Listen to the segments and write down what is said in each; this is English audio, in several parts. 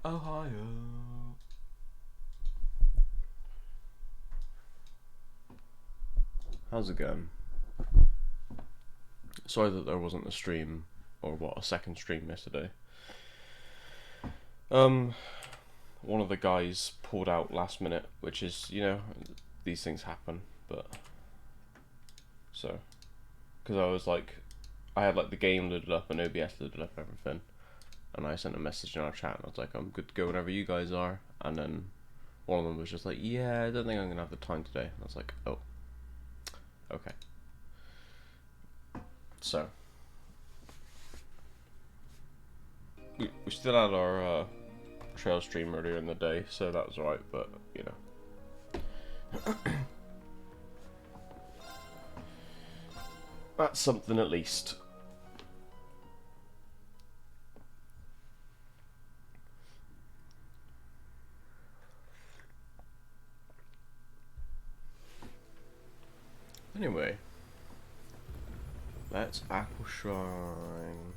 Ohio. How's it going? Sorry that there wasn't a stream, or what, a second stream yesterday. One of the guys pulled out last minute, which is, you know, these things happen, but... So, because I was like, I had like the game loaded up and OBS loaded up and everything, and I sent a message in our chat and I was like, I'm good to go whenever you guys are, and then one of them was just like, yeah, I don't think I'm gonna have the time today, and I was like, oh, okay. So, we still had our trail stream earlier in the day, so that was alright, but, you know. That's something at least. Anyway, let's Aqua Shrine.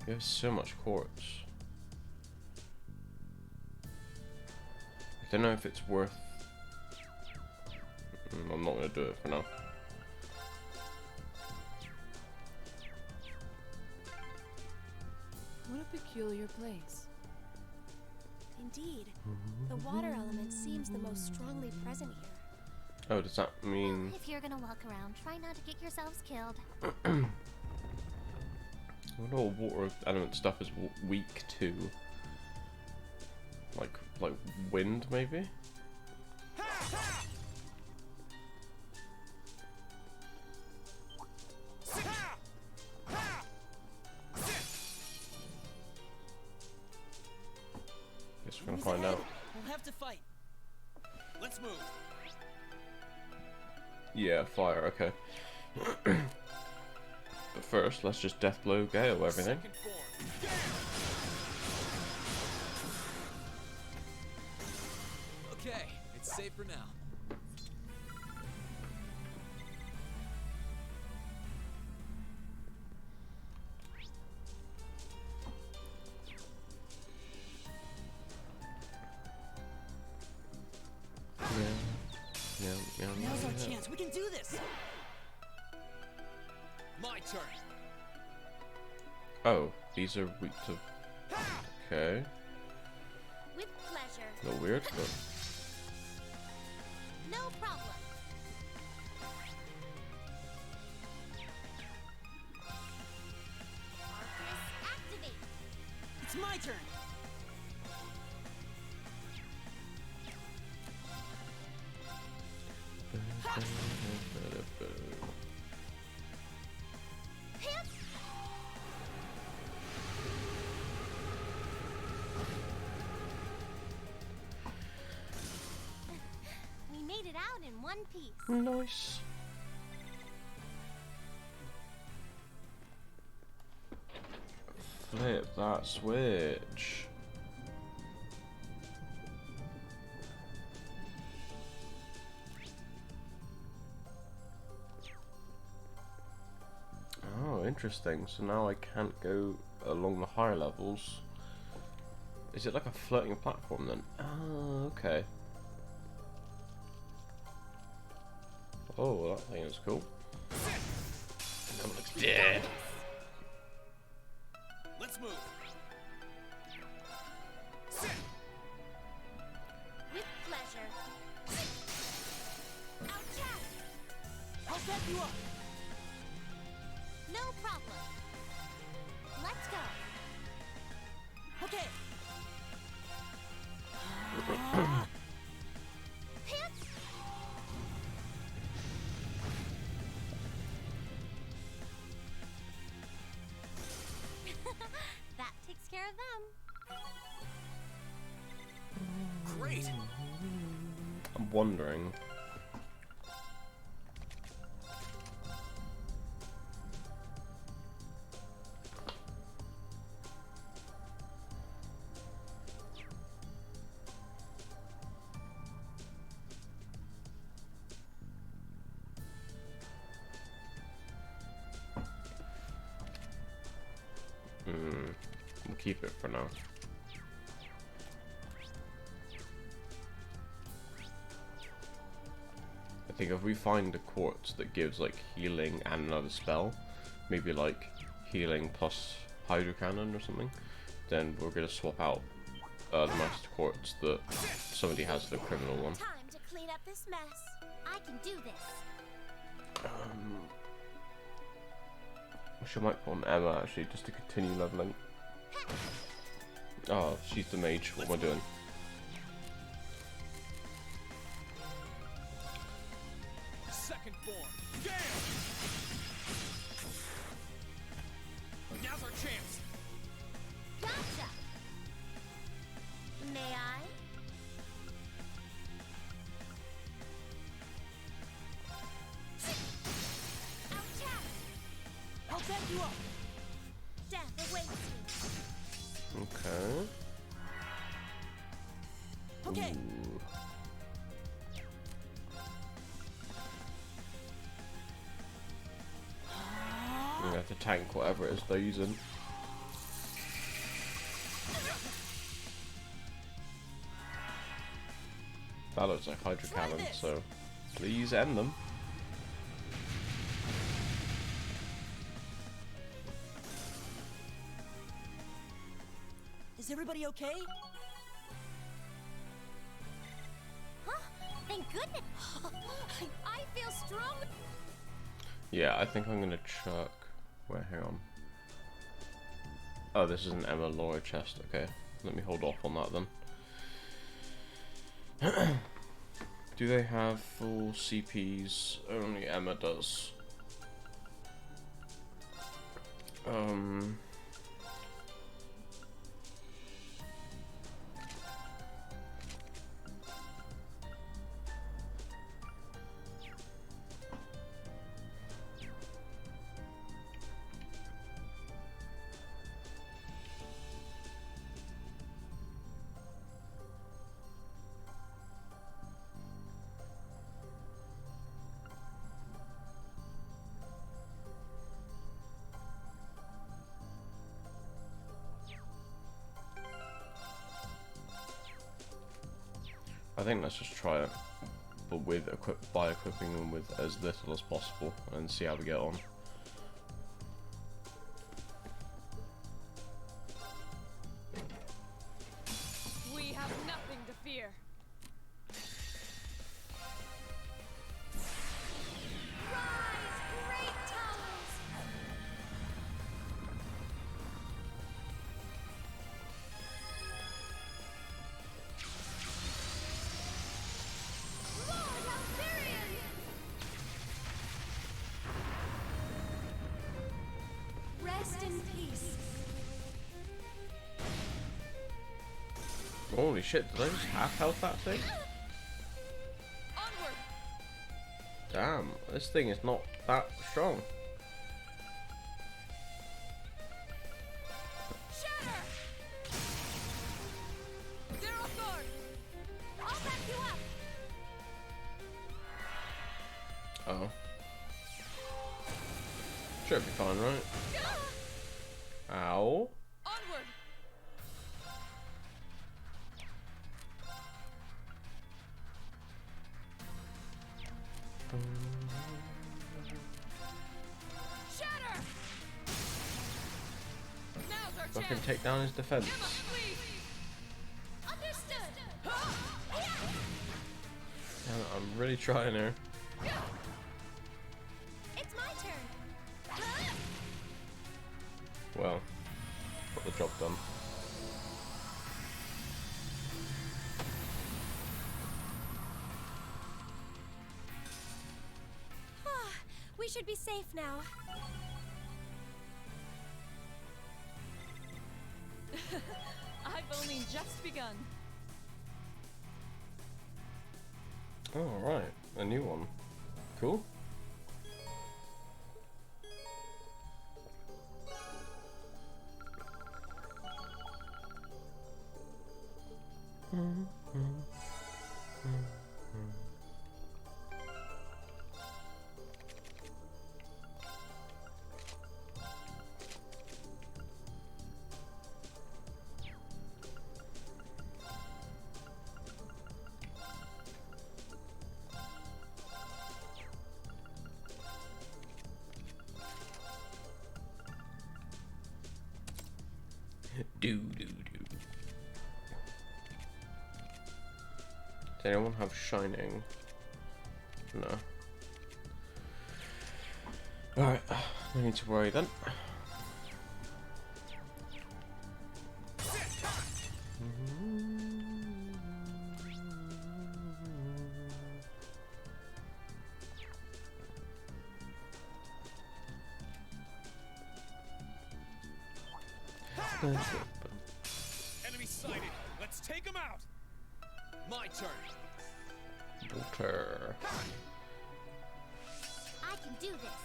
We have so much quartz. I don't know if it's worth... I'm not going to do it for now. What a peculiar place. Indeed. The water element seems the most strongly present here. Oh, does that mean... If you're gonna walk around, try not to get yourselves killed. What all water element stuff is weak to? Like wind, maybe? Guess we're gonna find out. We'll have to fight. Let's move. Yeah, fire, okay. But first, let's just Deathblow Gale everything. Okay, it's safe for now. Now's our chance. We can do this. My turn. Oh, these are weak to... Okay. With pleasure. A little weird, but... No problem. Arcus, activate. It's my turn. We made it out in one piece. Nice. Flip that switch. Oh, interesting. So now I can't go along the higher levels. Is it like a floating platform then? Oh, okay. Oh, that thing is cool. That looks dead. Let's move. With pleasure. Ouch! I'll back you up. No problem. Let's go. Okay. care of them. Great. I'm wondering. We'll keep it for now. I think if we find a quartz that gives like healing and another spell, maybe like healing plus hydro cannon or something, then we're gonna swap out the master quartz that somebody has, the criminal one. Time to clean up this mess. I can do this. Which I might put on Emma actually, just to continue leveling. Oh, she's the mage. What am I doing? Second form. Damn! Now's our chance. Gotcha. May I? Ouch! I'll back you up. Death awaits you. Okay. Okay. Ooh. I'm gonna have to tank whatever it is they're using. That looks like hydro cannon, so please end them. Is everybody okay? Huh? Thank goodness. I feel strong. Yeah, I think I'm gonna chuck. Wait, hang on. Oh, this is an Emma Laura chest. Okay, let me hold off on that then. Do they have full CPs? Only Emma does. I think let's just try it, but with by equipping them with as little as possible and see how we get on. We have nothing to fear. Rise, great towers. Lord Altharion! Rest in peace. Holy shit, did I just half health that thing? Onward. Damn, this thing is not that strong. Shatter. Zero sword. I'll back you up. Oh. Should be fine, right? Ow. Onward. Shatter. Now's our I can chance. take down his defense. Emma, please. Understood. Damn it, I'm really trying here. It's my turn. Well, got the job done. We should be safe now. I've only just begun. Oh, right. A new one. Cool. Do. Does anyone have Shining? No. Alright, no need to worry then. Enemy sighted. Let's take him out. My turn. Water. I can do this.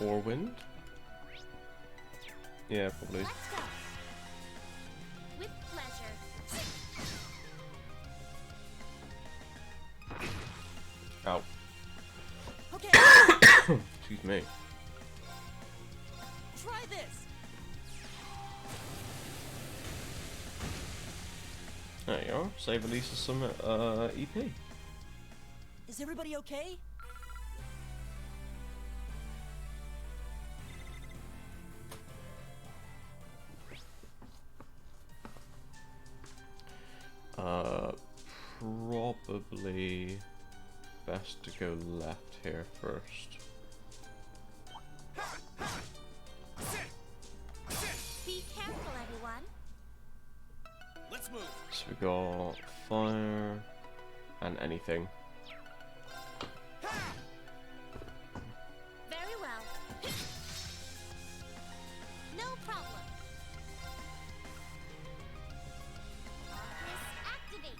Or wind? Yeah, probably. Let's go. With pleasure. Ow. Okay. Excuse me. Try this. There you are. Save Elisa some EP. Is everybody okay? Probably best to go left here first. Be careful, everyone. Let's move. So we got fire and anything. Very well. No problem. Arcus, activate.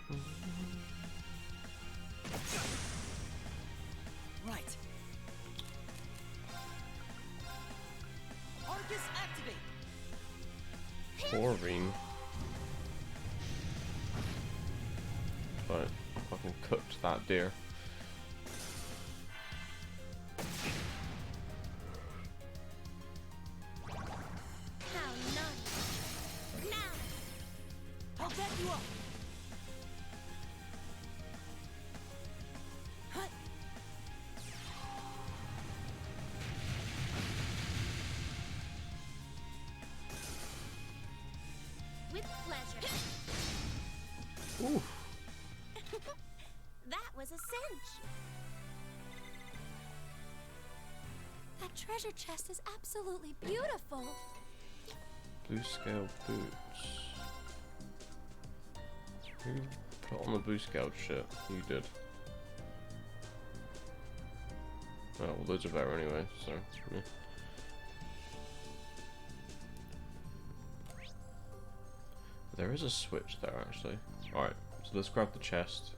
Right. Arcus, activate. Chlorine. But fucking cooked that deer. How naughty. Now. I'll back you up. Hut. With pleasure. Ooh. That was a cinch. That treasure chest is absolutely beautiful. Blue scale boots. Who put on the blue scale shit? You did. Oh, well, those are better anyway, so. Yeah. There is a switch there, actually. Alright, so let's grab the chest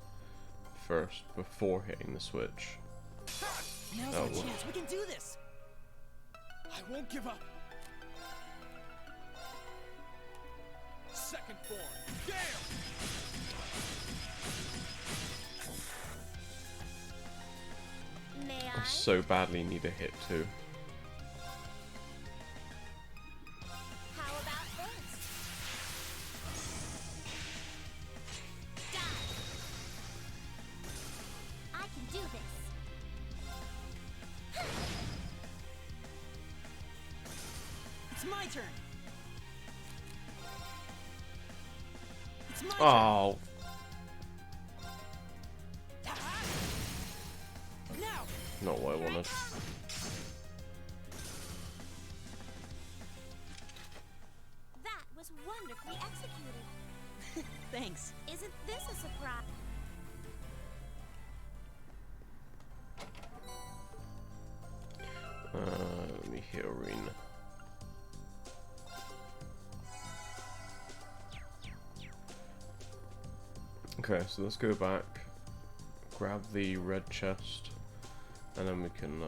first before hitting the switch. Now's Oh, our well. chance. We can do this. I won't give up. Second form. Gale! May I I? so badly need a hit too. How about this? Die. I can do this. It's my turn. It's my turn. Oh, Now. not what I wanted. That was wonderfully executed. Thanks. Isn't this a surprise? Let me heal Arena. Okay, so let's go back, grab the red chest, and then we can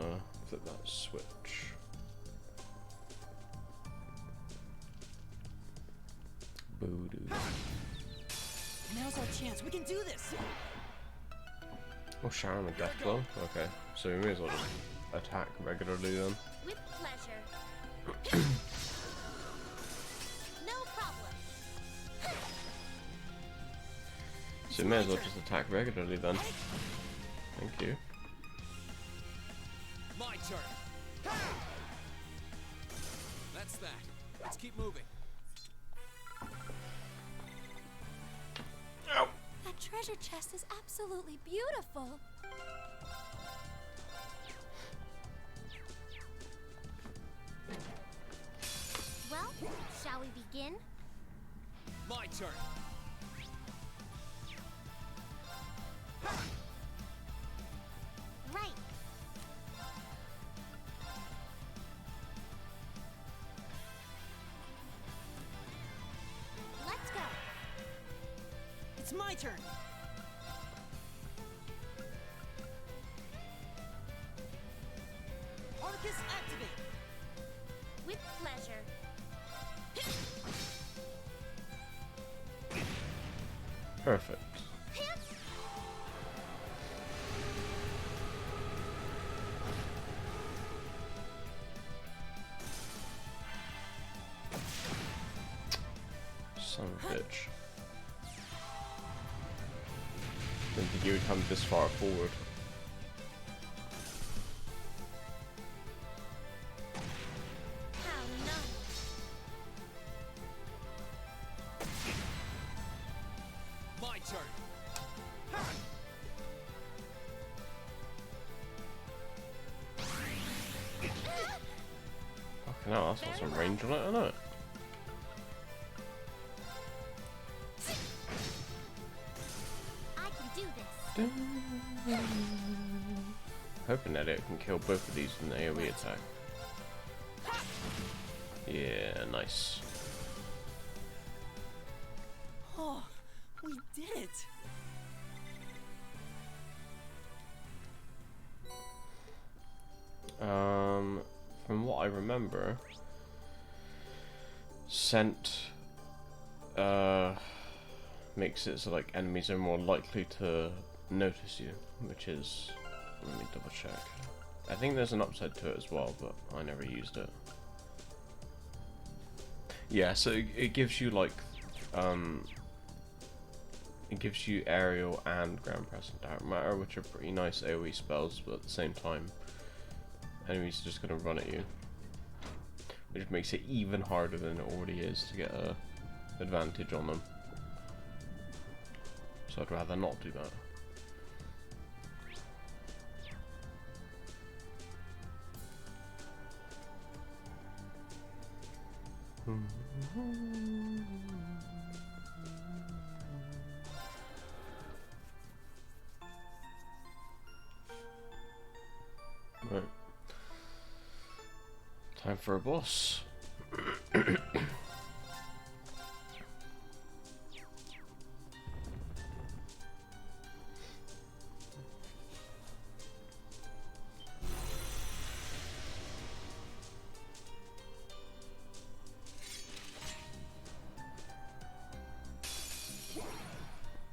flip that switch. Boo-doo. Now's our chance. We can do this. Oh, Sharon with death blow? Okay, so we may as well just attack regularly then. With pleasure. No problem. So we may as well just attack regularly then. Thank you. My turn. That's that. Let's keep moving. That treasure chest is absolutely beautiful. Well, shall we begin? My turn. Right. Let's go. It's my turn. Arcus activate. With pleasure. Perfect. Son of a bitch. Didn't think you would come this far forward. How nice. My turn. Fucking hell, that's got some range on it, isn't it? I can do this. Hoping that it can kill both of these in the AoE attack. Yeah, nice. Oh, we did it. From what I remember, scent makes it so like enemies are more likely to notice you, which is, let me double check. I think there's an upside to it as well, but I never used it. Yeah, so it gives you like it gives you aerial and ground press and dark matter, which are pretty nice AoE spells, but at the same time enemies are just gonna run at you, which makes it even harder than it already is to get a advantage on them. So I'd rather not do that. Right. Time for a boss.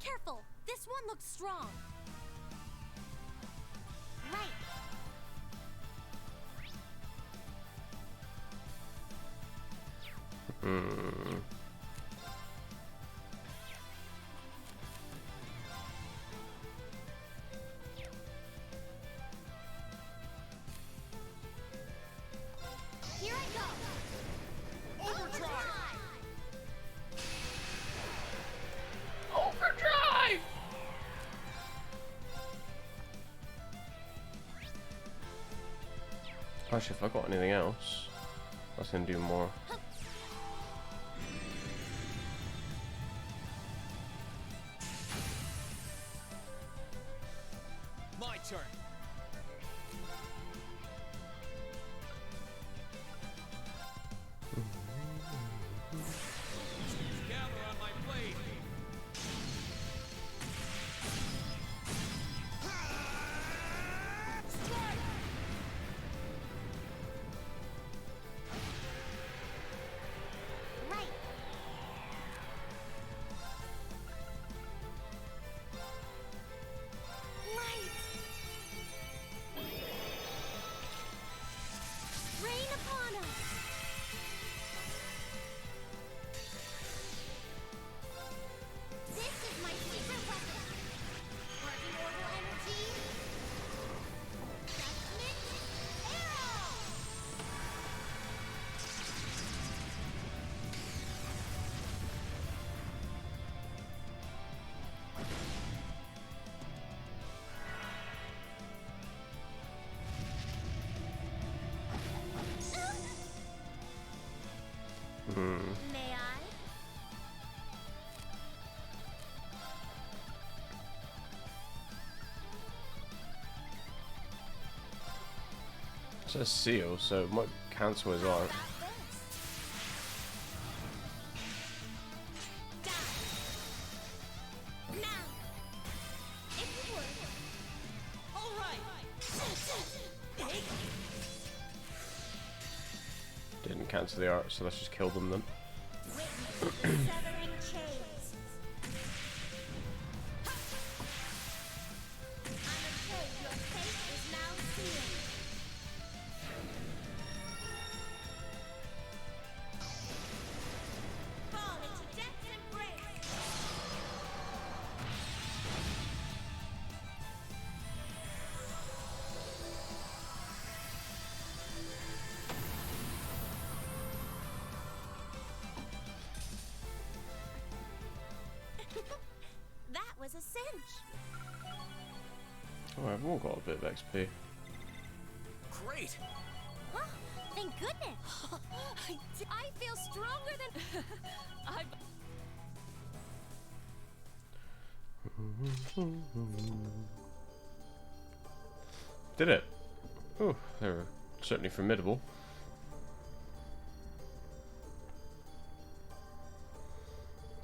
Careful. This one looks strong. Right. Here I go. Overdrive! Overdrive! Actually, if I got anything else, that's gonna do more. My turn. Gather on my blade. on us! This is my secret weapon! Working orbital energy. Judgment arrow! May I? It says seal, so it might cancel his art. Got this. Die. Now. If you would. All right. Didn't cancel the art, so let's just kill them then. Severing chains. I'm afraid your fate is now sealed. Fall into death's embrace. That was a cinch. Oh, everyone got a bit of XP. Great. Oh, thank goodness. I feel stronger than. I. Did it? Oh, they were certainly formidable.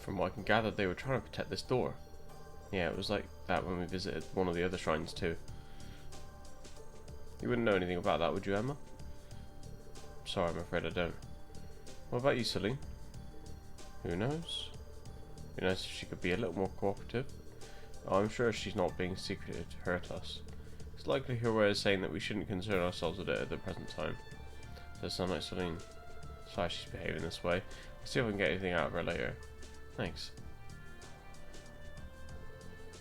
From what I can gather, they were trying to protect this door. Yeah, it was like that when we visited one of the other shrines too. You wouldn't know anything about that, would you, Emma? Sorry, I'm afraid I don't. What about you, Celine? Who knows? Who knows if she could be a little more cooperative? Oh, I'm sure she's not being secretive to hurt us. It's likely her way of saying that we shouldn't concern ourselves with it at the present time. Does sound like Celine. Sorry she's behaving this way. I'll see if I can get anything out of her later. Thanks.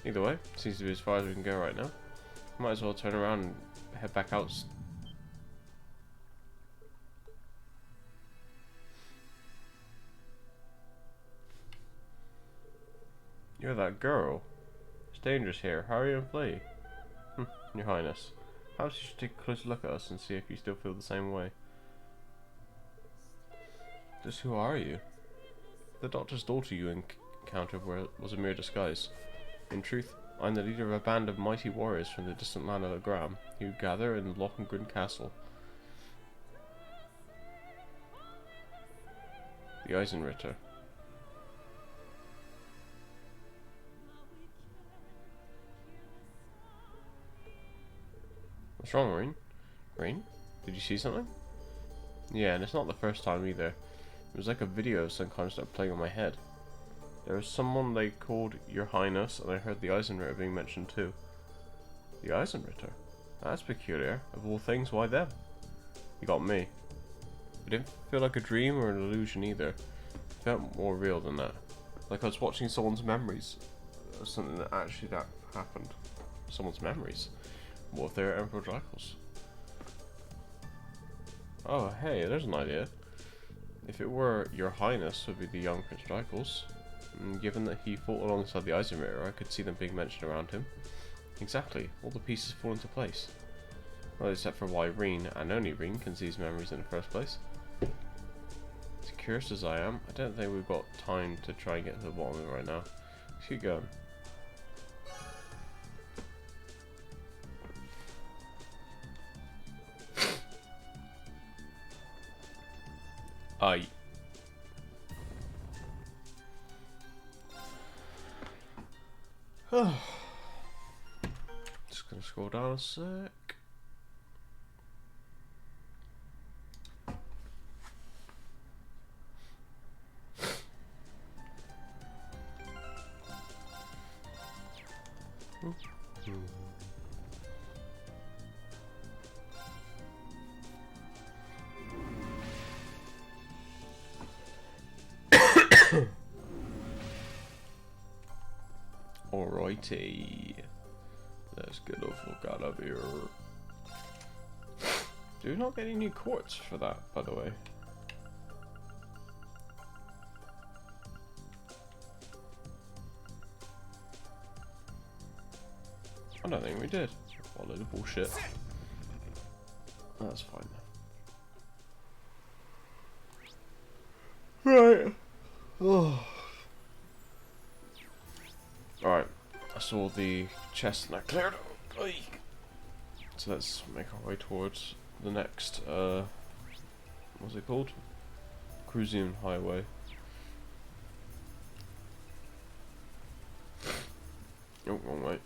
Either way, seems to be as far as we can go right now. Might as well turn around and head back out. You're that girl. It's dangerous here. Hurry and flee. Your Highness. Perhaps you should take a closer look at us and see if you still feel the same way. Just who are you? The doctor's daughter you encountered was a mere disguise. In truth, I'm the leader of a band of mighty warriors from the distant land of Gram, who gather in Lohengrin Castle. The Eisenritter. What's wrong, Rain? Rain? Did you see something? Yeah, and it's not the first time either. It was like a video of some kind started playing on my head. There was someone they called Your Highness, and I heard the Eisenritter being mentioned too. The Eisenritter? That's peculiar. Of all things, why them? You got me. It didn't feel like a dream or an illusion either. It felt more real than that. Like I was watching someone's memories of something that actually happened. Someone's memories. What if they were Emperor Dracula's? Oh, hey, there's an idea. If it were Your Highness, would be the young Prince Dracula's. And given that he fought alongside the Eisenritter, I could see them being mentioned around him. Exactly, all the pieces fall into place. Well, except for why Reen, and only Reen, can see his memories in the first place. As curious as I am, I don't think we've got time to try and get to the bottom of it right now. Let's keep going. Aye. Just gonna scroll down a sec. Alrighty. Let's get the fuck out of here. Do not get any new quartz for that, by the way. I don't think we did. What a load of bullshit. That's fine. Right. Oh. Alright. I saw the chest and I cleared it. Oy. So let's make our way towards the next, what's it called? Cruzium Highway. Oh, wrong way.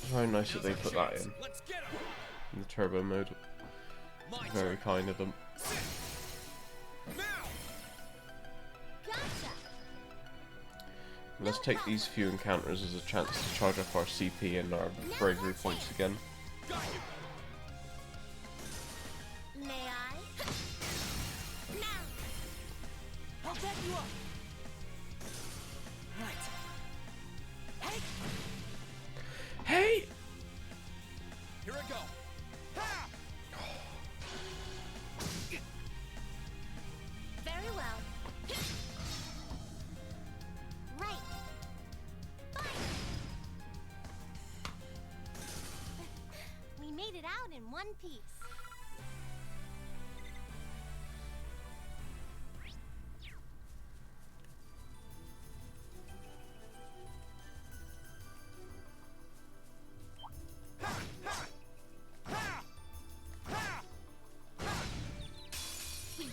It's very nice that they put that in the turbo mode. Very kind of them. Let's take these few encounters as a chance to charge up our CP and our bravery points again. May I? Now! I'll back you up. Right. Hey! Hey! Here I go. Very well. Right. Fine. We made it out in one piece.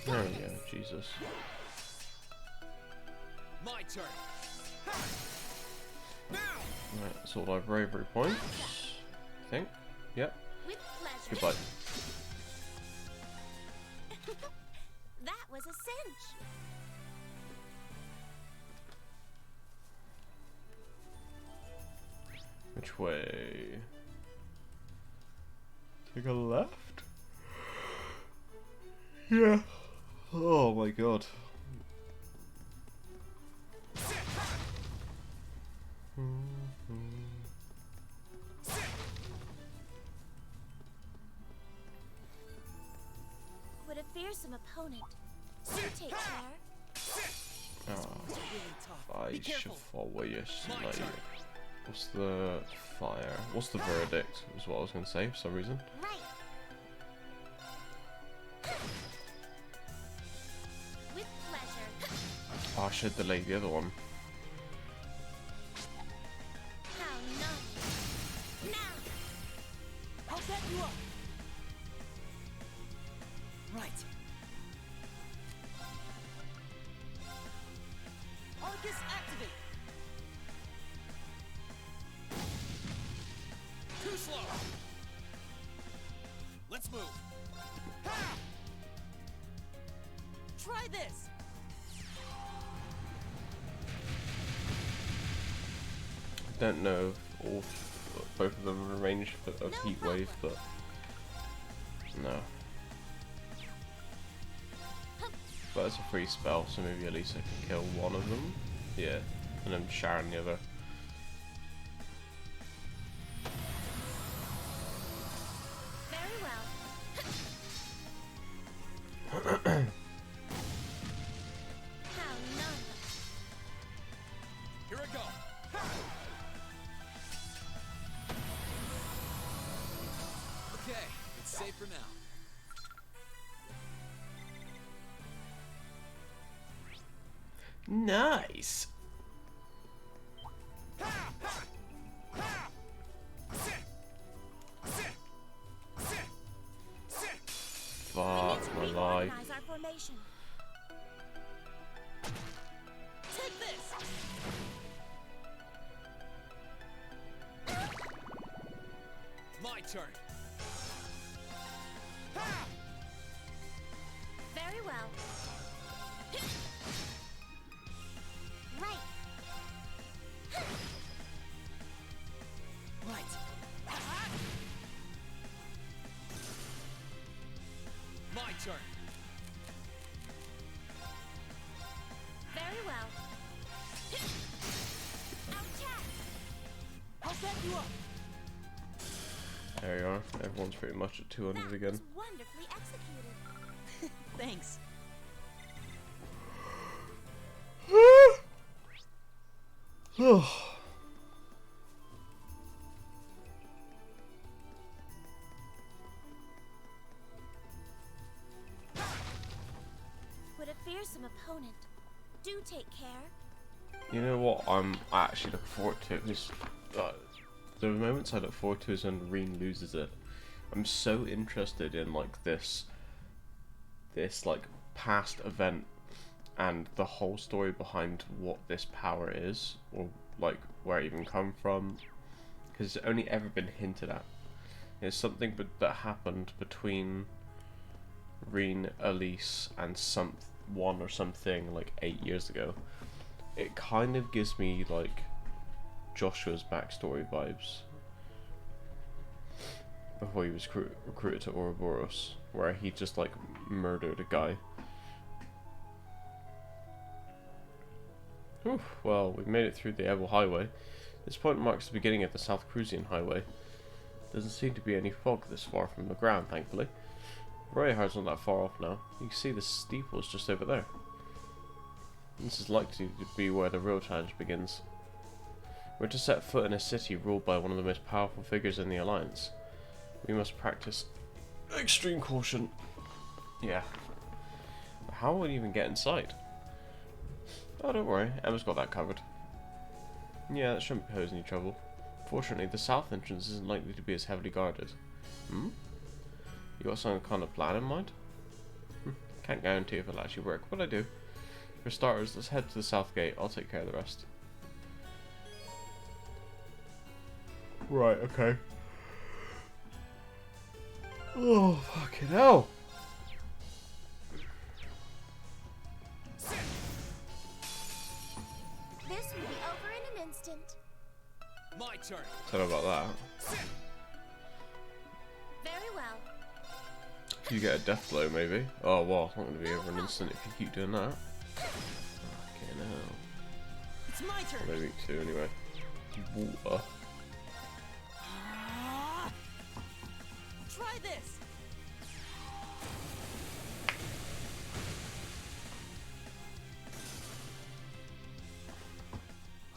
There we go, Jesus. My turn. Now. Right, that's all our bravery points. I think. Yep. With pleasure. Goodbye. That was a cinch. Which way? Take a left? Yeah. Oh my god. What a fearsome opponent. Do take care. Oh, Really tough. I Be should careful. follow you My tonight. turn. What's the fire? What's the verdict? Is what I was going to say for some reason. Right. With pleasure. Oh, I should delay the other one. How nice. Now. I'll back you up. Right. Arcus activate. Too slow. Let's move. Try this. I don't know if both of them are range of heat wave, but no. But it's a free spell, so maybe at least I can kill one of them. Yeah, and then Sharon the other. Very well. How nice. Here I go. Okay, it's safe for now. Nice. Fuck my life. Reorganize our formation. Take this. My turn. Very well. Right. Right. turn. Very well. I'll set you up. There you are. Everyone's pretty much at 200 again. Was wonderfully executed. Thanks. What a fearsome opponent. Do take care. You know what I actually look forward to? Is, the moments I look forward to is when Reen loses it. I'm so interested in like this like past event and the whole story behind what this power is, or like where it even come from, because it's only ever been hinted at. It's something that happened between Reen, Elise, and someone or something like 8 years ago. It kind of gives me like Joshua's backstory vibes before he was recruited to Ouroboros, where he just like murdered a guy. Whew, well, we've made it through the Ebel Highway. This point marks the beginning of the South Cruzian Highway. Doesn't seem to be any fog this far from the ground, thankfully. Reuhar's not that far off now. You can see the steeples just over there. This is likely to be where the real challenge begins. We're to set foot in a city ruled by one of the most powerful figures in the Alliance. We must practice extreme caution. Yeah. How will we even get inside? Oh, don't worry. Emma's got that covered. Yeah, that shouldn't pose any trouble. Fortunately, the south entrance isn't likely to be as heavily guarded. Hmm? You got some kind of plan in mind? Can't guarantee if it'll actually work, but I do. For starters, let's head to the south gate. I'll take care of the rest. Right, okay. Oh, fucking hell! This will be over in an instant. My turn. Don't know about that. Very well. You get a death blow, maybe. Oh, well, it's not going to be over an instant if you keep doing that. Fucking hell. It's my turn. Maybe two, anyway. Water. Try this.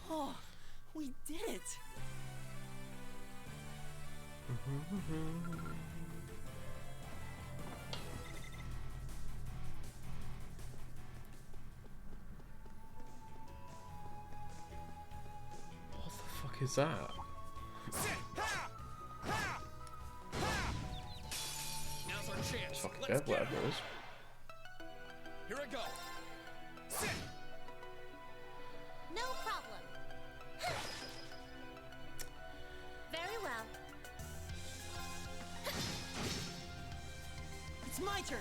Oh, we did it. What the fuck is that? Now's our chance. Fucking Let's dead, get whatever it is. Here I go. No problem. Very well. It's my turn.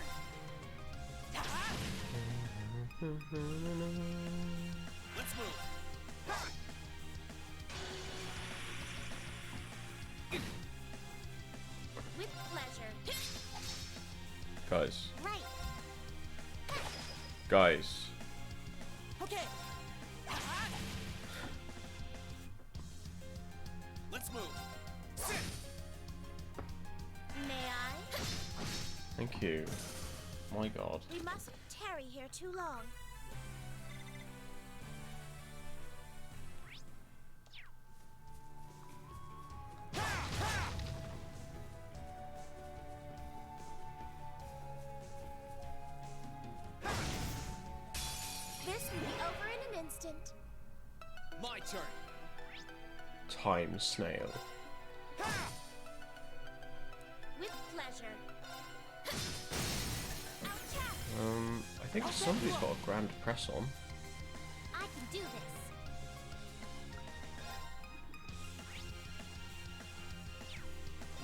Let's move. With pleasure. Guys. Right. Guys. Okay. Let's move. May I? Thank you. My god. We mustn't tarry here too long. This will be over in an instant. My turn. Time snail. With pleasure. I think somebody's got a grand press on. I can do this.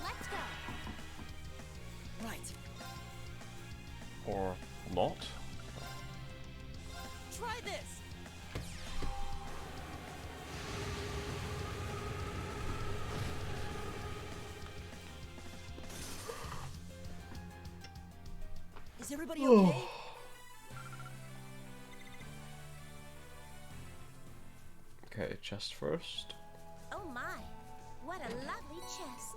Let's go. Right. Or not. Try this. Is everybody okay? Okay, chest first. Oh my, what a lovely chest.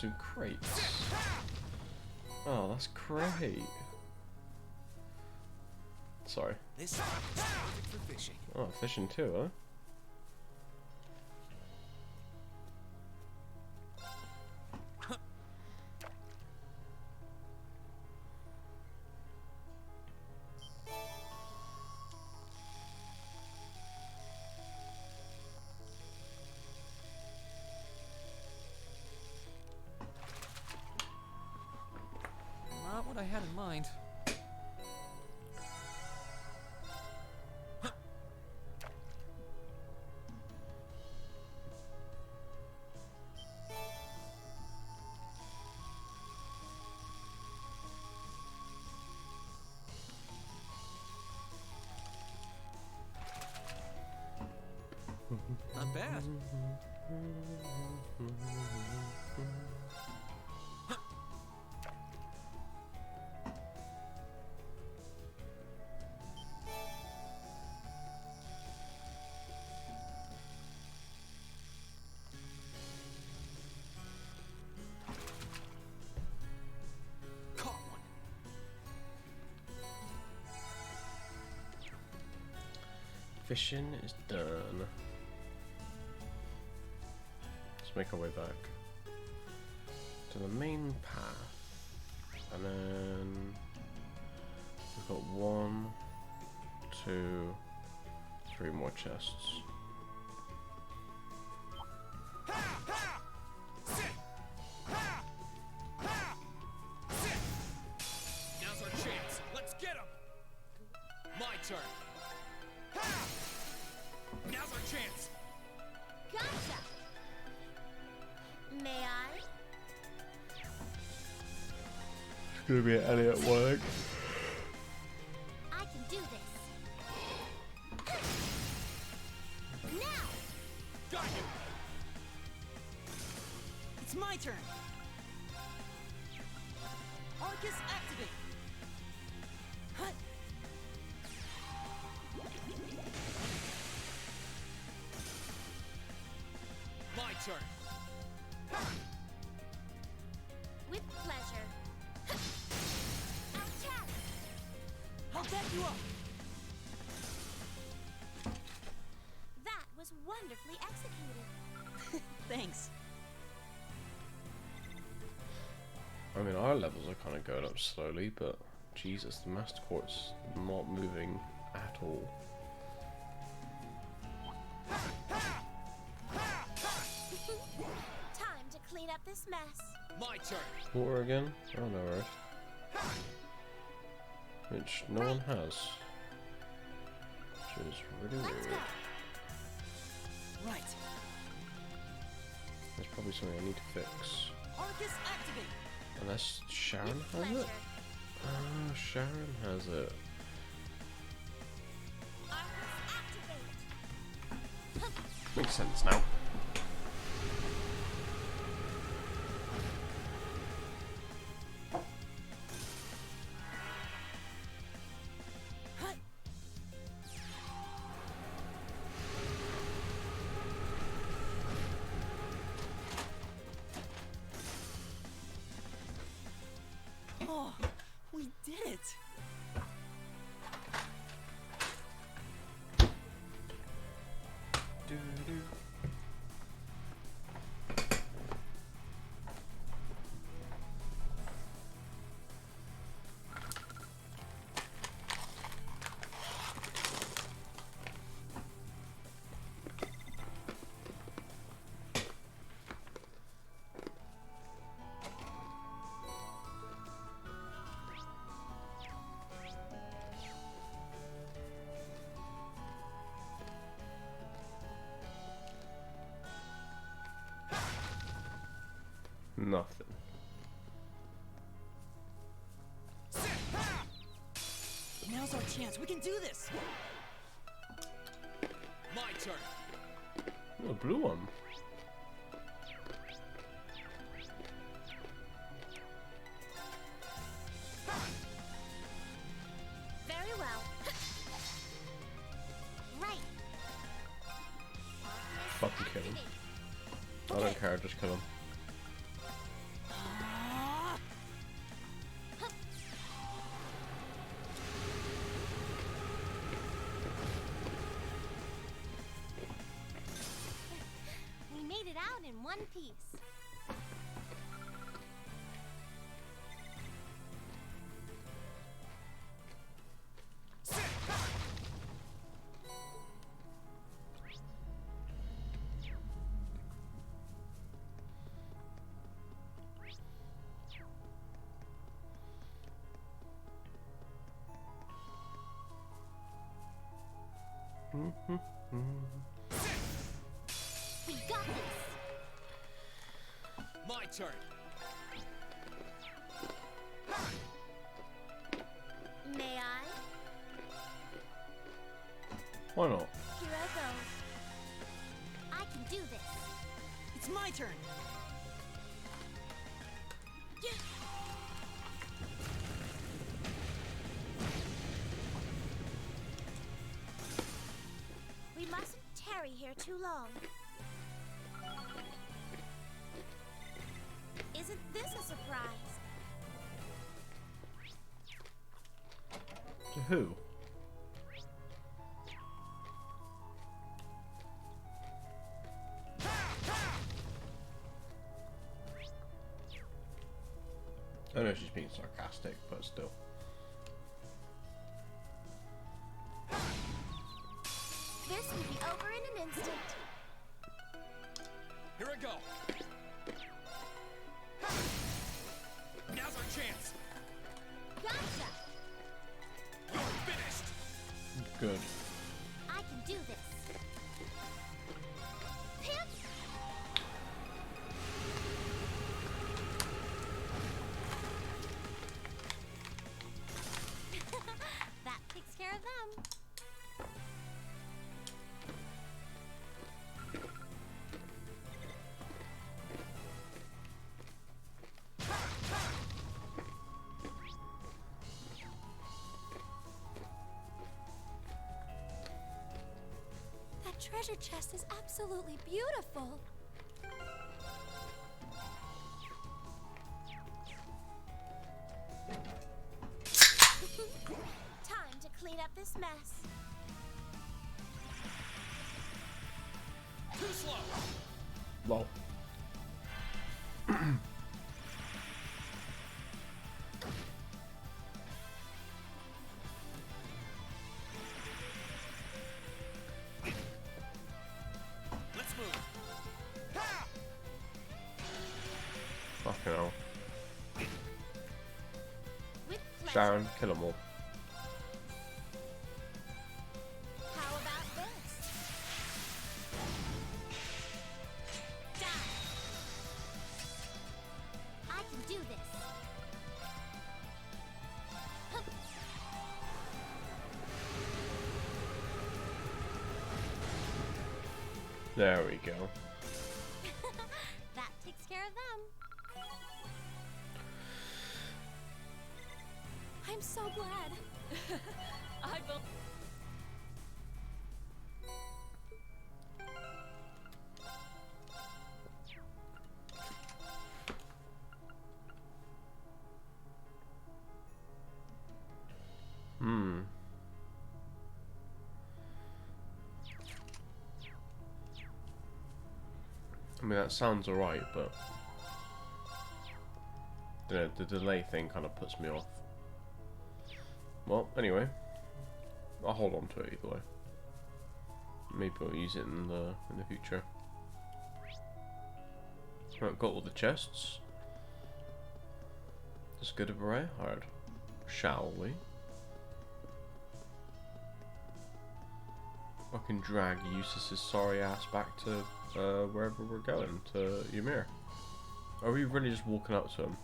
Two crates. Oh, that's great. Sorry. This spot is perfect for fishing. Oh, fishing too, huh? Not what I had in mind. Not bad. Caught one. Fishing is done. Let's make our way back to the main path, and then we've got 1, 2, 3 more chests. Now's our chance. Let's get him. My turn. Now's our chance. Gotcha! May I? It's gonna be an Elliot work. I can do this. Now! Got you. It's my turn. Arcus activate. Hut. My turn. With pleasure. Attack! I'll back you up. That was wonderfully executed. Thanks. I mean, our levels are kind of going up slowly, but Jesus, the Master Court's not moving at all. Time to clean up this mess. My turn. Water again? Oh no, right. Which no one has. Which is really Let's weird. go. Right. There's probably something I need to fix. Arcus activate. Unless Sharon With has it? pleasure. Ah, Sharon has it. Arcus activate. Makes sense now. Hut. Oh, we did it. Nothing. Now's our chance. We can do this. My turn. Oh, a blue one. Very well. Right. Fucking kill him. I don't care, just kill him. We made it out in one piece. We got this. My turn. May I? Why not? Here I go. I can do this. It's my turn. We mustn't tarry here too long. Isn't this a surprise? To who? I know she's being sarcastic, but still. This will be over in an instant. Here I go. Now's our chance. Gotcha! You're finished. Good. I can do this. Pimp! That takes care of them. That treasure chest is absolutely beautiful. Time to clean up this mess. Too slow. Lol. Let's move. Fucking hell. With pleasure. Sharon, kill them all. How about this? Die. I can do this. Hup. There we go. That takes care of them. I'm so glad. I will. Hmm. I mean, that sounds alright, but the delay thing kind of puts me off. Well, anyway, I'll hold on to it either way. Maybe I'll use it in the future. Right, got all the chests. As good of a array. Alright, shall we? I can drag Eustace's sorry ass back to wherever we're going, to Ymir. Are we really just walking up to him?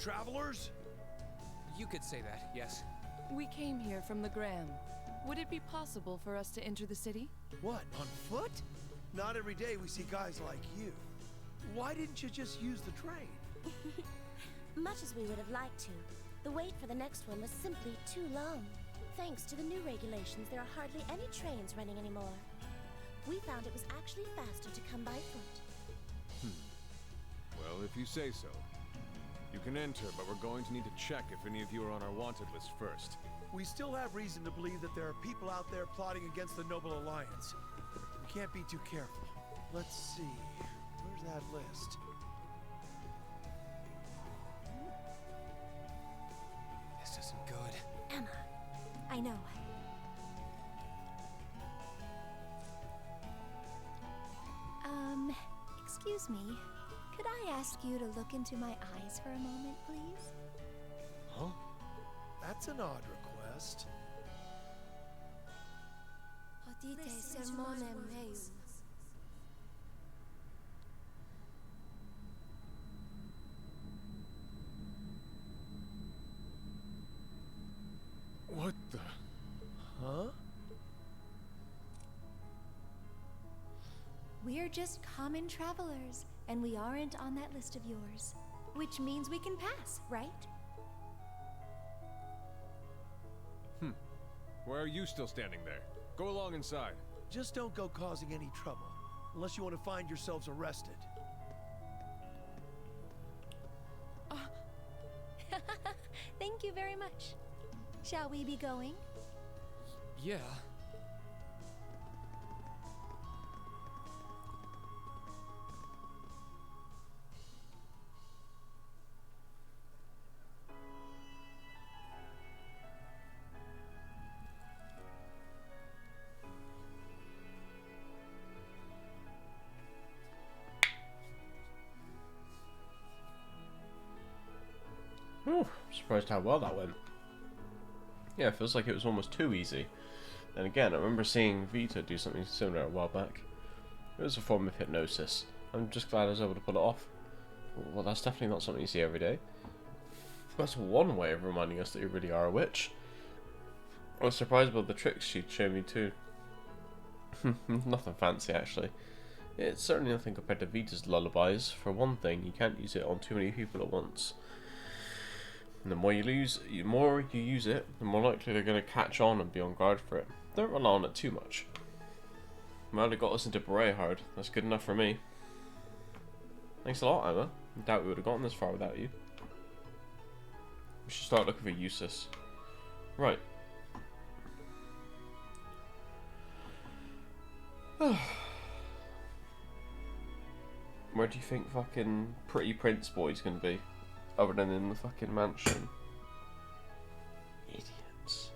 travelers? You could say that, yes. We came here from the Gram. Would it be possible for us to enter the city? What, on foot? Not every day we see guys like you. Why didn't you just use the train? Much as we would have liked to, the wait for the next one was simply too long. Thanks to the new regulations, there are hardly any trains running anymore. We found it was actually faster to come by foot. Well, if you say so. You can enter, but we're going to need to check if any of you are on our wanted list first. We still have reason to believe that there are people out there plotting against the Noble Alliance. We can't be too careful. Let's see. Where's that list? This isn't good. Emma, I know. Excuse me. Could I ask you to look into my eyes for a moment, please? Huh? That's an odd request. What the? Huh? We're just common travelers, and we aren't on that list of yours. Which means we can pass, right? Why are you still standing there? Go along inside. Just don't go causing any trouble. Unless you want to find yourselves arrested. Thank you very much. Shall we be going? Yeah. Whew, surprised how well that went. Yeah, it feels like it was almost too easy. Then again, I remember seeing Vita do something similar a while back. It was a form of hypnosis. I'm just glad I was able to pull it off. Well, that's definitely not something you see every day. That's one way of reminding us that you really are a witch. I was surprised by the tricks she'd shown me too. Nothing fancy, actually. It's certainly nothing compared to Vita's lullabies. For one thing, you can't use it on too many people at once. And the more you use it, the more likely they're going to catch on and be on guard for it. Don't rely on it too much. Well, it got us into Beret hard. That's good enough for me. Thanks a lot, Emma. I doubt we would have gotten this far without you. We should start looking for Eustace. Right. Where do you think fucking Pretty Prince Boy's gonna be? Other than in the fucking mansion. Idiots.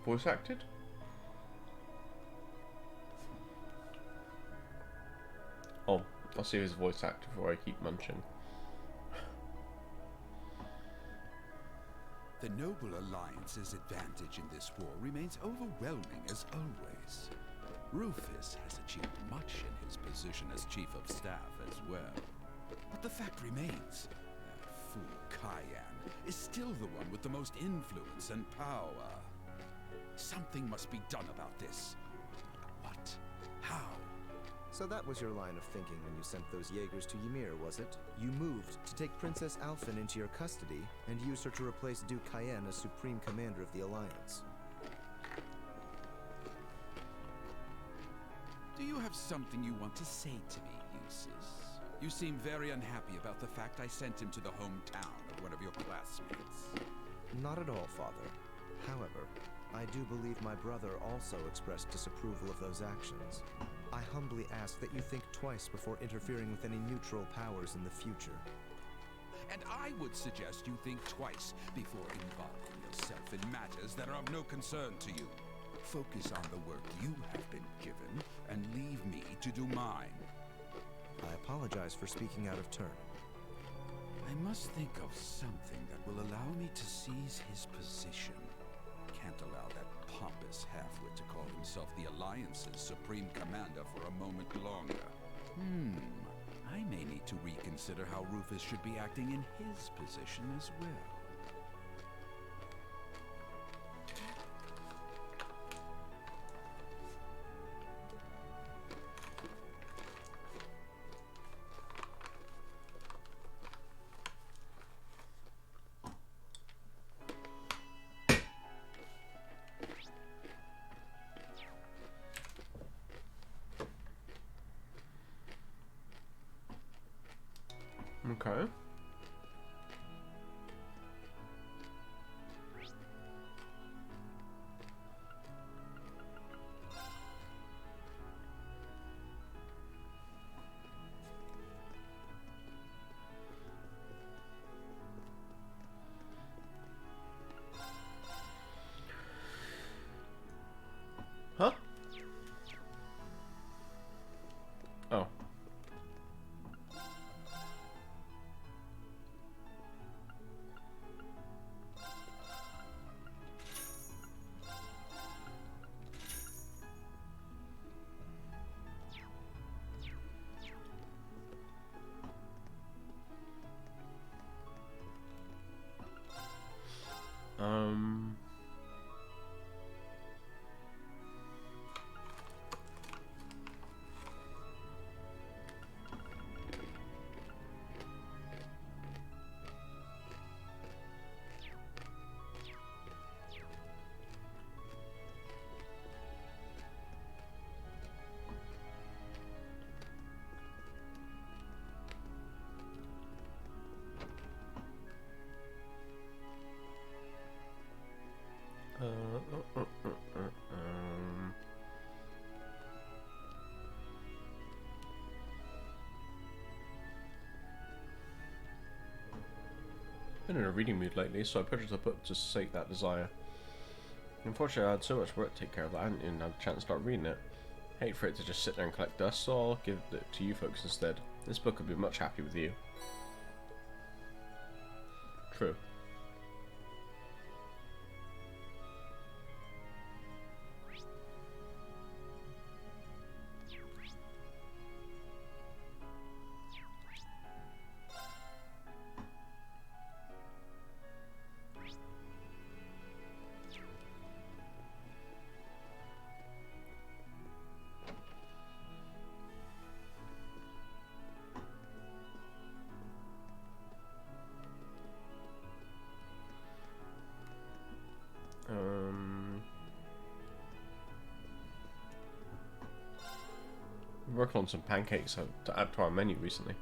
Voice acted? Oh, I'll see his voice actor before I keep munching. The Noble Alliance's advantage in this war remains overwhelming as always. Rufus has achieved much in his position as Chief of Staff as well. But the fact remains, that fool Cayenne is still the one with the most influence and power. Something must be done about this. What? How? So that was your line of thinking when you sent those Jaegers to Ymir, was it? You moved to take Princess Alphen into your custody and use her to replace Duke Cayenne as Supreme Commander of the Alliance. Do you have something you want to say to me, Eustace? You seem very unhappy about the fact I sent him to the hometown of one of your classmates. Not at all, Father. However, I do believe my brother also expressed disapproval of those actions. I humbly ask that you think twice before interfering with any neutral powers in the future. And I would suggest you think twice before involving yourself in matters that are of no concern to you. Focus on the work you have been given, and leave me to do mine. I apologize for speaking out of turn. I must think of something that will allow me to seize his position. Can't allow that pompous halfwit to call himself the Alliance's Supreme Commander for a moment longer. I may need to reconsider how Rufus should be acting in his position as well. Okay. Huh? Oh. Been in a reading mood lately, so I purchased a book to sate that desire. Unfortunately, I had so much work to take care of that I hadn't even had a chance to start reading it. Hate for it to just sit there and collect dust, so I'll give it to you folks instead. This book would be much happier with you. True. I'm working on some pancakes to add to our menu recently.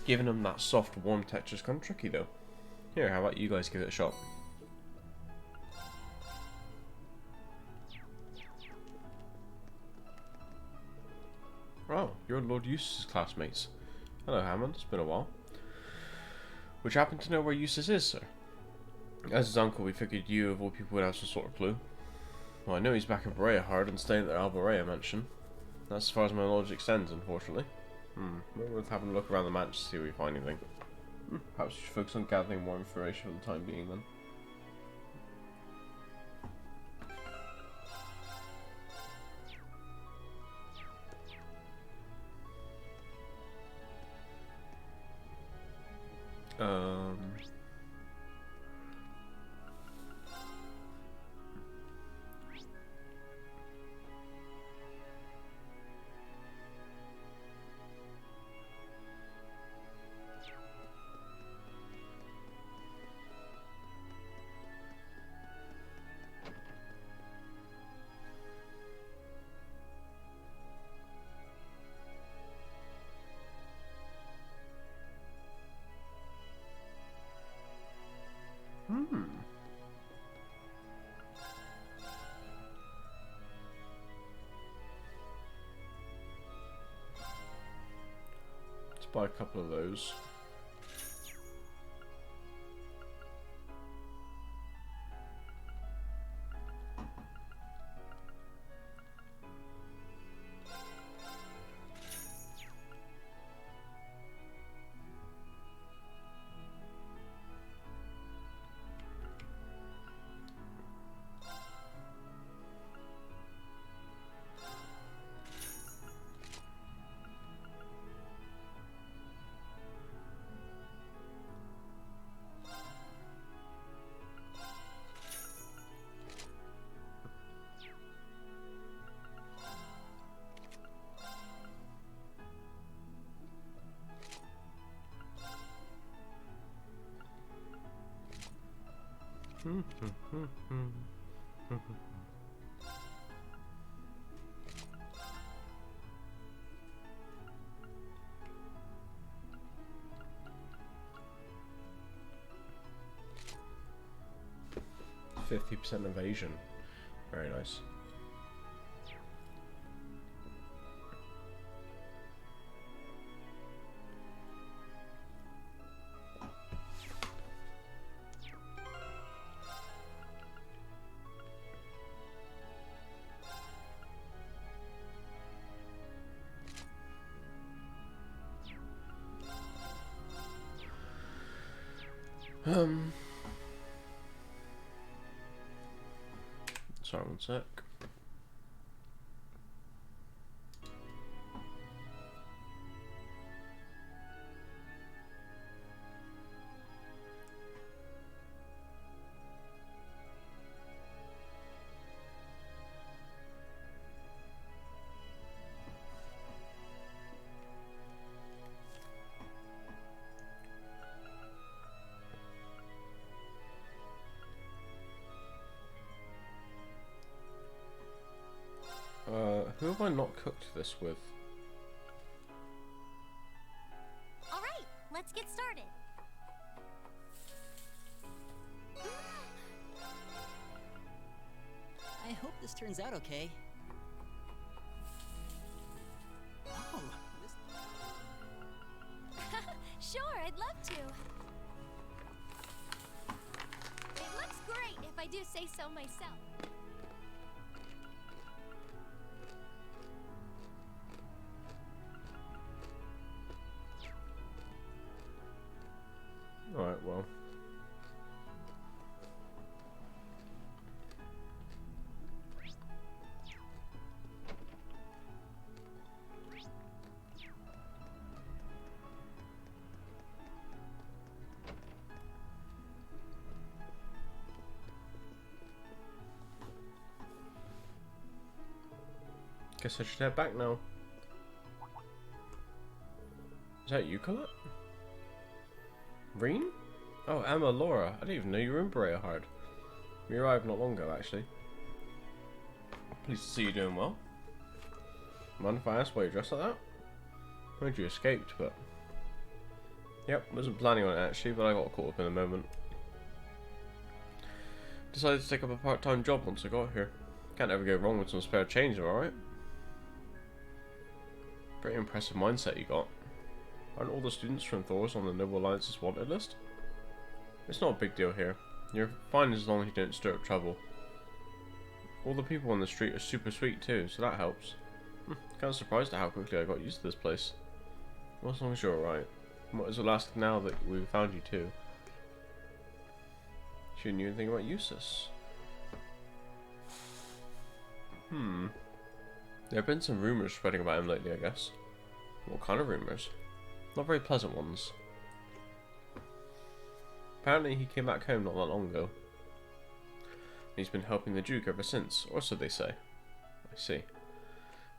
Giving them that soft, warm texture's kind of tricky though. Here, how about you guys give it a shot? Oh, you're Lord Eustace's classmates. Hello, Hammond. It's been a while. Would you happen to know where Eustace is, sir? As his uncle, we figured you, of all people, would have some sort of clue. Well, I know he's back in Berea and staying at the Alberea mansion. That's as far as my knowledge extends, unfortunately. Maybe worth having a look around the mansion to see if we find anything. Perhaps we should focus on gathering more information for the time being, then. buy a couple of those. %50 evasion. Very nice. Sorry, one sec. Who have I not cooked this with? All right, let's get started. I hope this turns out okay. Oh, this... Sure, I'd love to. It looks great if I do say so myself. Alright, well. Guess I should head back now. Is that you, Colette? Reen? Oh, Emma, Laura. I didn't even know you were in Briarheart. We arrived not long ago, actually. Pleased to see you doing well. Mind if I ask why you're dressed like that? I heard you escaped, but... Yep, wasn't planning on it actually, but I got caught up in a moment. Decided to take up a part-time job once I got here. Can't ever go wrong with some spare change, am I right? Pretty impressive mindset you got. Aren't all the students from Thors on the Noble Alliance's wanted list? It's not a big deal here. You're fine as long as you don't stir up trouble. All the people on the street are super sweet too, so that helps. Kind of surprised at how quickly I got used to this place. Well, as long as you're alright. Might as well ask now that we've found you too. She knew anything about Eustace. There have been some rumours spreading about him lately, I guess. What kind of rumours? Not very pleasant ones. Apparently he came back home not that long ago. He's been helping the Duke ever since, or so they say. I see.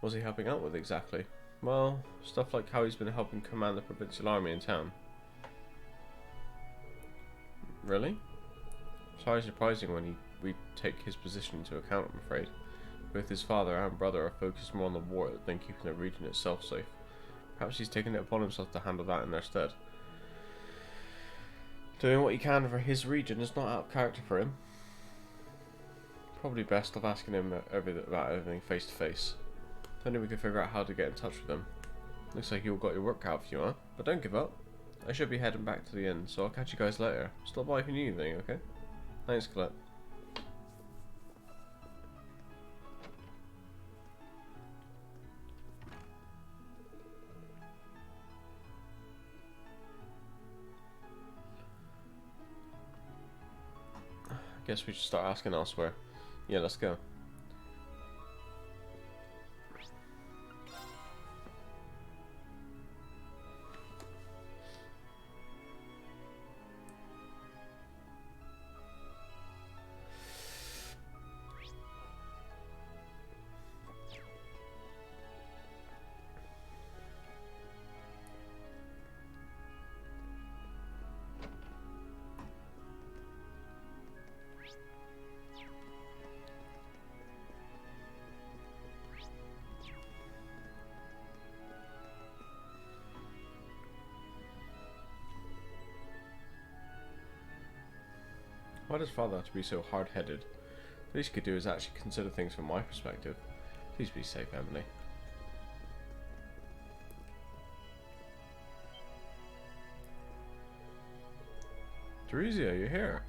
What's he helping out with exactly? Well, stuff like how he's been helping command the provincial army in town. Really? It's highly surprising when we take his position into account, I'm afraid. Both his father and brother are focused more on the war than keeping the region itself safe. Perhaps he's taken it upon himself to handle that in their stead. Doing what he can for his region is not out of character for him. Probably best off asking him about everything face to face. Then we can figure out how to get in touch with him. Looks like you all got your work cut out for you, huh? But don't give up. I should be heading back to the inn, so I'll catch you guys later. Stop by if you need anything, okay? Thanks, Colette. Guess we should start asking elsewhere. Yeah, let's go. Why does Father have to be so hard-headed? The least he could do is actually consider things from my perspective. Please be safe, Emily. Theresia, you're here.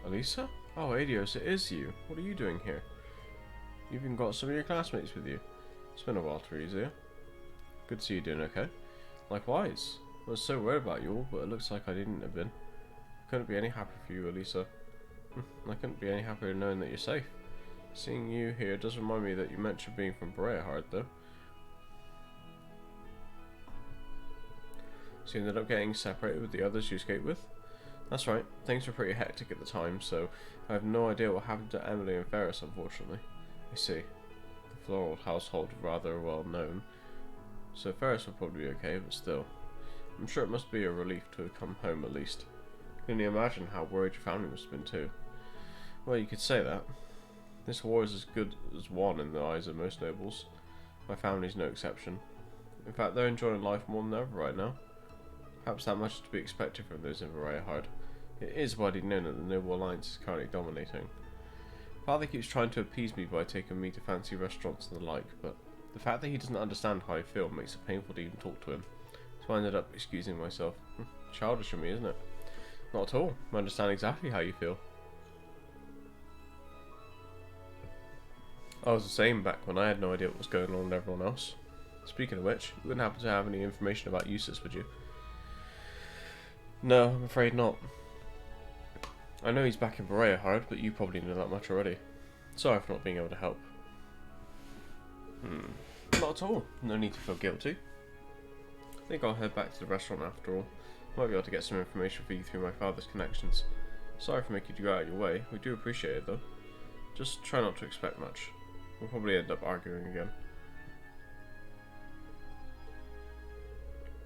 Elisa? Oh, Adios, it is you. What are you doing here? You've even got some of your classmates with you. It's been a while, Theresia. Good to see you doing okay. Likewise. I was so worried about you all, but it looks like I didn't have been. Couldn't be any happier for you, Elisa. I couldn't be any happier knowing that you're safe. Seeing you here does remind me that you mentioned being from Breahard, though. So you ended up getting separated with the others you escaped with? That's right. Things were pretty hectic at the time, so I have no idea what happened to Emily and Ferris, unfortunately. I see. The Floral household rather well known, so Ferris will probably be okay, but still. I'm sure it must be a relief to have come home at least. Can you imagine how worried your family must have been too? Well, you could say that. This war is as good as won in the eyes of most nobles. My family's no exception. In fact, they're enjoying life more than ever right now. Perhaps that much is to be expected from those in Breahard. It is widely known that the Noble Alliance is currently dominating. Father keeps trying to appease me by taking me to fancy restaurants and the like, but the fact that he doesn't understand how I feel makes it painful to even talk to him. So I ended up excusing myself. Childish of me, isn't it? Not at all. I understand exactly how you feel. I was the same back when I had no idea what was going on with everyone else. Speaking of which, you wouldn't happen to have any information about Eustace, would you? No, I'm afraid not. I know he's back in Breahard, but you probably know that much already. Sorry for not being able to help. Not at all. No need to feel guilty. I think I'll head back to the restaurant after all. Might be able to get some information for you through my father's connections. Sorry for making you go out of your way. We do appreciate it though. Just try not to expect much. We'll probably end up arguing again.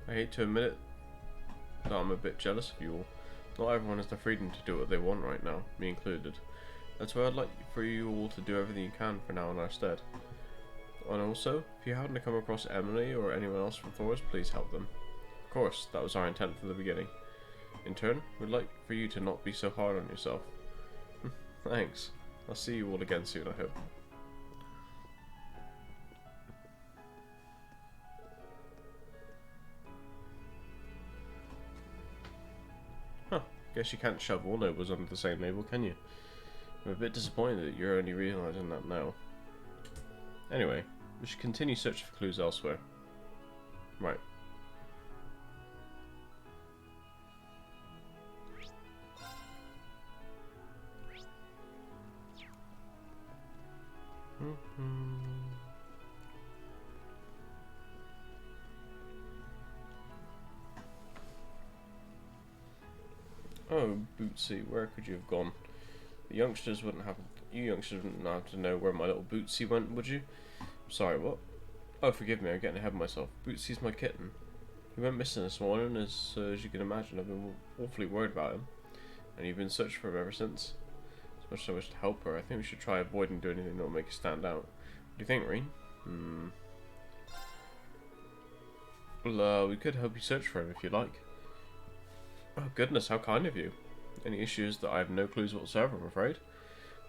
I hate to admit it, that I'm a bit jealous of you all. Not everyone has the freedom to do what they want right now, me included. That's why I'd like for you all to do everything you can for now in our stead. And also, if you happen to come across Emily or anyone else from Thors, please help them. Of course, that was our intent from the beginning. In turn, we'd like for you to not be so hard on yourself. Thanks. I'll see you all again soon, I hope. Huh, guess you can't shove all nobles under the same label, can you? I'm a bit disappointed that you're only realising that now. Anyway, we should continue searching for clues elsewhere. Right. Oh, Bootsy, where could you have gone? The youngsters wouldn't have. You youngsters wouldn't have to know where my little Bootsy went, would you? Sorry, what? Oh, forgive me, I'm getting ahead of myself. Bootsy's my kitten. He went missing this morning, as you can imagine, I've been awfully worried about him. And you've been searching for him ever since. As much as I wish to help her, I think we should try avoiding doing anything that will make her stand out. What do you think, Reen? Well, we could help you search for him if you like. Oh goodness, how kind of you. Any issues that I have no clues whatsoever, I'm afraid.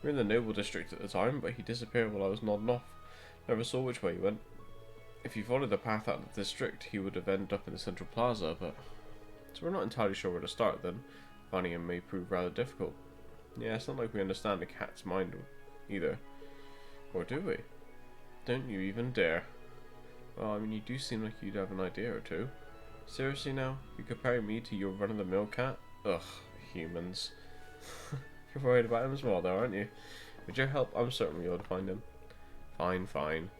We were in the Noble District at the time, but he disappeared while I was nodding off. Never saw which way he went. if he followed the path out of the district, he would have ended up in the central plaza, but... So we're not entirely sure where to start then. Finding him may prove rather difficult. Yeah, it's not like we understand the cat's mind either. Or do we? Don't you even dare. Well, I mean, you do seem like you'd have an idea or two. Seriously now? You comparing me to your run-of-the-mill cat? Ugh, humans. You're worried about him as well though, aren't you? With your help, I'm certain we'll be able to find him. Fine, fine.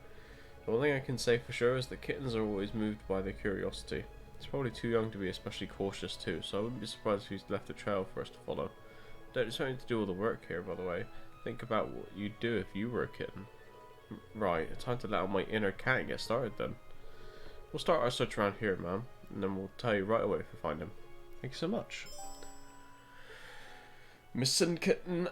The one thing I can say for sure is that kittens are always moved by their curiosity. He's probably too young to be especially cautious too, so I wouldn't be surprised if he's left a trail for us to follow. Don't expect me to do all the work here, by the way. Think about what you'd do if you were a kitten. Right, it's time to let out my inner cat and get started then. We'll start our search around here, ma'am, and then we'll tell you right away if we find him. Thank you so much. Missing kitten.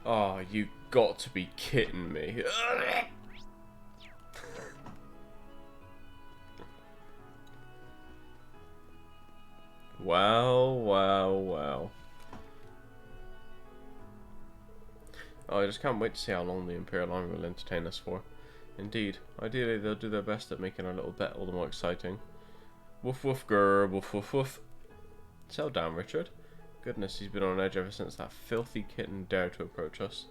Oh, you got to be kidding me. Well, well, well. Oh, I just can't wait to see how long the Imperial Army will entertain us for. Indeed, ideally they'll do their best at making our little bet all the more exciting. Woof woof grr, woof woof woof. Settle down, Richard. Goodness, he's been on edge ever since that filthy kitten dared to approach us.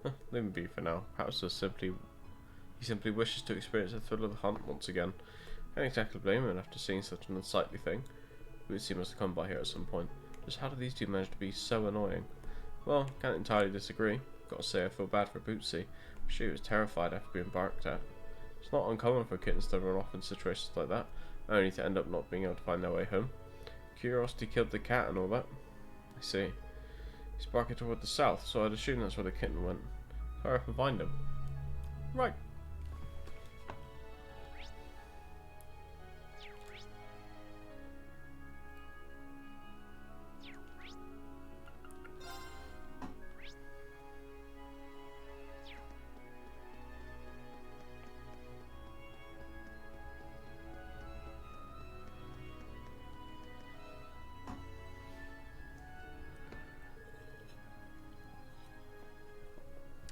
Leave him be for now. Perhaps he simply wishes to experience the thrill of the hunt once again. Can't exactly blame him after seeing such an unsightly thing. We would see must have come by here at some point. Just how did these two manage to be so annoying? Well, can't entirely disagree. Gotta say I feel bad for Bootsy. She was terrified after being barked at. It's not uncommon for kittens to run off in situations like that, only to end up not being able to find their way home. Curiosity killed the cat and all that. I see. He's barking toward the south, so I'd assume that's where the kitten went. Hurry up and find him. Right.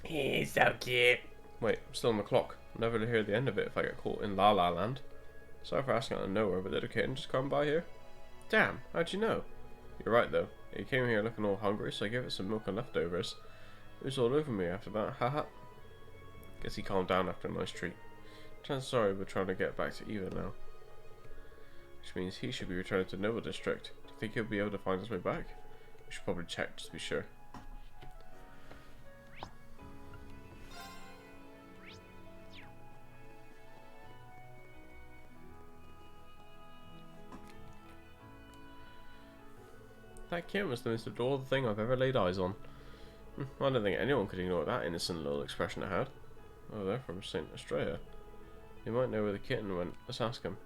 He's so cute. Wait, I'm still on the clock. I'll never hear the end of it if I get caught in La La Land. Sorry for asking out of nowhere, but did a kitten just come by here? Damn, how'd you know? You're right though. He came here looking all hungry, so I gave it some milk and leftovers. It was all over me after that, haha. Guess he calmed down after a nice treat. Chances are we're trying to get back to even now. Which means he should be returning to Noble District. Do you think he'll be able to find his way back? We should probably check just to be sure. That kitten was the most adorable thing I've ever laid eyes on. I don't think anyone could ignore that innocent little expression it had. Oh, they're from St. Estrella. You might know where the kitten went. Let's ask him.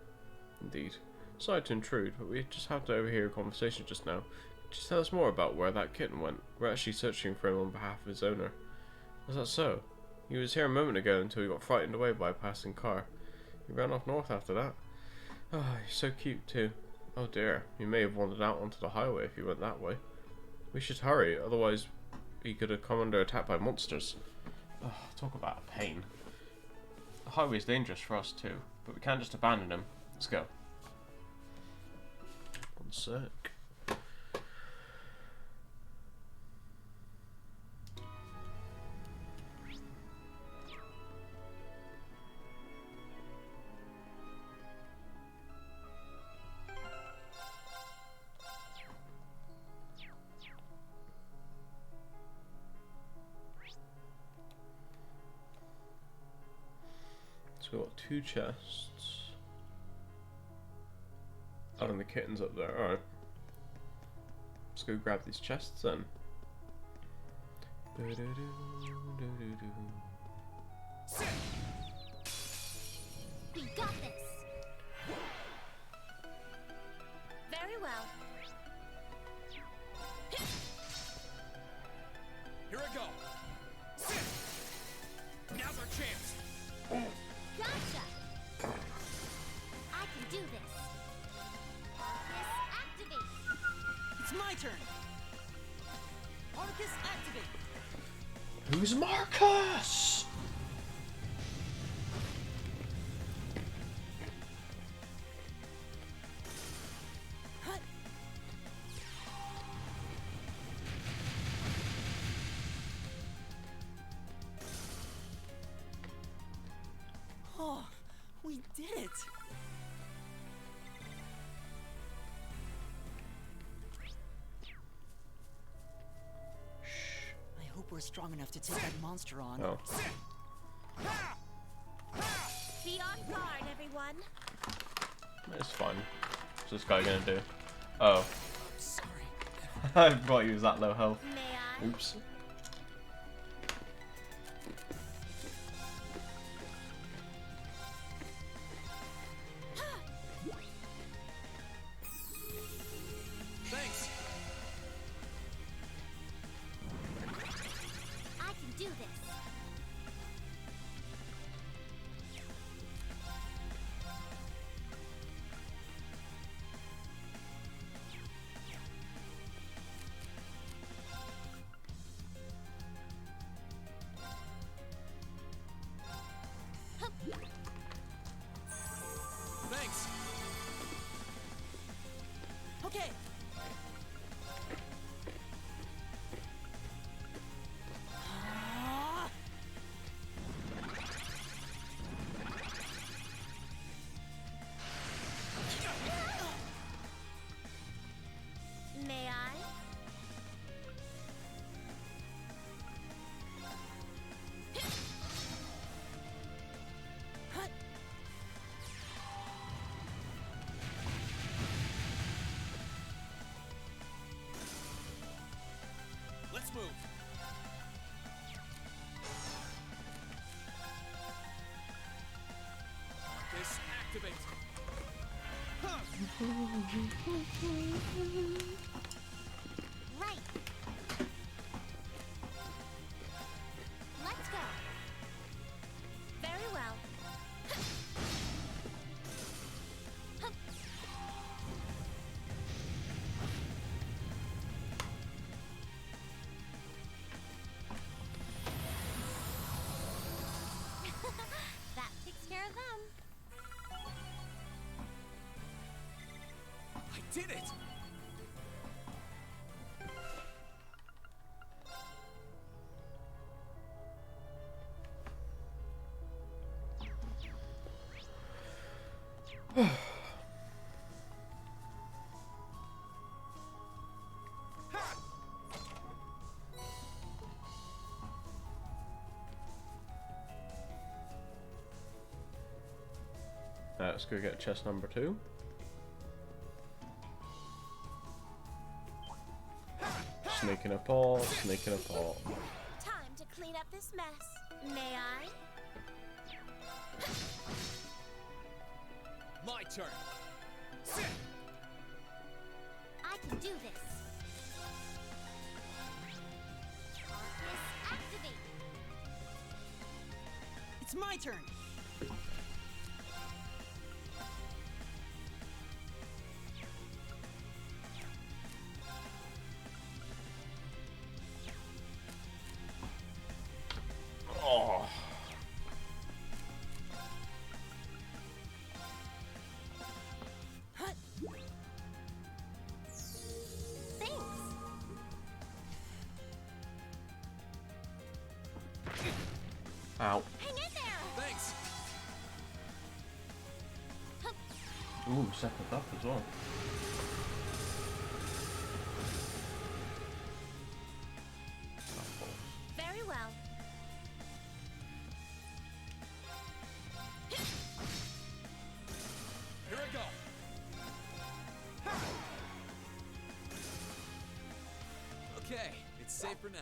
Indeed. Sorry to intrude, but we just had to overhear a conversation just now. Could you tell us more about where that kitten went? We're actually searching for him on behalf of his owner. Was that so? He was here a moment ago until he got frightened away by a passing car. He ran off north after that. Oh, he's so cute too. Oh dear, he may have wandered out onto the highway if he went that way. We should hurry, otherwise he could have come under attack by monsters. Oh, talk about a pain. The highway is dangerous for us too, but we can't just abandon him. Let's go. One sec. So we've got 2 chests. Oh, and the kitten's up there. Alright. Let's go grab these chests then. We got this. Very well. Here I go. Now's our chance. Gotcha. I can do this. Focus activate. turn. Marcus, activate. Who's Marcus? Oh, we did it. I hope we're strong enough to take that monster on. Oh. Be on guard, everyone. It's fine. What's this guy gonna do? Oh. Sorry. I forgot he was that low health. May I? Oops. Thanks. I can do this. Thanks. Okay. May I? Let's move. Marcus, activate. Right. Let's go. Very well. That takes care of them. I did it. Let's go get chest number 2. Sneaking up all, sneaking up all. Time to clean up this mess. May I? My turn. I can do this. Marcus, activate. It's my turn. Oh. Thanks. Ow. Hang in there. Thanks. Ooh, second up as well. Very well. Here I go. Okay, it's safe for now.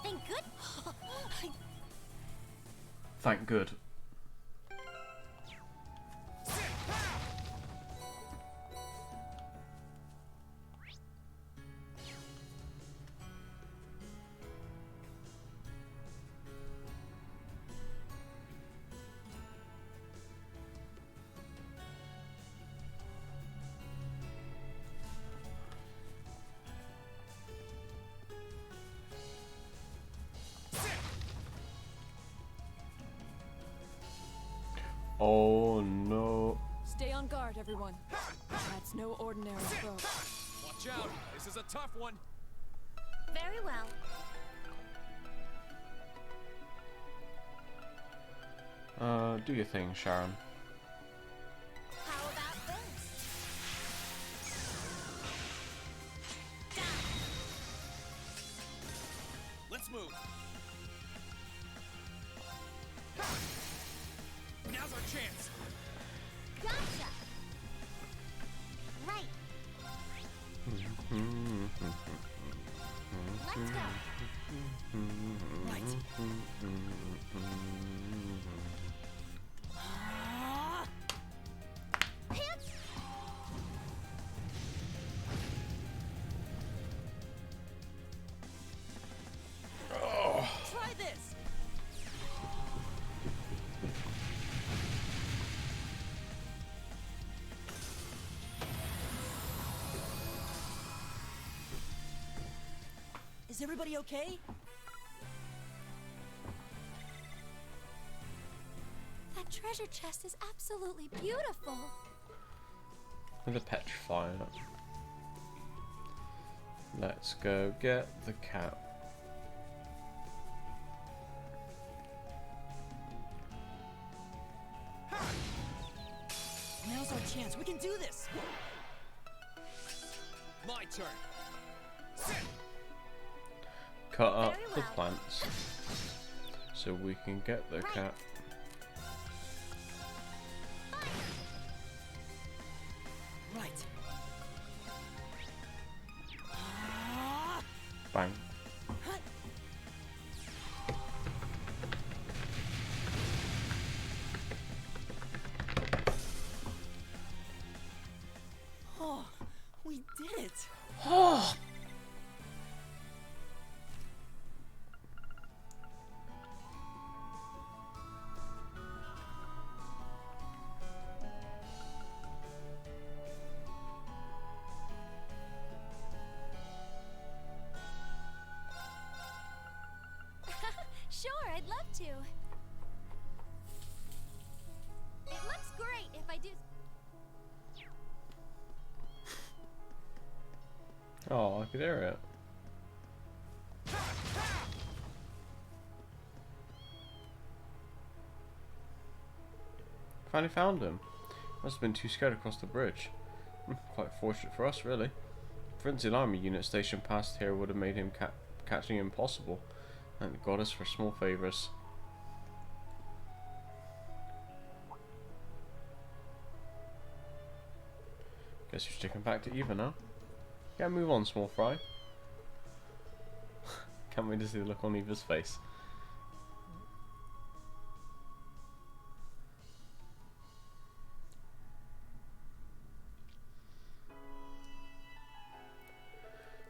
Thank good. Thank good. Oh no. Stay on guard, everyone. That's no ordinary throw. Watch out. This is a tough one. Very well. Do your thing, Sharon. How about this? Down. Let's move. Now's our chance. Gotcha. Right. Let's go. Right. Hits. Try this. Is everybody okay? That treasure chest is absolutely beautiful. With a petrifying. Let's go get the cat. Now's our chance. We can do this. My turn. Cut up the plants so we can get the cat. Right. Bang. Oh, we did it. Oh. Sure, I'd love to. It looks great if I do. Oh, I could hear it. Finally found him. Must have been too scared to cross the bridge. Quite fortunate for us, really. Frenzy Army unit stationed past here would have made him catching impossible. Thank the goddess for small favours. Guess you're sticking back to Eva now. Yeah, move on, small fry. Can't wait to see the look on Eva's face.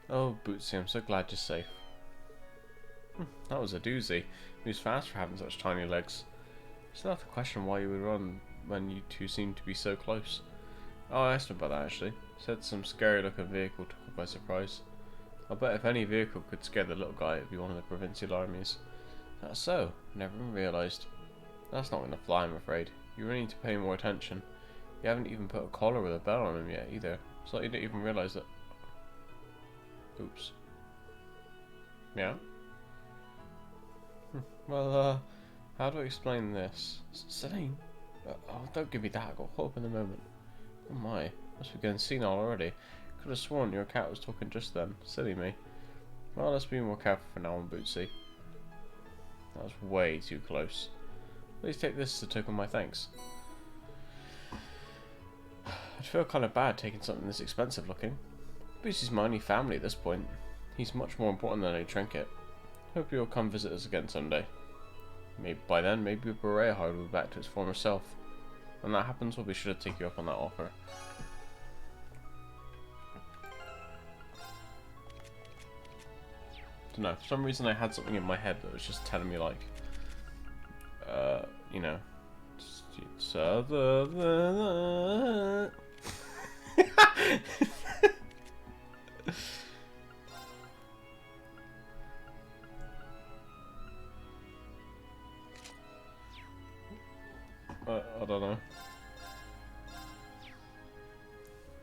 Oh, Bootsy, I'm so glad you're safe. That was a doozy. He was fast for having such tiny legs. Still have to question why you would run when you two seemed to be so close. Oh, I asked him about that actually. Said some scary looking vehicle took him by surprise. I'll bet if any vehicle could scare the little guy, it'd be one of the provincial armies. That's so. Never even realised. That's not gonna fly, I'm afraid. You really need to pay more attention. You haven't even put a collar with a bell on him yet either. It's like you didn't even realise that. Oops. Yeah? Well, how do I explain this? Celine? Oh, don't give me that, I got caught up in the moment. Oh my, must be getting senile already. Could have sworn your cat was talking just then. Silly me. Well, let's be more careful for now on, Bootsy. That was way too close. Please take this as a token of my thanks. I'd feel kind of bad taking something this expensive looking. Bootsy's my only family at this point. He's much more important than a trinket. Hope you'll come visit us again someday. Maybe by then, maybe Berea will be back to its former self. When that happens, we'll be sure to take you up on that offer. Dunno, for some reason I had something in my head that was just telling me like, you know, I don't know.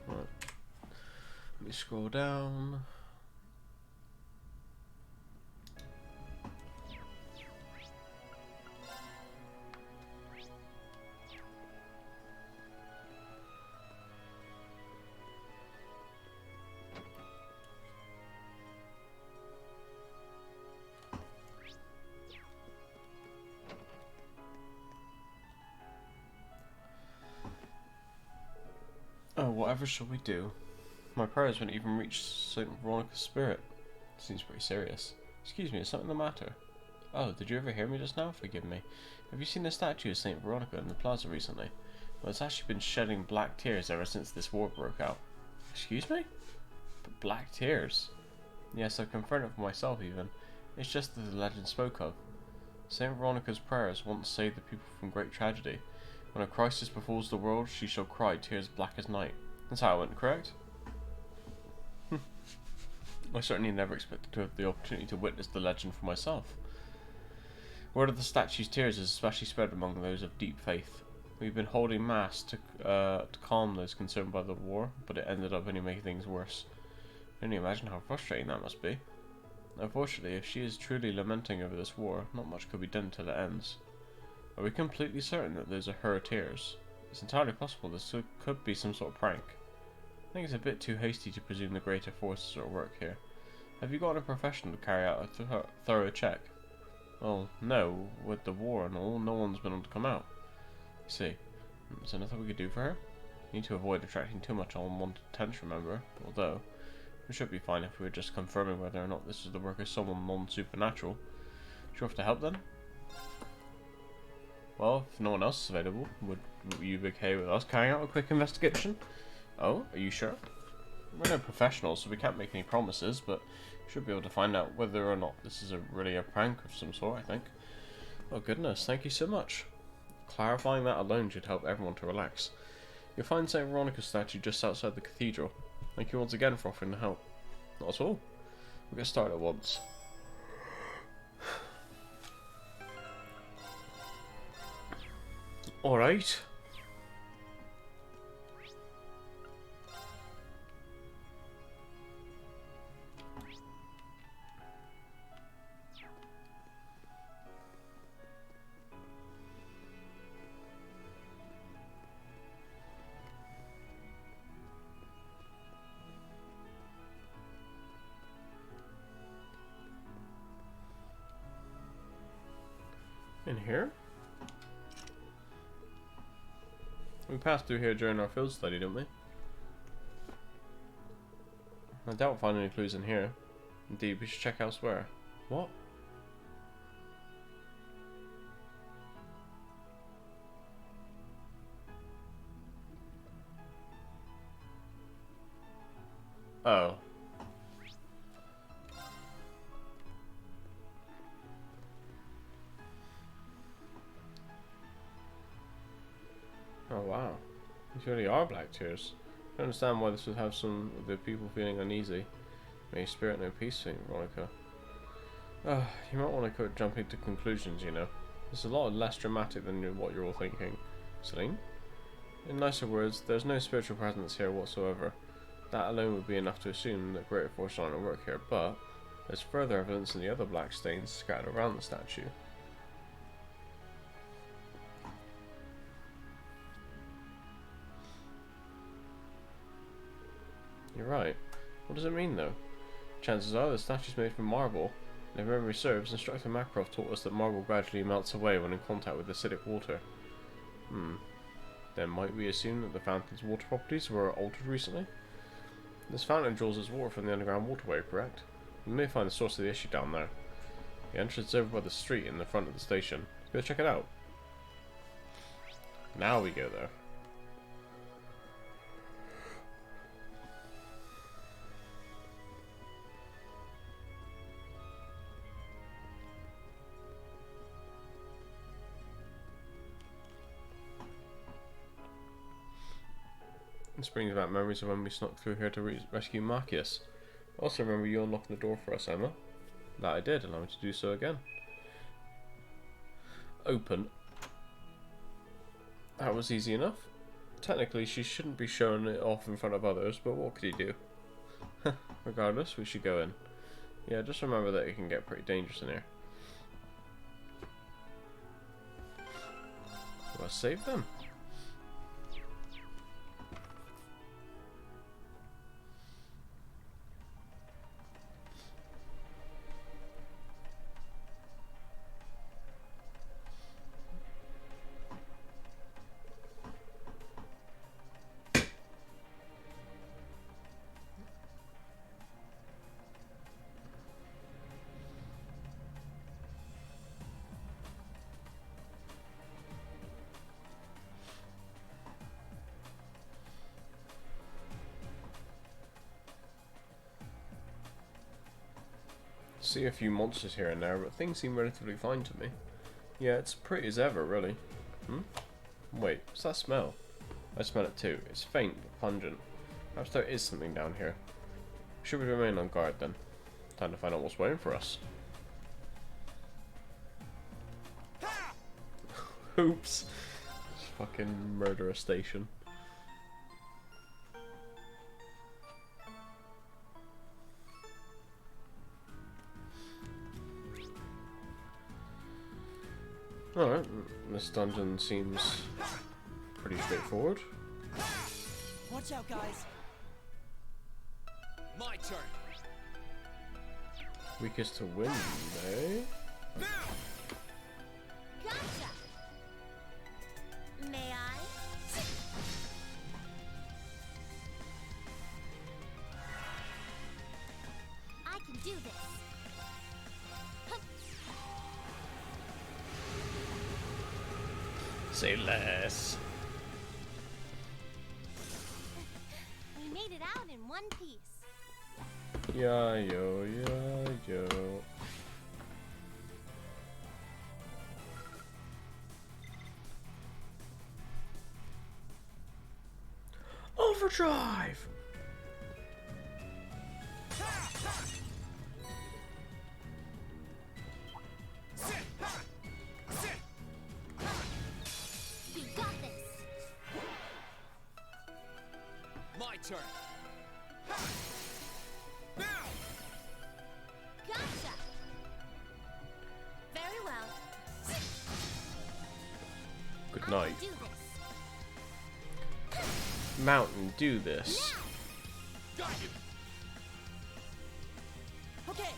Right. Let me scroll down. Oh, whatever shall we do? My prayers wouldn't even reach St. Veronica's spirit. Seems pretty serious. Excuse me, is something the matter? Oh, did you ever hear me just now? Forgive me. Have you seen the statue of St. Veronica in the plaza recently? Well, it's actually been shedding black tears ever since this war broke out. Excuse me? But black tears? Yes, I've confirmed it for myself even. It's just as the legend spoke of. St. Veronica's prayers once saved the people from great tragedy. When a crisis befalls the world, she shall cry tears black as night. That's how it went, correct? I certainly never expected to have the opportunity to witness the legend for myself. Word of the statue's tears is especially spread among those of deep faith. We've been holding mass to calm those concerned by the war, but it ended up only making things worse. I can only imagine how frustrating that must be. Unfortunately, if she is truly lamenting over this war, not much could be done until it ends. Are we completely certain that those are her tears? It's entirely possible this could be some sort of prank. I think it's a bit too hasty to presume the greater forces are at work here. Have you got a professional to carry out a thorough check? Well, no. With the war and all, no one's been able to come out. I see. Is there nothing we could do for her? We need to avoid attracting too much unwanted attention, remember? Although, it should be fine if we were just confirming whether or not this is the work of someone non-supernatural. Sure have to help then? Well, if no one else is available, would you be okay with us carrying out a quick investigation? Oh, are you sure? We're no professionals, so we can't make any promises, but we should be able to find out whether or not this is really a prank of some sort, I think. Oh goodness, thank you so much. Clarifying that alone should help everyone to relax. You'll find St. Veronica's statue just outside the cathedral. Thank you once again for offering to help. Not at all. We'll get started at once. Alright. In here? We passed through here during our field study, didn't we? I doubt we'll find any clues in here. Indeed, we should check elsewhere. What? Oh. Oh wow, these really are black tears. I don't understand why this would have some of the people feeling uneasy. May your spirit know peace, St. Veronica. You might want to quit jumping to conclusions, you know. It's a lot less dramatic than what you're all thinking. Celine? In nicer words, there's no spiritual presence here whatsoever. That alone would be enough to assume that greater forces aren't at work here, but there's further evidence in the other black stains scattered around the statue. You're right. What does it mean, though? Chances are the statue's made from marble. And if memory serves, Instructor Macroft taught us that marble gradually melts away when in contact with acidic water. Then might we assume that the fountain's water properties were altered recently? This fountain draws its water from the underground waterway, correct? We may find the source of the issue down there. The entrance is over by the street in the front of the station. Let's go check it out. Now we go there. This brings back memories of when we snuck through here to rescue Marcius. Also remember you unlocking the door for us, Emma. That I did, allow me to do so again. Open. That was easy enough. Technically, she shouldn't be showing it off in front of others, but what could you do? Regardless, we should go in. Yeah, just remember that it can get pretty dangerous in here. Let's save them. See a few monsters here and there, but things seem relatively fine to me. Yeah, it's pretty as ever, really. Wait, what's that smell? I smell it too. It's faint but pungent. Perhaps there is something down here. Should we remain on guard then? Time to find out what's waiting for us. Oops. This fucking murderer station. Alright, this dungeon seems pretty straightforward. Watch out, guys. My turn. Weakest to wind, eh? Gotcha. May I? I can do this. Say less. We made it out in one piece. Yeah, yo, yeah, yo. Overdrive! We got this. My turn. Gotcha. Very well. Good night. Do this. Mountain, do this. Got you. Okay.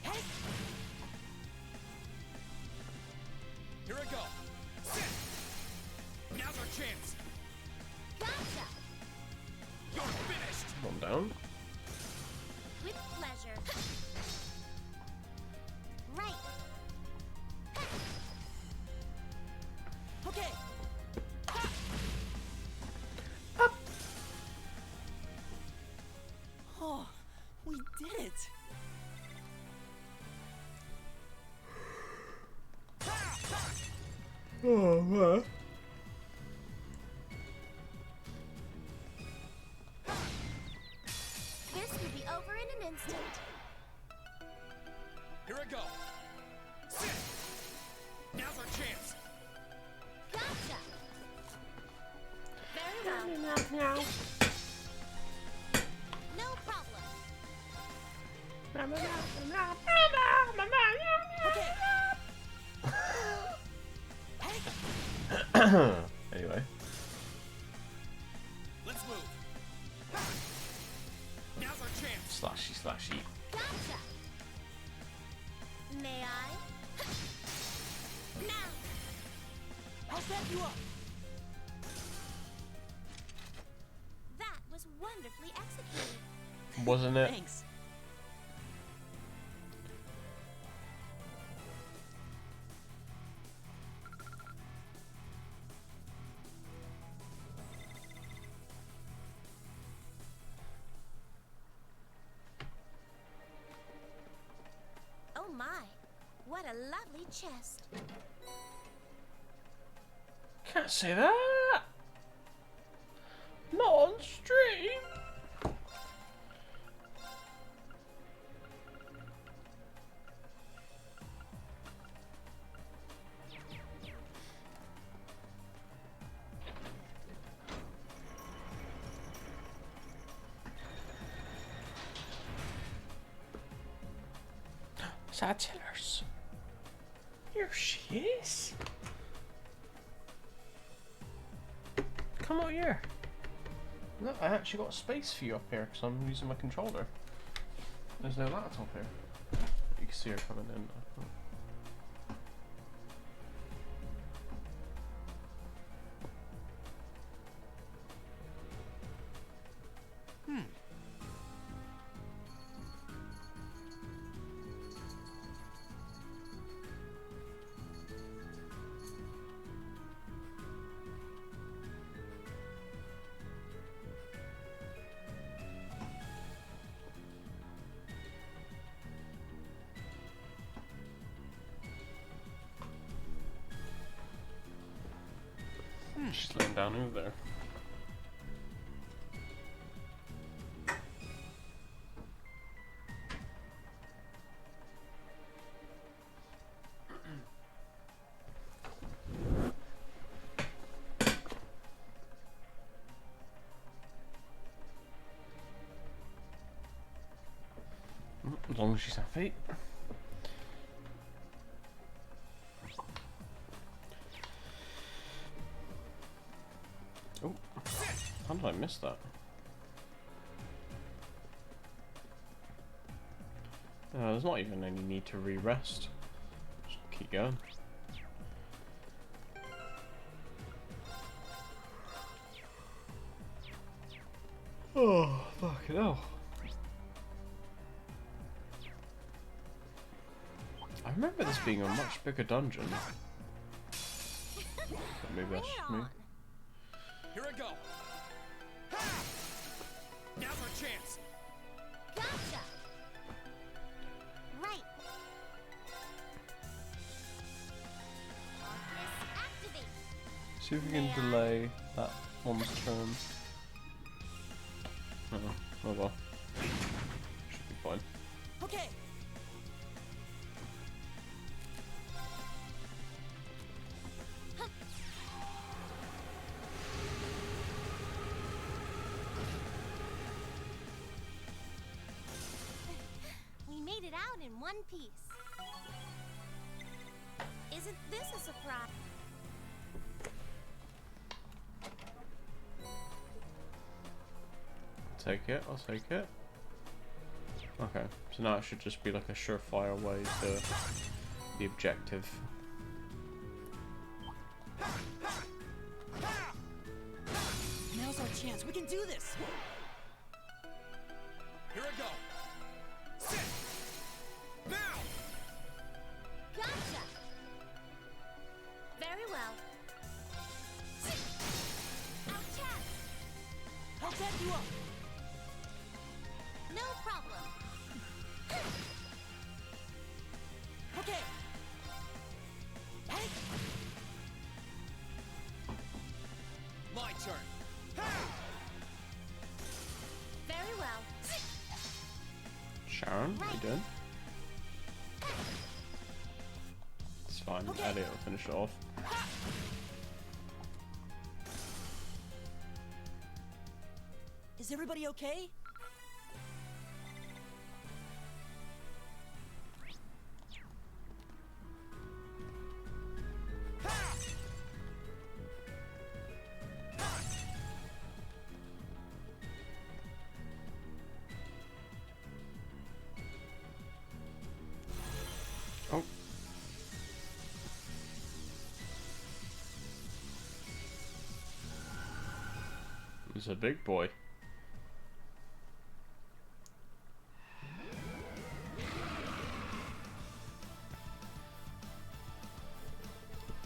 Hey. Here I go. Now's our chance. Gotcha. You're finished. Calm down. With pleasure. Right. Okay. Oh, we did it. Oh, man. This will be over in an instant. Here I go. Now's our chance. Gotcha. Very well. No problem. Okay. Anyway. Let's move. Now's our chance. Slashy, slashy. Gotcha. May I? Now. I'll set you up. That was wonderfully executed. Wasn't it? Thanks. Oh my, what a lovely chest. Can't say that. Not on stream. Satellars. Here she is. Come out here. Look, I actually got space for you up here because I'm using my controller. There's no laptop here. You can see her coming in. She's laying down over there. As long as she's happy. Oh, how did I miss that? There's not even any need to re-rest. Just keep going. Oh, fucking hell. I remember this being a much bigger dungeon. But maybe that's just me. Here I go. Now's our chance. Gotcha. Right. Activate. See if we can delay that one's turn. Oh well. Should be fine. Okay. We made it out in one piece. Isn't this a surprise? Take it, I'll take it. Okay, so now it should just be like a surefire way to the objective. Now's our chance. We can do this. Here I go. Sit. Now. Gotcha. Very well. Out chest. I'll back you up. No problem. Okay. Hey. My turn. Very well. Sharon, what are you doing? It's fine, Okay. Elliot will finish it off. Is everybody okay? Oh. He's a big boy.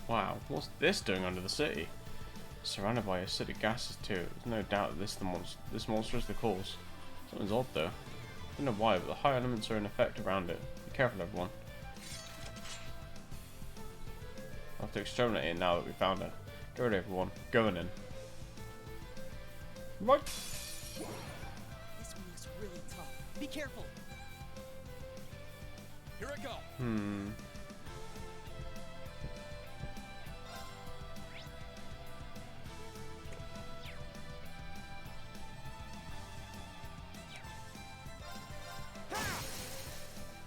Wow, what's this doing under the city? Surrounded by acidic gases too. There's no doubt that this monster is the cause. Something's odd though. I don't know why, but the high elements are in effect around it. Be careful, everyone. I'll have to exterminate it now that we found it. Get ready, everyone. Going in. Right. This one is really tough. Be careful. Here I go.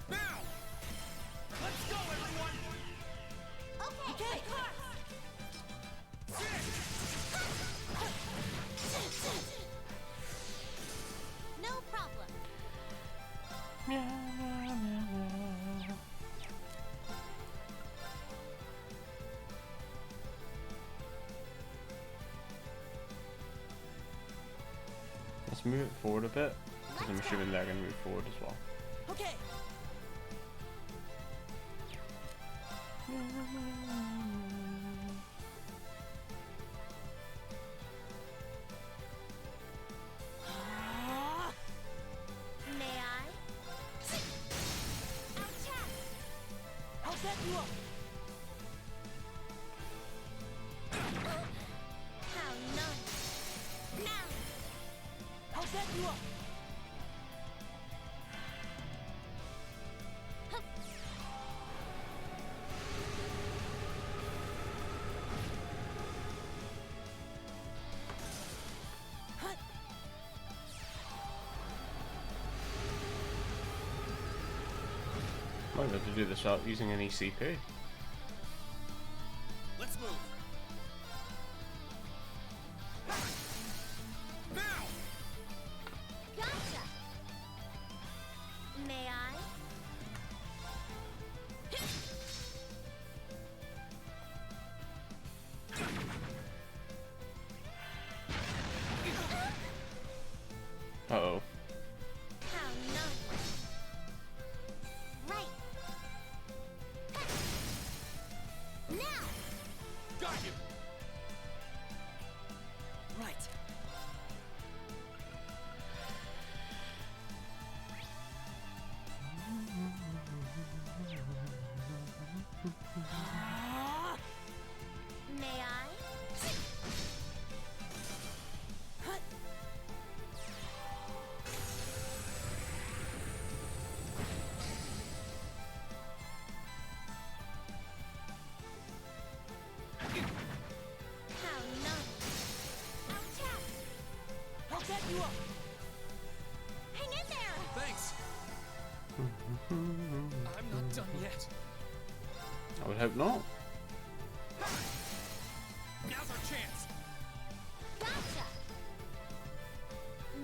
Now. Let's move it forward a bit, because I'm assuming they're going to move forward as well. Okay. May I? Attack! I'll set you up. How nice! Now! I'll set you up. Might be able to do this without using any CP. Let's move. Now! Gotcha! May I? Uh-oh. How nice! Right! Now! Got you! Right. May I? How nice! Attack! I'll set you up. Hang in there! Thanks. I'm not done yet. I would hope not. Now's our chance! Gotcha!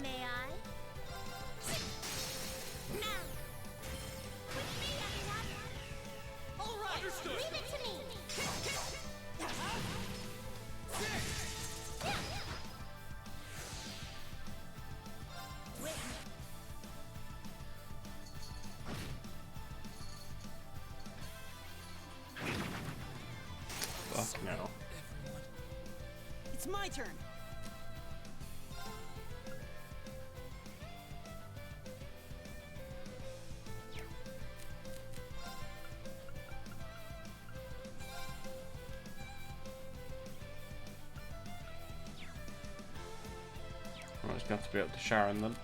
May I? Now! With me, everyone! All right. Understood! Leave it to me! With me. Fuck no. Everyone. It's my turn. I'm just going to have to be up to Sharon then.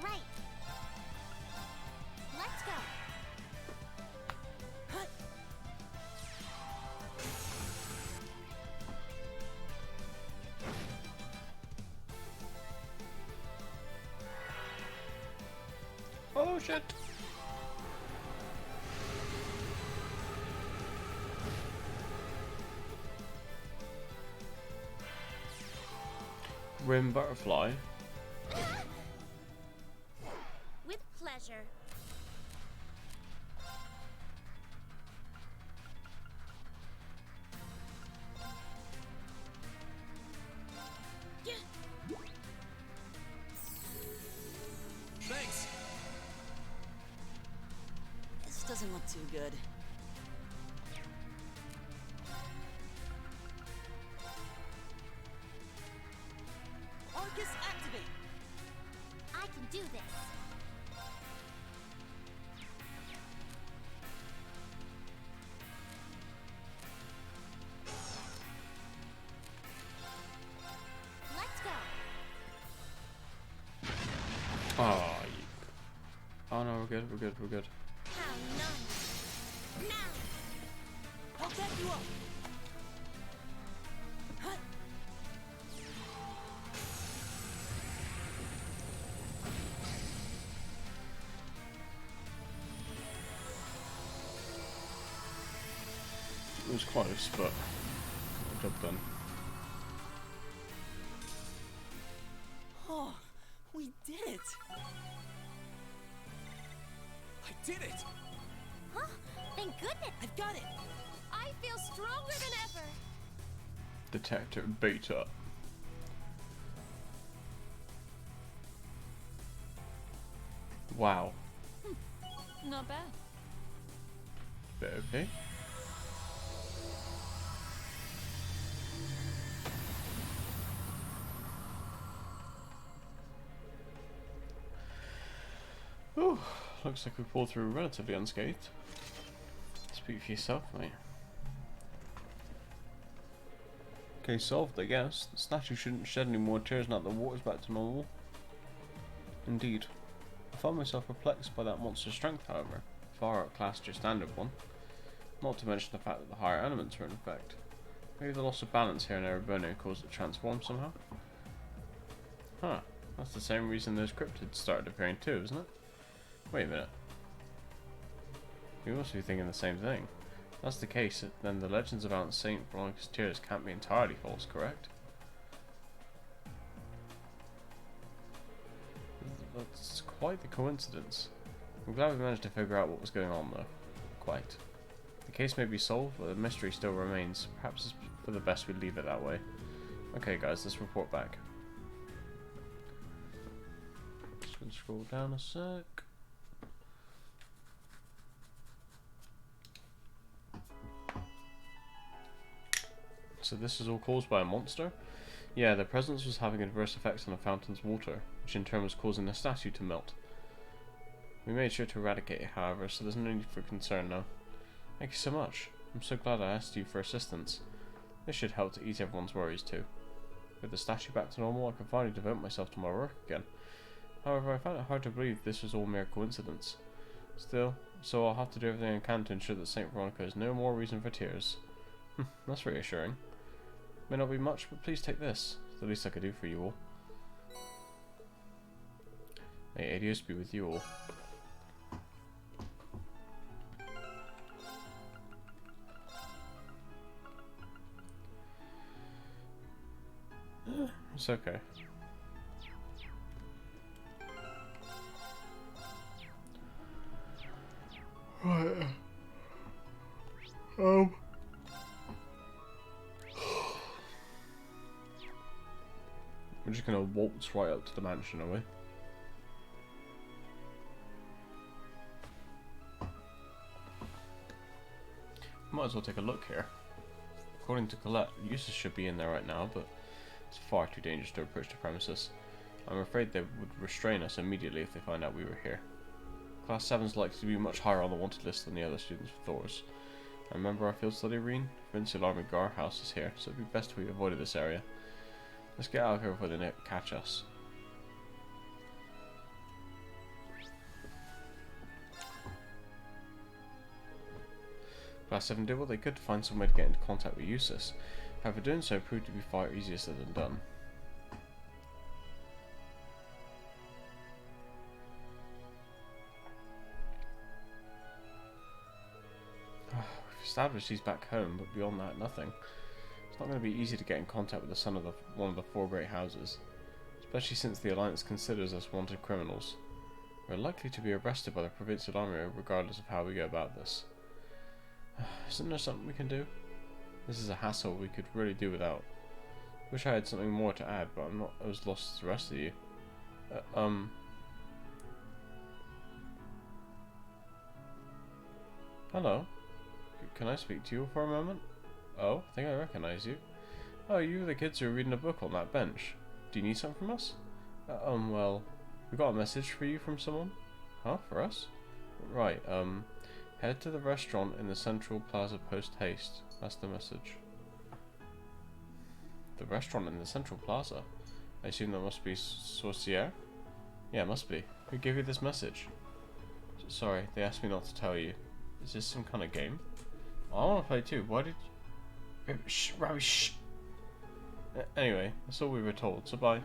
Right. Let's go. Oh shit! Rim butterfly. With pleasure. Thanks! This doesn't look too good. Arcus activate. I can do this. Let's go. Oh, oh no, we're good, we're good, we're good. How nice. Now. I'll set you up. It was close, but job done. Oh, we did it. I did it! Huh? Thank goodness. I've got it. I feel stronger than ever. Detector Beta. Wow. Not bad. Okay. Ooh, looks like we pulled through relatively unscathed. Speak for yourself, mate. Okay, solved, I guess. The statue shouldn't shed any more tears now that the water's back to normal. Indeed. I found myself perplexed by that monster's strength, however. Far outclassed your standard one. Not to mention the fact that the higher elements are in effect. Maybe the loss of balance here in Erebone caused it to transform somehow? Huh. That's the same reason those cryptids started appearing too, isn't it? Wait a minute. You must be thinking the same thing. If that's the case, then the legends about Saint Veronica's tears can't be entirely false, correct? That's quite the coincidence. I'm glad we managed to figure out what was going on, though. Quite. The case may be solved, but the mystery still remains. Perhaps it's for the best we leave it that way. Okay, guys, let's report back. Just gonna scroll down a sec. So this is all caused by a monster? Yeah, their presence was having adverse effects on the fountain's water, which in turn was causing the statue to melt. We made sure to eradicate it, however, so there's no need for concern now. Thank you so much. I'm so glad I asked you for assistance. This should help to ease everyone's worries too. With the statue back to normal, I can finally devote myself to my work again. However, I found it hard to believe this was all mere coincidence. Still, so I'll have to do everything I can to ensure that Saint Veronica has no more reason for tears. That's reassuring. May not be much, but please take this. It's the least I could do for you all. May Adios be with you all. It's okay. Right. We're just gonna waltz right up to the mansion, are we? Might as well take a look here. According to Colette, Eustace should be in there right now, but it's far too dangerous to approach the premises. I'm afraid they would restrain us immediately if they find out we were here. Class 7's likely to be much higher on the wanted list than the other students for Thors. I remember our field study arena? Provincial Army Guard House is here, so it'd be best if we avoided this area. Let's get out of here before they catch us. Class 7 did what they could to find some way to get into contact with Eustace. However, doing so proved to be far easier said than done. We've established he's back home, but beyond that, nothing. It's not going to be easy to get in contact with the son of one of the four great houses, especially since the Alliance considers us wanted criminals. We're likely to be arrested by the Provincial Army regardless of how we go about this. Isn't there something we can do? This is a hassle we could really do without. Wish I had something more to add, but I'm not as lost as the rest of you. Hello? Can I speak to you for a moment? Oh, I think I recognize you. Oh, you were the kids who were reading a book on that bench. Do you need something from us? Well, we got a message for you from someone. Huh? For us? Right, head to the restaurant in the Central Plaza post haste. That's the message. The restaurant in the Central Plaza? I assume that must be Sorcière? Yeah, it must be. Who gave you this message? Sorry, they asked me not to tell you. Is this some kind of game? Oh, I want to play too. Why did you... Shh, Robbie, shh! Anyway, that's all we were told, so bye.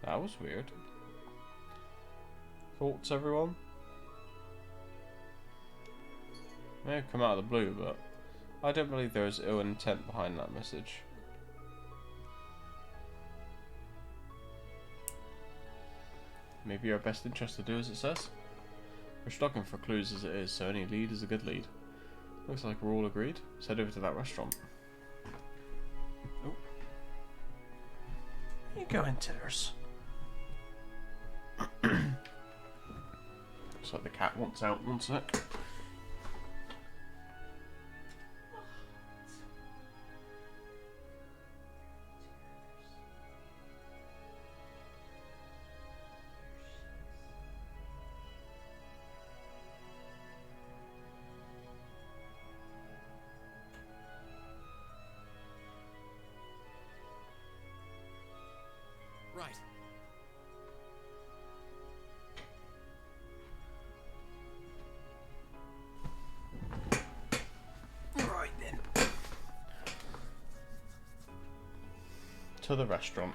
That was weird. Thoughts, everyone? May have come out of the blue, but I don't believe there was ill intent behind that message. Maybe our best interest to do as it says? We're stalking for clues as it is, so any lead is a good lead. Looks like we're all agreed. Let's head over to that restaurant. Oh. Where you going, Titters? Looks like the cat wants out. One sec. Right. Right then. To the restaurant.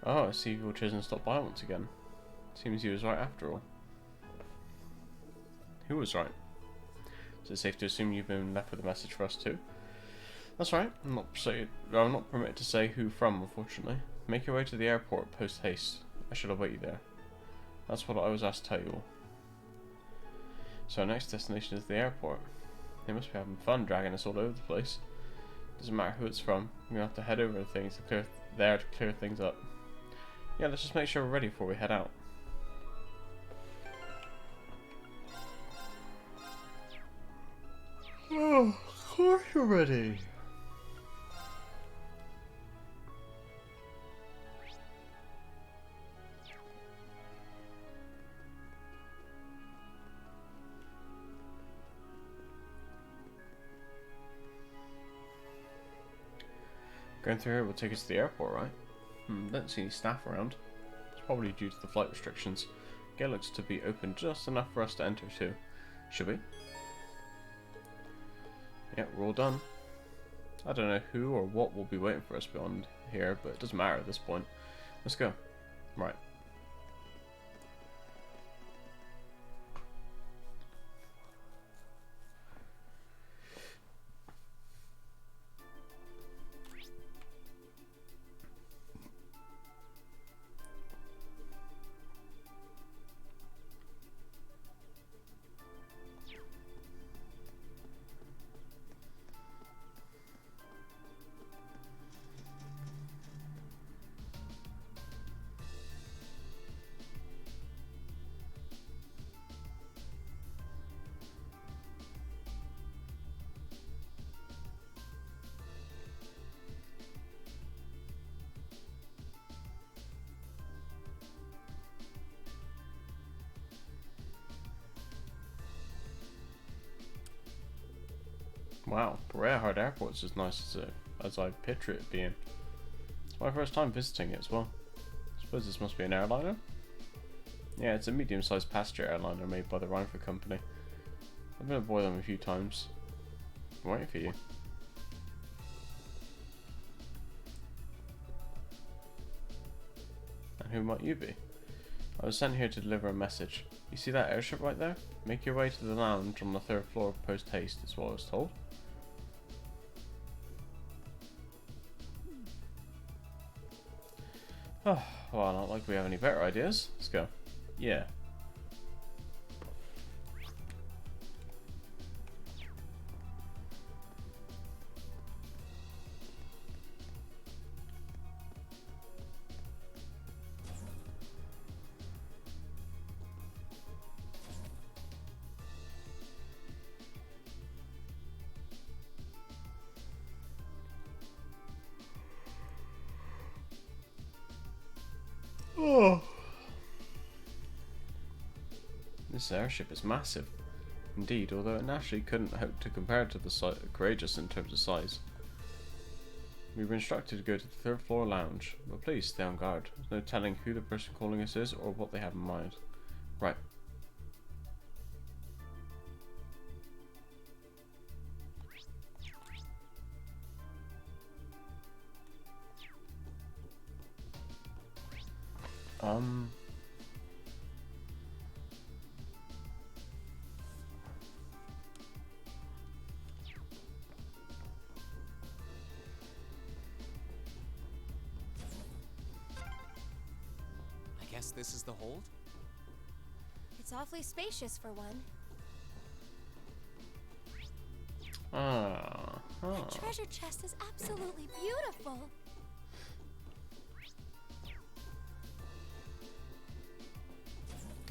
Oh, I see your chosen stopped by once again. Seems he was right after all. Who was right? Is it safe to assume you've been left with a message for us too? That's right. I'm not permitted to say who from, unfortunately. Make your way to the airport post haste. I shall await you there. That's what I was asked to tell you all. So our next destination is the airport. They must be having fun dragging us all over the place. Doesn't matter who it's from. We're gonna have to head over to things to clear things up. Yeah, let's just make sure we're ready before we head out. Oh, of course you're ready. Going through here will take us to the airport, right? Don't see any staff around. It's probably due to the flight restrictions. Gate looks to be open just enough for us to enter too. Should we? Yeah, we're all done. I don't know who or what will be waiting for us beyond here, but it doesn't matter at this point. Let's go. Right. Wow, Berea Airport's as nice as I picture it being. It's my first time visiting it as well. I suppose this must be an airliner? Yeah, it's a medium-sized passenger airliner made by the Reinford Company. I've been aboard them a few times. I'm waiting for you. And who might you be? I was sent here to deliver a message. You see that airship right there? Make your way to the lounge on the 3rd floor post haste, is what I was told. Oh, well, not like we have any better ideas. Let's go. Yeah. Oh. This airship is massive. Indeed, although it naturally couldn't hope to compare to the Courageous in terms of size. We were instructed to go to the 3rd floor lounge, but please stay on guard. There's no telling who the person calling us is or what they have in mind. Right. I guess this is the hold? It's awfully spacious for one. The treasure chest is absolutely beautiful.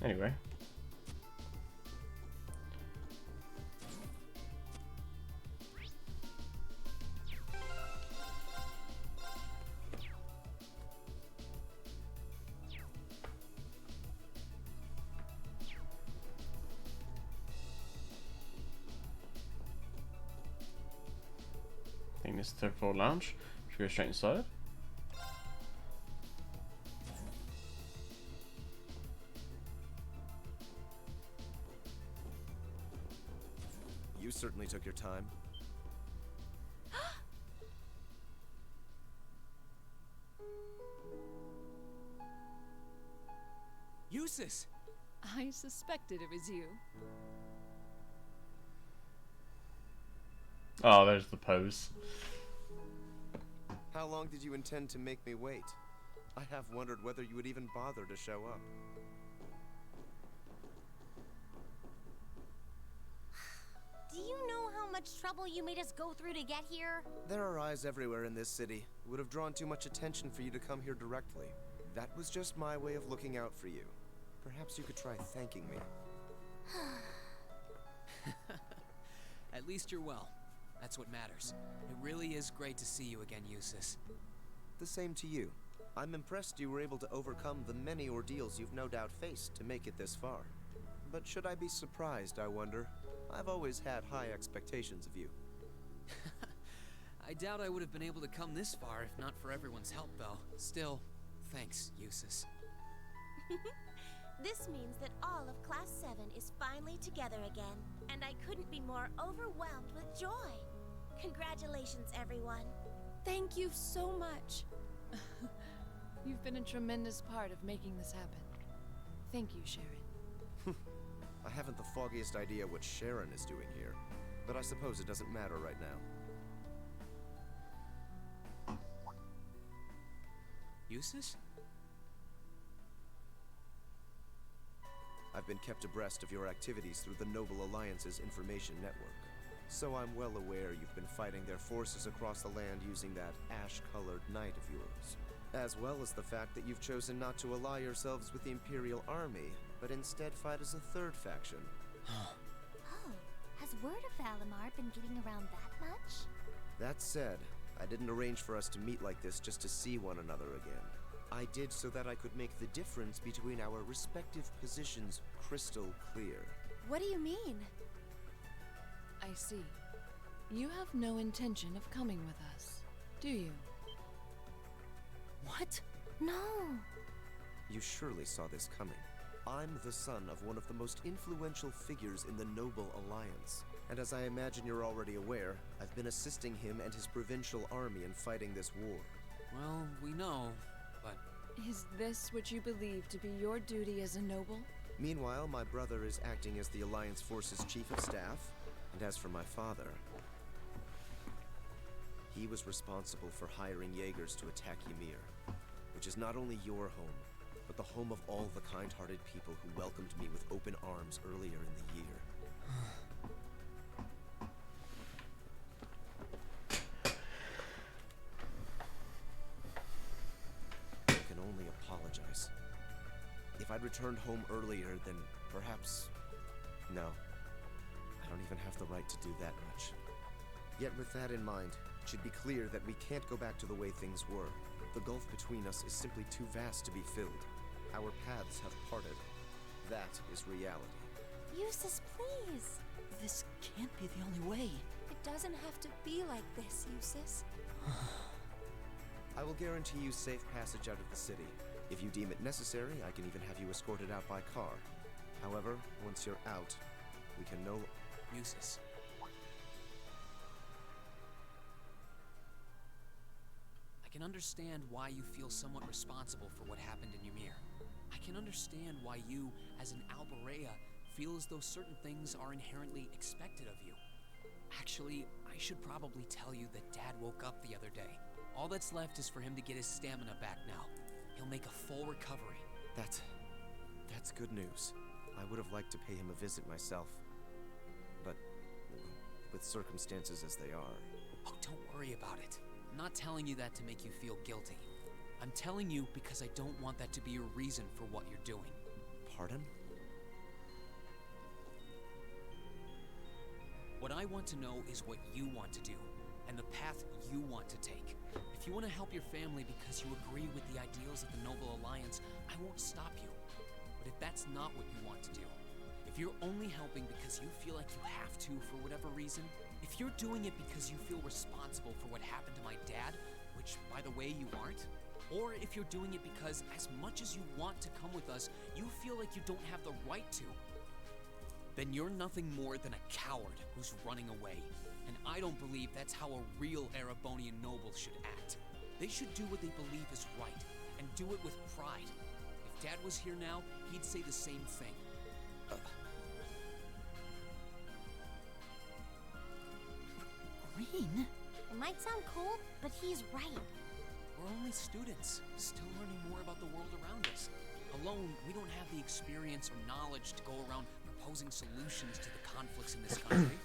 Anyway. I think this is the third floor lounge. Should we go straight inside? You certainly took your time. Eustace! I suspected it was you. Oh, there's the pose. How long did you intend to make me wait? I have wondered whether you would even bother to show up. Do you know how much trouble you made us go through to get here? There are eyes everywhere in this city. It would have drawn too much attention for you to come here directly. That was just my way of looking out for you. Perhaps you could try thanking me. At least you're well. That's what matters. It really is great to see you again, Eustace. The same to you. I'm impressed you were able to overcome the many ordeals you've no doubt faced to make it this far. But should I be surprised, I wonder? I've always had high expectations of you. I doubt I would have been able to come this far if not for everyone's help, though. Still, thanks, Eustace. This means that all of Class 7 is finally together again, and I couldn't be more overwhelmed with joy. Congratulations, everyone. Thank you so much. You've been a tremendous part of making this happen. Thank you, Sharon. I haven't the foggiest idea what Sharon is doing here, but I suppose it doesn't matter right now. Eustace? I've been kept abreast of your activities through the Noble Alliance's information network. So I'm well aware you've been fighting their forces across the land using that ash-colored knight of yours. As well as the fact that you've chosen not to ally yourselves with the Imperial Army, but instead fight as a third faction. Oh, has word of Valimar been getting around that much? That said, I didn't arrange for us to meet like this just to see one another again. I did so that I could make the difference between our respective positions crystal clear. What do you mean? I see. You have no intention of coming with us, do you? What? No. You surely saw this coming. I'm the son of one of the most influential figures in the Noble Alliance. And as I imagine you're already aware, I've been assisting him and his provincial army in fighting this war. Well, we know, but... Is this what you believe to be your duty as a noble? Meanwhile, my brother is acting as the Alliance Force's Chief of Staff. And as for my father, he was responsible for hiring Jaegers to attack Ymir, which is not only your home, but the home of all the kind-hearted people who welcomed me with open arms earlier in the year. I can only apologize. If I'd returned home earlier, then perhaps... No. I don't even have the right to do that much. Yet with that in mind, it should be clear that we can't go back to the way things were. The gulf between us is simply too vast to be filled. Our paths have parted. That is reality. Eustace, please. This can't be the only way. It doesn't have to be like this, Eustace. I will guarantee you safe passage out of the city. If you deem it necessary, I can even have you escorted out by car. However, once you're out, we can no... Eustace. I can understand why you feel somewhat responsible for what happened in Ymir. I can understand why you, as an Alborea, feel as though certain things are inherently expected of you. Actually, I should probably tell you that Dad woke up the other day. All that's left is for him to get his stamina back now. He'll make a full recovery. That's good news. I would have liked to pay him a visit myself. But with circumstances as they are... Oh, don't worry about it. I'm not telling you that to make you feel guilty. I'm telling you because I don't want that to be your reason for what you're doing. Pardon? What I want to know is what you want to do, and the path you want to take. If you want to help your family because you agree with the ideals of the Noble Alliance, I won't stop you. But if that's not what you want to do, if you're only helping because you feel like you have to for whatever reason, if you're doing it because you feel responsible for what happened to my dad, which, by the way, you aren't, or if you're doing it because as much as you want to come with us, you feel like you don't have the right to, then you're nothing more than a coward who's running away. And I don't believe that's how a real Erebonian noble should act. They should do what they believe is right, and do it with pride. If Dad was here now, he'd say the same thing. Rean? It might sound cold, but he's right. We're only students, still learning more about the world around us. Alone, we don't have the experience or knowledge to go around proposing solutions to the conflicts in this country.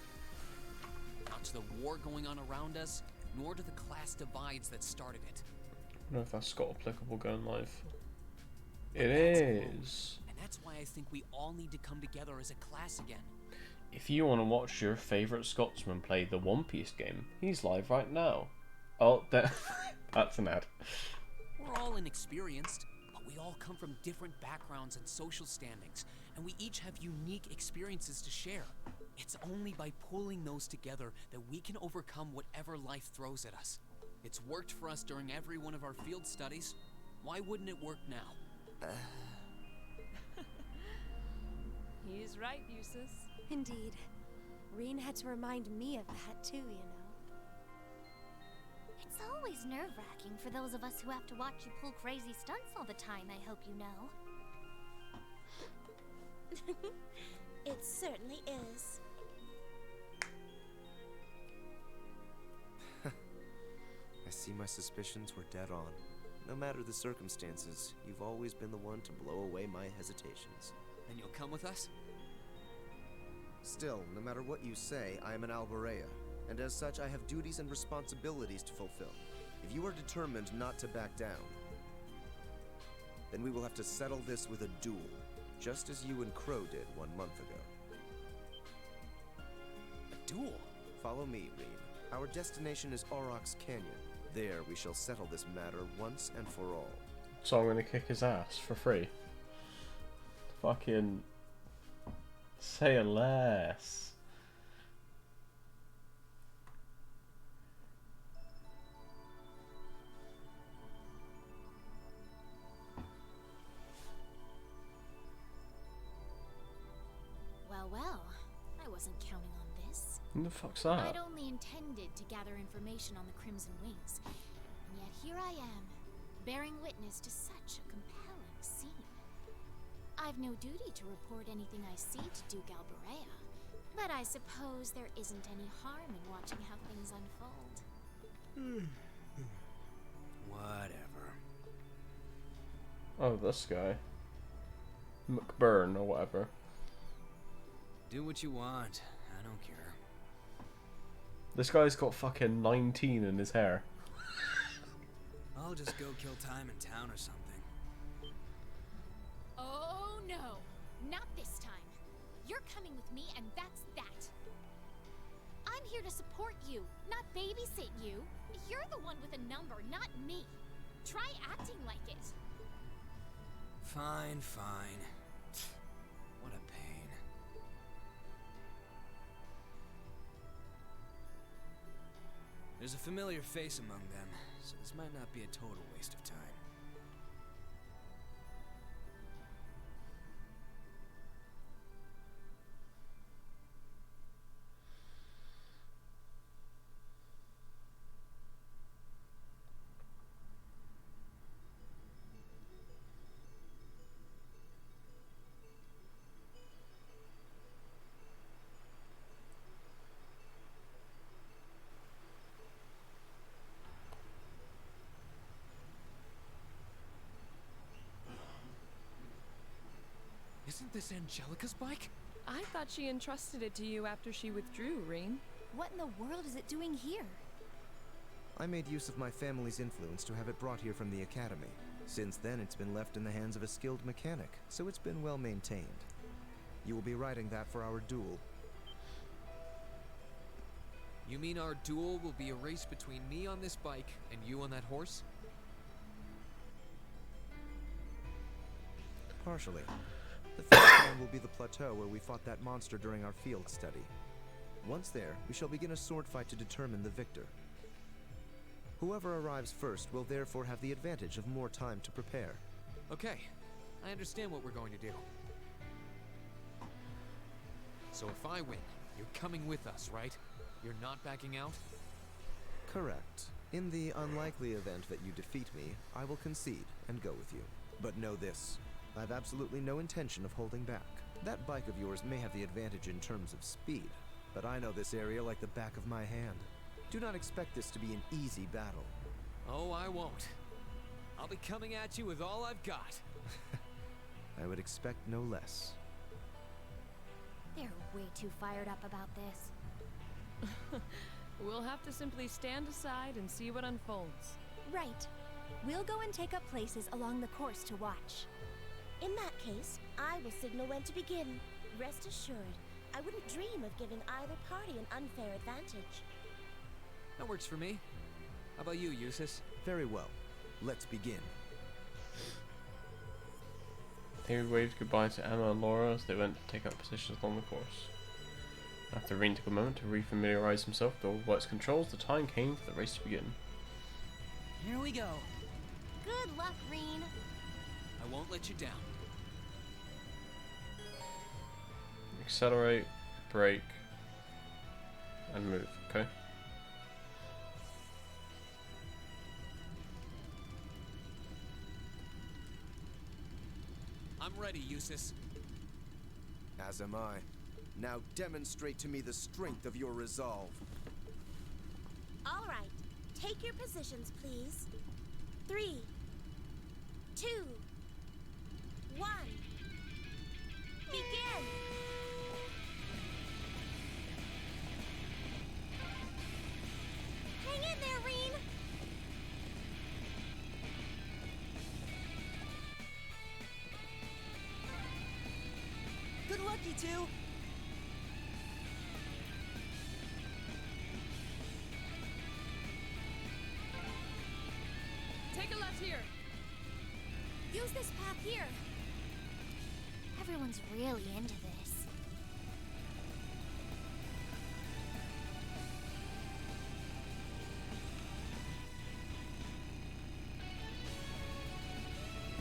Not to the war going on around us, nor to the class divides that started it. I don't know if that's got applicable gun life. It is. And that's why I think we all need to come together as a class again. If you want to watch your favourite Scotsman play the One Piece game, he's live right now. Oh, that's an ad. We're all inexperienced, but we all come from different backgrounds and social standings, and we each have unique experiences to share. It's only by pulling those together that we can overcome whatever life throws at us. It's worked for us during every one of our field studies. Why wouldn't it work now? He's right, Eustace. Indeed. Rean had to remind me of that too, you know. It's always nerve-wracking for those of us who have to watch you pull crazy stunts all the time, I hope you know. It certainly is. I see my suspicions were dead on. No matter the circumstances, you've always been the one to blow away my hesitations. Then you'll come with us? Still, no matter what you say, I am an Alborea, and as such I have duties and responsibilities to fulfill. If you are determined not to back down, then we will have to settle this with a duel, just as you and Crow did 1 month ago. A duel? Follow me, Rean. Our destination is Aurochs Canyon. There we shall settle this matter once and for all. So I'm gonna kick his ass for free. Fucking say less. Well, I wasn't counting on this. Who the fuck's that? I'd only intended to gather information on the Crimson Wings, and yet here I am, bearing witness to such a compelling scene. I've no duty to report anything I see to Duke Alborea, but I suppose there isn't any harm in watching how things unfold. Whatever. Oh, this guy. McBurn or whatever. Do what you want. I don't care. This guy's got fucking 19 in his hair. I'll just go kill time in town or something. Oh no, not this time. You're coming with me and that's that. I'm here to support you, not babysit you. You're the one with a number, not me. Try acting like it. Fine, fine. What a pain. There's a familiar face among them, so this might not be a total waste of time. Isn't this Angelica's bike? I thought she entrusted it to you after she withdrew, Reen. What in the world is it doing here? I made use of my family's influence to have it brought here from the academy. Since then, it's been left in the hands of a skilled mechanic, so it's been well maintained. You will be riding that for our duel. You mean our duel will be a race between me on this bike and you on that horse? Partially. The first one will be the plateau where we fought that monster during our field study. Once there, we shall begin a sword fight to determine the victor. Whoever arrives first will therefore have the advantage of more time to prepare. Okay, I understand what we're going to do. So if I win, you're coming with us, right? You're not backing out? Correct. In the unlikely event that you defeat me, I will concede and go with you. But know this, I have absolutely no intention of holding back. That bike of yours may have the advantage in terms of speed, but I know this area like the back of my hand. Do not expect this to be an easy battle. Oh, I won't. I'll be coming at you with all I've got. I would expect no less. They're way too fired up about this. We'll have to simply stand aside and see what unfolds. Right. We'll go and take up places along the course to watch. In that case, I will signal when to begin. Rest assured, I wouldn't dream of giving either party an unfair advantage. That works for me. How about you, Eustace? Very well. Let's begin. Harry waved goodbye to Emma and Laura as they went to take up positions along the course. After Reen took a moment to refamiliarize himself with all White's controls, the time came for the race to begin. Here we go. Good luck, Reen. I won't let you down. Accelerate, brake, and move, okay? I'm ready, Eustace. As am I. Now demonstrate to me the strength of your resolve. All right, take your positions, please. 3, 2, 1. Begin! Hang in there, Reen! Good luck, you two. Take a left here. Use this path here. Everyone's really into this.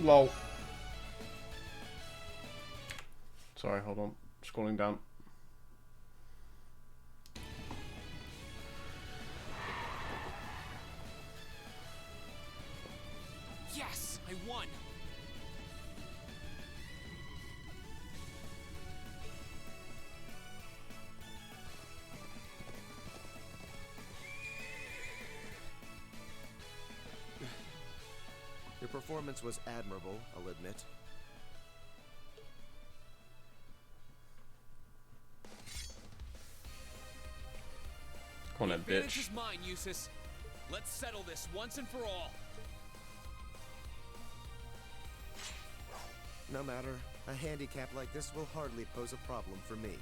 LOL. Sorry, hold on. Scrolling down. Yes, I won. Your performance was admirable, I'll admit. Come on, The then, advantage bitch. is mine, Eustace. Let's settle this once and for all. No matter. A handicap like this will hardly pose a problem for me.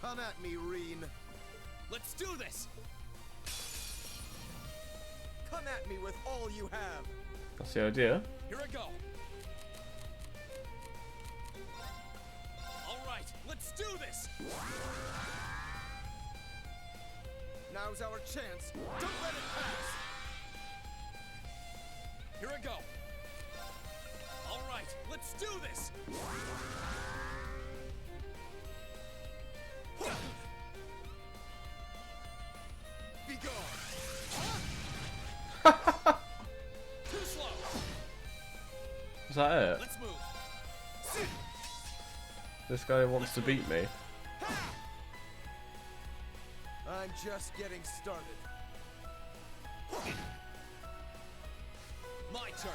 Come at me, Reen. Let's do this. Come at me with all you have. That's the idea. Here I go. All right, let's do this. Now's our chance. Don't let it pass. Here I go. All right, let's do this. Be gone. Too slow. Is that it? Let's move. This guy wants to beat me. I'm just getting started. My turn.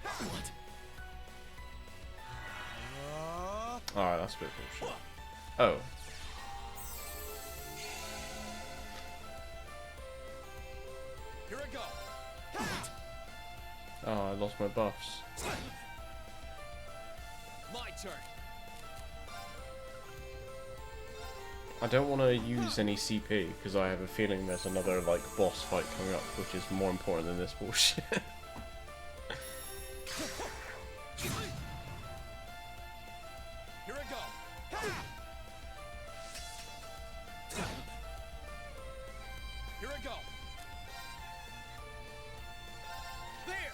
What? Alright, that's a bit bullshit. Oh. Here I go. Oh, I lost my buffs. My turn. I don't want to use any CP because I have a feeling there's another like boss fight coming up, which is more important than this bullshit. Here I go. Here I go. There.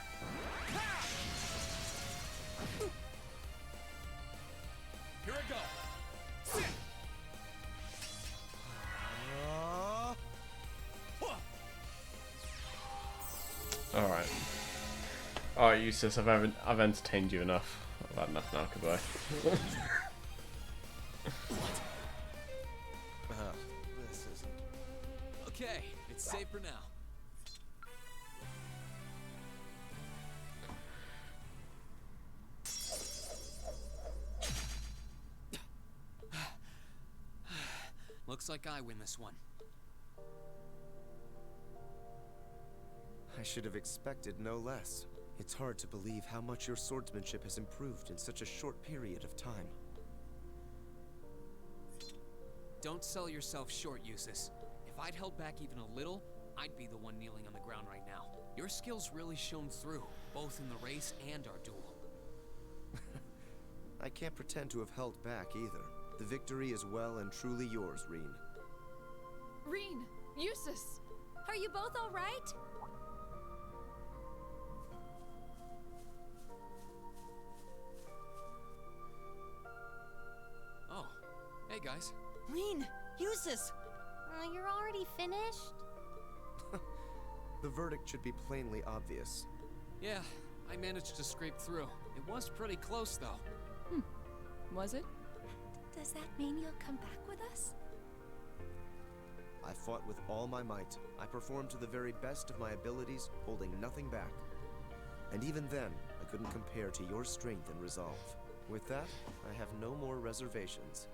Here I go. Alright. Alright, Eustace, I've entertained you enough. I've had enough now, goodbye. This isn't... Okay, it's safe for now. Looks like I win this one. I should have expected no less. It's hard to believe how much your swordsmanship has improved in such a short period of time. Don't sell yourself short, Eustace. If I'd held back even a little, I'd be the one kneeling on the ground right now. Your skills really shone through, both in the race and our duel. I can't pretend to have held back either. The victory is well and truly yours, Reen. Reen! Eustace! Are you both all right? Oh, hey guys. Reen! Eustace! You're already finished? The verdict should be plainly obvious. Yeah, I managed to scrape through. It was pretty close, though. Was it? Does that mean you'll come back with us? I fought with all my might. I performed to the very best of my abilities, holding nothing back. And even then, I couldn't compare to your strength and resolve. With that, I have no more reservations.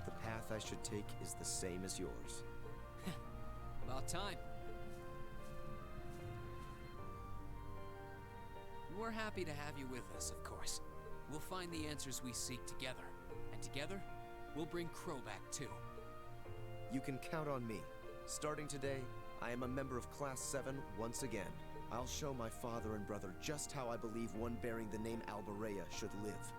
The path I should take is the same as yours. About time. We're happy to have you with us, of course. We'll find the answers we seek together. And together, we'll bring Crow back too. You can count on me. Starting today, I am a member of Class 7 once again. I'll show my father and brother just how I believe one bearing the name Albarea should live.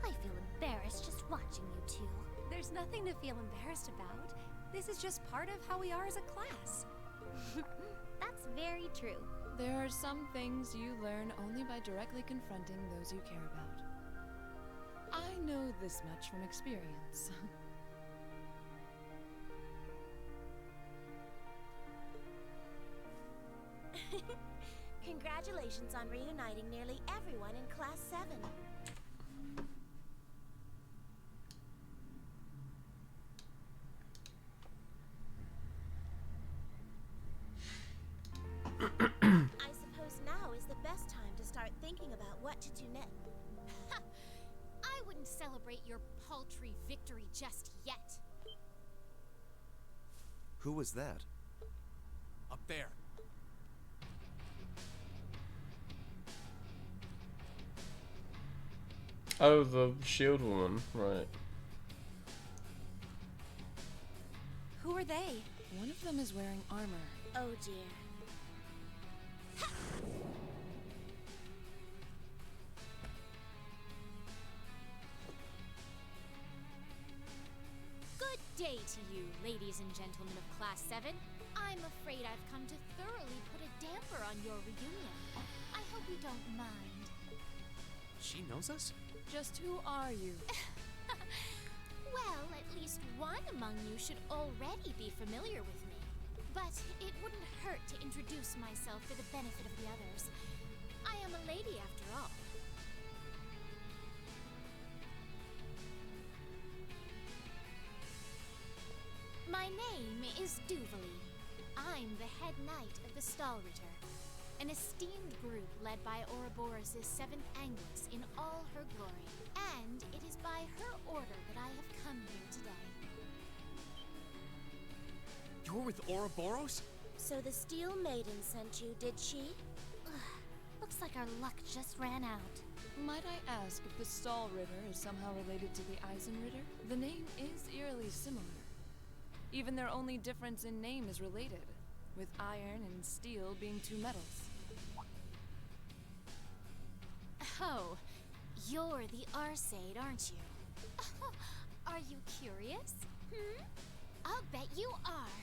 I feel embarrassed just watching you two. There's nothing to feel embarrassed about. This is just part of how we are as a class. That's very true. There are some things you learn only by directly confronting those you care about. I know this much from experience. Congratulations on reuniting nearly everyone in Class 7. I suppose now is the best time to start thinking about what to do next. I wouldn't celebrate your paltry victory just yet. Who was that? Up there. Oh, the shield woman, right. Who are they? One of them is wearing armor. Oh dear. Good day to you, ladies and gentlemen of Class 7. I'm afraid I've come to thoroughly put a damper on your reunion. I hope you don't mind. She knows us? Just who are you? Well, at least one among you should already be familiar with me. But it wouldn't hurt to introduce myself for the benefit of the others. I am a lady after all. My name is Duvalie. I'm the head knight of the Stahlritter, an esteemed group led by Ouroboros' 7th Angus in all her glory. And it is by her order that I have come here today. You're with Ouroboros? So the Steel Maiden sent you, did she? Looks like our luck just ran out. Might I ask if the Stahlritter is somehow related to the Eisenritter? The name is eerily similar. Even their only difference in name is related, with iron and steel being 2 metals. Oh, you're the Arseid, aren't you? Are you curious? I'll bet you are.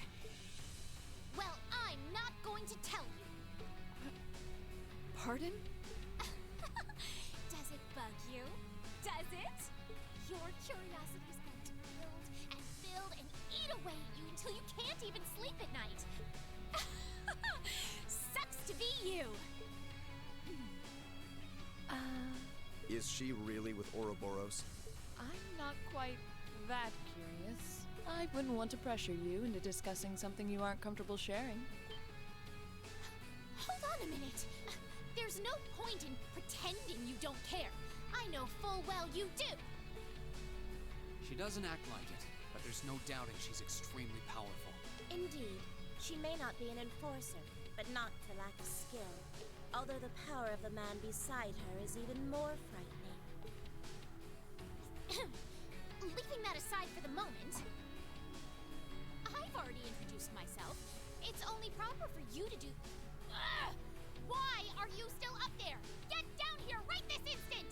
Well, I'm not going to tell you. Pardon? Does it bug you? Does it? Your curiosity is going to build and eat away at you until you can't even sleep at night. Sucks to be you. Is she really with Ouroboros? I'm not quite that curious. I wouldn't want to pressure you into discussing something you aren't comfortable sharing. Hold on a minute. There's no point in pretending you don't care. I know full well you do. She doesn't act like it, but there's no doubting she's extremely powerful. Indeed. She may not be an enforcer, but not for lack of skill. Although the power of the man beside her is even more frightening. Leaving that aside for the moment, I've already introduced myself. It's only proper for you to do... Ugh! Why are you still up there? Get down here right this instant!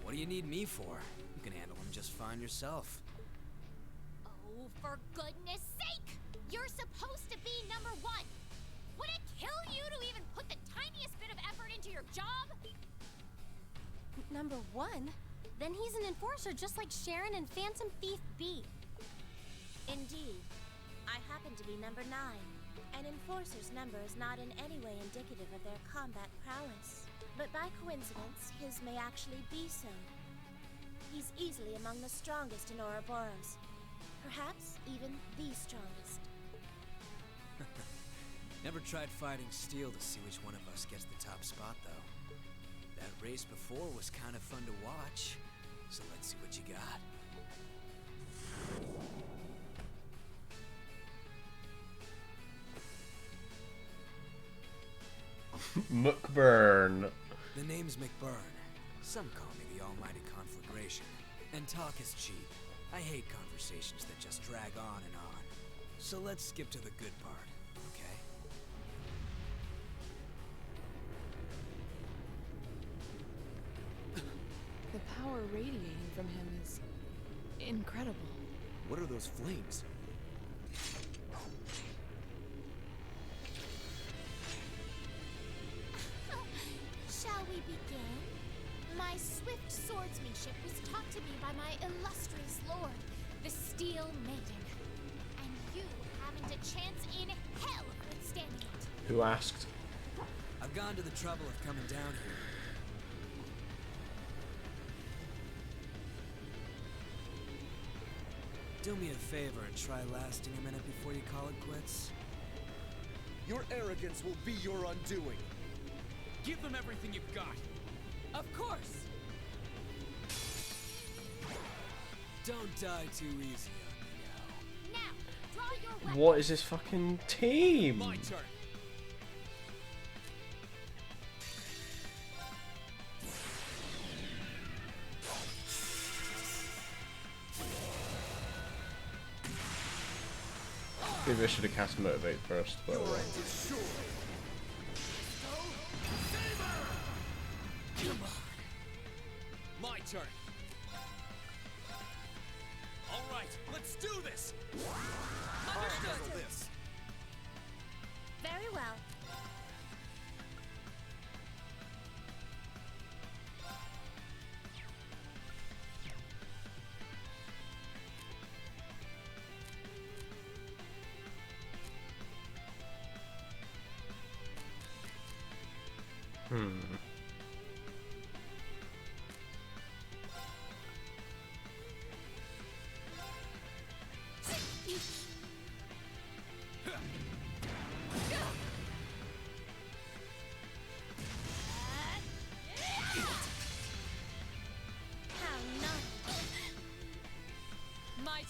What do you need me for? You can handle him just fine yourself. Oh, for goodness sake! You're supposed to be number 1! Would it kill you to even put the tiniest bit of effort into your job? Number 1? Then he's an enforcer just like Sharon and Phantom Thief B. Indeed. I happen to be number 9. An enforcer's number is not in any way indicative of their combat prowess. But by coincidence, his may actually be so. He's easily among the strongest in Ouroboros. Perhaps even the strongest. Never tried fighting steel to see which one of us gets the top spot, though. That race before was kind of fun to watch, so let's see what you got. McBurn. The name's McBurn. Some call me the almighty conflagration. And talk is cheap. I hate conversations that just drag on and on. So let's skip to the good part, okay? The power radiating from him is incredible. What are those flames? Shall we begin? My swift swordsmanship was taught to me by my illustrious lord, the Steel Maiden. And you haven't a chance in hell of withstanding it. Who asked? I've gone to the trouble of coming down here. Do me a favor and try lasting a minute before you call it quits. Your arrogance will be your undoing. Give them everything you've got. Of course! Don't die too easy on me now. Now, draw your weapon. What is this fucking team? My turn. Maybe I should have cast Motivate first, but... Come on. My turn. All right, let's do this. Understood. This. Very well.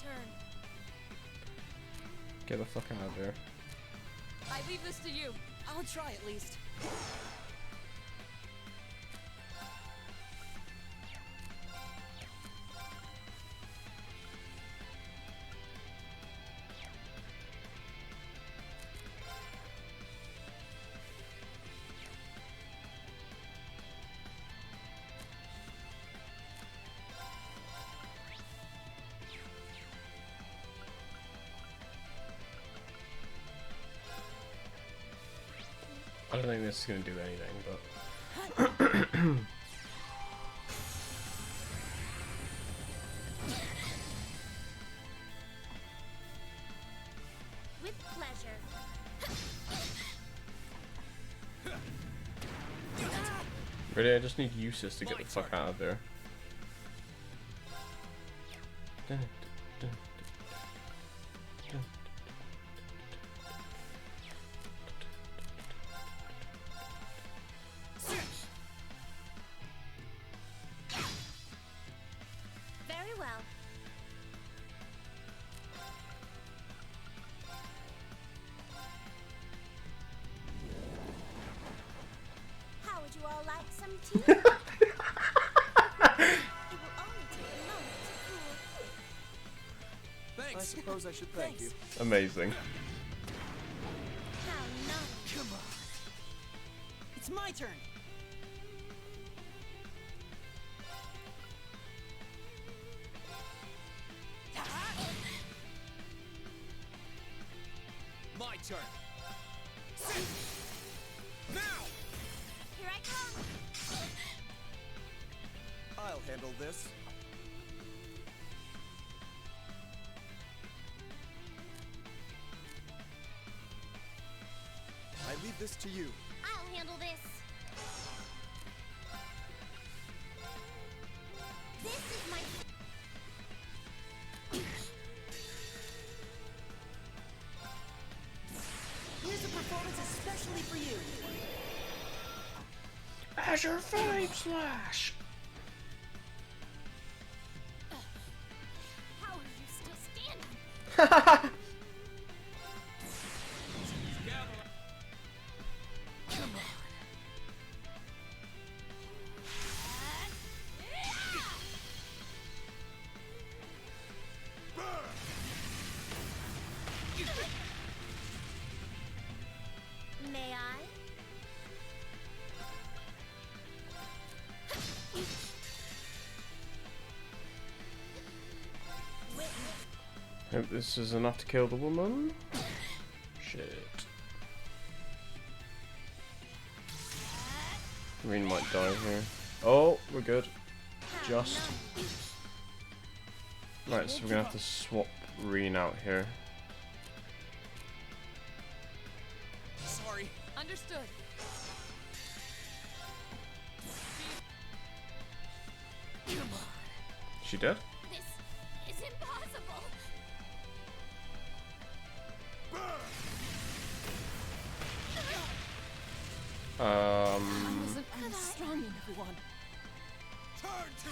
turn. Get the fuck out of here. I leave this to you. I'll try at least. I don't think this is going to do anything, but... With pleasure. Really, I just need Eustace to get the fuck out of there. Very well. How would you all like some tea? It will only take a moment to cool. Thanks. I suppose I should thank you. Amazing. How naughty. Come on. It's my turn. My turn. Now. Here I come. I'll handle this. I leave this to you. I'll handle this. This is my... Here's a performance especially for you. Azure Flame Slash! How are you still standing? Come on. May I? Hope this is enough to kill the woman. Shit. Green might die here. Oh, we're good. Just. Right, so we're gonna have to swap Reen out here. Sorry. Understood. Come on. She dead? This is impossible. I wasn't as strong enough, everyone. Turn to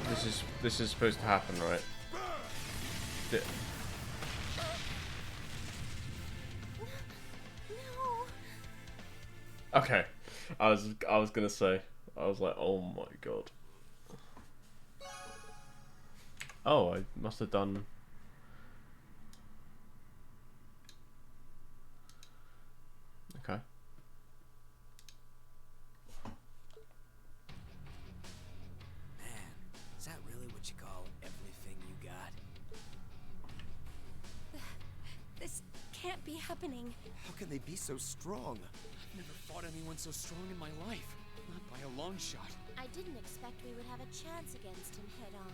ash. This is supposed to happen, right? No. Okay. I was gonna say. I was like, oh my god. Oh, I must have done. Okay. Man, is that really what you call everything you got? This can't be happening. How can they be so strong? I've never fought anyone so strong in my life. Not by a long shot. I didn't expect we would have a chance against him head on.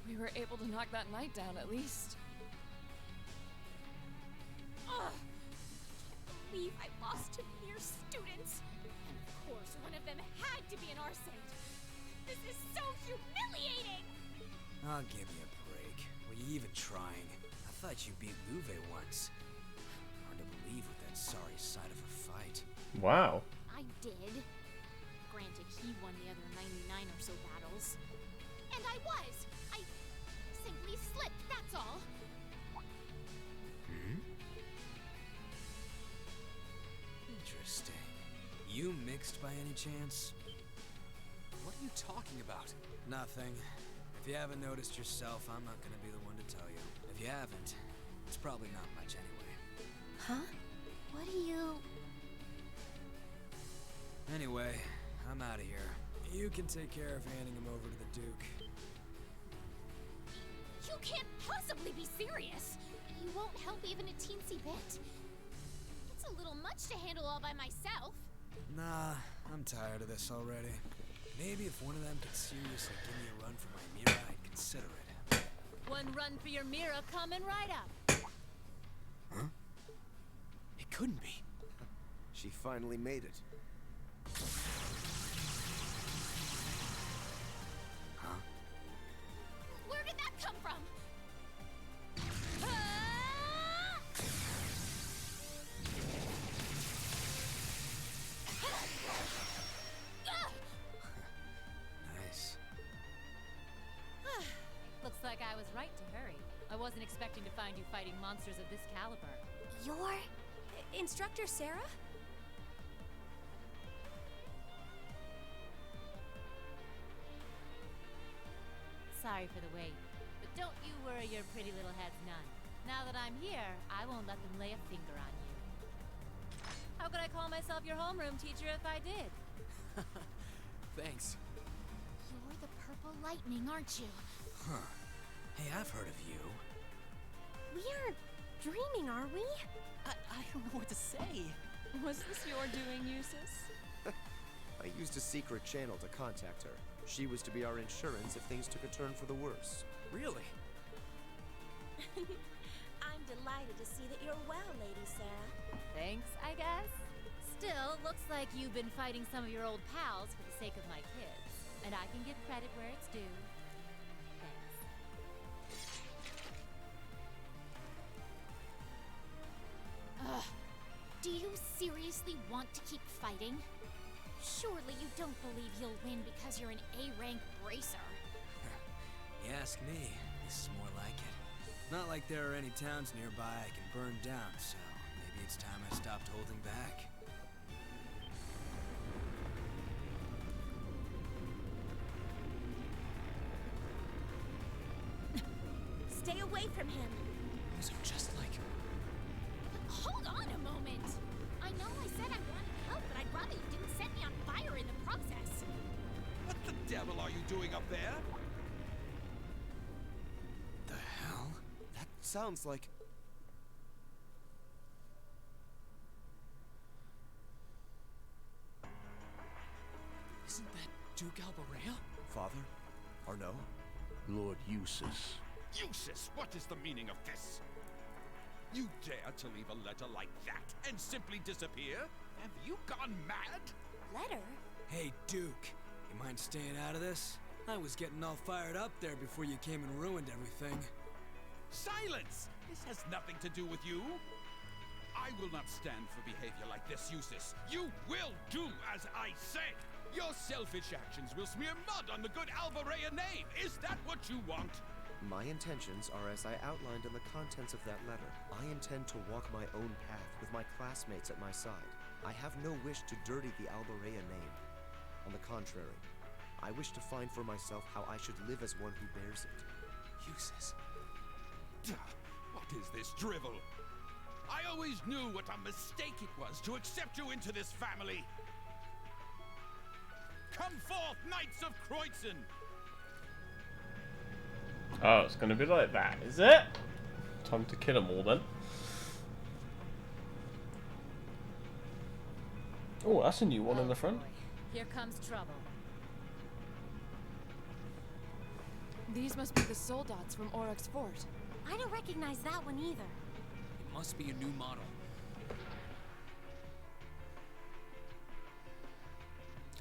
We were able to knock that knight down at least. Ugh. I can't believe I lost to mere students. And of course, one of them had to be an Arsate. This is so humiliating! Oh, give me a break. Were you even trying? I thought you beat Luve once. Hard to believe with that sorry side of a fight. Wow. I did. Granted, he won the other 99 or so battles. And I was! I fixed by any chance? What are you talking about? Nothing. If you haven't noticed yourself, I'm not gonna be the one to tell you. If you haven't, it's probably not much anyway. Huh? What do you... Anyway, I'm out of here. You can take care of handing him over to the Duke. You can't possibly be serious! You won't help even a teensy bit. It's a little much to handle all by myself. Nah, I'm tired of this already. Maybe if one of them could seriously give me a run for my Mira, I'd consider it. One run for your Mira coming right up. Huh? It couldn't be. She finally made it. Huh? Where did that come from? Nice. Looks like I was right to hurry. I wasn't expecting to find you fighting monsters of this caliber. Your... Instructor Sarah? Sorry for the wait, but don't you worry your pretty little heads none. Now that I'm here, I won't let them lay a finger on you. How could I call myself your homeroom teacher if I did? Thanks. You're the Purple Lightning, aren't you? Huh. Hey, I've heard of you. We aren't dreaming, are we? I don't know what to say. Was this your doing, Eustace? I used a secret channel to contact her. She was to be our insurance if things took a turn for the worse. Really? I'm delighted to see that you're well, Lady Sarah. Thanks, I guess. Still, looks like you've been fighting some of your old pals for the sake of my kids. And I can give credit where it's due. Thanks. Ugh. Do you seriously want to keep fighting? Surely you don't believe you'll win because you're an A-rank bracer. You ask me, this is more like it. Not like there are any towns nearby I can burn down, so maybe it's time I stopped holding back. Stay away from him. Those are just like... Hold on a moment! I know I said I wanted help, but I'd rather you didn't set me on fire in the process. What the devil are you doing up there? The hell? That sounds like... Isn't that Duke Alborea? Father? Arno? Lord Eustace. Eustace, what is the meaning of this? You dare to leave a letter like that and simply disappear? Have you gone mad? Letter? Hey, Duke. You mind staying out of this? I was getting all fired up there before you came and ruined everything. Silence! This has nothing to do with you. I will not stand for behavior like this, Eustace. You will do as I say. Your selfish actions will smear mud on the good Alborea name. Is that what you want? My intentions are as I outlined in the contents of that letter. I intend to walk my own path with my classmates at my side. I have no wish to dirty the Alborea name. On the contrary, I wish to find for myself how I should live as one who bears it. Eustace. What is this drivel? I always knew what a mistake it was to accept you into this family. Come forth, Knights of Kreutzen! Oh, it's gonna be like that, is it? Time to kill them all then. Oh, that's a new one in the front. Here comes trouble. These must be the soldats from Oryx Fort. I don't recognize that one either. It must be a new model.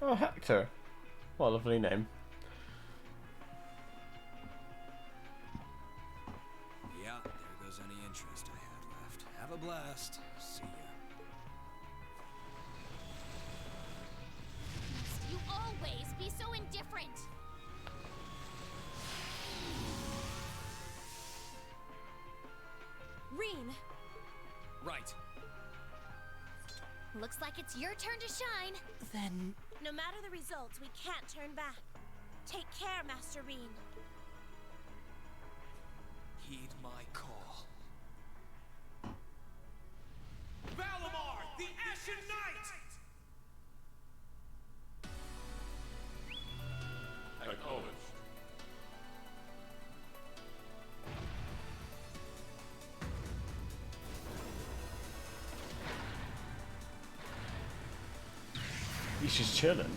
Oh, Hector. What a lovely name. Yeah, there goes any interest I had left. Have a blast. See ya. Must you always be so indifferent? Rean, Right. Looks like it's your turn to shine. Then... No matter the results, we can't turn back. Take care, Master Reen. Heed my call. Valimar, the Ashen Knight! Acknowledged. He's just chilling.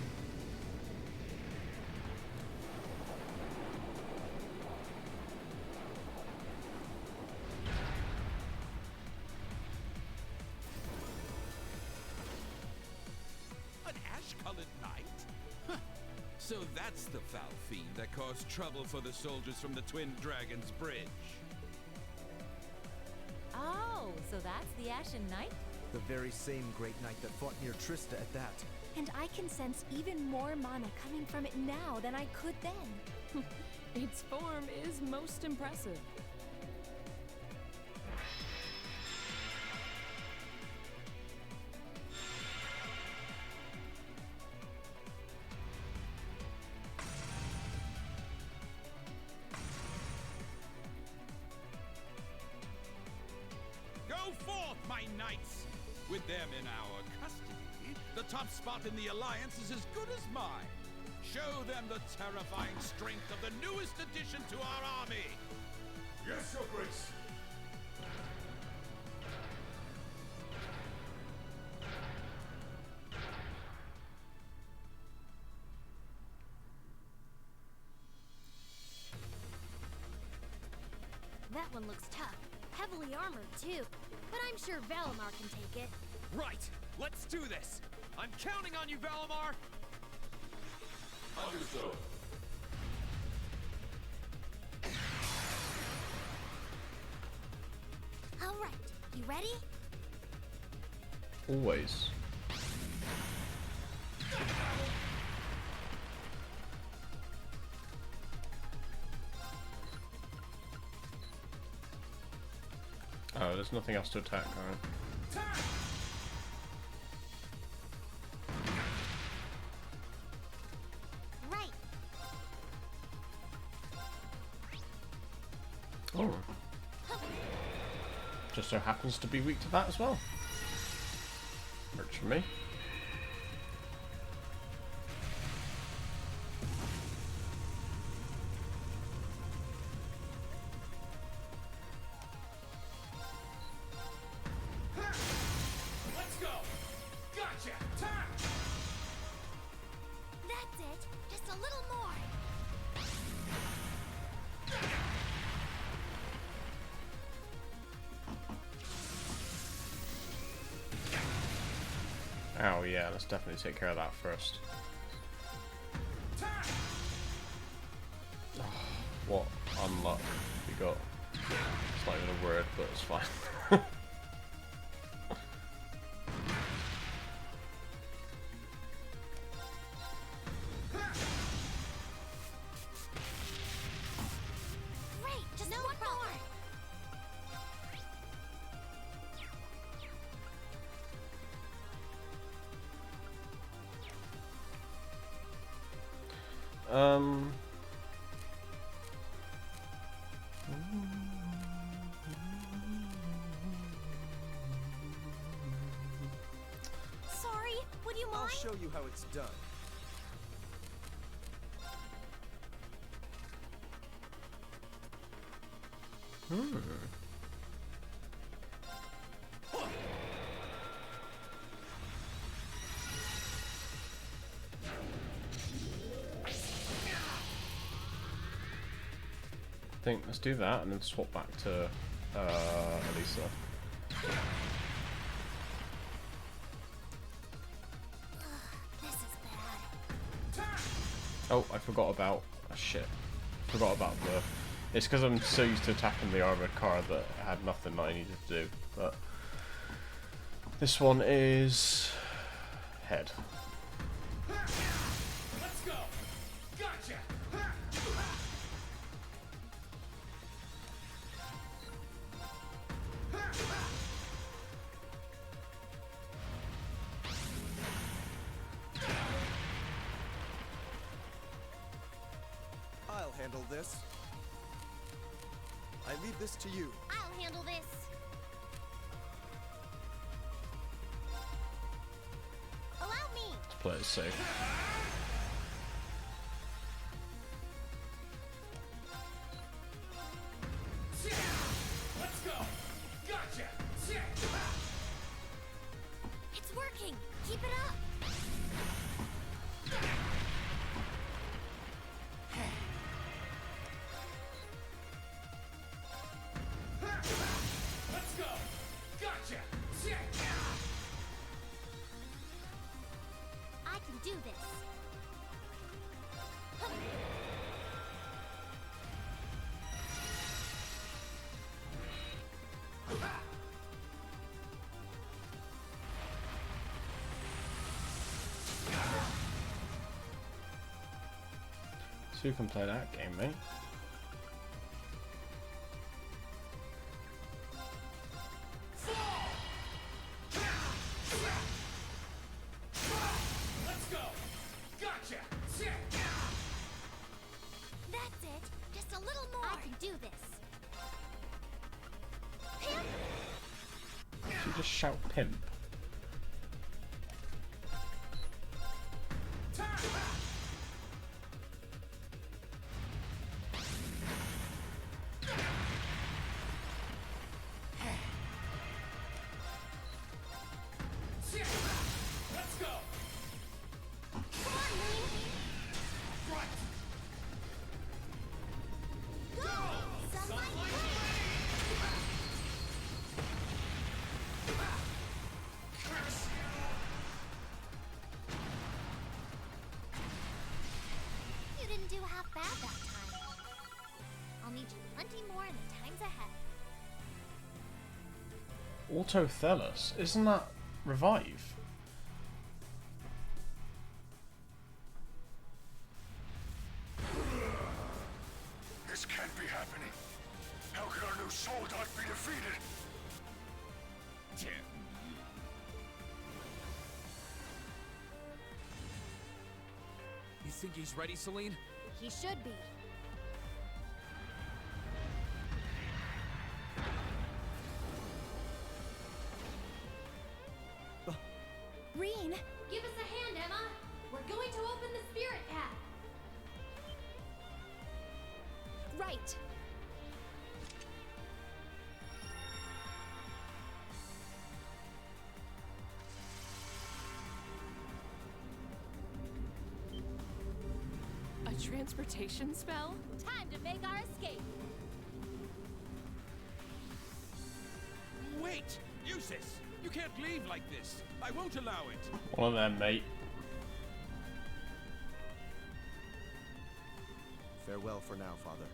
An ash-colored knight? Huh. So that's the foul fiend that caused trouble for the soldiers from the Twin Dragons Bridge. Oh, so that's the Ashen Knight? The very same Great Knight that fought near Trista at that. And I can sense even more mana coming from it now than I could then. Its form is most impressive. Go forth, my knights! With them in our custody, the top spot in the Alliance is as good as mine. Show them the terrifying strength of the newest addition to our army! Yes, Your Grace. That one looks tough. Heavily armored, too. But I'm sure Valimar can take it. Right! Let's do this! I'm counting on you, Valimar! Understood. All right, you ready? Always. Oh, there's nothing else to attack, alright. Right. Oh. Just so happens to be weak to that as well. Works for me. Let's go! Gotcha! Time! That's it. Just a little more. Oh yeah, let's definitely take care of that first. Oh, what unluck we got. It's not even a word, but it's fine. Great, just one more. Sorry, would you mind? I'll show you how it's done. I think let's do that and then swap back to Elisa. This is bad. Oh, I forgot about shit. Forgot about the. It's because I'm so used to attacking the armored car that I had nothing that I needed to do. But this one is head. Let's go! Gotcha! this. I leave this to you. I'll handle this. Allow me. Let's play it safe. Let's go! Gotcha! It's working. Keep it up. Let's go! Gotcha! I can do this. So you can play that game, mate. Let's go! Gotcha! That's it. Just a little more. I can do this. You just shout pimp. Let's go! Come on, Link. Right! Go! Sunlight Blade. You didn't do half bad that time. I'll need you plenty more in the times ahead. Autothelus? Isn't that Revive? This can't be happening. How can our new soldat be defeated? You think he's ready, Celine? He should be. Reen! Give us a hand, Emma. We're going to open the spirit path. Right. A transportation spell? Time to make our escape. Wait! Eustace! You can't leave like this. I won't allow it. One of them, mate. Farewell for now, Father.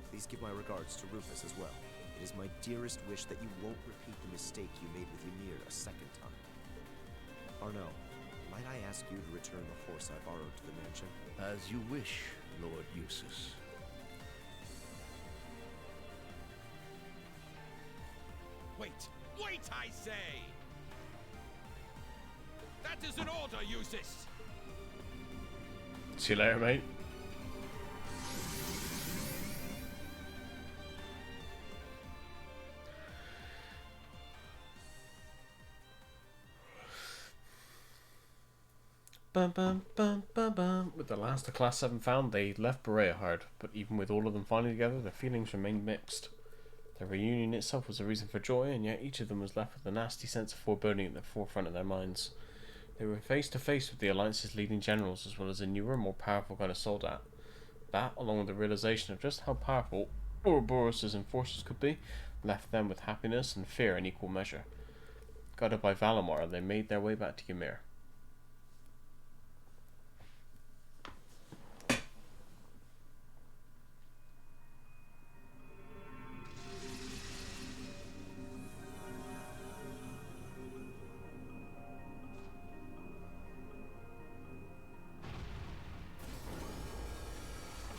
Please give my regards to Rufus as well. It is my dearest wish that you won't repeat the mistake you made with Ymir a second time. Arno, might I ask you to return the horse I borrowed to the mansion? As you wish, Lord Eustace. Wait! Wait, I say! That is an order, Eustace! See you later, mate. Bum, bum, bum, bum, bum. With the last of Class 7 found, they left Berea hard, but even with all of them finally together, their feelings remained mixed. Their reunion itself was a reason for joy, and yet each of them was left with a nasty sense of foreboding at the forefront of their minds. They were face to face with the Alliance's leading generals, as well as a newer, more powerful kind of soldat. That, along with the realization of just how powerful Ouroboros' enforcers could be, left them with happiness and fear in equal measure. Guided by Valimar, they made their way back to Ymir.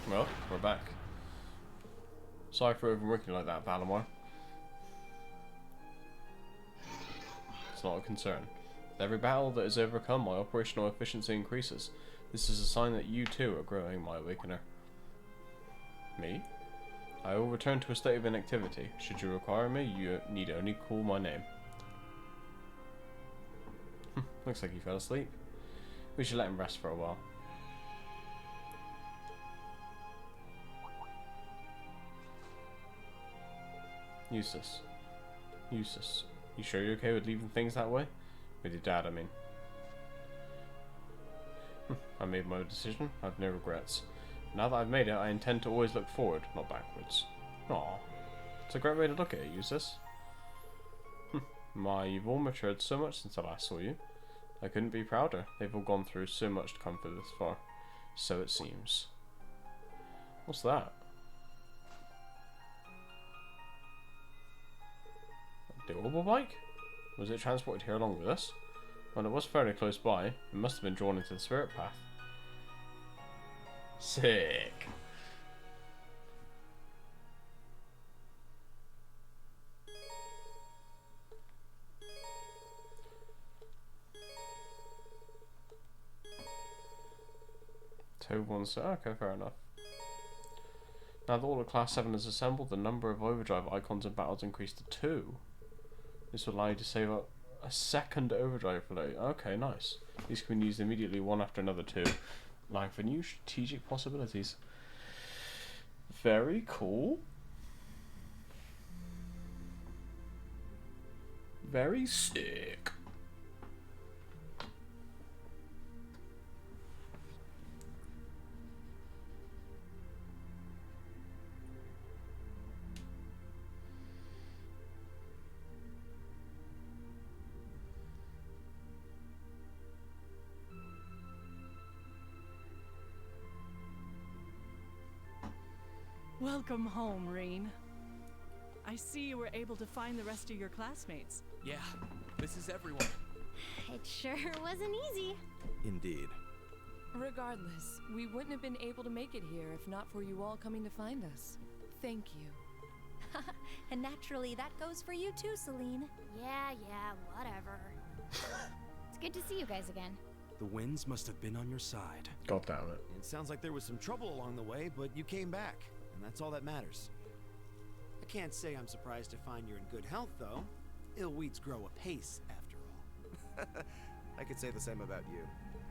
Well, we're back. Sorry for overworking like that, Valimar. It's not a concern. With every battle that is overcome, my operational efficiency increases. This is a sign that you too are growing, my Awakener. Me? I will return to a state of inactivity. Should you require me, you need only call my name. Looks like he fell asleep. We should let him rest for a while. Eustace. Eustace. You sure you're okay with leaving things that way? With your dad, I mean. I made my decision. I have no regrets. Now that I've made it, I intend to always look forward, not backwards. Aw. It's a great way to look at it, Eustace. My, you've all matured so much since I last saw you. I couldn't be prouder. They've all gone through so much to come this far. So it seems. What's that? The Orbital bike? Was it transported here along with us? Well, it was fairly close by. It must have been drawn into the spirit path. Sick. Tove wants to... Okay, fair enough. Now that all of Class 7 is assembled, the number of overdrive icons in battles increased to 2. This will allow you to save up a second overdrive relay. Okay, nice. These can be used immediately, one after another too, allowing for new strategic possibilities. Very cool. Very sick. Welcome home, Rean. I see you were able to find the rest of your classmates. Yeah, this is everyone. It sure wasn't easy. Indeed. Regardless, we wouldn't have been able to make it here if not for you all coming to find us. Thank you. And naturally, that goes for you too, Celine. Yeah, whatever. It's good to see you guys again. The winds must have been on your side. God damn it. It sounds like there was some trouble along the way, but you came back, and that's all that matters. I can't say I'm surprised to find you're in good health, though. Ill weeds grow apace, after all. I could say the same about you.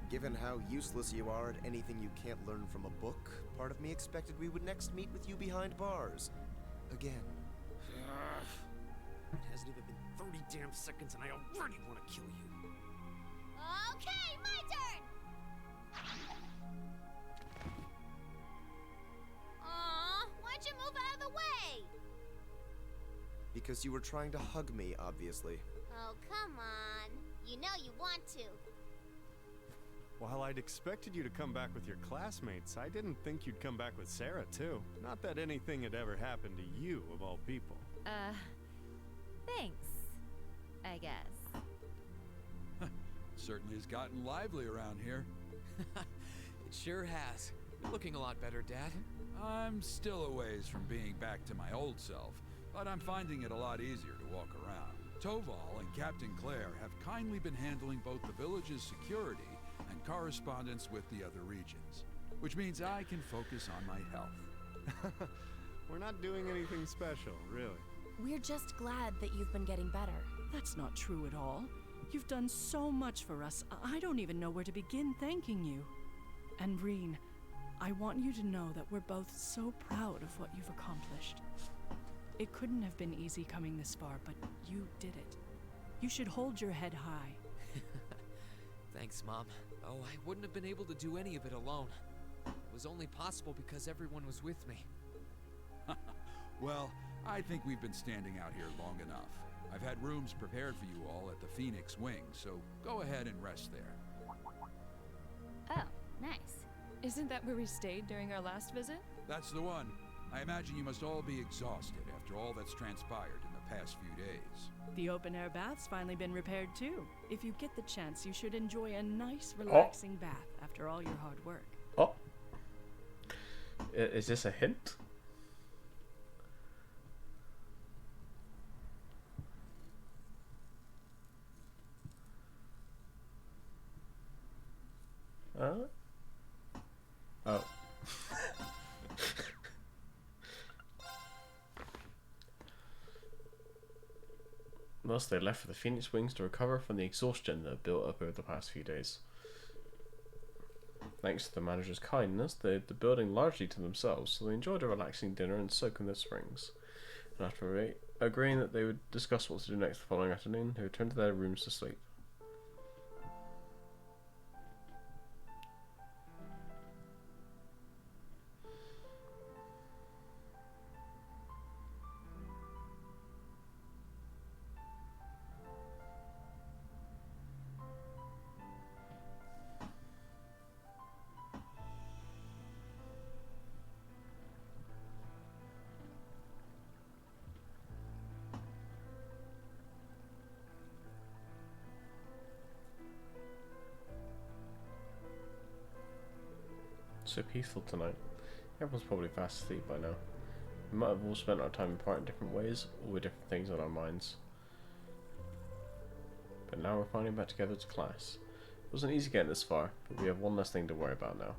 Given how useless you are at anything you can't learn from a book, part of me expected we would next meet with you behind bars. Again. It hasn't even been 30 damn seconds and I already want to kill you. Okay, my turn! Aw, why'd you move out of the way? Because you were trying to hug me, obviously. Oh, come on. You know you want to. While I'd expected you to come back with your classmates, I didn't think you'd come back with Sarah, too. Not that anything had ever happened to you, of all people. Thanks, I guess. Certainly has gotten lively around here. It sure has. You're looking a lot better, Dad. I'm still a ways from being back to my old self, but I'm finding it a lot easier to walk around. Toval and Captain Claire have kindly been handling both the village's security and correspondence with the other regions, which means I can focus on my health. We're not doing anything special, really. We're just glad that you've been getting better. That's not true at all. You've done so much for us, I don't even know where to begin thanking you. And Rean, I want you to know that we're both so proud of what you've accomplished. It couldn't have been easy coming this far, but you did it. You should hold your head high. Thanks, Mom. Oh, I wouldn't have been able to do any of it alone. It was only possible because everyone was with me. Well, I think we've been standing out here long enough. I've had rooms prepared for you all at the Phoenix Wing, so go ahead and rest there. Oh, nice. Isn't that where we stayed during our last visit? That's the one. I imagine you must all be exhausted after all that's transpired in the past few days. The open-air bath's finally been repaired, too. If you get the chance, you should enjoy a nice, relaxing bath after all your hard work. Oh. Is this a hint? Oh. Thus, they left for the Phoenix Wings to recover from the exhaustion that had built up over the past few days. Thanks to the manager's kindness, they had the building largely to themselves, so they enjoyed a relaxing dinner and soak in the springs. And after agreeing that they would discuss what to do next the following afternoon, they returned to their rooms to sleep. So peaceful tonight. Everyone's probably fast asleep by now. We might have all spent our time apart in different ways, all with different things on our minds. But now we're finally back together to class. It wasn't easy getting this far, but we have one less thing to worry about now.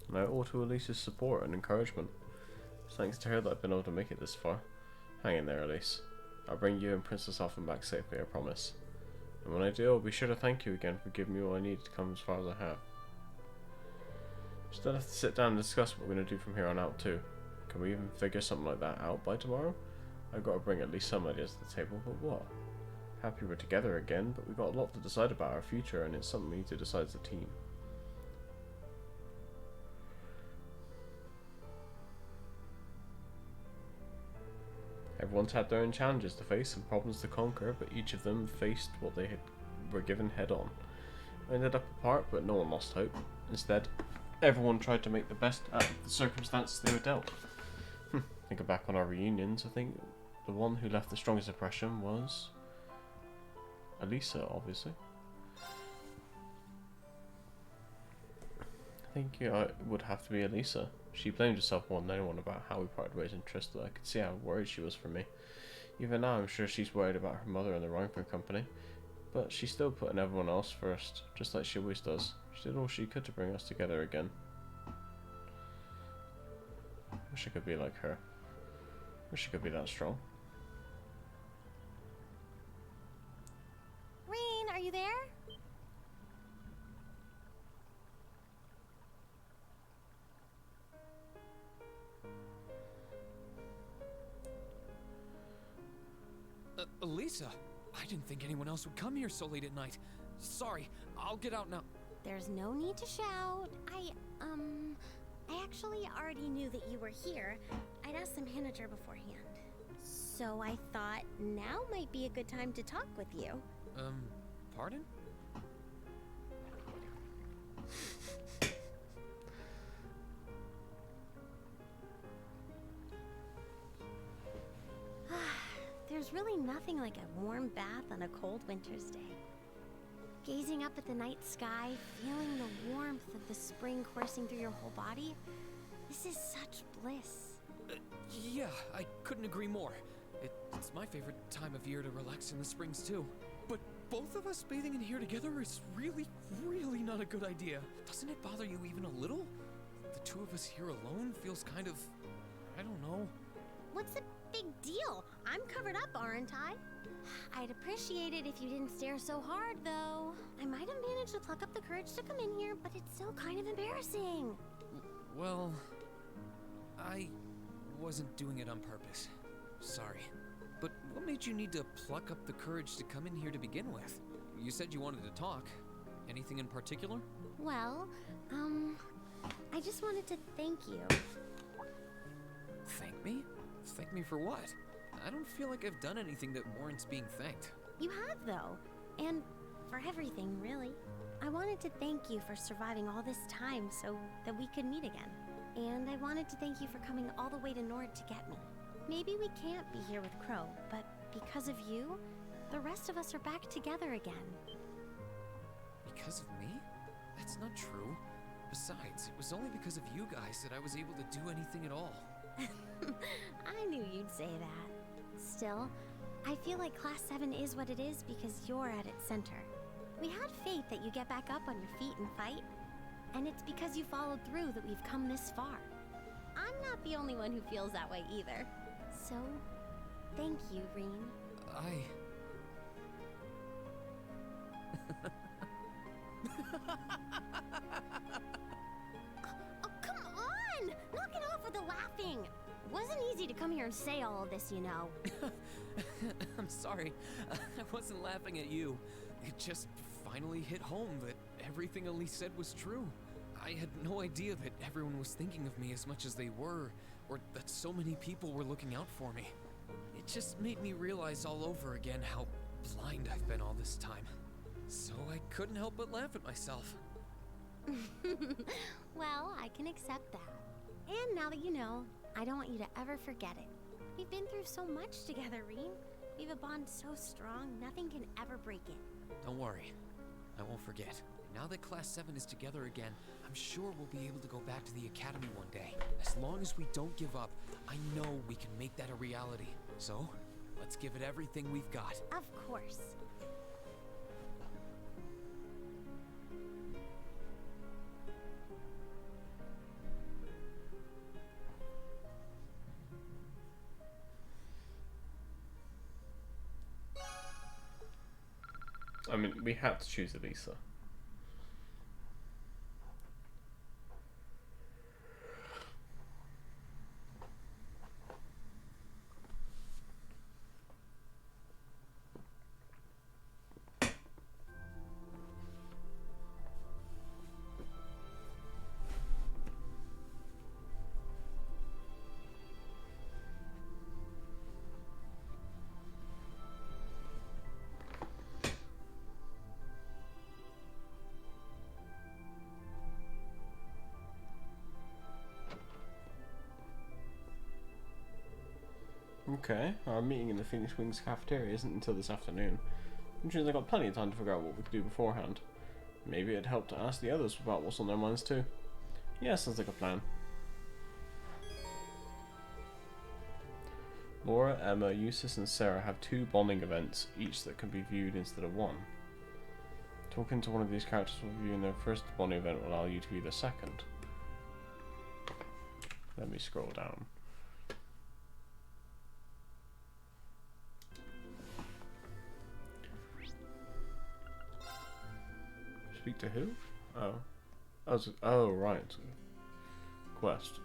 And I owe to Elise's support and encouragement. It's thanks to her that I've been able to make it this far. Hang in there, Elise. I'll bring you and Princess Elfin back safely, I promise. And when I do, I'll be sure to thank you again for giving me all I need to come as far as I have. Still have to sit down and discuss what we're going to do from here on out too. Can we even figure something like that out by tomorrow? I've got to bring at least some ideas to the table, but what? Happy we're together again, but we've got a lot to decide about our future, and it's something we need to decide as a team. Everyone's had their own challenges to face and problems to conquer, but each of them faced what they were given head on. We ended up apart, but no one lost hope. Instead, everyone tried to make the best out of the circumstances they were dealt. Thinking back on our reunions, I think the one who left the strongest impression was Elisa, obviously. I think it would have to be Elisa. She blamed herself more than anyone about how we parted ways in Trista. I could see how worried she was for me. Even now, I'm sure she's worried about her mother and the Rhineford Company. But she's still putting everyone else first, just like she always does. She did all she could to bring us together again. Wish I could be like her. Wish I could be that strong. Rean, are you there? Elisa, I didn't think anyone else would come here so late at night. Sorry, I'll get out now. There's no need to shout. I actually already knew that you were here. I'd asked the manager beforehand. So I thought now might be a good time to talk with you. Pardon? There's really nothing like a warm bath on a cold winter's day. Gazing up at the night sky, feeling the warmth of the spring coursing through your whole body, this is such bliss. Yeah, I couldn't agree more. It's my favorite time of year to relax in the springs too. But both of us bathing in here together is really, really not a good idea. Doesn't it bother you even a little? The two of us here alone feels kind of, I don't know. What's the big deal? I'm covered up, aren't I? I'd appreciate it if you didn't stare so hard, though. I might have managed to pluck up the courage to come in here, but it's still kind of embarrassing. Well, I wasn't doing it on purpose. Sorry. But what made you need to pluck up the courage to come in here to begin with? You said you wanted to talk. Anything in particular? Well, I just wanted to thank you. Thank me? Thank me for what? I don't feel like I've done anything that warrants being thanked. You have, though. And for everything, really. I wanted to thank you for surviving all this time so that we could meet again. And I wanted to thank you for coming all the way to Nord to get me. Maybe we can't be here with Crow, but because of you, the rest of us are back together again. Because of me? That's not true. Besides, it was only because of you guys that I was able to do anything at all. I knew you'd say that. Still, I feel like Class 7 is what it is because you're at its center. We had faith that you get back up on your feet and fight, and it's because you followed through that we've come this far. I'm not the only one who feels that way either. So, Thank you, Rean. Oh, come on! Knock it off with the laughing! It wasn't easy to come here and say all of this, you know. I'm sorry. I wasn't laughing at you. It just finally hit home that everything Elise said was true. I had no idea that everyone was thinking of me as much as they were, or that so many people were looking out for me. It just made me realize all over again how blind I've been all this time. So I couldn't help but laugh at myself. Well, I can accept that. And now that you know, I don't want you to ever forget it. We've been through so much together, Rean. We have a bond so strong, nothing can ever break it. Don't worry. I won't forget. Now that Class 7 is together again, I'm sure we'll be able to go back to the Academy one day. As long as we don't give up, I know we can make that a reality. So, let's give it everything we've got. Of course. I mean, we had to choose Elisa. Okay, our meeting in the Phoenix Wings cafeteria isn't until this afternoon, which means I got plenty of time to figure out what we could do beforehand. Maybe it'd help to ask the others about what's on their minds too. Yeah, sounds like a plan. Laura, Emma, Eustace and Sarah have 2 bonding events, each that can be viewed instead of 1. Talking to one of these characters while viewing their first bonding event will allow you to view the second. Let me scroll down. Speak to who? Oh, right. Quest.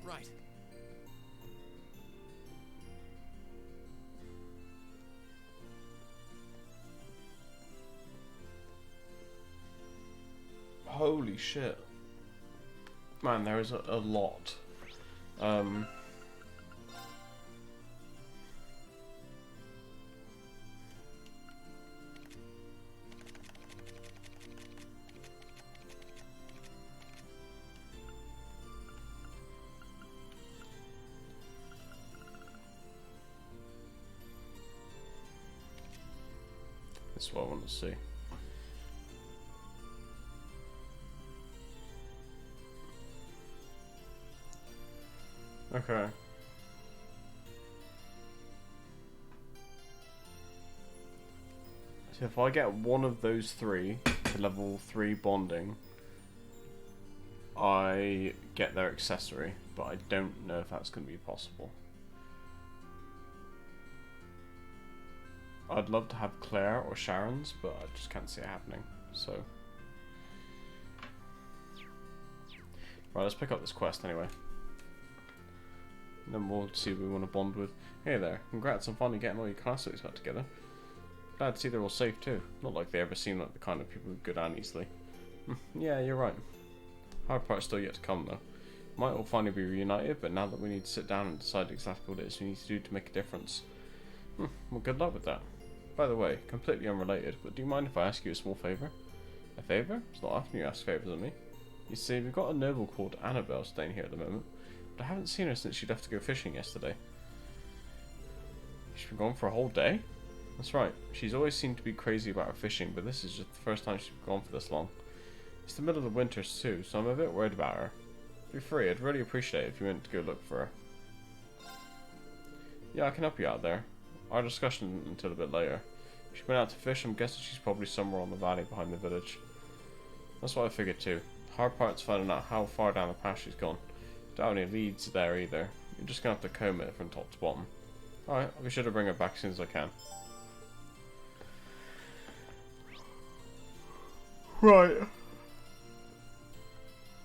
Right. Holy shit. Man, there is a lot. That's what I want to see. Okay. So if I get one of those 3 to level 3 bonding, I get their accessory, but I don't know if that's going to be possible. I'd love to have Claire or Sharon's, but I just can't see it happening, so... Right, let's pick up this quest anyway. And then we'll see who we want to bond with. Hey there, congrats on finally getting all your classmates back together. Glad to see they're all safe too. Not like they ever seem like the kind of people who go down easily. Yeah, you're right. Hard part's still yet to come though. Might all finally be reunited, but now that we need to sit down and decide exactly what it is we need to do to make a difference. Well, good luck with that. By the way, completely unrelated, but do you mind if I ask you a small favour? A favour? It's not often you ask favours of me. You see, we've got a noble called Annabelle staying here at the moment, but I haven't seen her since she left to go fishing yesterday. She's been gone for a whole day? That's right, she's always seemed to be crazy about her fishing, but this is just the first time she's been gone for this long. It's the middle of the winter too, so I'm a bit worried about her. If you're free, I'd really appreciate it if you went to go look for her. Yeah, I can help you out there. Our discussion until a bit later. If she went out to fish, I'm guessing she's probably somewhere on the valley behind the village. That's what I figured too. The hard part's finding out how far down the path she's gone. Don't have any leads there either. You're just gonna have to comb it from top to bottom. Alright, I'll be sure to bring her back as soon as I can. Right.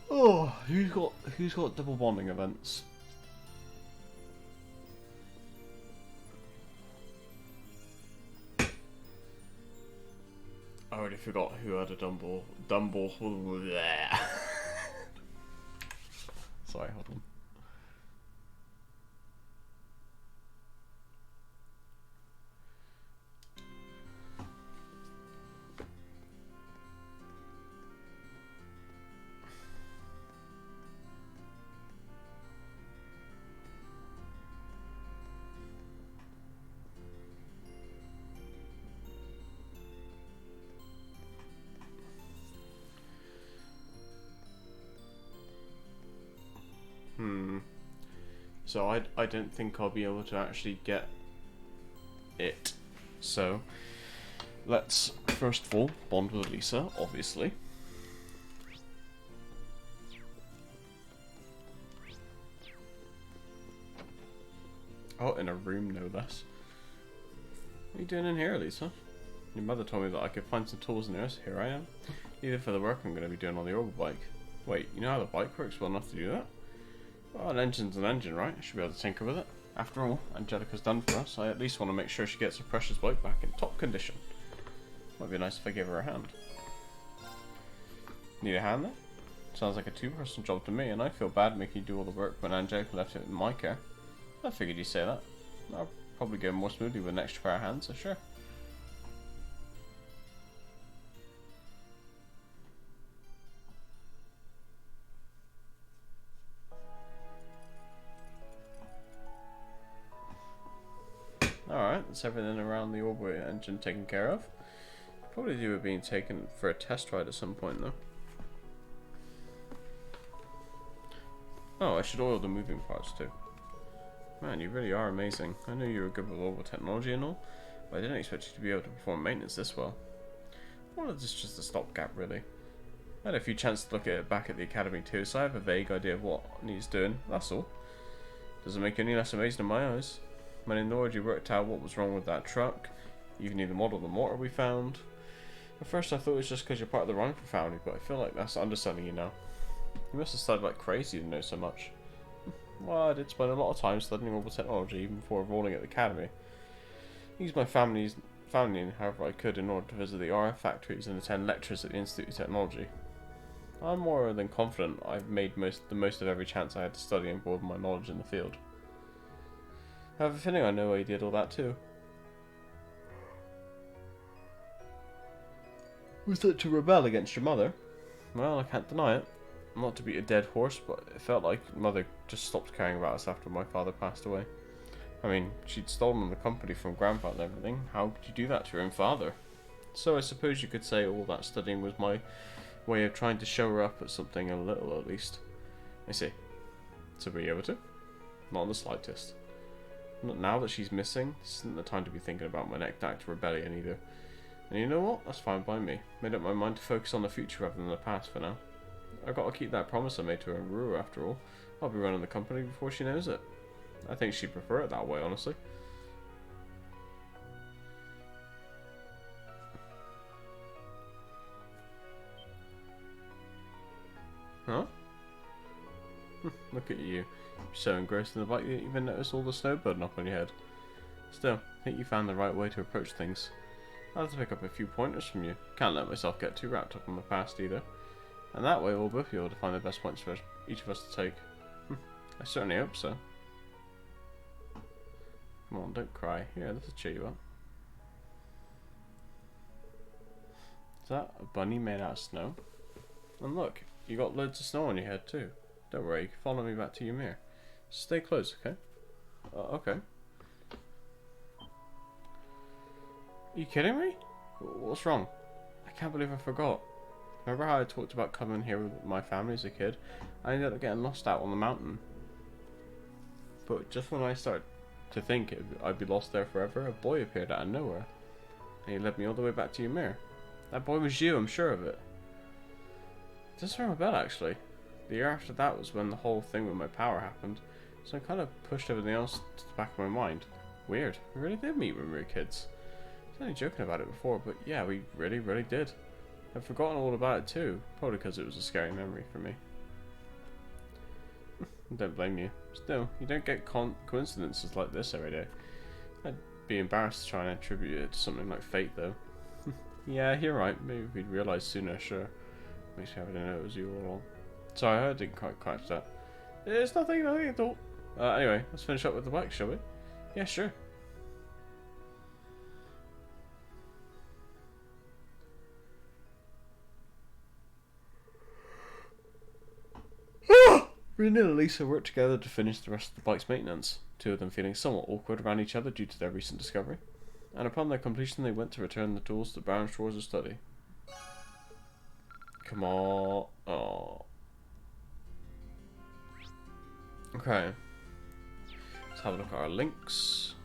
Oh, who's got double bonding events? I already forgot who had a Dumble. Sorry, hold on. So I don't think I'll be able to actually get it. So let's first of all bond with Lisa, obviously. Oh, in a room no less. What are you doing in here, Lisa? Your mother told me that I could find some tools in there, so here I am. Neither for the work I'm going to be doing on the orbital bike. Wait, you know how the bike works well enough to do that? Well, an engine's an engine, right? I should be able to tinker with it. After all, Angelica's done for us. I at least want to make sure she gets her precious bike back in top condition. Might be nice if I gave her a hand. Need a hand there? Sounds like a two-person job to me, and I feel bad making you do all the work when Angelica left it in my care. I figured you'd say that. I'll probably go more smoothly with an extra pair of hands, so sure. Alright, that's everything around the orbit engine taken care of. Probably do with being taken for a test ride at some point though. Oh, I should oil the moving parts too. Man, you really are amazing. I knew you were good with orbital technology and all, but I didn't expect you to be able to perform maintenance this well. Well, it's just a stopgap really. I had a few chances to look at it back at the academy too, so I have a vague idea of what needs doing, that's all. Doesn't make you any less amazing in my eyes. When in Nord you worked out what was wrong with that truck. You even knew the model of the motor we found. At first I thought it was just because you're part of the Rhineford family, but I feel like that's underselling you now. You must have studied like crazy to know so much. Well, I did spend a lot of time studying orbital technology even before enrolling at the academy. I used my family however I could in order to visit the RF factories and attend lectures at the Institute of Technology. I'm more than confident I've made the most of every chance I had to study and broaden my knowledge in the field. I have a feeling I know why you did all that too. Was that to rebel against your mother? Well, I can't deny it. Not to beat a dead horse, but it felt like Mother just stopped caring about us after my father passed away. I mean, she'd stolen the company from Grandfather and everything. How could you do that to your own father? So I suppose you could say all that studying was my way of trying to show her up at something a little at least. I see. So were you able to? Not in the slightest. Not now that she's missing, this isn't the time to be thinking about my next act of rebellion either. And you know what? That's fine by me. Made up my mind to focus on the future rather than the past for now. I've got to keep that promise I made to her in Ruru after all. I'll be running the company before she knows it. I think she'd prefer it that way, honestly. Huh? Look at you. You're so engrossed in the bike you didn't even notice all the snow burden up on your head. Still, I think you found the right way to approach things. I'll have to pick up a few pointers from you. Can't let myself get too wrapped up in the past either. And that way we'll both be able to find the best points for each of us to take. I certainly hope so. Come on, don't cry. Here, this will cheer you up. Is that a bunny made out of snow? And look, you got loads of snow on your head too. Don't worry, you can follow me back to Ymir. Stay close, okay? Okay. Are you kidding me? What's wrong? I can't believe I forgot. Remember how I talked about coming here with my family as a kid? I ended up getting lost out on the mountain. But just when I started to think I'd be lost there forever, a boy appeared out of nowhere. And he led me all the way back to Ymir. That boy was you, I'm sure of it. It does ring a bell, actually. The year after that was when the whole thing with my power happened, so I kind of pushed everything else to the back of my mind. Weird. We really did meet when we were kids. I was only joking about it before, but yeah, we really did. I've forgotten all about it too, probably because it was a scary memory for me. Don't blame you. Still, you don't get coincidences like this every day. I'd be embarrassed to try and attribute it to something like fate, though. Yeah, you're right. Maybe we'd realise sooner, sure. Makes me happy to know it was you all along. Sorry, I didn't quite catch that. It's nothing at all. Anyway, let's finish up with the bike, shall we? Yeah, sure. Rina and Elisa worked together to finish the rest of the bike's maintenance, two of them feeling somewhat awkward around each other due to their recent discovery, and upon their completion they went to return the tools to Baron Schwartz's study. Come on. Oh. Okay. Let's have a look at our links.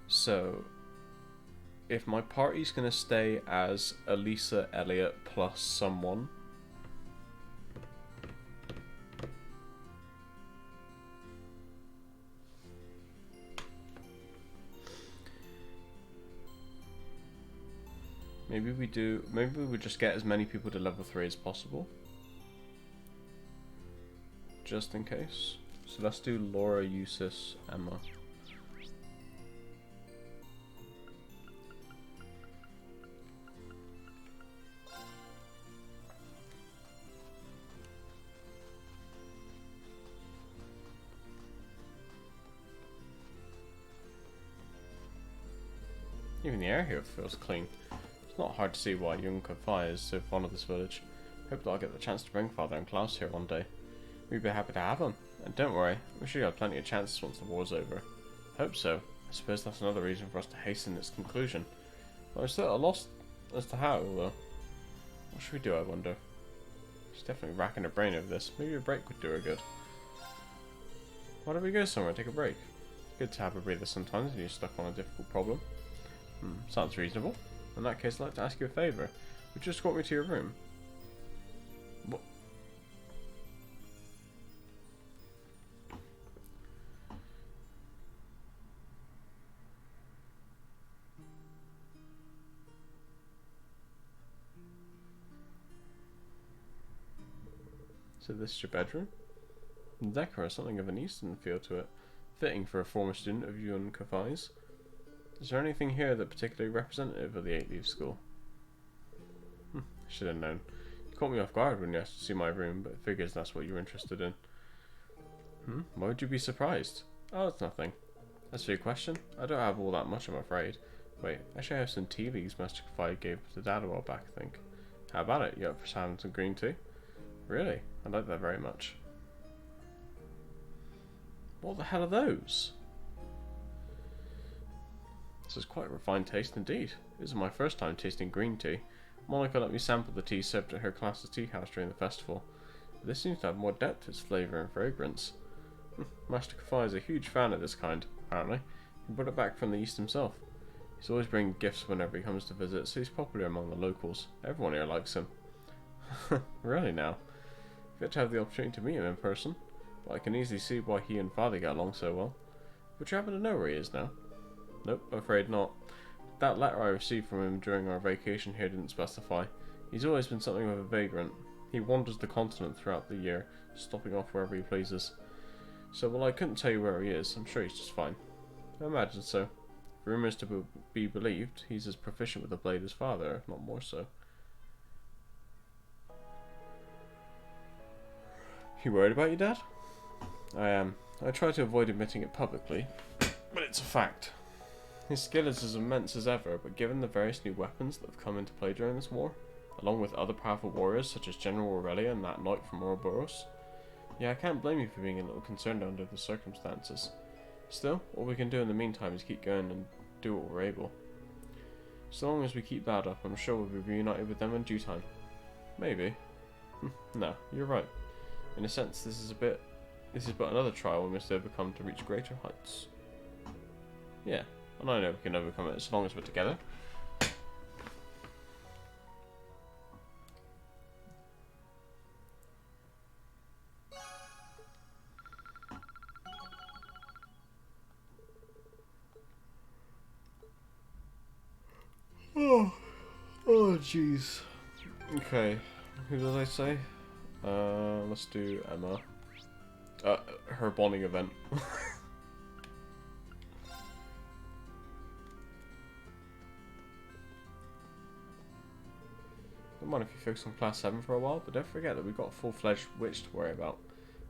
So, if my party's gonna stay as Elisa, Elliot plus someone, maybe we just get as many people to level 3 as possible, just in case. So let's do Laura, Eustace, Emma. Even the air here feels clean. It's not hard to see why young Kafai is so fond of this village. Hope that I'll get the chance to bring Father and Klaus here one day. We'd be happy to have him. And don't worry, I'm sure you'll have plenty of chances once the war's over. Hope so. I suppose that's another reason for us to hasten its conclusion. But I'm still at a loss as to how, though. What should we do, I wonder? She's definitely racking her brain over this. Maybe a break would do her good. Why don't we go somewhere and take a break? Good to have a breather sometimes when you're stuck on a difficult problem. Sounds reasonable. In that case, I'd like to ask you a favour. Would you escort me to your room? What? So this is your bedroom? The decor has something of an Eastern feel to it, fitting for a former student of Yuan Kafai's. Is there anything here that particularly representative of the 8-Leaf School? I should have known. You caught me off guard when you asked to see my room, but figures that's what you're interested in. Why would you be surprised? Oh, it's nothing. As for your question, I don't have all that much, I'm afraid. Wait, actually I have some tea leaves Master Kafai gave to Dad a while back, I think. How about it? You up for having some green tea? Really? I like that very much. What the hell are those? This is quite a refined taste indeed. This is my first time tasting green tea. Monica let me sample the tea served at her class's tea house during the festival. But this seems to have more depth to its flavour and fragrance. Master Kafai is a huge fan of this kind, apparently. He brought it back from the East himself. He's always bringing gifts whenever he comes to visit, so he's popular among the locals. Everyone here likes him. Really now? I've yet to have the opportunity to meet him in person, but I can easily see why he and Father get along so well. Would you happen to know where he is now? Nope, I'm afraid not. That letter I received from him during our vacation here didn't specify. He's always been something of a vagrant. He wanders the continent throughout the year, stopping off wherever he pleases. So while I couldn't tell you where he is, I'm sure he's just fine. I imagine so. If rumours to be believed, he's as proficient with the blade as Father, if not more so. You worried about your dad? I am. I try to avoid admitting it publicly, but it's a fact. His skill is as immense as ever, but given the various new weapons that have come into play during this war, along with other powerful warriors such as General Aurelia and that knight from Ouroboros, yeah, I can't blame you for being a little concerned under the circumstances. Still, all we can do in the meantime is keep going and do what we're able. So long as we keep that up, I'm sure we'll be reunited with them in due time. Maybe. No, you're right. In a sense, this is but another trial we must overcome to reach greater heights. Yeah, and I know we can overcome it as long as we're together. Oh, jeez. Okay, who did I say? Let's do Emma. Her bonding event. Don't mind if you focus on Class 7 for a while, but don't forget that we've got a full-fledged witch to worry about.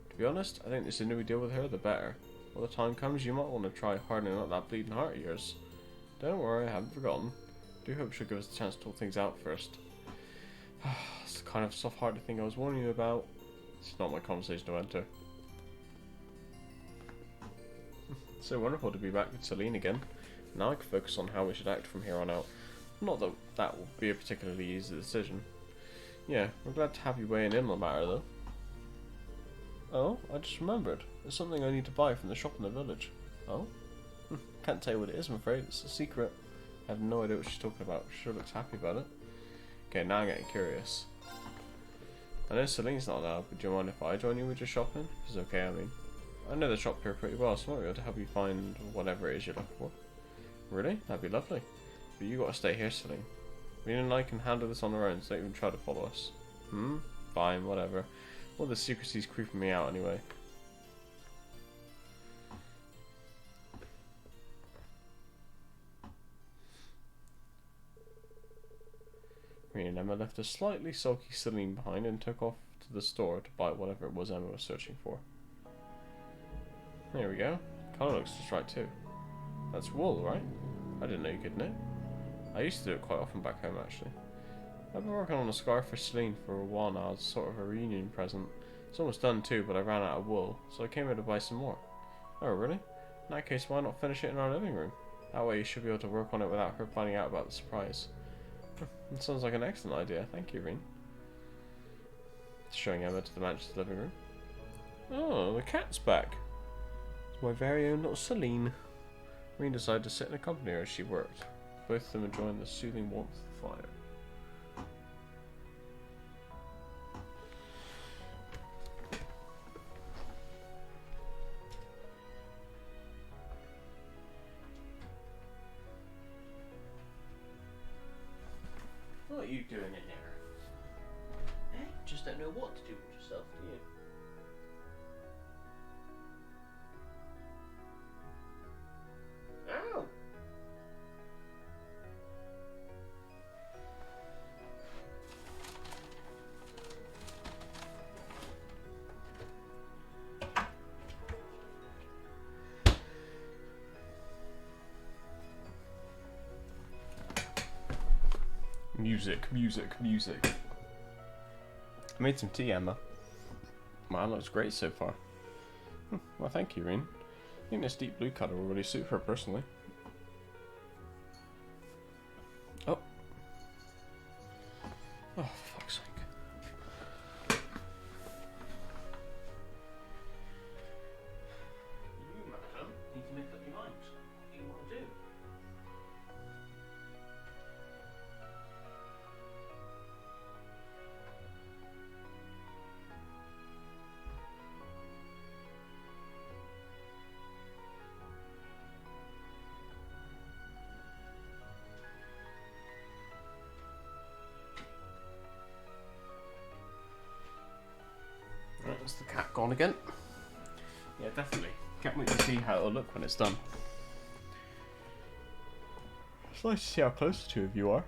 To be honest, I think the sooner we deal with her, the better. When the time comes, you might want to try hardening up that bleeding heart of yours. Don't worry, I haven't forgotten. I do hope she'll give us a chance to talk things out first. It's the kind of soft-hearted thing I was warning you about. It's not my conversation to enter. So wonderful to be back with Celine again. Now I can focus on how we should act from here on out. Not that that will be a particularly easy decision. Yeah, we're glad to have you weighing in on the matter though. Oh, I just remembered. There's something I need to buy from the shop in the village. Oh? Can't tell you what it is, I'm afraid. It's a secret. I have no idea what she's talking about. She sure looks happy about it. Okay, now I'm getting curious. I know Celine's not allowed, but do you mind if I join you with your shopping? It's okay, I mean. I know the shop here pretty well, so I might be able to help you find whatever it is you're looking for. Really? That'd be lovely. But you gotta stay here, Celine. Rena and I can handle this on our own, so don't even try to follow us. Fine, whatever. All the secrecy's creeping me out anyway. Rena and Emma left a slightly sulky Celine behind and took off to the store to buy whatever it was Emma was searching for. There we go. Colour looks just right too. That's wool, right? I didn't know you could knit. I used to do it quite often back home actually. I've been working on a scarf for Celine for a while now as sort of a reunion present. It's almost done too, but I ran out of wool, so I came here to buy some more. Oh really? In that case, why not finish it in our living room? That way you should be able to work on it without her finding out about the surprise. That sounds like an excellent idea. Thank you, Reen. Showing Emma to the mansion's living room. Oh, the cat's back. It's my very own little Celine. Reen decided to sit and accompany her as she worked, both of them enjoying the soothing warmth of the fire. What are you doing in there? Eh? Just don't know what to do with yourself, do you? Ow! Music, music, music. I made some tea, Emma. Wow, looks great so far. Well, thank you, Reen. I think this deep blue colour will really suit her personally. Oh. Oh, for fuck's sake. You, madam, need to make up your mind. What do you want to do? That's the cat gone again. Yeah, definitely. Can't wait to see how it'll look when it's done. It's nice to see how close the two of you are.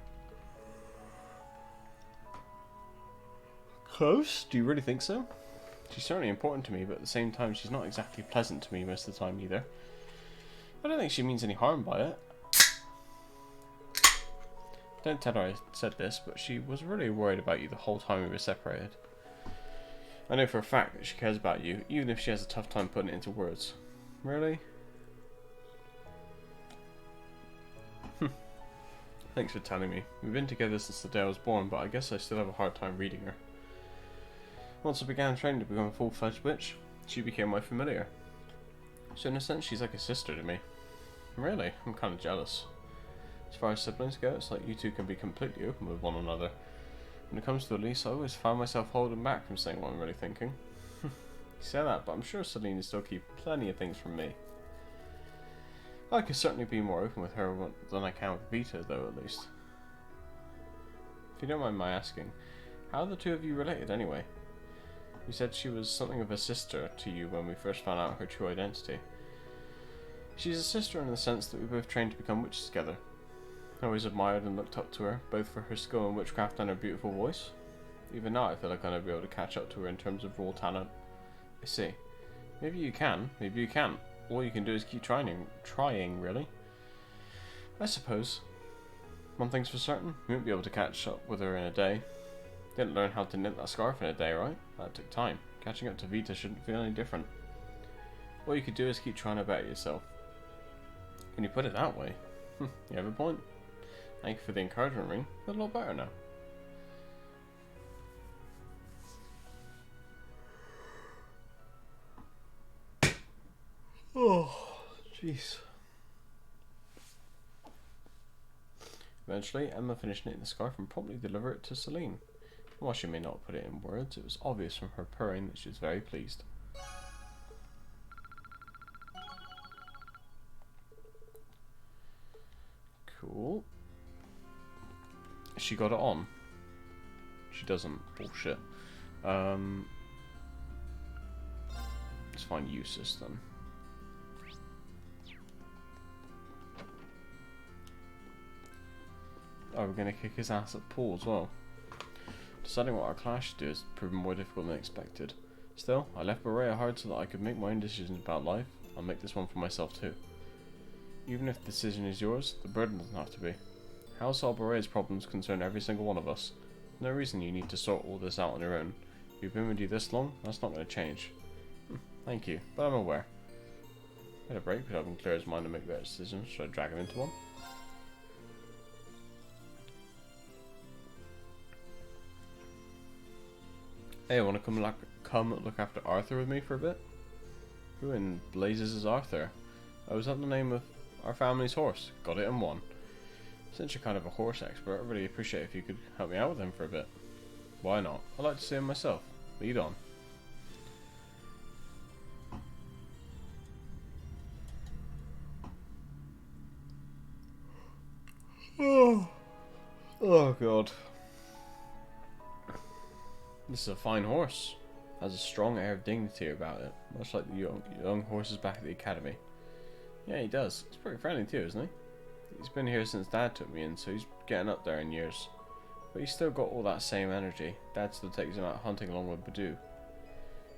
Close? Do you really think so? She's certainly important to me, but at the same time she's not exactly pleasant to me most of the time either. I don't think she means any harm by it. Don't tell her I said this, but she was really worried about you the whole time we were separated. I know for a fact that she cares about you, even if she has a tough time putting it into words. Really? Thanks for telling me. We've been together since the day I was born, but I guess I still have a hard time reading her. Once I began training to become a full-fledged witch, she became my familiar. So in a sense, she's like a sister to me. Really, I'm kind of jealous. As far as siblings go, it's like you two can be completely open with one another. When it comes to Elise, I always find myself holding back from saying what I'm really thinking. You say that, but I'm sure Celine still keeps plenty of things from me. I could certainly be more open with her than I can with Vita, though, at least. If you don't mind my asking, how are the two of you related anyway? You said she was something of a sister to you when we first found out her true identity. She's a sister in the sense that we both trained to become witches together. I always admired and looked up to her, both for her skill in witchcraft and her beautiful voice. Even now I feel like I'll never be able to catch up to her in terms of raw talent. I see. Maybe you can, maybe you can't. All you can do is keep trying really. I suppose. One thing's for certain, we won't be able to catch up with her in a day. Didn't learn how to knit that scarf in a day, right? That took time. Catching up to Vita shouldn't feel any different. All you could do is keep trying to better yourself. When you put it that way, you have a point. Thank you for the encouragement ring. Feel a lot better now. Oh, jeez. Eventually, Emma finished knitting the scarf and promptly delivered it to Celine. While she may not put it in words, it was obvious from her purring that she was very pleased. Cool. She got it on. She doesn't. Bullshit. Let's find Eustace then. Oh, we're gonna kick his ass at pool as well. Deciding what our class should do has proven more difficult than expected. Still, I left Berea hard so that I could make my own decisions about life. I'll make this one for myself too. Even if the decision is yours, the burden doesn't have to be. House Berea's problems concern every single one of us. No reason you need to sort all this out on your own. You've been with you this long, that's not going to change. Thank you, but I'm aware. I had a break could help him clear his mind and make better decisions. Should I drag him into one? Hey, wanna come look after Arthur with me for a bit? Who in blazes is Arthur? Oh, is that the name of our family's horse? Got it in one. Since you're kind of a horse expert, I'd really appreciate if you could help me out with him for a bit. Why not? I'd like to see him myself. Lead on. Oh god. This is a fine horse. Has a strong air of dignity about it, much like the young horses back at the academy. Yeah, he does. He's pretty friendly too, isn't he? He's been here since Dad took me in, so he's getting up there in years. But he's still got all that same energy. Dad still takes him out hunting along with Badu.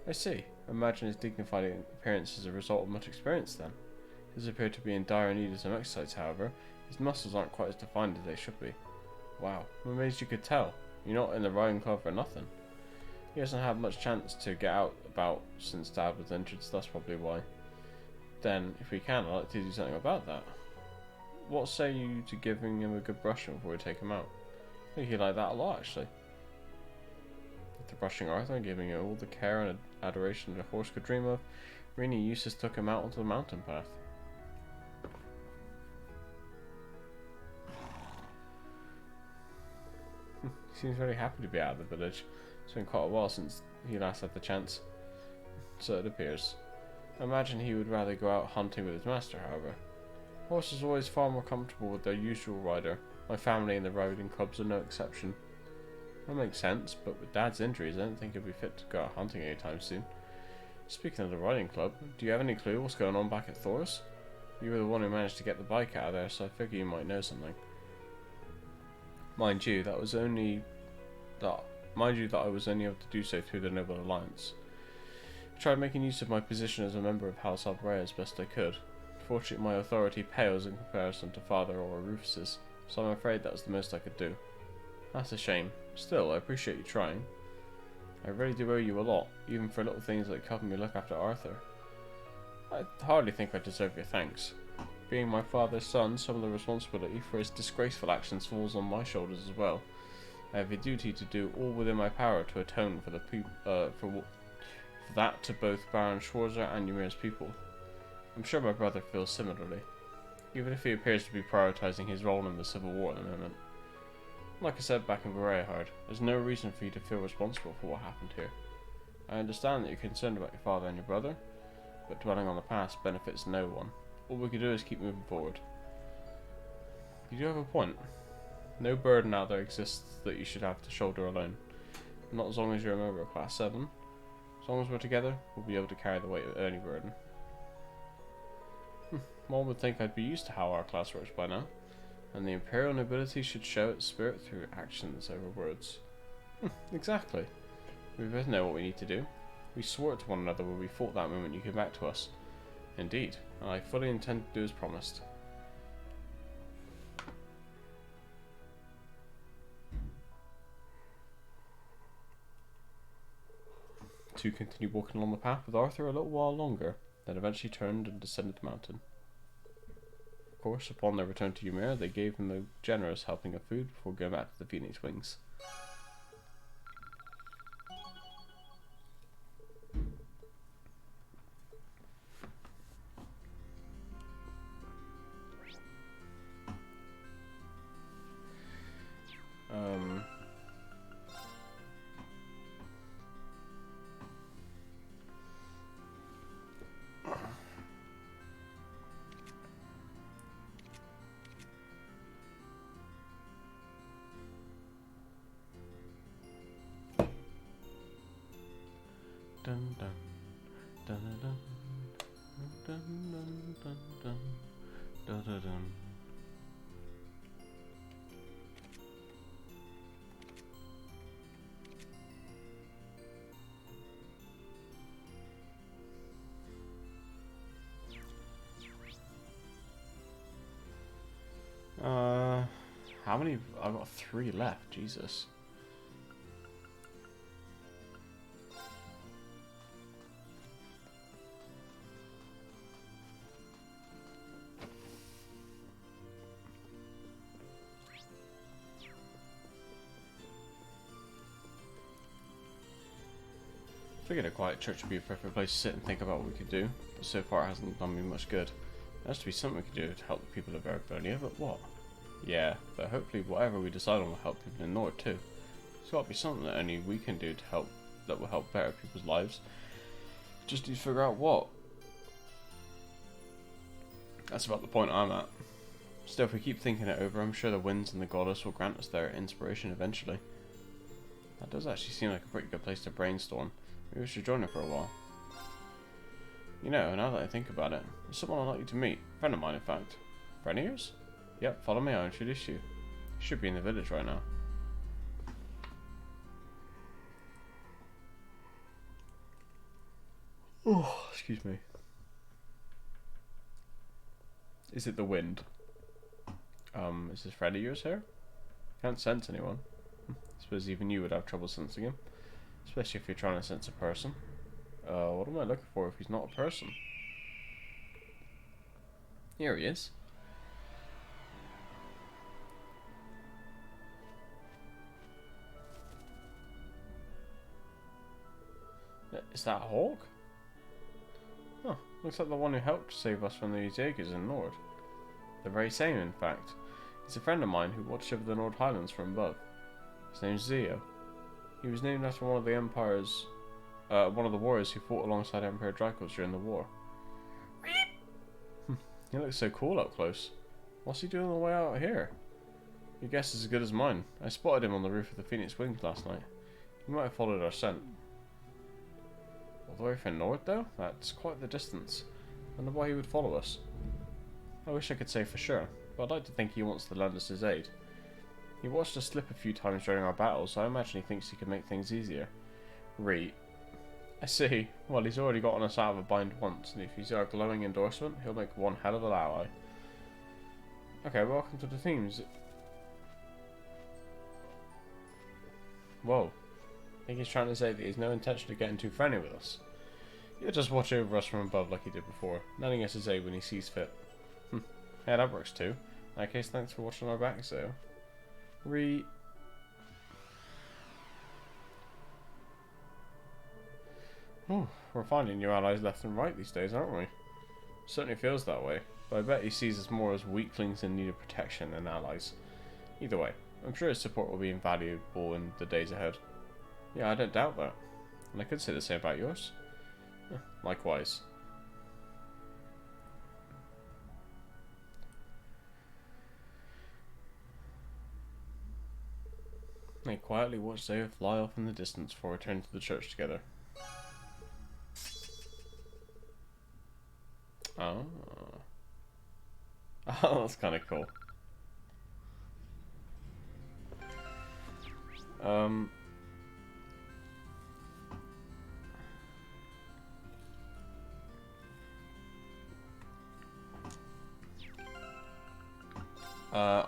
I see. I imagine his dignified appearance is a result of much experience then. He does appear to be in dire need of some exercise, however. His muscles aren't quite as defined as they should be. Wow, I'm amazed you could tell. You're not in the riding club for nothing. He hasn't had much chance to get out about since Dad was injured, so that's probably why. Then, if we can, I'd like to do something about that. What say you to giving him a good brushing before we take him out? I think he'd like that a lot, actually. After brushing Arthur and giving him all the care and adoration that a horse could dream of, Rini and Eustace took him out onto the mountain path. He seems very happy to be out of the village. It's been quite a while since he last had the chance. So it appears. I imagine he would rather go out hunting with his master, however. Horses are always far more comfortable with their usual rider. My family and the riding clubs are no exception. That makes sense, but with Dad's injuries, I don't think he'll be fit to go out hunting anytime soon. Speaking of the riding club, do you have any clue what's going on back at Thor's? You were the one who managed to get the bike out of there, so I figure you might know something. Mind you, that I was only able to do so through the Noble Alliance. I tried making use of my position as a member of House Berea as best I could. Fortunately, my authority pales in comparison to Father or Rufus's. so I'm afraid that was the most I could do. That's a shame. Still, I appreciate you trying. I really do owe you a lot, even for little things like helping me look after Arthur. I hardly think I deserve your thanks. Being my father's son, some of the responsibility for his disgraceful actions falls on my shoulders as well. I have a duty to do all within my power to atone for that to both Baron Schwarzer and Ymir's people. I'm sure my brother feels similarly, even if he appears to be prioritizing his role in the Civil War at the moment. Like I said back in Vareyhard, there's no reason for you to feel responsible for what happened here. I understand that you're concerned about your father and your brother, but dwelling on the past benefits no one. All we can do is keep moving forward. You do have a point. No burden out there exists that you should have to shoulder alone. Not as long as you're a member of Class 7. As long as we're together, we'll be able to carry the weight of any burden. One would think I'd be used to how our class works by now, and the Imperial nobility should show its spirit through actions over words. Exactly. We both know what we need to do. We swore it to one another when we fought that moment you came back to us. Indeed, and I fully intend to do as promised. Two continued walking along the path with Arthur a little while longer, then eventually turned and descended the mountain. Of course, upon their return to Ymir, they gave him a generous helping of food before going back to the Phoenix Wings. Dun dun dun dun dun dun dun dun dun dun dun. How many? I've got 3 left. Jesus. I figured a quiet church would be a perfect place to sit and think about what we could do, but so far it hasn't done me much good. There has to be something we can do to help the people of Erebonia, but what? Yeah, but hopefully whatever we decide on will help people in Nord too. There's got to be something that only we can do to help, that will help better people's lives. Just need to figure out what. That's about the point I'm at. Still, if we keep thinking it over, I'm sure the winds and the goddess will grant us their inspiration eventually. That does actually seem like a pretty good place to brainstorm. Maybe we should join her for a while. You know, now that I think about it, there's someone I'd like you to meet. A friend of mine, in fact. Friend of yours? Yep, follow me, I'll introduce you. You should be in the village right now. Oh, excuse me. Is it the wind? Is this friend of yours here? Can't sense anyone. I suppose even you would have trouble sensing him. Especially if you're trying to sense a person. What am I looking for if he's not a person? Here he is. Is that a hawk? Oh, looks like the one who helped save us from the Jaegers in Nord. The very same, in fact. He's a friend of mine who watched over the Nord Highlands from above. His name's Zio. He was named after one of the Empire's, one of the warriors who fought alongside Emperor Dracos during the war. He looks so cool up close. What's he doing on the way out here? Your guess is as good as mine. I spotted him on the roof of the Phoenix Wings last night. He might have followed our scent. All the way from Nord, though? That's quite the distance. I wonder why he would follow us. I wish I could say for sure, but I'd like to think he wants to lend us his aid. He watched us slip a few times during our battles, so I imagine he thinks he can make things easier. I see. Well, he's already gotten us out of a bind once, and if he's our glowing endorsement, he'll make one hell of an ally. Okay, welcome to the themes. Whoa. I think he's trying to say that he has no intention of getting too friendly with us. He'll just watch over us from above like he did before, letting us to say when he sees fit. Yeah, that works too. In that case, thanks for watching our back, so... Ooh, we're finding new allies left and right these days, aren't we? Certainly feels that way, but I bet he sees us more as weaklings in need of protection than allies. Either way, I'm sure his support will be invaluable in the days ahead. Yeah, I don't doubt that. And I could say the same about yours. Likewise. They quietly watched Zaya fly off in the distance before returning to the church together. Oh. Oh, that's kind of cool.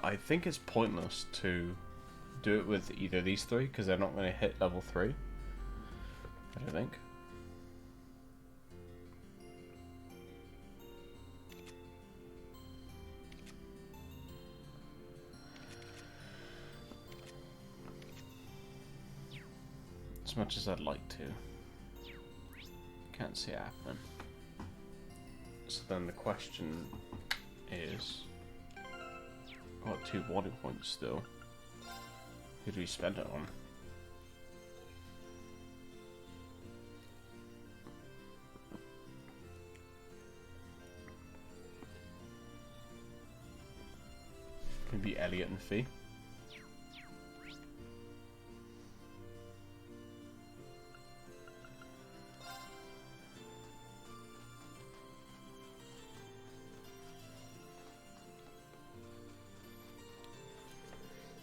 I think it's pointless to do it with either of these three because they're not going to hit level 3. I don't think. As much as I'd like to. Can't see it happening. So then the question is... Got 2 body points still. Who do we spend it on? Could be Elliot and Fee.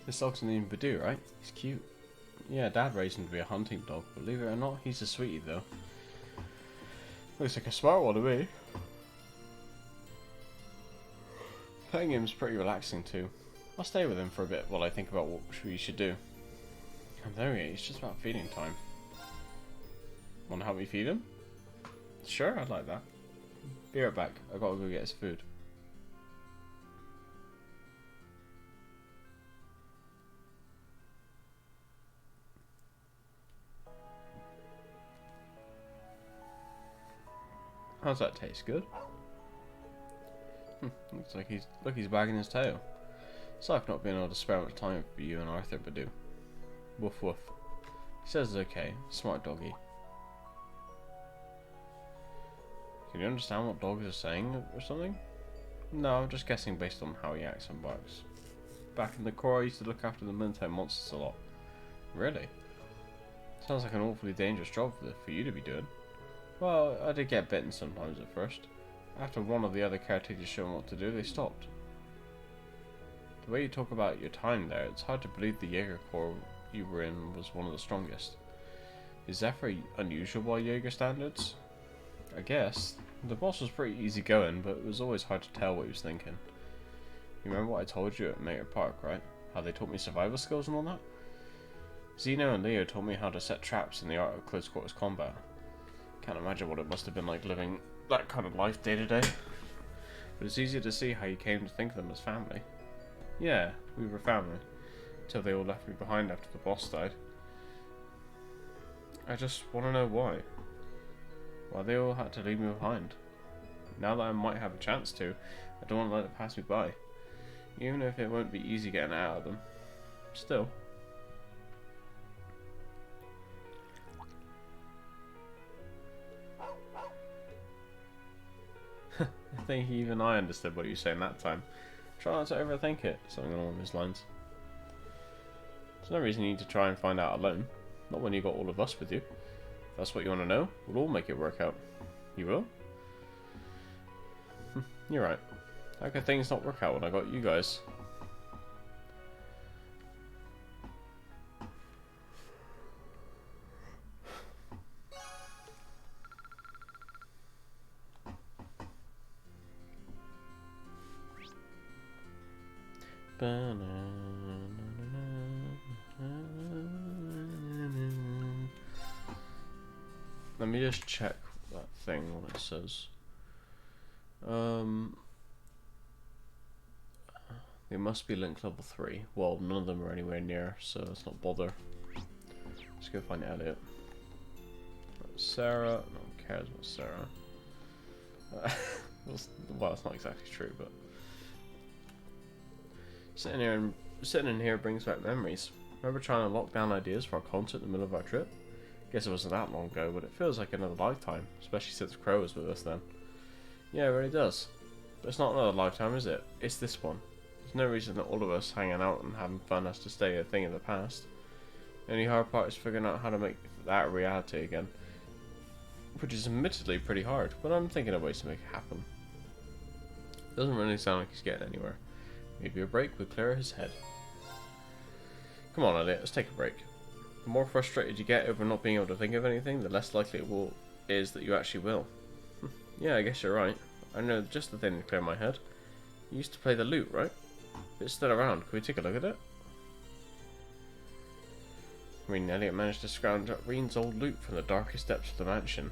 This dog's named Badoo, right? He's cute. Yeah, Dad raised him to be a hunting dog. Believe it or not, he's a sweetie though. Looks like a smart one to me. Playing him's pretty relaxing too. I'll stay with him for a bit while I think about what we should do. And there he is, it's just about feeding time. Wanna help me feed him? Sure, I'd like that. Be right back, I gotta go get his food. How's that taste? Good? Looks like he's wagging his tail. Sorry for not being able to spare much time for you and Arthur, Badoo. Woof woof. He says it's okay. Smart doggy. Can you understand what dogs are saying or something? No, I'm just guessing based on how he acts and barks. Back in the Corps, I used to look after the Minto monsters a lot. Really? Sounds like an awfully dangerous job for you to be doing. Well, I did get bitten sometimes at first. After one of the other caretakers showed me what to do, they stopped. The way you talk about your time there, it's hard to believe the Jaeger Corps you were in was one of the strongest. Is that very unusual by Jaeger standards? I guess. The boss was pretty easygoing, but it was always hard to tell what he was thinking. You remember what I told you at Mater Park, right? How they taught me survival skills and all that? Zeno and Leo taught me how to set traps in the art of close quarters combat. Can't imagine what it must have been like living that kind of life day to day. But it's easier to see how you came to think of them as family. Yeah, we were family. Till they all left me behind after the boss died. I just want to know why. Why they all had to leave me behind. Now that I might have a chance to, I don't want to let it pass me by. Even if it won't be easy getting out of them. Still. I think even I understood what you were saying that time. Try not to overthink it, something along those lines. There's no reason you need to try and find out alone. Not when you got all of us with you. If that's what you want to know, we'll all make it work out. You will? You're right. How could things not work out when I got you guys? Let me just check that thing, what it says. It must be link level 3. Well, none of them are anywhere near, so let's not bother. Let's go find Elliot. Sarah, no one cares about Sarah. Well, it's not exactly true, but sitting in here brings back memories. Remember trying to lock down ideas for our concert in the middle of our trip? Guess it wasn't that long ago, but it feels like another lifetime, especially since Crow was with us then. Yeah, it really does. But it's not another lifetime, is it? It's this one. There's no reason that all of us hanging out and having fun has to stay a thing in the past. The only hard part is figuring out how to make that a reality again. Which is admittedly pretty hard, but I'm thinking of ways to make it happen. Doesn't really sound like he's getting anywhere. Maybe a break would clear his head. Come on, Elliot, let's take a break. The more frustrated you get over not being able to think of anything, the less likely it is that you actually will. Yeah, I guess you're right. I know just the thing to clear my head. You used to play the lute, right? It's still around. Can we take a look at it? Rean and Elliot managed to scrounge up Rean's old lute from the darkest depths of the mansion.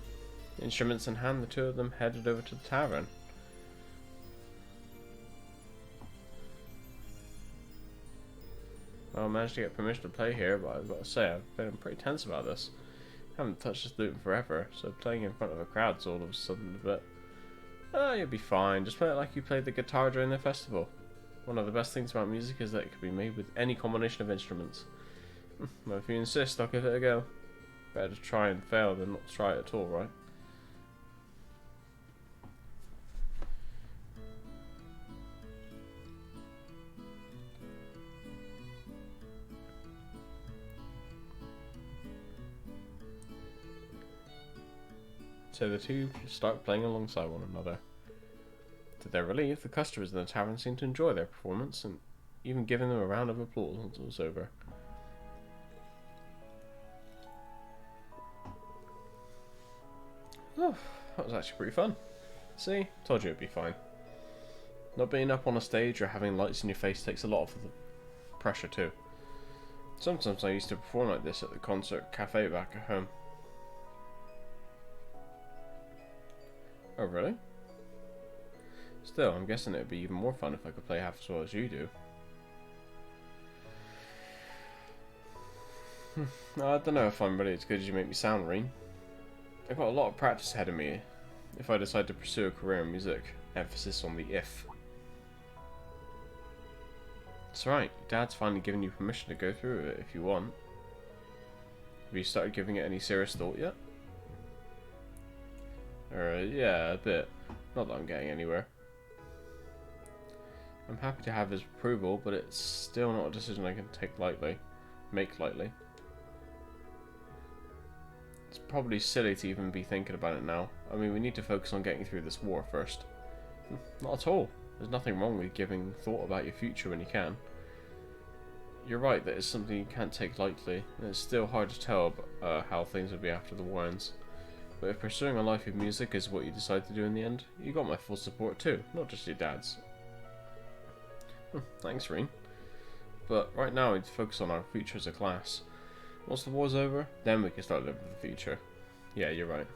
Instruments in hand, the two of them headed over to the tavern. Well, I managed to get permission to play here, but I've got to say, I've been pretty tense about this. I haven't touched this lute in forever, so playing in front of a crowd's all of a sudden a bit... you'll be fine, just play it like you played the guitar during the festival. One of the best things about music is that it can be made with any combination of instruments. Well, if you insist, I'll give it a go. Better to try and fail than not try it at all, right? So the two start playing alongside one another. To their relief, the customers in the tavern seemed to enjoy their performance, and even giving them a round of applause once it was over. Oh, that was actually pretty fun. See? Told you it'd be fine. Not being up on a stage or having lights in your face takes a lot of the pressure too. Sometimes I used to perform like this at the concert cafe back at home. Oh, really? Still, I'm guessing it'd be even more fun if I could play half as well as you do. I don't know if I'm really as good as you make me sound, Rean. I've got a lot of practice ahead of me if I decide to pursue a career in music. Emphasis on the if. It's right, Dad's finally given you permission to go through with it if you want. Have you started giving it any serious thought yet? Yeah, a bit. Not that I'm getting anywhere. I'm happy to have his approval, but it's still not a decision I can make lightly. It's probably silly to even be thinking about it now. I mean, we need to focus on getting through this war first. Not at all. There's nothing wrong with giving thought about your future when you can. You're right that it's something you can't take lightly, and it's still hard to tell how things would be after the war ends. But if pursuing a life of music is what you decide to do in the end, you got my full support too, not just your dad's. Thanks, Rean. But right now we need to focus on our future as a class. Once the war's over, then we can start living for the future. Yeah, you're right.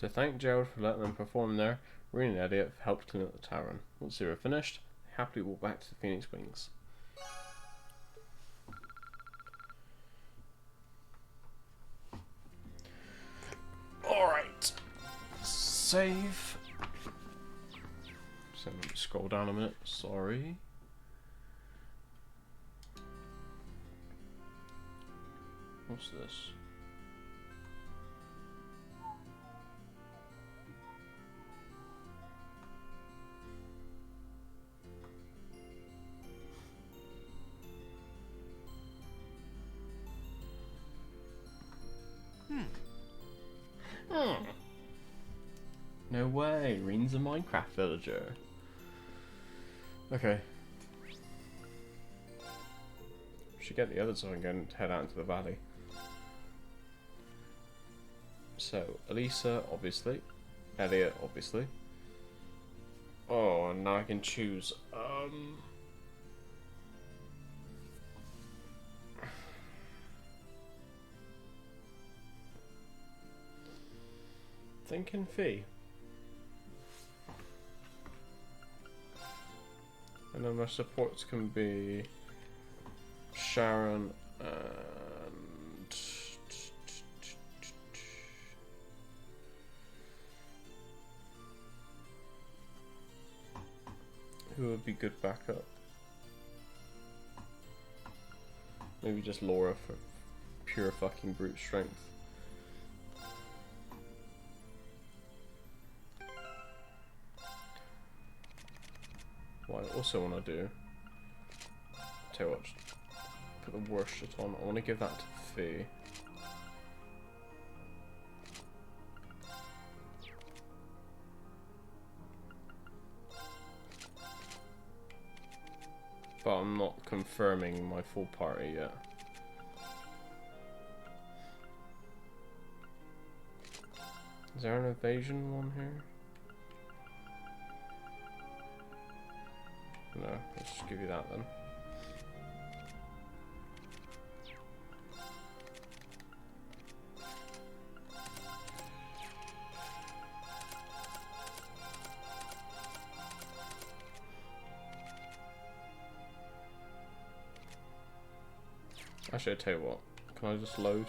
To thank Gerald for letting them perform there, Rean and Elliot helped clean up the tavern. Once they were finished, they happily walked back to the Phoenix Wings. Alright. Save. So let me scroll down a minute, sorry. What's this? No way, Rean's a Minecraft villager. Okay. Should get the others so I can head out into the valley. So, Elisa, obviously. Elliot, obviously. Oh, and now I can choose. Thinking Fee. And then my supports can be Sharon and who would be good backup? Maybe just Laura for pure fucking brute strength. What I also want to do, tell you what, just put the worst shit on. I want to give that to Fee. But I'm not confirming my full party yet. Is there an evasion one here? No, let's just give you that then. Actually, I tell you what, can I just load?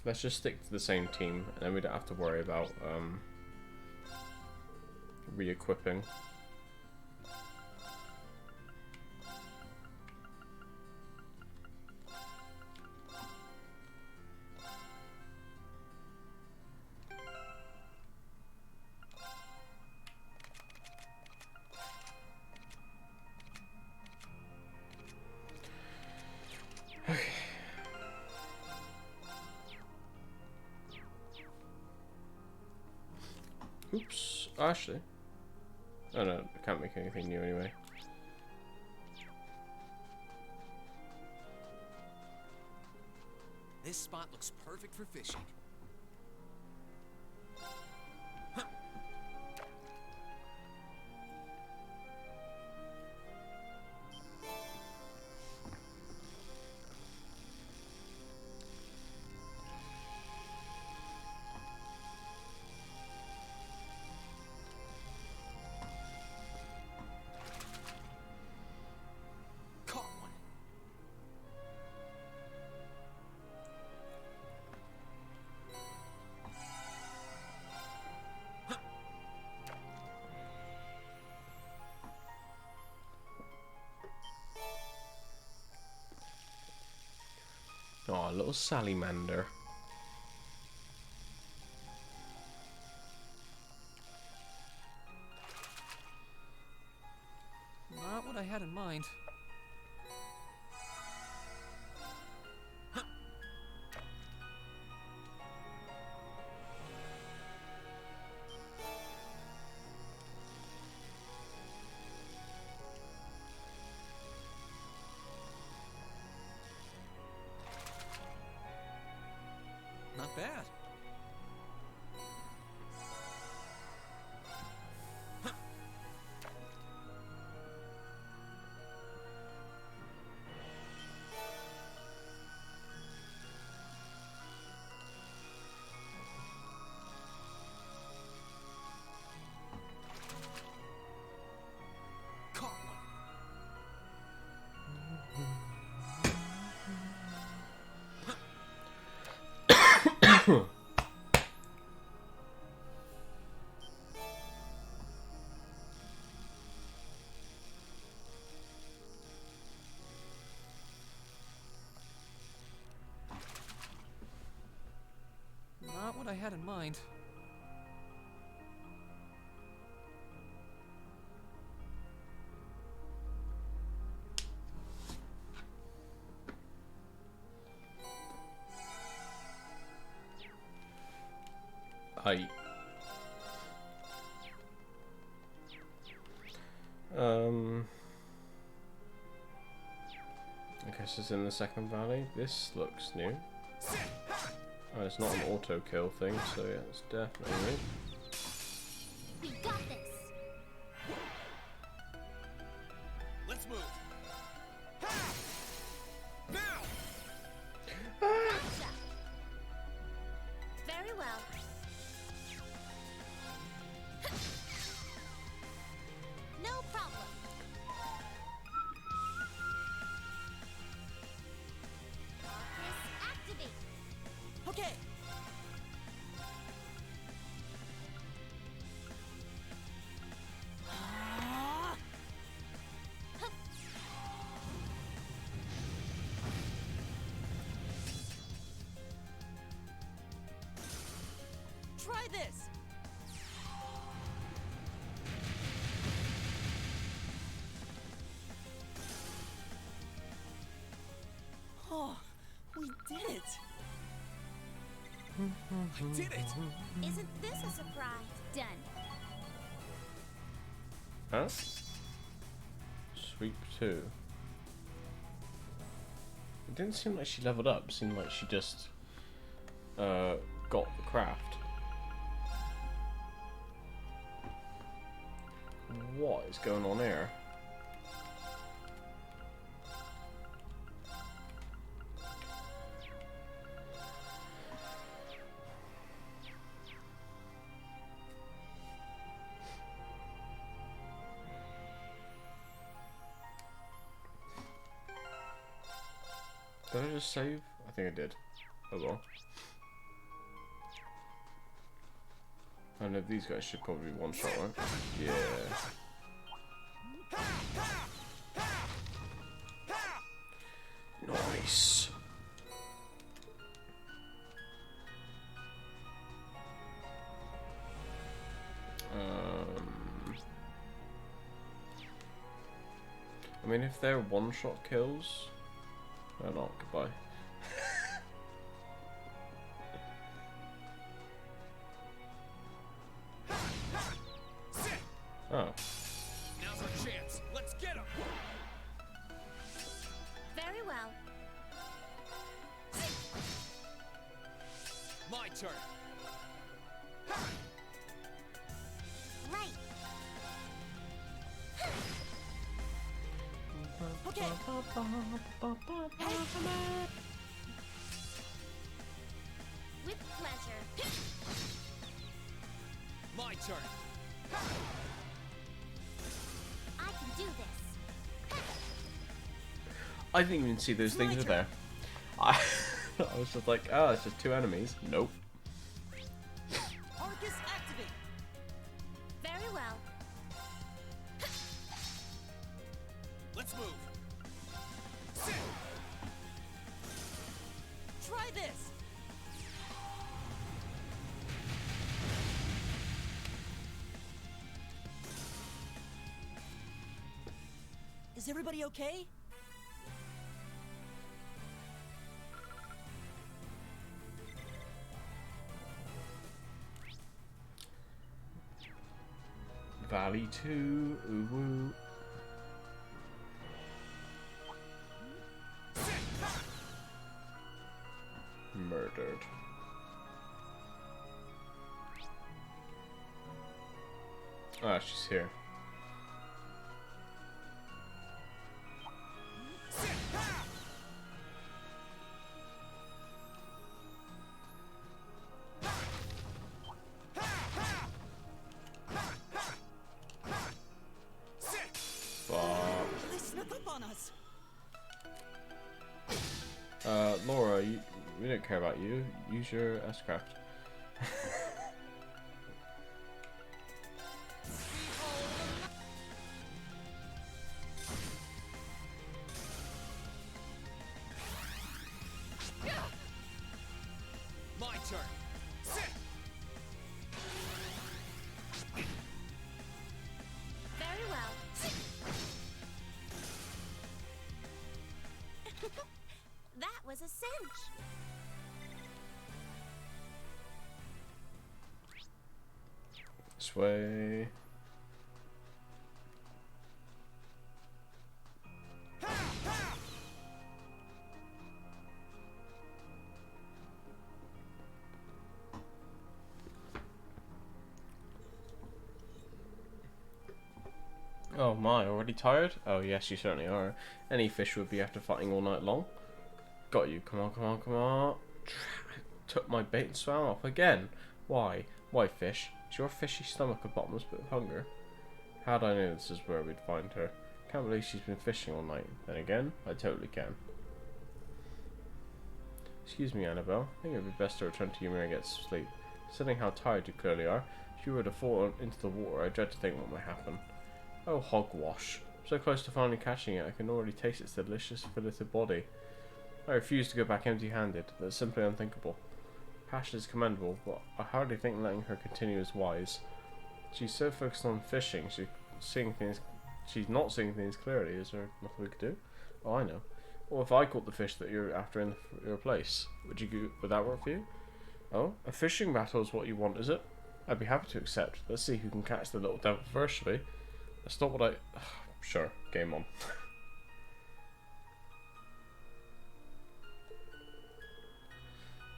Let's just stick to the same team, and then we don't have to worry about re-equipping. Oops, actually. Oh no, I can't make anything new anyway. This spot looks perfect for fishing. Oh, a little salamander. Not what I had in mind. Not bad. Caught one. Not what I had in mind. Hi. I guess it's in the second valley. This looks new. Oh, it's not an auto kill thing, so yeah, it's definitely new. We got this. Let's move. Now. Gotcha. Very well. No problem. Arcus, activate. Okay. Try this. Oh, we did it. I did it. Isn't this a surprise? Done. Huh? Sweep 2. It didn't seem like she leveled up. It seemed like she just got the craft. What is going on here? Did I just save? I think I did. Oh well. I know these guys should probably one shot, right? Yeah. Nice. I mean, if they're one-shot kills, they're not. Goodbye. Oh. Now's our chance. Let's get him. Very well. My turn. Right. Okay. With pleasure. My turn. I can do this. I didn't even see those things were there. I was just like, oh, it's just two enemies. Nope. Arcus, activate. Very well. Let's move. Try this. Is everybody okay? Valley 2, ooh woo. Murdered. Ah, she's here. They snuck up on us. Laura, we don't care about you. Use your S-craft. My turn. Very well. That was a cinch. This way. Oh my, already tired? Oh yes, you certainly are. Any fish would be after fighting all night long. Got you, come on, come on, come on. Took my bait and swam off again. Why? Why fish? Is your fishy stomach a bottomless pit of hunger? How'd I know this is where we'd find her? Can't believe she's been fishing all night. Then again, I totally can. Excuse me, Annabelle. I think it would be best to return to you when I get some sleep. Considering how tired you clearly are, if you were to fall into the water, I dread to think what might happen. Oh, hogwash. So close to finally catching it, I can already taste its delicious filleted body. I refuse to go back empty-handed. That's simply unthinkable. Passion is commendable, but I hardly think letting her continue is wise. She's so focused on fishing, she's not seeing things clearly. Is there nothing we could do? Oh, I know. Or if I caught the fish that you're after in your place, would that work for you? Oh, a fishing battle is what you want, is it? I'd be happy to accept. Let's see who can catch the little devil first, shall we? That's not what I... Sure, game on.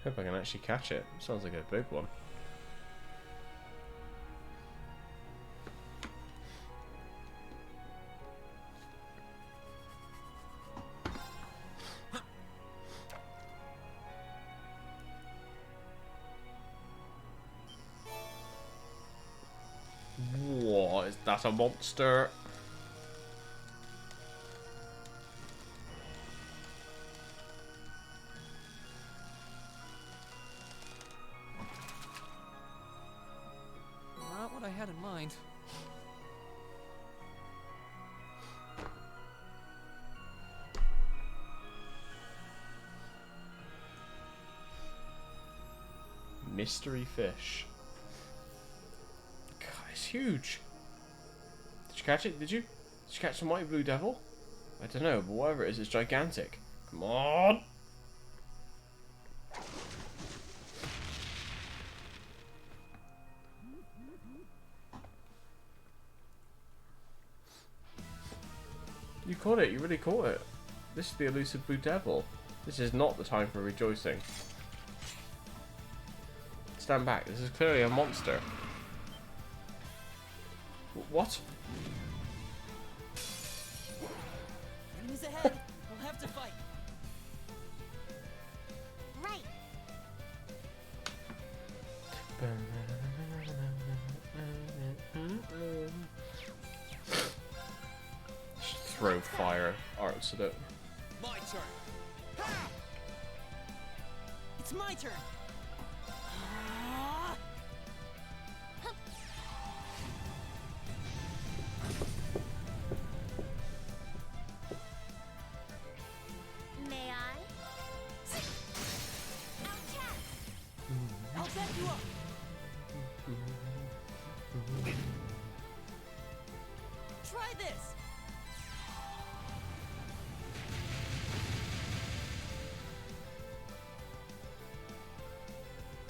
Hope I can actually catch it. Sounds like a big one. What? Is that a monster? Not what I had in mind. Mystery fish. God, it's huge. Did you catch it? Did you? Did you catch the mighty blue devil? I don't know, but whatever it is, it's gigantic. Come on! You caught it, you really caught it. This is the elusive blue devil. This is not the time for rejoicing. Stand back, this is clearly a monster. What? Enemies ahead! We'll have to fight! Right! Throw fire arts at it. My turn! It's my turn! May I? I'll back you up! Try this!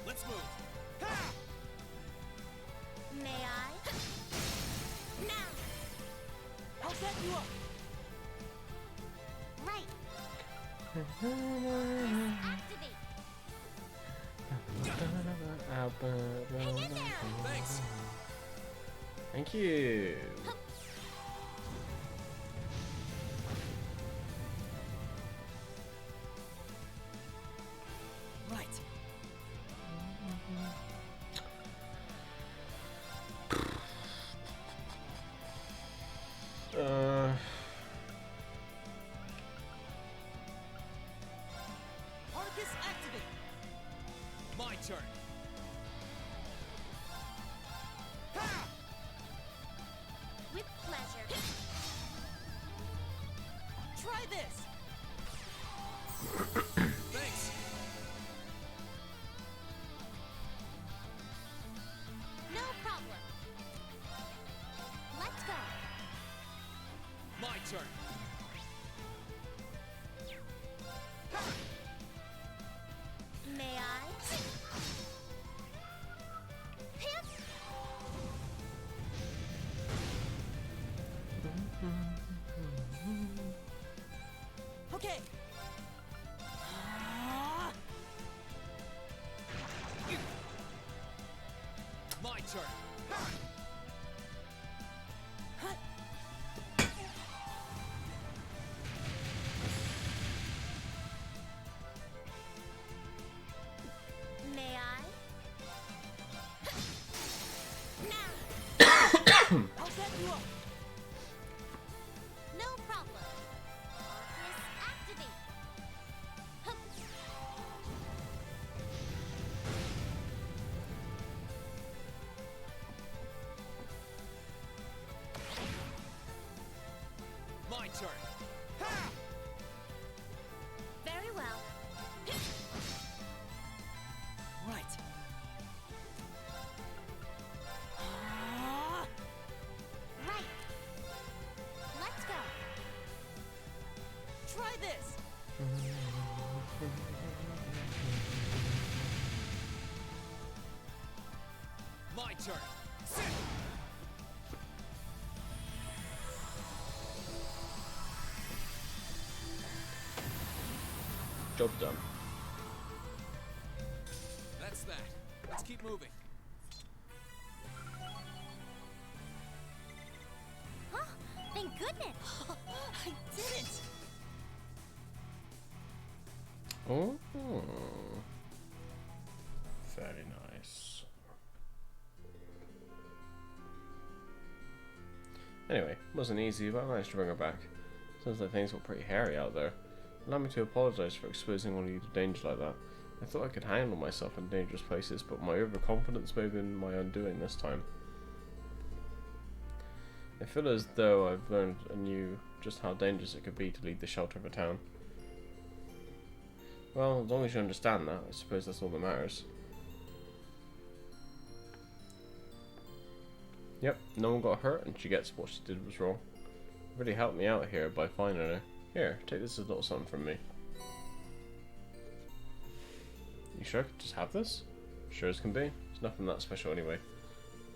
Let's move! Ha! May I? Now! I'll back you up! Right! Activate! Hang in there! Thanks! Thank you. Right. Arcus activate! My turn! Ha! With pleasure. Try this! Thanks! No problem. Let's go. My turn! May I? Hip! turn. Very well. Right. Right. Let's go. Try this. My turn. Sit. Job done. That's that. Let's keep moving. Huh? Thank goodness. I did it. Oh, very nice. Anyway, wasn't easy, but I managed to bring her back. Sounds like things got pretty hairy out there. Allow me to apologize for exposing all of you to danger like that. I thought I could handle myself in dangerous places, but my overconfidence may have been my undoing this time. I feel as though I've learned anew just how dangerous it could be to leave the shelter of a town. Well, as long as you understand that, I suppose that's all that matters. Yep, no one got hurt and she gets what she did was wrong. Really helped me out here by finding her. Here, take this as a little something from me. You sure I could just have this? Sure as can be. It's nothing that special anyway.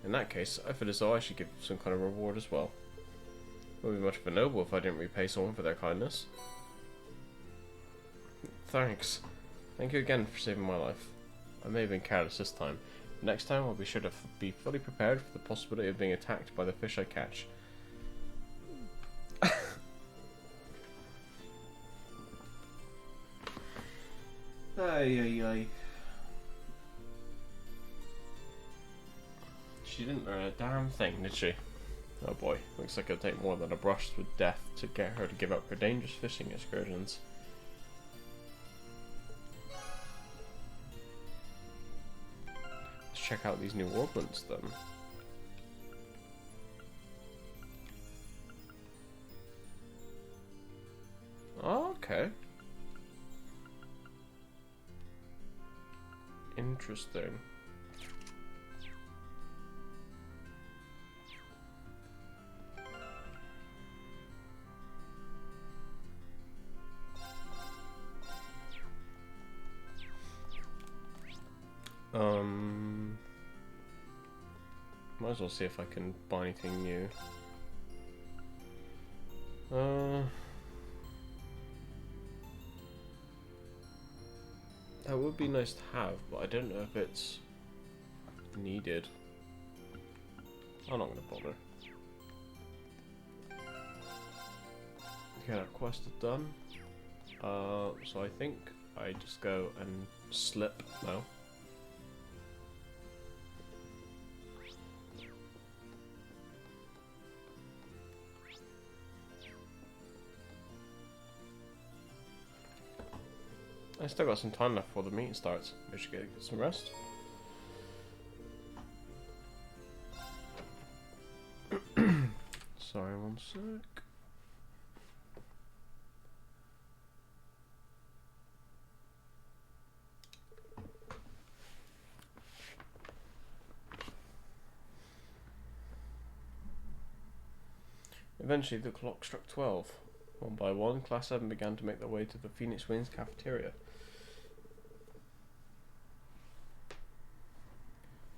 In that case, I feel as though I should give some kind of reward as well. It wouldn't be much of a noble if I didn't repay someone for their kindness. Thanks. Thank you again for saving my life. I may have been careless this time. Next time I'll be sure to be fully prepared for the possibility of being attacked by the fish I catch. Ay. She didn't learn a damn thing, did she? Oh boy, looks like it'll take more than a brush with death to get her to give up her dangerous fishing excursions. Let's check out these new warblands then. Oh, okay. Interesting. Might as well see if I can buy anything new. That would be nice to have, but I don't know if it's needed. I'm not gonna bother. Okay, that quest is done. So I think I just go and slip now. I still got some time left before the meeting starts. We should get some rest. Sorry, one sec. Eventually the clock struck 12. One by one, Class 7 began to make their way to the Phoenix Wings cafeteria.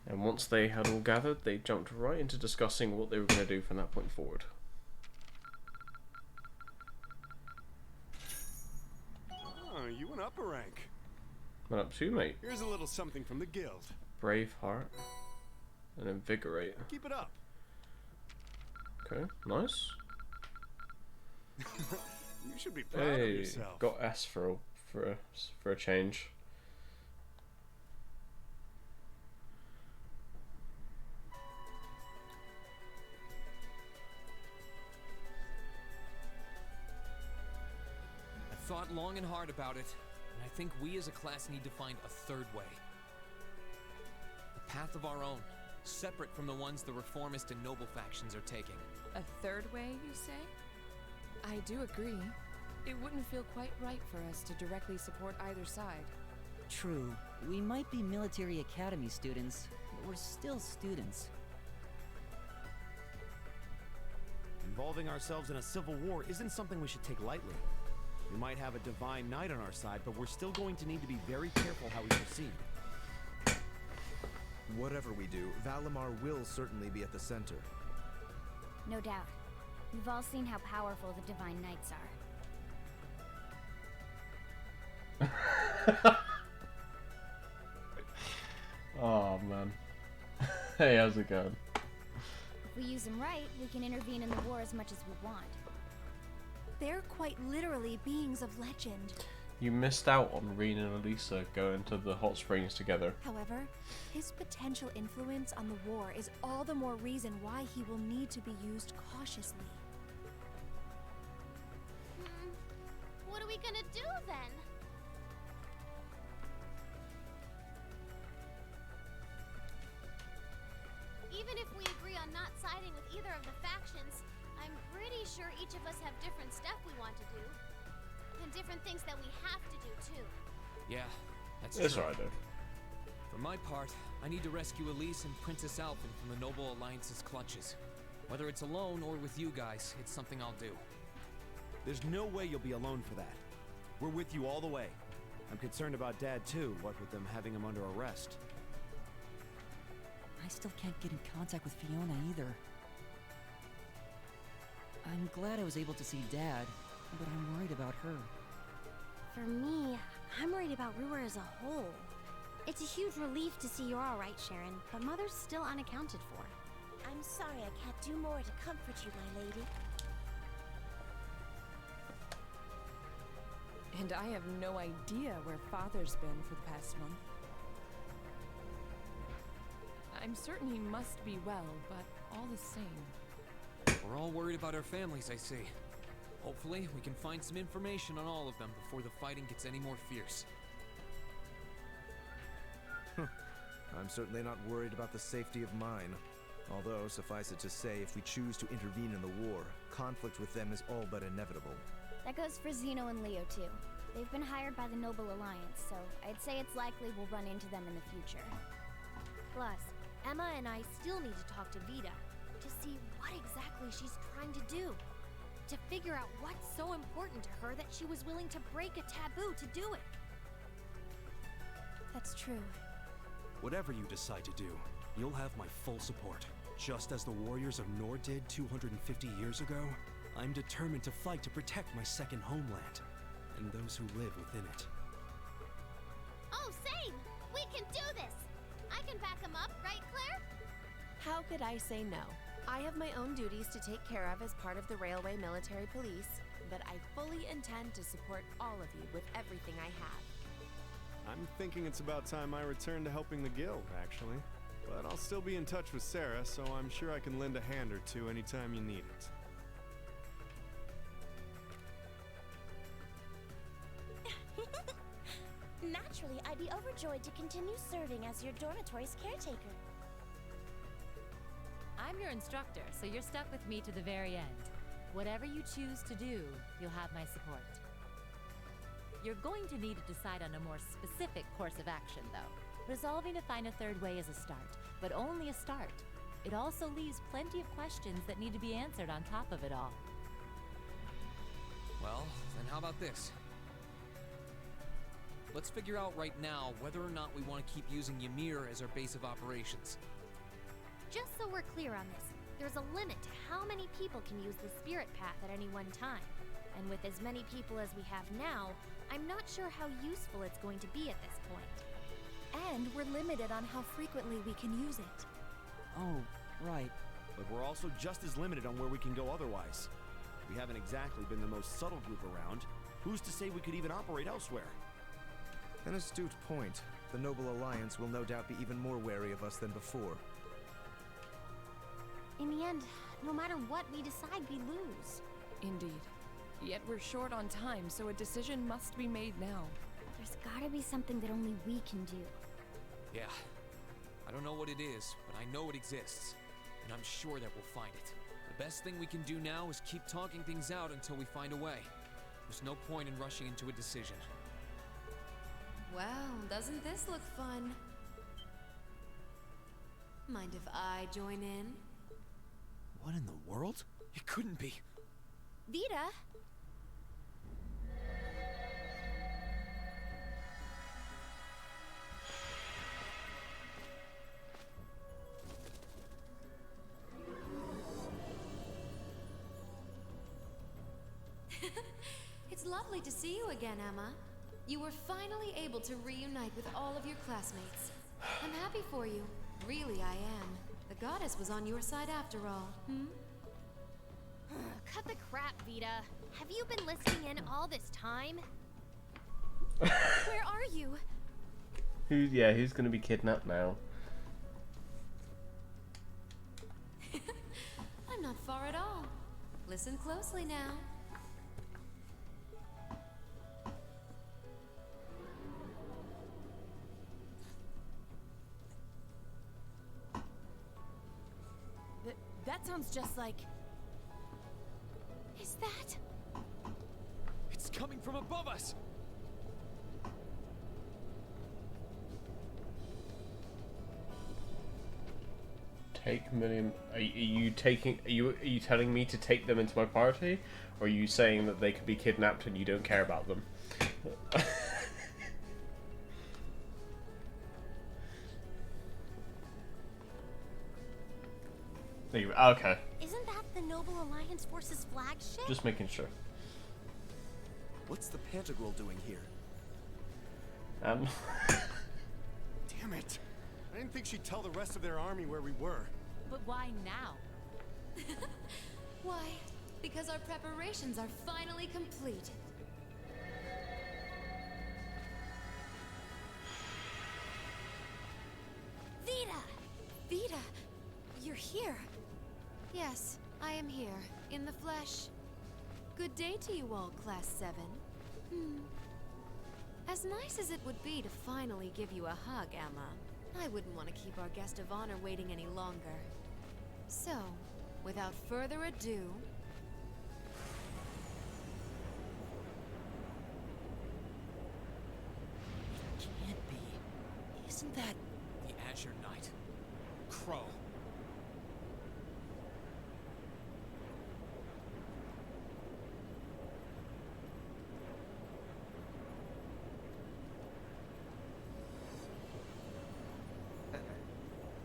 And once they had all gathered, they jumped right into discussing what they were going to do from that point forward. Oh, you went up a rank. Went up too, mate. Here's a little something from the guild. Braveheart and Invigorate. Keep it up. Okay, nice. You should be proud of yourself. Got S for a change. I thought long and hard about it, and I think we as a class need to find a third way. A path of our own, separate from the ones the reformist and noble factions are taking. A third way, you say? I do agree. It wouldn't feel quite right for us to directly support either side. True. We might be military academy students, but we're still students. Involving ourselves in a civil war isn't something we should take lightly. We might have a divine knight on our side, but we're still going to need to be very careful how we proceed. Whatever we do, Valimar will certainly be at the center. No doubt. We've all seen how powerful the Divine Knights are. Oh man. Hey, how's it going? If we use them right, we can intervene in the war as much as we want. They're quite literally beings of legend. You missed out on Rean and Elisa going to the hot springs together. However, his potential influence on the war is all the more reason why he will need to be used cautiously. What are we gonna do then? Even if we agree on not siding with either of the factions, I'm pretty sure each of us have different stuff we want to do. And different things that we have to do, too. Yeah, that's It's true. alright, though. For my part, I need to rescue Elise and Princess Alphen from the Noble Alliance's clutches. Whether it's alone or with you guys, it's something I'll do. There's no way you'll be alone for that. We're with you all the way. I'm concerned about Dad, too, what with them having him under arrest. I still can't get in contact with Fiona either. I'm glad I was able to see Dad, but I'm worried about her. For me, I'm worried about Ruhr as a whole. It's a huge relief to see you're all right, Sharon, but Mother's still unaccounted for. I'm sorry I can't do more to comfort you, my lady. And I have no idea where Father's been for the past month. I'm certain he must be well, but all the same. We're all worried about our families, I see. Hopefully, we can find some information on all of them before the fighting gets any more fierce. I'm certainly not worried about the safety of mine. Although, suffice it to say, if we choose to intervene in the war, conflict with them is all but inevitable. That goes for Zeno and Leo, too. They've been hired by the Noble Alliance, so I'd say it's likely we'll run into them in the future. Plus, Emma and I still need to talk to Vita to see what exactly she's trying to do. To figure out what's so important to her that she was willing to break a taboo to do it. That's true. Whatever you decide to do, you'll have my full support. Just as the warriors of Nord did 250 years ago, I'm determined to fight to protect my second homeland, and those who live within it. Oh, same! We can do this! I can back him up, right, Claire? How could I say no? I have my own duties to take care of as part of the Railway Military Police, but I fully intend to support all of you with everything I have. I'm thinking it's about time I return to helping the guild, actually. But I'll still be in touch with Sarah, so I'm sure I can lend a hand or two anytime you need it. Naturally, I'd be overjoyed to continue serving as your dormitory's caretaker. I'm your instructor, so you're stuck with me to the very end. Whatever you choose to do, you'll have my support. You're going to need to decide on a more specific course of action, though. Resolving to find a third way is a start, but only a start. It also leaves plenty of questions that need to be answered on top of it all. Well, then how about this? Let's figure out right now whether or not we want to keep using Ymir as our base of operations. Just so we're clear on this, there's a limit to how many people can use the Spirit Path at any one time. And with as many people as we have now, I'm not sure how useful it's going to be at this point. And we're limited on how frequently we can use it. Oh, right. But we're also just as limited on where we can go otherwise. We haven't exactly been the most subtle group around. Who's to say we could even operate elsewhere? An astute point. The Noble Alliance will no doubt be even more wary of us than before. In the end, no matter what we decide, we lose. Indeed. Yet we're short on time, so a decision must be made now. There's gotta be something that only we can do. Yeah. I don't know what it is, but I know it exists. And I'm sure that we'll find it. The best thing we can do now is keep talking things out until we find a way. There's no point in rushing into a decision. Well, doesn't this look fun? Mind if I join in? What in the world? It couldn't be. Vita? It's lovely to see you again, Emma. You were finally able to reunite with all of your classmates. I'm happy for you. Really, I am. The goddess was on your side after all. Cut the crap, Vita. Have you been listening in all this time? Where are you? Who's gonna be kidnapped now? I'm not far at all. Listen closely now. That sounds just like... Is that? It's coming from above us! Take Miriam. Are you telling me to take them into my party, or are you saying that they could be kidnapped and you don't care about them? Okay. Isn't that the Noble Alliance Force's flagship? Just making sure. What's the Pantagruel doing here? Damn it! I didn't think she'd tell the rest of their army where we were. But why now? Why? Because our preparations are finally complete. Vita! Vita! You're here! Yes, I am here, in the flesh. Good day to you all, Class 7. As nice as it would be to finally give you a hug, Emma, I wouldn't want to keep our guest of honor waiting any longer. So, without further ado... It can't be. Isn't that the Azure Knight? Crow.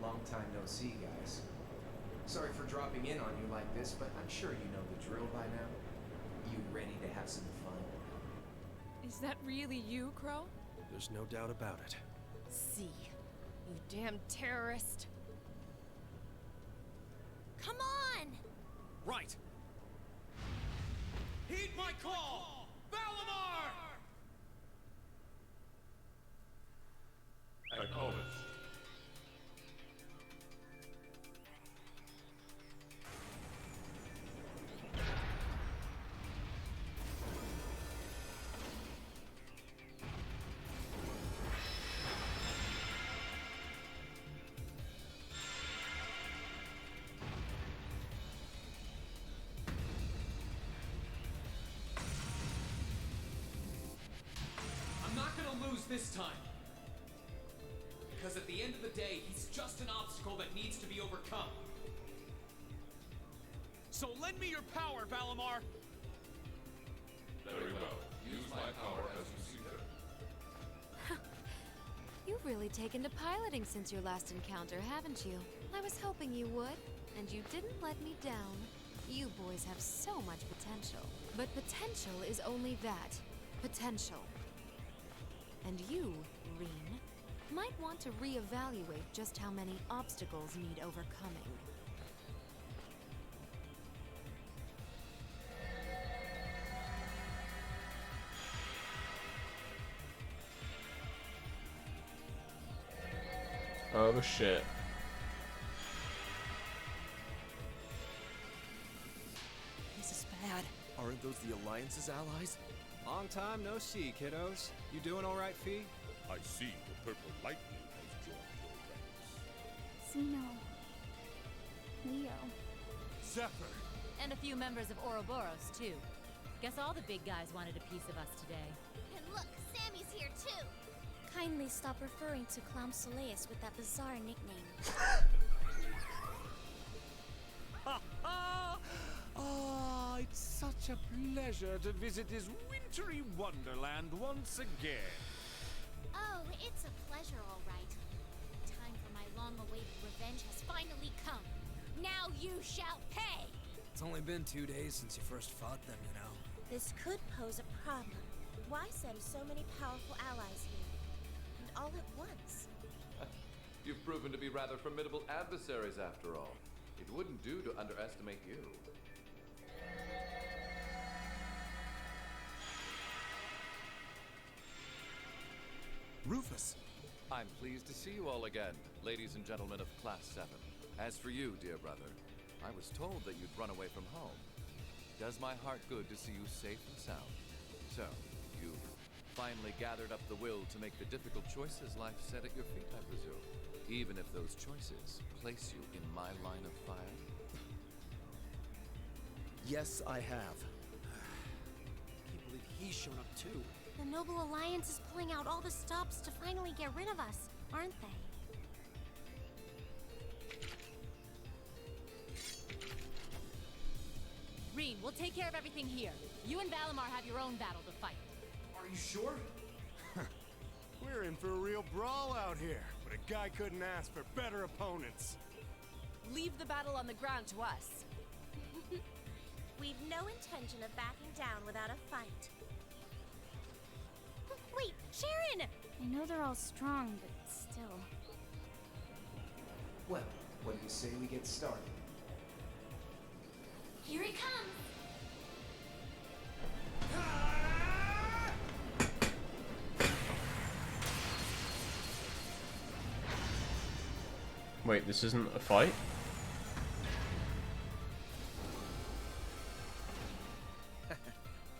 Long time no see, guys. Sorry for dropping in on you like this, but I'm sure you know the drill by now. You ready to have some fun? Is that really you, Crow? There's no doubt about it. See, you damn terrorist. Come on! Right! Heed my call! Valimar! Acknowledged. I'm not gonna lose this time. Because at the end of the day, he's just an obstacle that needs to be overcome. So lend me your power, Valimar! Very well. Use my power as you see fit. You've really taken to piloting since your last encounter, haven't you? I was hoping you would, and you didn't let me down. You boys have so much potential. But potential is only that. Potential. And you, Reen, might want to reevaluate just how many obstacles need overcoming. Oh shit. This is bad. Aren't those the Alliance's allies? Long time no see, kiddos. You doing all right, Fee? I see the purple lightning has joined your ranks. Zeno. Leo. Zephyr. And a few members of Ouroboros, too. Guess all the big guys wanted a piece of us today. And look, Sammy's here too. Kindly stop referring to Clown Soleus with that bizarre nickname. Ah, it's such a pleasure to visit this wintry wonderland once again. Oh, it's a pleasure, all right. The time for my long-awaited revenge has finally come. Now you shall pay! It's only been 2 days since you first fought them, you know. This could pose a problem. Why send so many powerful allies here? And all at once? You've proven to be rather formidable adversaries after all. It wouldn't do to underestimate you. Rufus! I'm pleased to see you all again, ladies and gentlemen of Class 7. As for you, dear brother, I was told that you'd run away from home. It does my heart good to see you safe and sound. So, you've finally gathered up the will to make the difficult choices life set at your feet, I presume. Even if those choices place you in my line of fire. Yes, I have. Can't believe he's shown up too. The Noble Alliance is pulling out all the stops to finally get rid of us, aren't they? Rean, we'll take care of everything here. You and Valimar have your own battle to fight. Are you sure? We're in for a real brawl out here, but a guy couldn't ask for better opponents. Leave the battle on the ground to us. We've no intention of backing down without a fight. Wait, Sharon! I know they're all strong, but still. Well, what do you say we get started? Here he comes! Wait, this isn't a fight?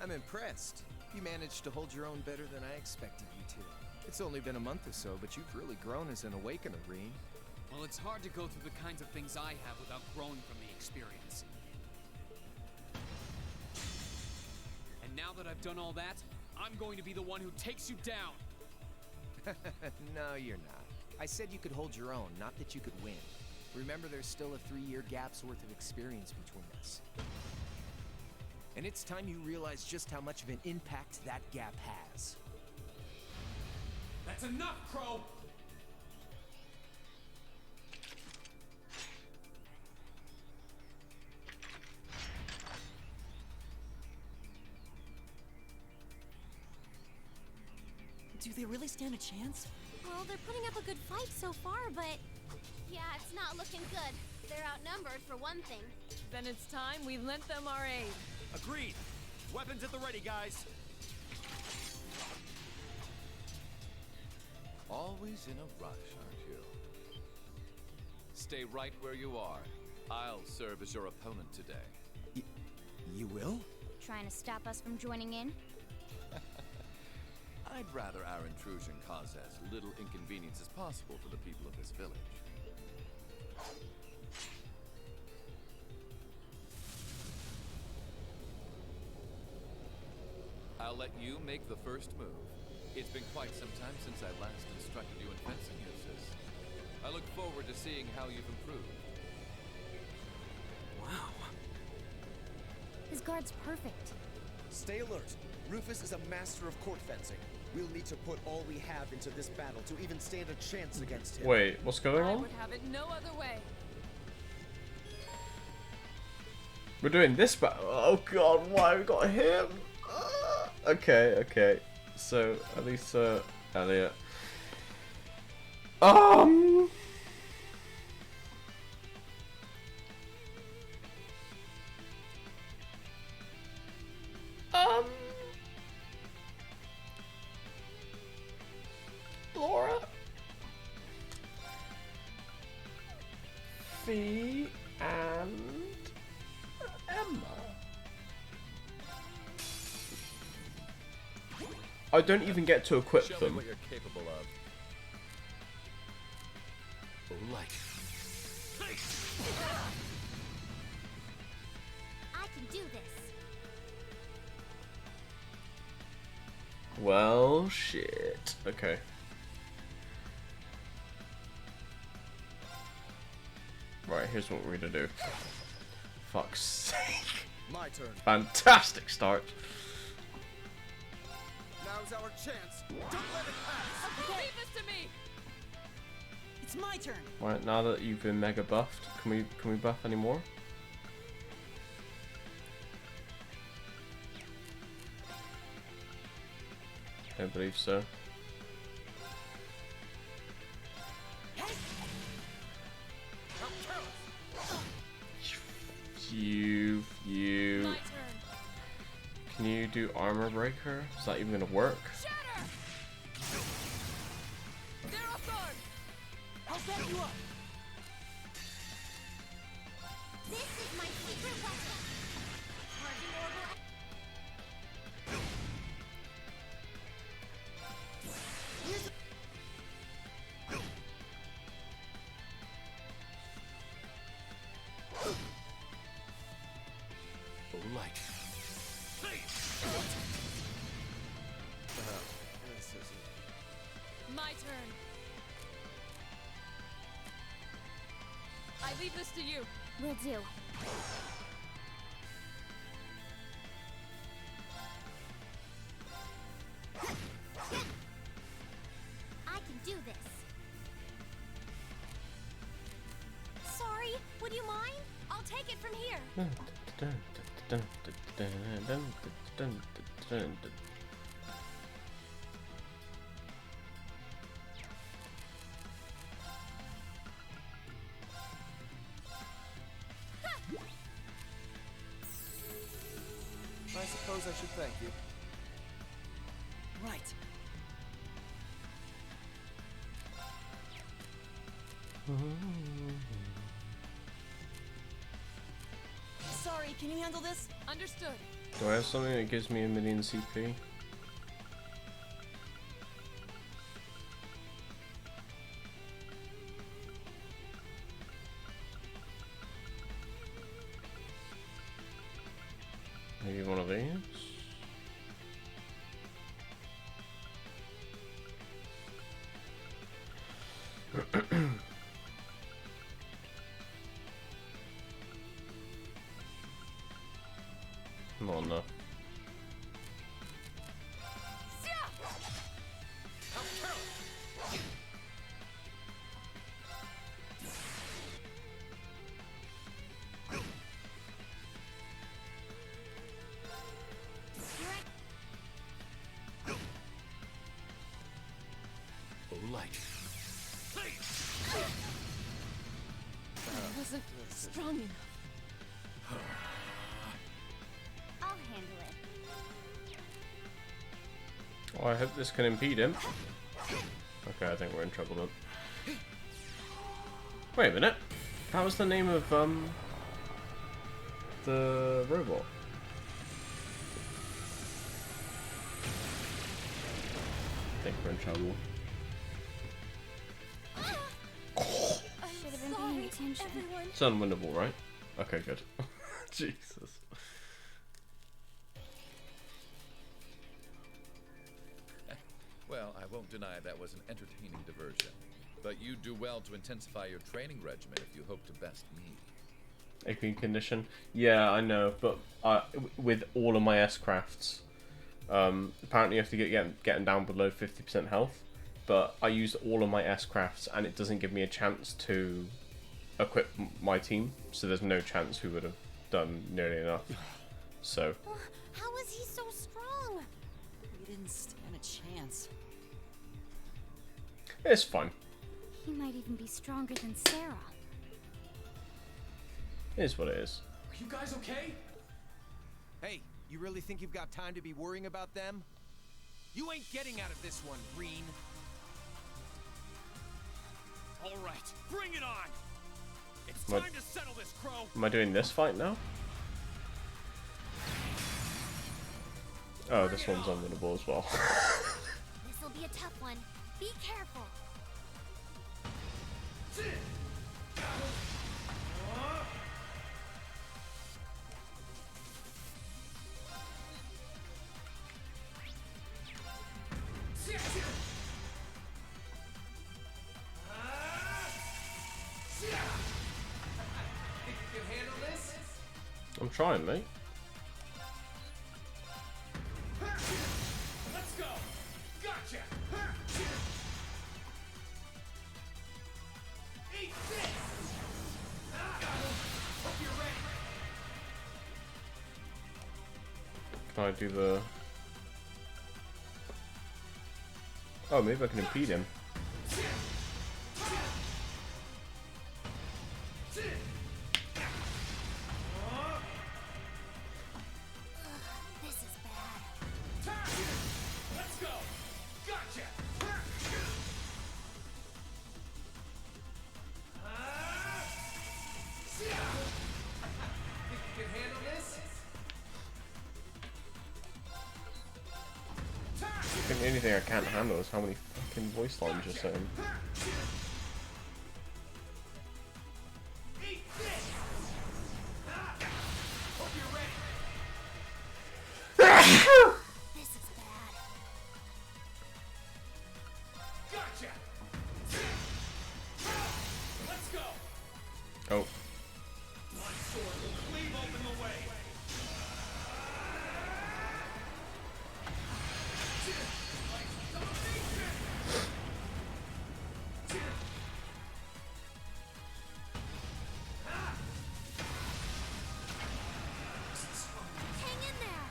I'm impressed. You managed to hold your own better than I expected you to. It's only been a month or so, but you've really grown as an Awakener, Rean. Well, it's hard to go through the kinds of things I have without growing from the experience. And now that I've done all that, I'm going to be the one who takes you down. No, you're not. I said you could hold your own, not that you could win. Remember, there's still a 3-year gap's worth of experience between us. And it's time you realize just how much of an impact that gap has. That's enough, Crow! Do they really stand a chance? Well, they're putting up a good fight so far, but... Yeah, it's not looking good. They're outnumbered, for one thing. Then it's time we lent them our aid. Agreed. Weapons at the ready, guys. Always in a rush, aren't you? Stay right where you are. I'll serve as your opponent today. You will? Trying to stop us from joining in? I'd rather our intrusion cause as little inconvenience as possible for the people of this village. I'll let you make the first move. It's been quite some time since I last instructed you in fencing, Eustace. I look forward to seeing how you've improved. Wow. His guard's perfect. Stay alert. Rufus is a master of court fencing. We'll need to put all we have into this battle to even stand a chance against him. Wait, what's going I on? would have it no other way. We're doing this battle. Oh god, why we got him? Okay. So, Alisa, Elliot. Laura? Fee and Emma. I don't even get to equip Show them. me what you're capable of. Light. do this. Well, shit. Okay. Right, here's what we're gonna do. Fuck's sake. My turn. Fantastic start. Now's our chance. Don't let it pass. Leave this to me. It's my turn. Right, now that you've been mega buffed, can we buff any more? I don't believe so. You. My turn. Can you do armor breaker? Is that even gonna work? Shatter. They're off guard. I'll set you up. This is my secret weapon. Charging orbital. Light. This isn't... My turn. I leave this to you. Will do. I can do this. Sorry, would you mind? I'll take it from here. I suppose I should thank you. Right. Sorry, can you handle this? Understood. Do I have something that gives me 1,000,000 CP? Maybe one of these? Not enough. Light. I wasn't strong enough. I'll handle it. Oh, I hope this can impede him. Okay, I think we're in trouble then. Wait a minute. That was the name of the robot. I think we're in trouble. Should have been paying attention. It's unwinnable, right? Okay, good. Jesus. Well, I won't deny that was an entertaining diversion. But you do well to intensify your training regimen if you hope to best me. Aching condition. Yeah, I know, but with all of my S-crafts, apparently you have to getting down below 50% health. But I used all of my S-crafts and it doesn't give me a chance to equip my team, so there's no chance we would have done nearly enough. So. How is he so strong? We didn't stand a chance. It's fine. He might even be stronger than Sarah. It is what it is. Are you guys okay? Hey, you really think you've got time to be worrying about them? You ain't getting out of this one, Green. All right, bring it on. It's What? time to settle this, Crow. Am I doing this fight now? Oh, this one's unwinnable as well. This'll be a tough one. Be careful. I'm trying, mate. Let's go! Gotcha! Eat this! Hope you're ready. Can I do the... Oh, maybe I can impede him. This is bad. Let's go! Gotcha! Think you can handle this? I think the only thing I can't handle is how many fucking voice lines you're saying. Eat this! Hope you're ready. This is bad. Gotcha! Let's go! Oh. One sword will cleave open the way. Hang in there.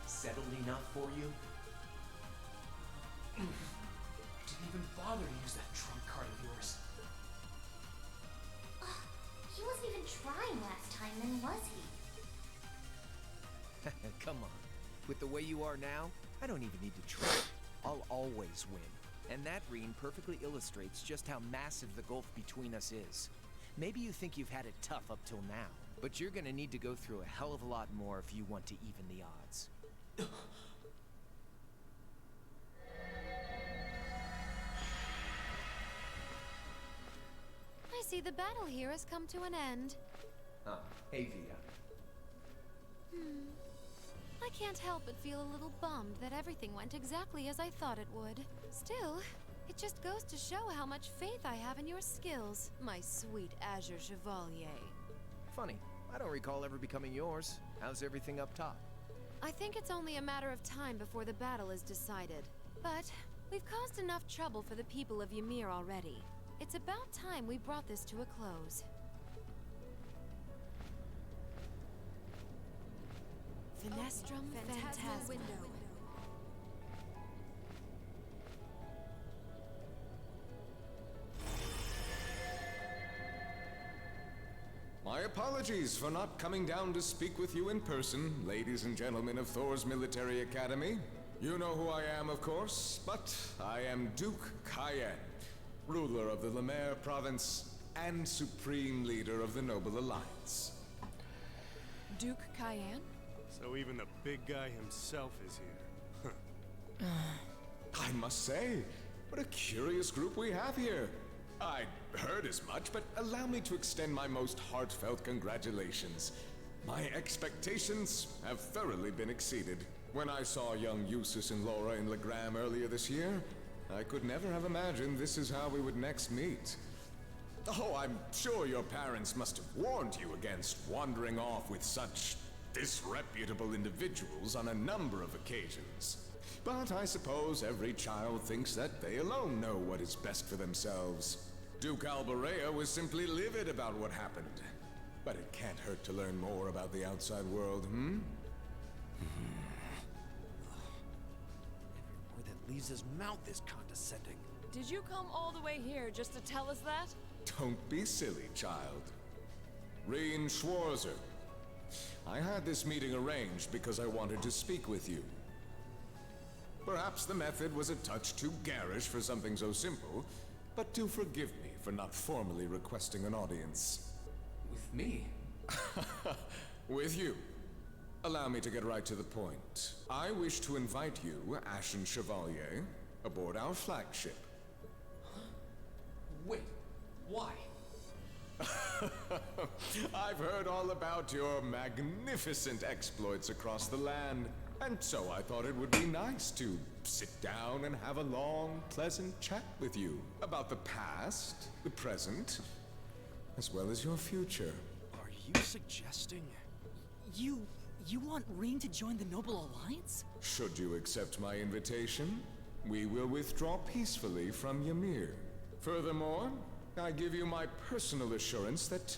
Settled enough for you? Didn't even bother to use that trump card of yours. He wasn't even trying last time, then was he? Come on. With the way you are now, I don't even need to try. I'll always win. And that ream perfectly illustrates just how massive the gulf between us is. Maybe you think you've had it tough up till now, but you're gonna need to go through a hell of a lot more if you want to even the odds. I see the battle here has come to an end. Hey Via. I can't help but feel a little bummed that everything went exactly as I thought it would. Still, it just goes to show how much faith I have in your skills, my sweet Azure Chevalier. Funny, I don't recall ever becoming yours. How's everything up top? I think it's only a matter of time before the battle is decided. But we've caused enough trouble for the people of Ymir already. It's about time we brought this to a close. Finestrum Phantasma. My apologies for not coming down to speak with you in person, ladies and gentlemen of Thor's Military Academy. You know who I am, of course, but I am Duke Cayenne, ruler of the Lemaire province and supreme leader of the Noble Alliance. Duke Cayenne? So even the big guy himself is here. I must say, what a curious group we have here. I'd heard as much, but allow me to extend my most heartfelt congratulations. My expectations have thoroughly been exceeded. When I saw young Eustace and Laura in Legram earlier this year, I could never have imagined this is how we would next meet. Oh, I'm sure your parents must have warned you against wandering off with such disreputable individuals on a number of occasions. But I suppose every child thinks that they alone know what is best for themselves. Duke Alborea was simply livid about what happened. But it can't hurt to learn more about the outside world, hmm? Every word that leaves his mouth is condescending. Did you come all the way here just to tell us that? Don't be silly, child. Reen Schwarzer. I had this meeting arranged because I wanted to speak with you. Perhaps the method was a touch too garish for something so simple, but do forgive me for not formally requesting an audience. With me? With you. Allow me to get right to the point. I wish to invite you, Ashen Chevalier, aboard our flagship. Wait, why? I've heard all about your magnificent exploits across the land, and so I thought it would be nice to sit down and have a long, pleasant chat with you about the past, the present, as well as your future. Are you suggesting... You want Reen to join the Noble Alliance? Should you accept my invitation, we will withdraw peacefully from Ymir. Furthermore, I give you my personal assurance that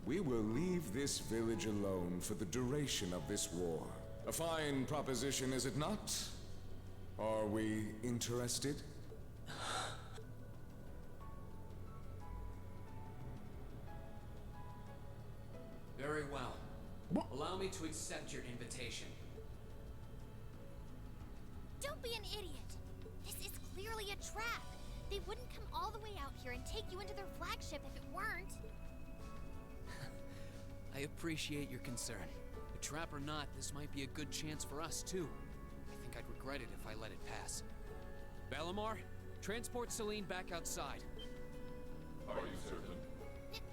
we will leave this village alone for the duration of this war. A fine proposition, is it not? Are we interested? Very well. Allow me to accept your invitation. Don't be an idiot. This is clearly a trap. They wouldn't come all the way out here and take you into their flagship if it weren't. I appreciate your concern. A trap or not, this might be a good chance for us, too. I think I'd regret it if I let it pass. Balamar, transport Celine back outside. Are you certain?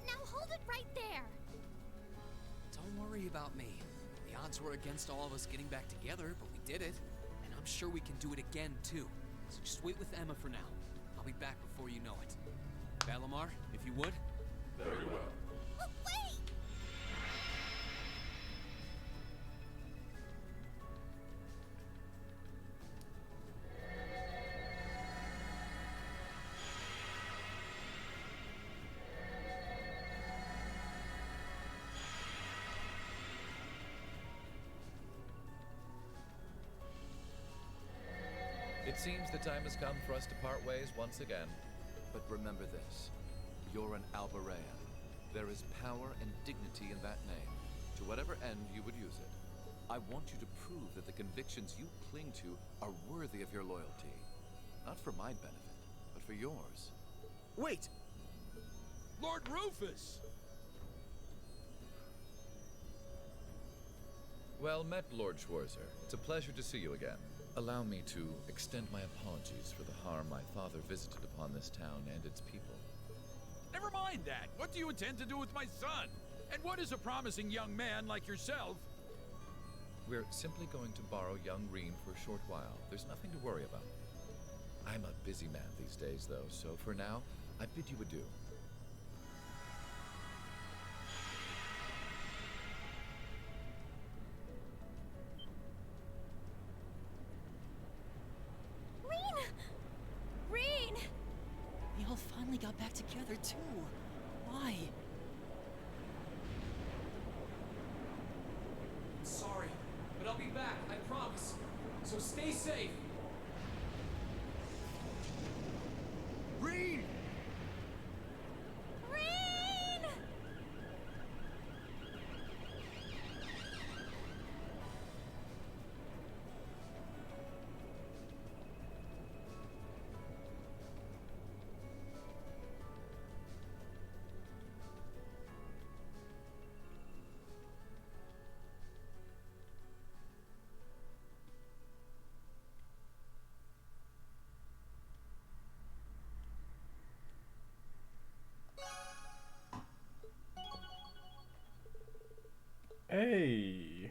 Now hold it right there. Don't worry about me. The odds were against all of us getting back together, but we did it. And I'm sure we can do it again, too. So just wait with Emma for now. I'll be back before you know it. Balamar, if you would. Very well. Oh, wait! It seems the time has come for us to part ways once again. But remember this. You're an Albarean. There is power and dignity in that name, to whatever end you would use it. I want you to prove that the convictions you cling to are worthy of your loyalty. Not for my benefit, but for yours. Wait! Lord Rufus! Well met, Lord Schwarzer. It's a pleasure to see you again. Allow me to extend my apologies for the harm my father visited upon this town and its people. Never mind that. What do you intend to do with my son? And what is a promising young man like yourself? We're simply going to borrow young Reen for a short while. There's nothing to worry about. I'm a busy man these days, though, so for now, I bid you adieu. Reen! They all finally got back together, too. Why? Sorry, but I'll be back, I promise. So stay safe. Reen! Reen! Hey.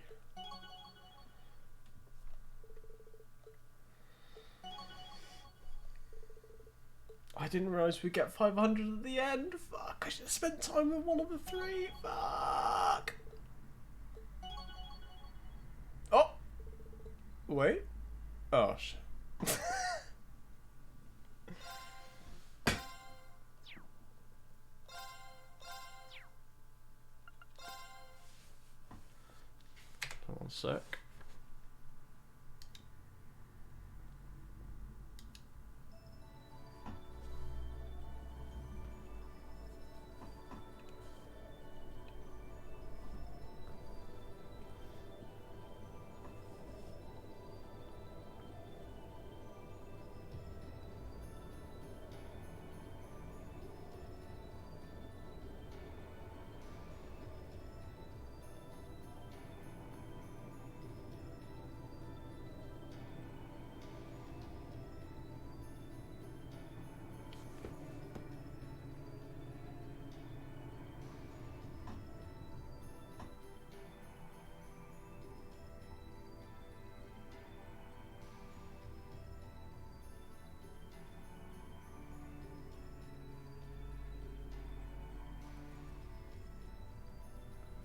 I didn't realize we'd get 500 at the end. Fuck, I should have spent time with one of the three. Fuck. Oh. Wait. Oh, shit. One sec.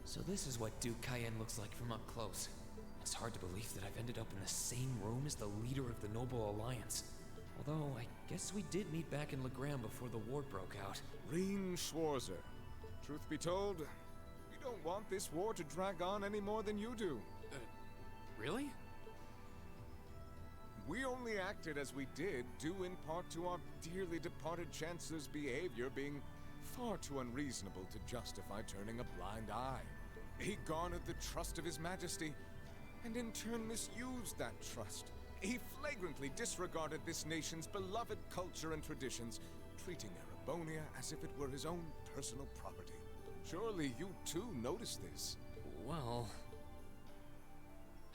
So this is what Duke Cayenne looks like from up close. It's hard to believe that I've ended up in the same room as the leader of the Noble Alliance. Although, I guess we did meet back in Legram before the war broke out. Reen Schwarzer. Truth be told, we don't want this war to drag on any more than you do. Really? We only acted as we did, due in part to our dearly departed Chancellor's behavior being far too unreasonable to justify turning a blind eye. He garnered the trust of His Majesty, and in turn misused that trust. He flagrantly disregarded this nation's beloved culture and traditions, treating Erebonia as if it were his own personal property. Surely you too noticed this. Well,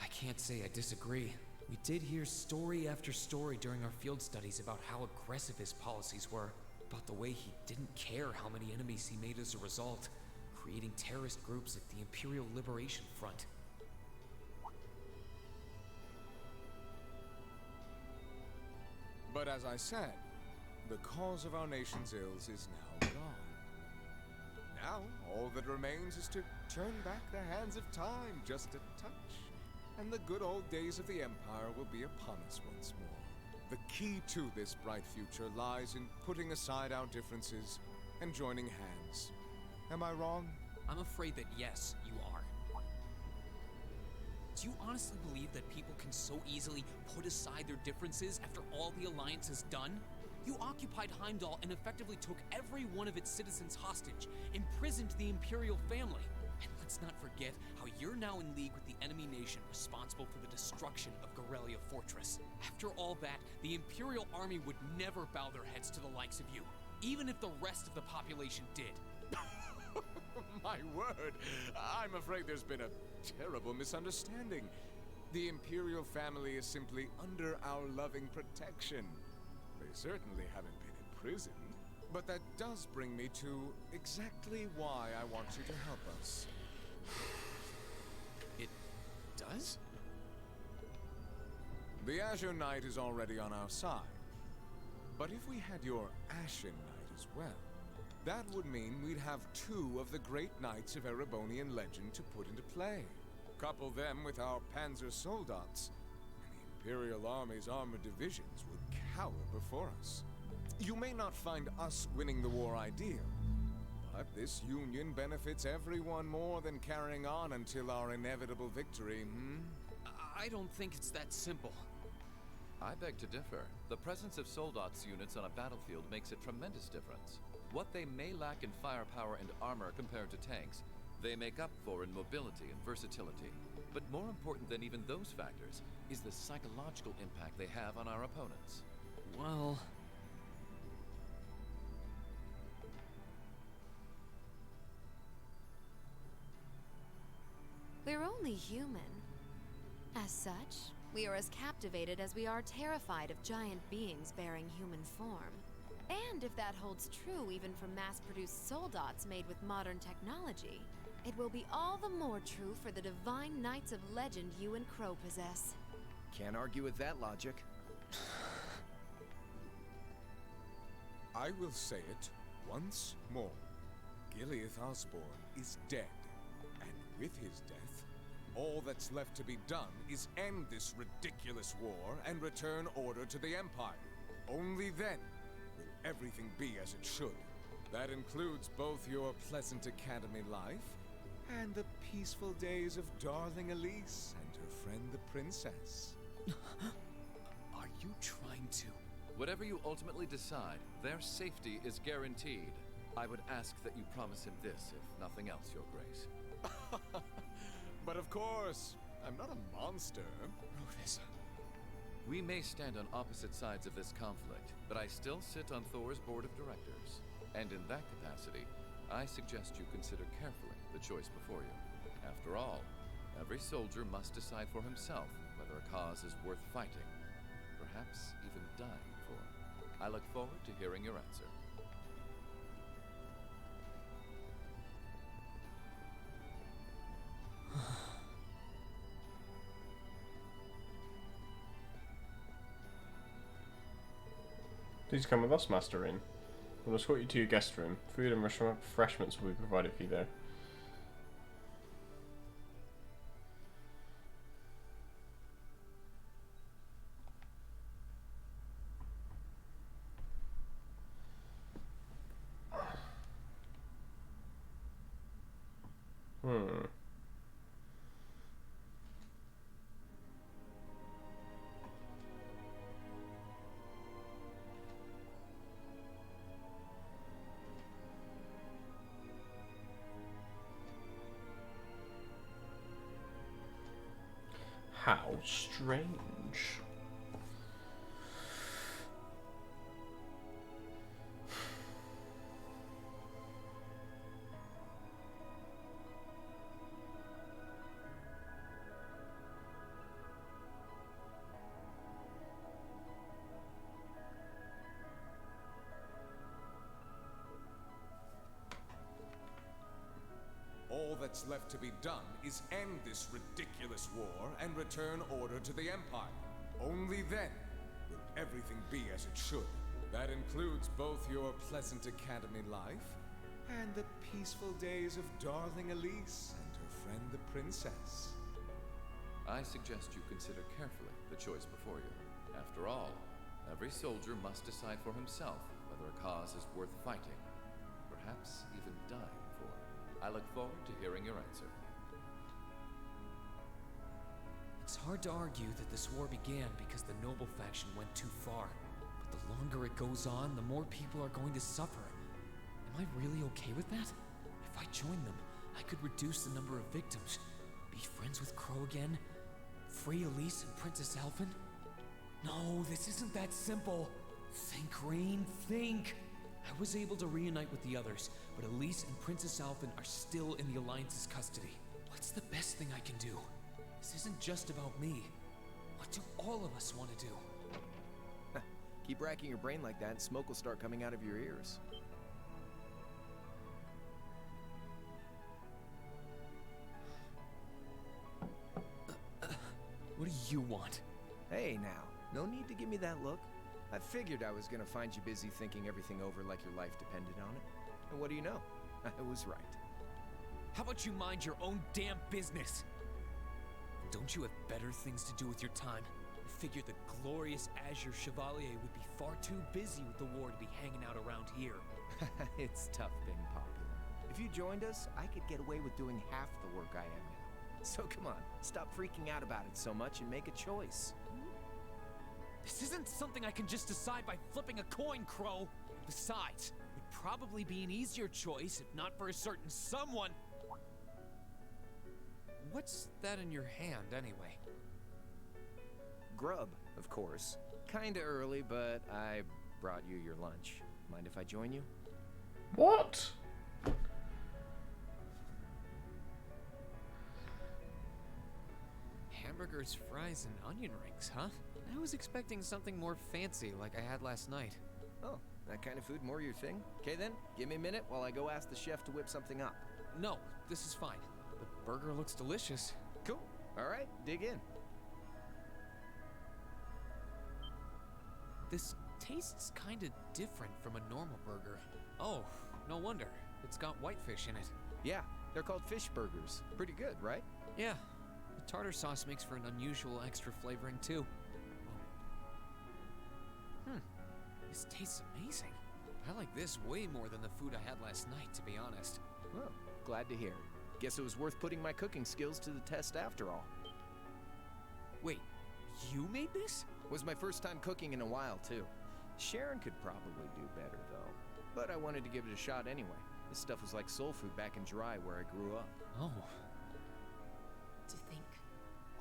I can't say I disagree. We did hear story after story during our field studies about how aggressive his policies were, about the way he didn't care how many enemies he made as a result, creating terrorist groups like the Imperial Liberation Front. But as I said, the cause of our nation's ills is now gone. Now, all that remains is to turn back the hands of time just a touch, and the good old days of the Empire will be upon us once more. The key to this bright future lies in putting aside our differences and joining hands. Am I wrong? I'm afraid that yes, you are. Do you honestly believe that people can so easily put aside their differences after all the Alliance has done? You occupied Heimdall and effectively took every one of its citizens hostage, imprisoned the Imperial family. And let's not forget how you're now in league with the enemy nation responsible for the destruction of Garrelia Fortress. After all that, the Imperial army would never bow their heads to the likes of you, even if the rest of the population did. My word, I'm afraid there's been a terrible misunderstanding. The Imperial family is simply under our loving protection. They certainly haven't been imprisoned. But that does bring me to exactly why I want you to help us. It does? The Azure Knight is already on our side. But if we had your Ashen Knight as well, that would mean we'd have two of the great knights of Erebonian legend to put into play. Couple them with our Panzer Soldats, and the Imperial Army's armored divisions would cower before us. You may not find us winning the war ideal, but this union benefits everyone more than carrying on until our inevitable victory, I don't think it's that simple. I beg to differ. The presence of Soldats units on a battlefield makes a tremendous difference. What they may lack in firepower and armor compared to tanks, they make up for in mobility and versatility. But more important than even those factors is the psychological impact they have on our opponents. Well... We're only human. As such, we are as captivated as we are terrified of giant beings bearing human form. And if that holds true even for mass-produced Soldats made with modern technology, it will be all the more true for the divine knights of legend you and Crow possess. Can't argue with that logic. I will say it once more. Gileath Osborne is dead, and with his death, all that's left to be done is end this ridiculous war and return order to the Empire. Only then will everything be as it should. That includes both your pleasant academy life and the peaceful days of darling Elise and her friend the princess. Are you trying to... Whatever you ultimately decide, their safety is guaranteed. I would ask that you promise him this, if nothing else, Your Grace. But of course, I'm not a monster. Rothis. We may stand on opposite sides of this conflict, but I still sit on Thor's board of directors. And in that capacity, I suggest you consider carefully the choice before you. After all, every soldier must decide for himself whether a cause is worth fighting, perhaps even dying for. I look forward to hearing your answer. Please come with us, Master Reen. We'll escort you to your guest room. Food and refreshments will be provided for you there. How strange. All that's left to be done is end this ridiculous war and return order to the Empire. Only then will everything be as it should. That includes both your pleasant academy life and the peaceful days of darling Elise and her friend the princess. I suggest you consider carefully the choice before you. After all, every soldier must decide for himself whether a cause is worth fighting, perhaps even dying for. I look forward to hearing your answer. It's hard to argue that this war began because the noble faction went too far. But the longer it goes on, the more people are going to suffer. Am I really okay with that? If I join them, I could reduce the number of victims, be friends with Crow again, free Elise and Princess Elfin. No, this isn't that simple. Think, Rain, think! I was able to reunite with the others, but Elise and Princess Elfin are still in the Alliance's custody. What's the best thing I can do? This isn't just about me. What do all of us want to do? Keep racking your brain like that and smoke will start coming out of your ears. What do you want? Hey now, no need to give me that look. I figured I was gonna find you busy thinking everything over like your life depended on it. And what do you know? I was right. How about you mind your own damn business? Don't you have better things to do with your time? I figured the glorious Azure Chevalier would be far too busy with the war to be hanging out around here. It's tough being popular. If you joined us, I could get away with doing half the work I am now. So come on, stop freaking out about it so much and make a choice. This isn't something I can just decide by flipping a coin, Crow. Besides, it'd probably be an easier choice if not for a certain someone. What's that in your hand, anyway? Grub, of course. Kinda early, but I brought you your lunch. Mind if I join you? What? Hamburgers, fries, and onion rings, huh? I was expecting something more fancy like I had last night. Oh, that kind of food more your thing? Okay then, give me a minute while I go ask the chef to whip something up. No, this is fine. The burger looks delicious. Cool. Alright, dig in. This tastes kinda different from a normal burger. Oh, no wonder. It's got whitefish in it. Yeah, they're called fish burgers. Pretty good, right? Yeah. The tartar sauce makes for an unusual extra flavoring too. This tastes amazing. I like this way more than the food I had last night, to be honest. Well, glad to hear it. Guess it was worth putting my cooking skills to the test after all. Wait, you made this? Was my first time cooking in a while, too. Sharon could probably do better, though. But I wanted to give it a shot anyway. This stuff was like soul food back in Jirai, where I grew up. Oh. To think,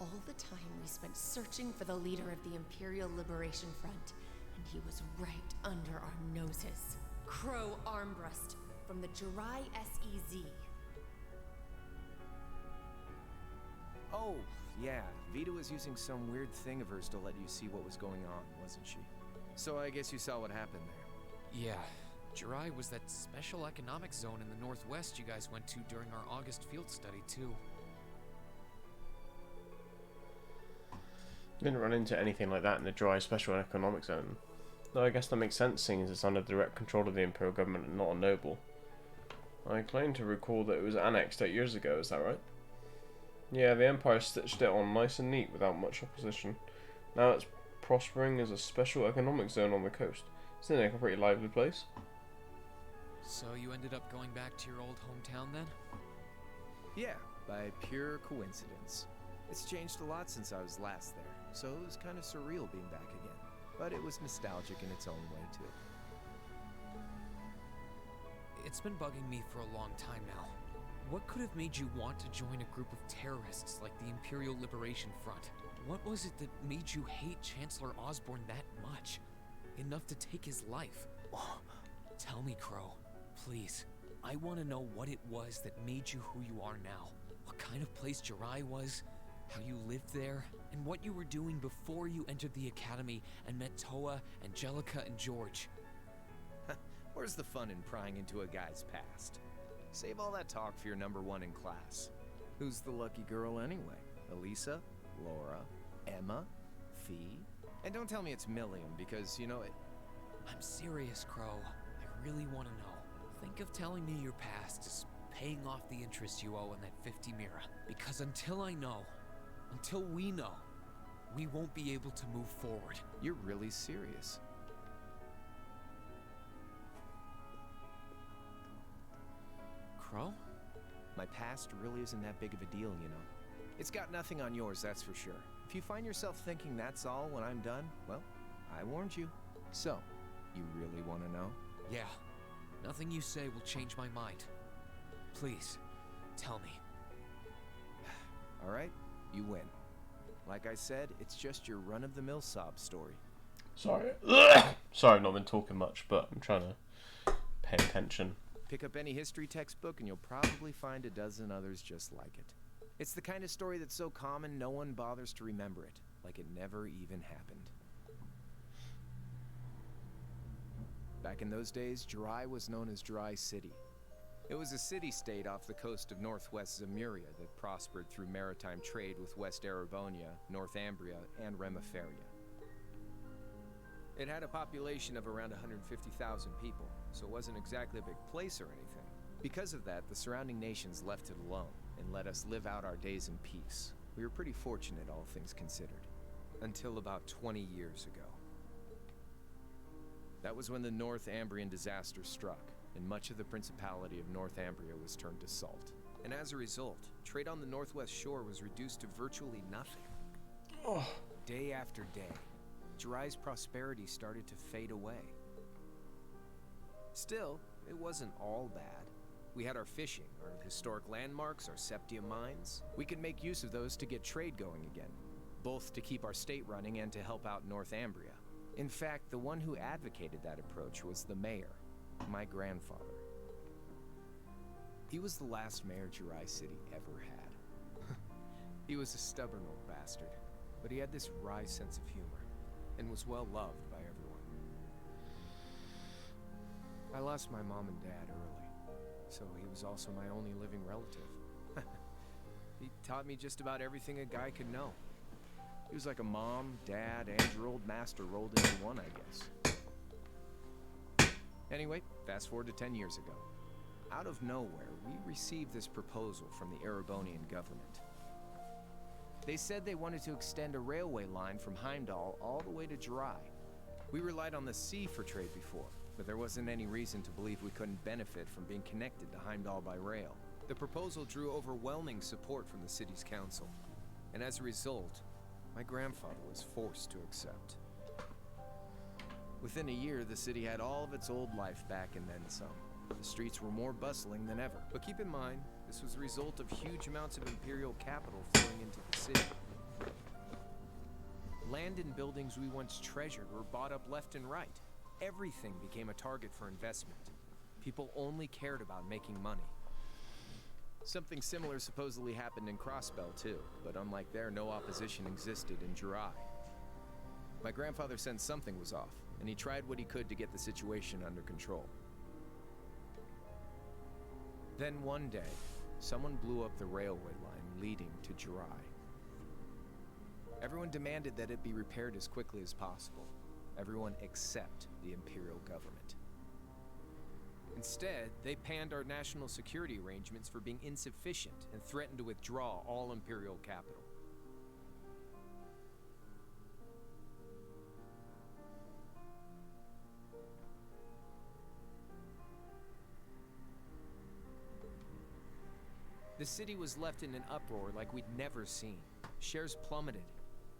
all the time we spent searching for the leader of the Imperial Liberation Front, and he was right under our noses. Crow Armbrust from the Jirai SEZ. Oh, yeah. Vita was using some weird thing of hers to let you see what was going on, wasn't she? So I guess you saw what happened there. Yeah. Jirai was that special economic zone in the Northwest you guys went to during our August field study, too. Didn't run into anything like that in the Dry Special Economic Zone. Though I guess that makes sense, seeing as it's under direct control of the Imperial government and not a noble. I claim to recall that it was annexed 8 years ago, is that right? Yeah, the Empire stitched it on nice and neat without much opposition. Now it's prospering as a special economic zone on the coast. Isn't it a pretty lively place? So you ended up going back to your old hometown then? Yeah, by pure coincidence. It's changed a lot since I was last there, so it was kind of surreal being back again. But it was nostalgic in its own way, too. It's been bugging me for a long time now. What could have made you want to join a group of terrorists like the Imperial Liberation Front? What was it that made you hate Chancellor Osborne that much? Enough to take his life? Tell me, Crow. Please. I want to know what it was that made you who you are now. What kind of place Jirai was, how you lived there, and what you were doing before you entered the academy and met Toa, Angelica, and George. Where's the fun in prying into a guy's past? Save all that talk for your number one in class. Who's the lucky girl anyway? Elisa? Laura? Emma? Fee? And don't tell me it's Milliam, because, you know it... I'm serious, Crow. I really want to know. Think of telling me your past as paying off the interest you owe in that 50 Mira. Because until I know, until we know, we won't be able to move forward. You're really serious. Crow? My past really isn't that big of a deal, you know. It's got nothing on yours, that's for sure. If you find yourself thinking that's all when I'm done, well, I warned you. So, you really want to know? Yeah. Nothing you say will change my mind. Please, tell me. All right, you win. Like I said, it's just your run-of-the-mill sob story. Sorry. Sorry, I've not been talking much, but I'm trying to pay attention. Pick up any history textbook and you'll probably find a dozen others just like it. It's the kind of story that's so common no one bothers to remember it, like it never even happened. Back in those days, Jirai was known as Jirai City. It was a city-state off the coast of northwest Zemuria that prospered through maritime trade with West Erebonia, Northumbria, and Remiferia. It had a population of around 150,000 people, so it wasn't exactly a big place or anything. Because of that, the surrounding nations left it alone and let us live out our days in peace. We were pretty fortunate, all things considered. Until about 20 years ago. That was when the Northumbrian disaster struck, and much of the Principality of Northumbria was turned to salt. And as a result, trade on the northwest shore was reduced to virtually nothing. Oh. Day after day, Jirai's prosperity started to fade away. Still, it wasn't all bad. We had our fishing, our historic landmarks, our septium mines. We could make use of those to get trade going again, both to keep our state running and to help out Northumbria. In fact, the one who advocated that approach was the mayor, my grandfather. He was the last mayor Jirai City ever had. He was a stubborn old bastard, but he had this wry sense of humor, and was well loved by everyone. I lost my mom and dad early, so he was also my only living relative. He taught me just about everything a guy could know. He was like a mom, dad, and your old master rolled into one, I guess. Anyway, fast forward to 10 years ago. Out of nowhere, we received this proposal from the Erebonian government. They said they wanted to extend a railway line from Heimdall all the way to Jirai. We relied on the sea for trade before, but there wasn't any reason to believe we couldn't benefit from being connected to Heimdall by rail. The proposal drew overwhelming support from the city's council, and as a result, my grandfather was forced to accept. Within a year, the city had all of its old life back and then some. The streets were more bustling than ever. But keep in mind, this was the result of huge amounts of imperial capital flowing into the city. Land and buildings we once treasured were bought up left and right. Everything became a target for investment. People only cared about making money. Something similar supposedly happened in Crossbell too, but unlike there, no opposition existed in Jirai. My grandfather sensed something was off, and he tried what he could to get the situation under control. Then one day, someone blew up the railway line leading to Jirai. Everyone demanded that it be repaired as quickly as possible. Everyone except the Imperial government. Instead, they panned our national security arrangements for being insufficient and threatened to withdraw all Imperial capital. The city was left in an uproar like we'd never seen. Shares plummeted,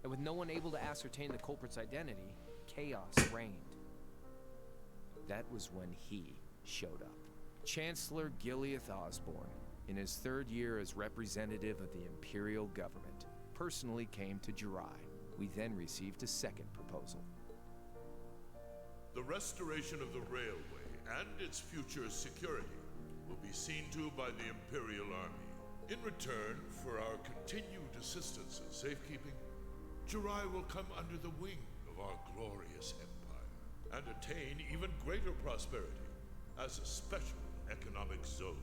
and with no one able to ascertain the culprit's identity, chaos reigned. That was when he showed up. Chancellor Gileath Osborne, in his third year as representative of the Imperial government, personally came to Jirai. We then received a second proposal. The restoration of the railway and its future security will be seen to by the Imperial Army. In return for our continued assistance in safekeeping, Jirai will come under the wing of our glorious empire and attain even greater prosperity as a special economic zone.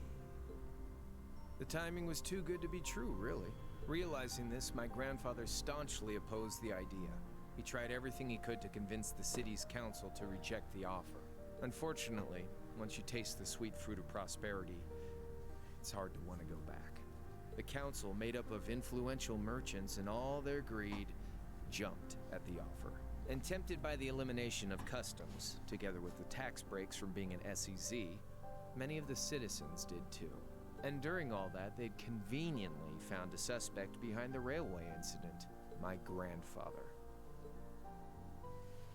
The timing was too good to be true, really. Realizing this, my grandfather staunchly opposed the idea. He tried everything he could to convince the city's council to reject the offer. Unfortunately, once you taste the sweet fruit of prosperity, it's hard to want to go back. The council, made up of influential merchants, in all their greed, jumped at the offer. And tempted by the elimination of customs, together with the tax breaks from being an SEZ, many of the citizens did too. And during all that, they'd conveniently found a suspect behind the railway incident, my grandfather.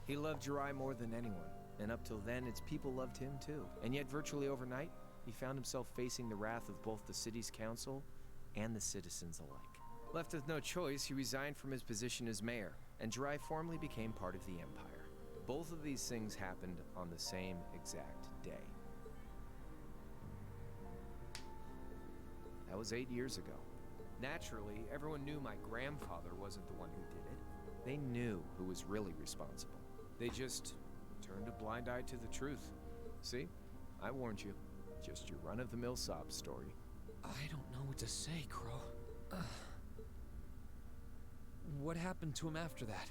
He loved Jirai more than anyone, and up till then, its people loved him too. And yet, virtually overnight, he found himself facing the wrath of both the city's council and the citizens alike. Left with no choice, he resigned from his position as mayor, and Jirai formally became part of the Empire. Both of these things happened on the same exact day. That was 8 years ago. Naturally, everyone knew my grandfather wasn't the one who did it. They knew who was really responsible. They just turned a blind eye to the truth. See? I warned you. Just your run-of-the-mill sob story. I don't know what to say, Crow. What happened to him after that?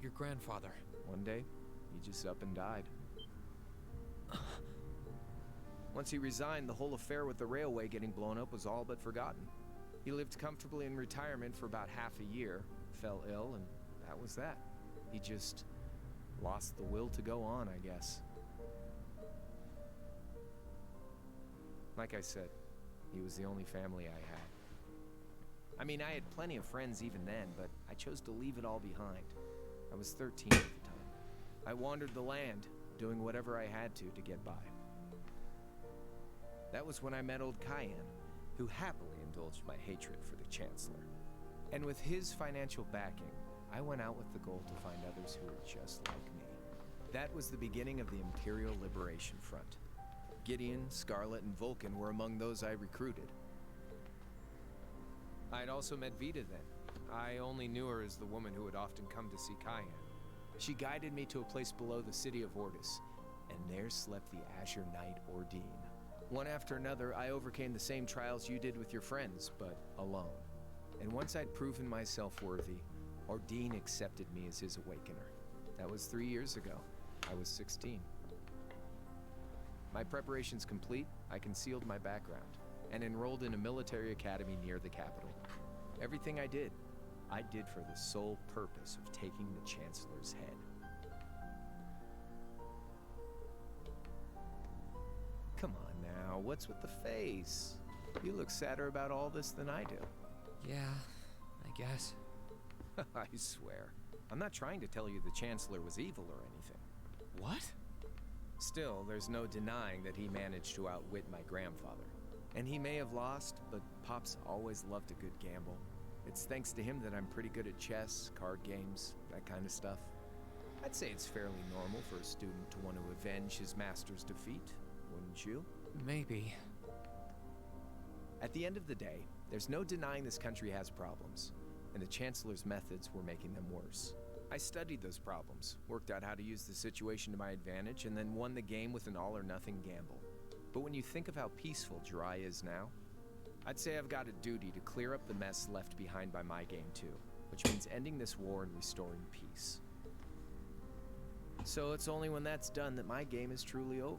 Your grandfather? One day, he just up and died. Once he resigned, the whole affair with the railway getting blown up was all but forgotten. He lived comfortably in retirement for about half a year, fell ill, and that was that. He just lost the will to go on, I guess. Like I said, he was the only family I had. I mean, I had plenty of friends even then, but I chose to leave it all behind. I was 13 at the time. I wandered the land, doing whatever I had to get by. That was when I met old Cayenne, who happily indulged my hatred for the Chancellor. And with his financial backing, I went out with the goal to find others who were just like me. That was the beginning of the Imperial Liberation Front. Gideon, Scarlet, and Vulcan were among those I recruited. I'd also met Vita then. I only knew her as the woman who would often come to see Cayenne. She guided me to a place below the city of Ordis, and there slept the Azure Knight Ordine. One after another, I overcame the same trials you did with your friends, but alone. And once I'd proven myself worthy, Ordine accepted me as his awakener. That was 3 years ago. I was 16. My preparations complete, I concealed my background and enrolled in a military academy near the capital. Everything I did for the sole purpose of taking the Chancellor's head. Come on now, what's with the face? You look sadder about all this than I do. Yeah, I guess. I swear. I'm not trying to tell you the Chancellor was evil or anything. What? Still, there's no denying that he managed to outwit my grandfather. And he may have lost, but Pop's always loved a good gamble. It's thanks to him that I'm pretty good at chess, card games, that kind of stuff. I'd say it's fairly normal for a student to want to avenge his master's defeat, wouldn't you? Maybe. At the end of the day, there's no denying this country has problems, and the Chancellor's methods were making them worse. I studied those problems, worked out how to use the situation to my advantage, and then won the game with an all-or-nothing gamble. But when you think of how peaceful Jirai is now, I'd say I've got a duty to clear up the mess left behind by my game too, which means ending this war and restoring peace. So it's only when that's done that my game is truly over.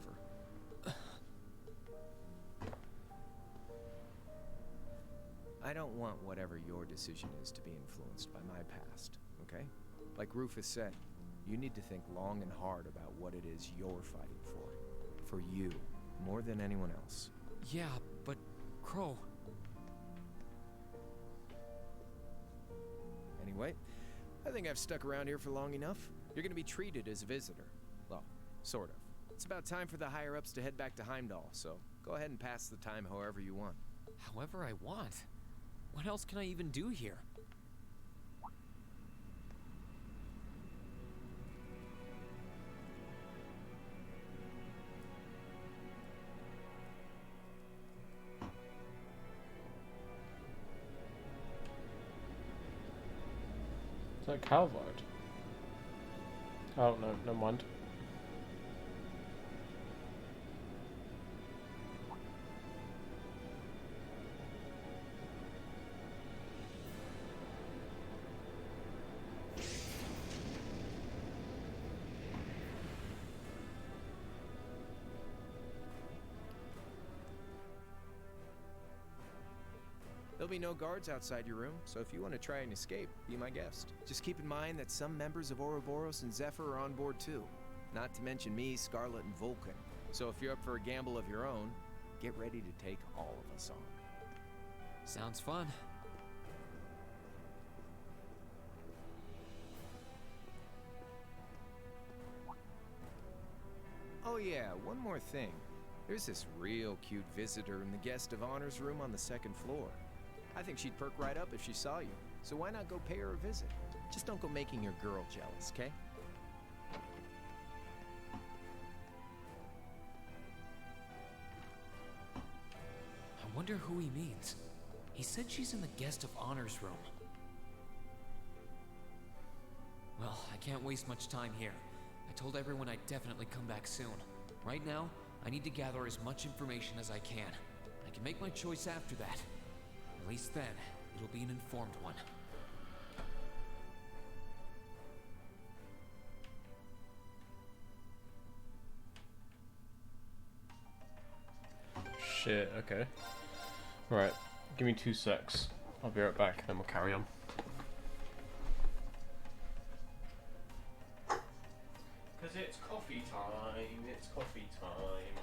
I don't want whatever your decision is to be influenced by my past, okay? Like Rufus said, you need to think long and hard about what it is you're fighting for. For you, more than anyone else. Yeah, but Crow... Anyway, I think I've stuck around here for long enough. You're gonna be treated as a visitor. Well, sort of. It's about time for the higher-ups to head back to Heimdall, so go ahead and pass the time however you want. However I want? What else can I even do here? Is that Calvard? Oh no, never mind. There'll be no guards outside your room, so if you want to try and escape, be my guest. Just keep in mind that some members of Ouroboros and Zephyr are on board too. Not to mention me, Scarlet, and Vulcan. So if you're up for a gamble of your own, get ready to take all of us on. Sounds fun. Oh yeah, one more thing. There's this real cute visitor in the guest of honor's room on the second floor. I think she'd perk right up if she saw you, so why not go pay her a visit? Just don't go making your girl jealous, okay? I wonder who he means. He said she's in the guest of honor's room. Well, I can't waste much time here. I told everyone I'd definitely come back soon. Right now, I need to gather as much information as I can. I can make my choice after that. At least then, it'll be an informed one. Shit, okay. Right, give me 2 secs. I'll be right back and then we'll carry on. Because it's coffee time, it's coffee time.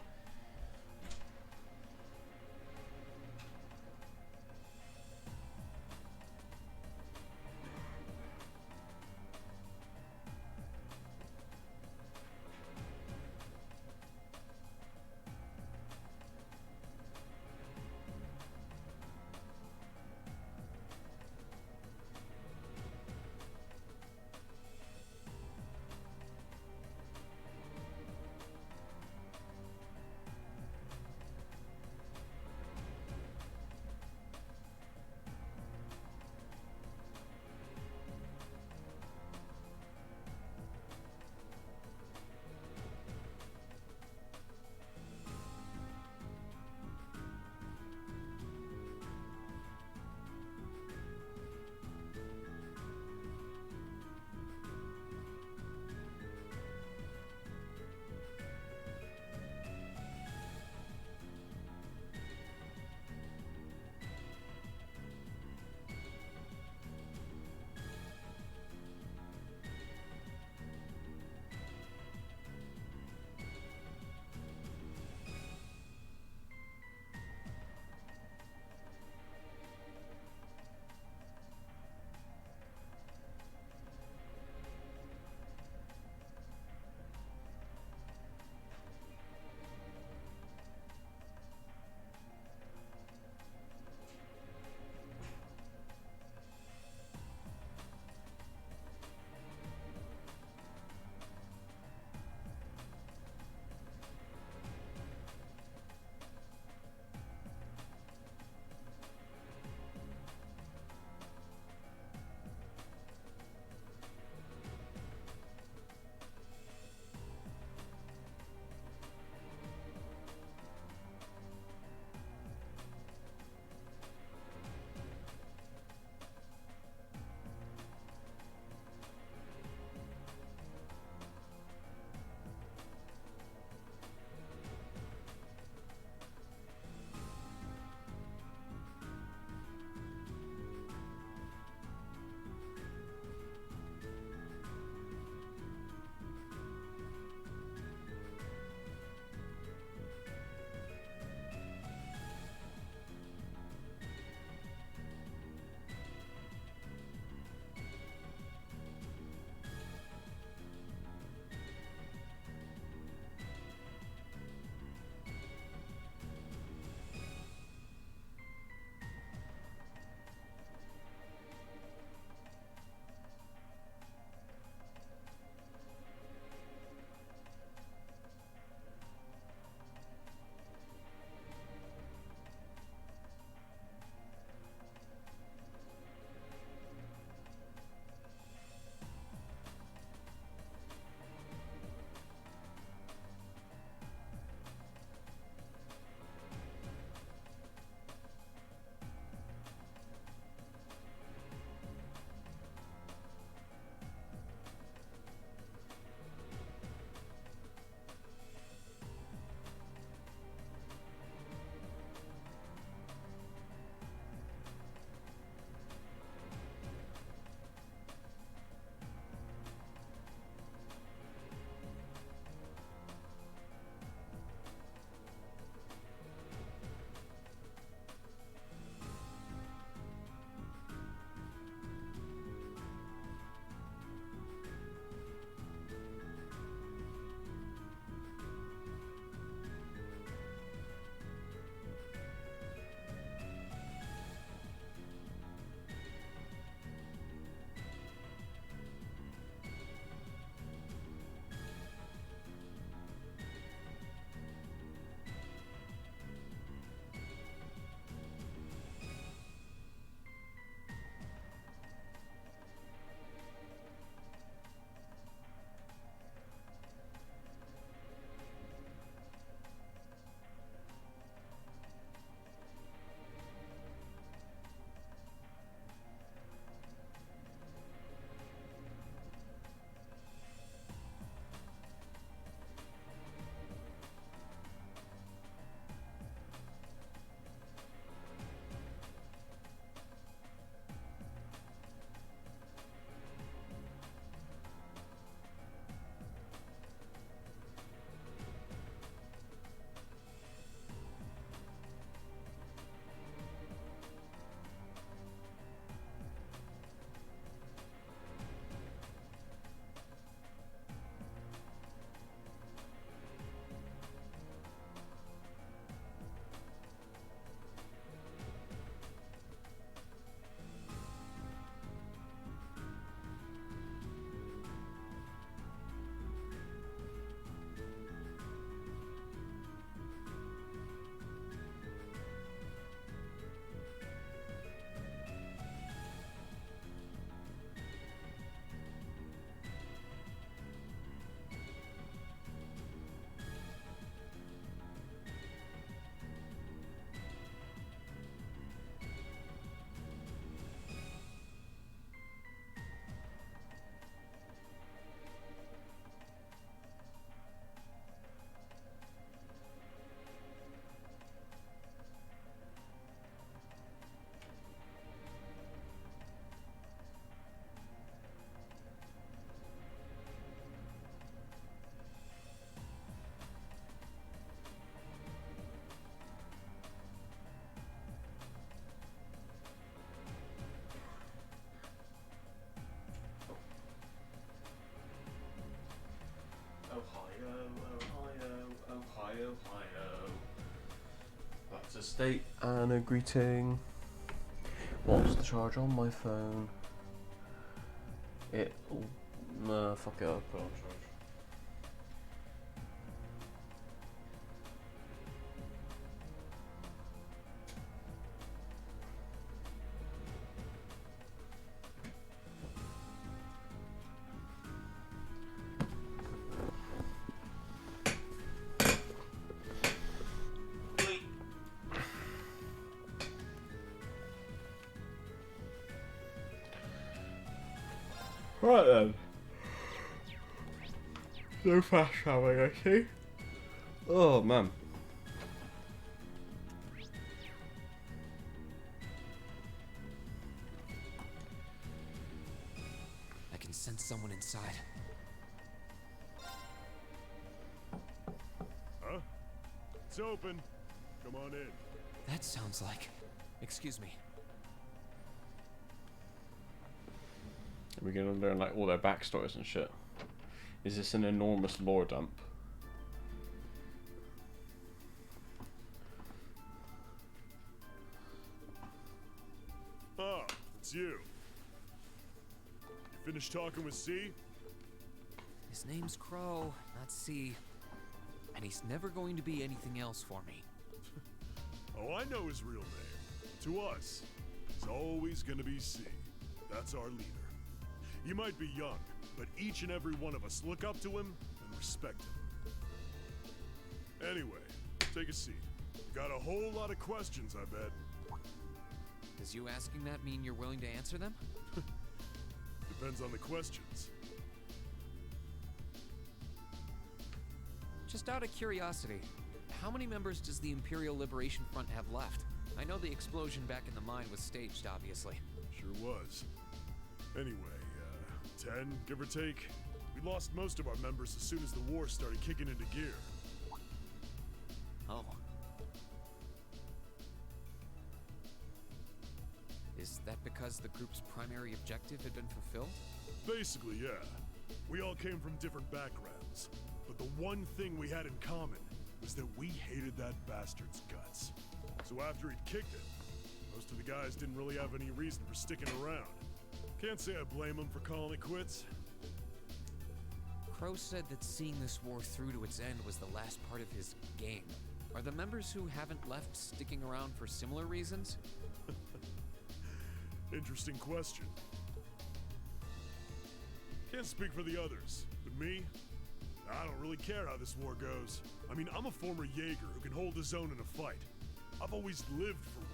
Ohio. That's a state and a greeting. What's the charge on my phone? It. Fuck it, I'll put it on charge. Right then. No fast traveling, I see. Oh man. I can sense someone inside. Huh? It's open. Come on in. That sounds like... Excuse me. We're gonna learn like all their backstories and shit. Is this an enormous lore dump? Oh, it's you. You finished talking with C? His name's Crow, not C. And he's never going to be anything else for me. Oh, I know his real name. To us, he's always gonna be C. That's our leader. He might be young, but each and every one of us look up to him and respect him. Anyway, take a seat. You got a whole lot of questions, I bet. Does you asking that mean you're willing to answer them? Depends on the questions. Just out of curiosity, how many members does the Imperial Liberation Front have left? I know the explosion back in the mine was staged, obviously. Sure was. Anyway, 10, give or take. We lost most of our members as soon as the war started kicking into gear. Oh. Is that because the group's primary objective had been fulfilled? Basically, yeah. We all came from different backgrounds, but the one thing we had in common was that we hated that bastard's guts. So after he'd kicked it, most of the guys didn't really have any reason for sticking around. Can't say I blame him for calling it quits. Crow said that seeing this war through to its end was the last part of his game. Are the members who haven't left sticking around for similar reasons? Interesting question. Can't speak for the others, but me? I don't really care how this war goes. I mean, I'm a former Jaeger who can hold his own in a fight. I've always lived for war.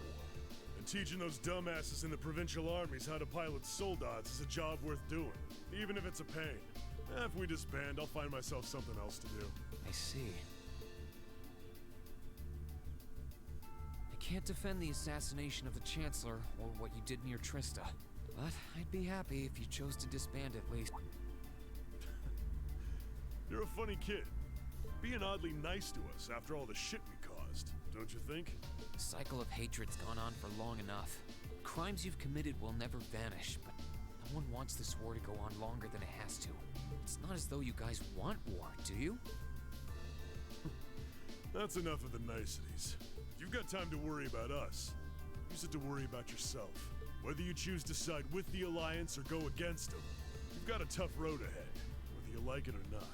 And teaching those dumbasses in the provincial armies how to pilot soldats is a job worth doing, even if it's a pain. If we disband, I'll find myself something else to do. I see. I can't defend the assassination of the Chancellor or what you did near Trista, but I'd be happy if you chose to disband at least. You're a funny kid. Being oddly nice to us after all the shit we caused, don't you think? The cycle of hatred's gone on for long enough. Crimes you've committed will never vanish, but no one wants this war to go on longer than it has to. It's not as though you guys want war, do you? That's enough of the niceties. You've got time to worry about us. Use it to worry about yourself. Whether you choose to side with the Alliance or go against them, you've got a tough road ahead, whether you like it or not.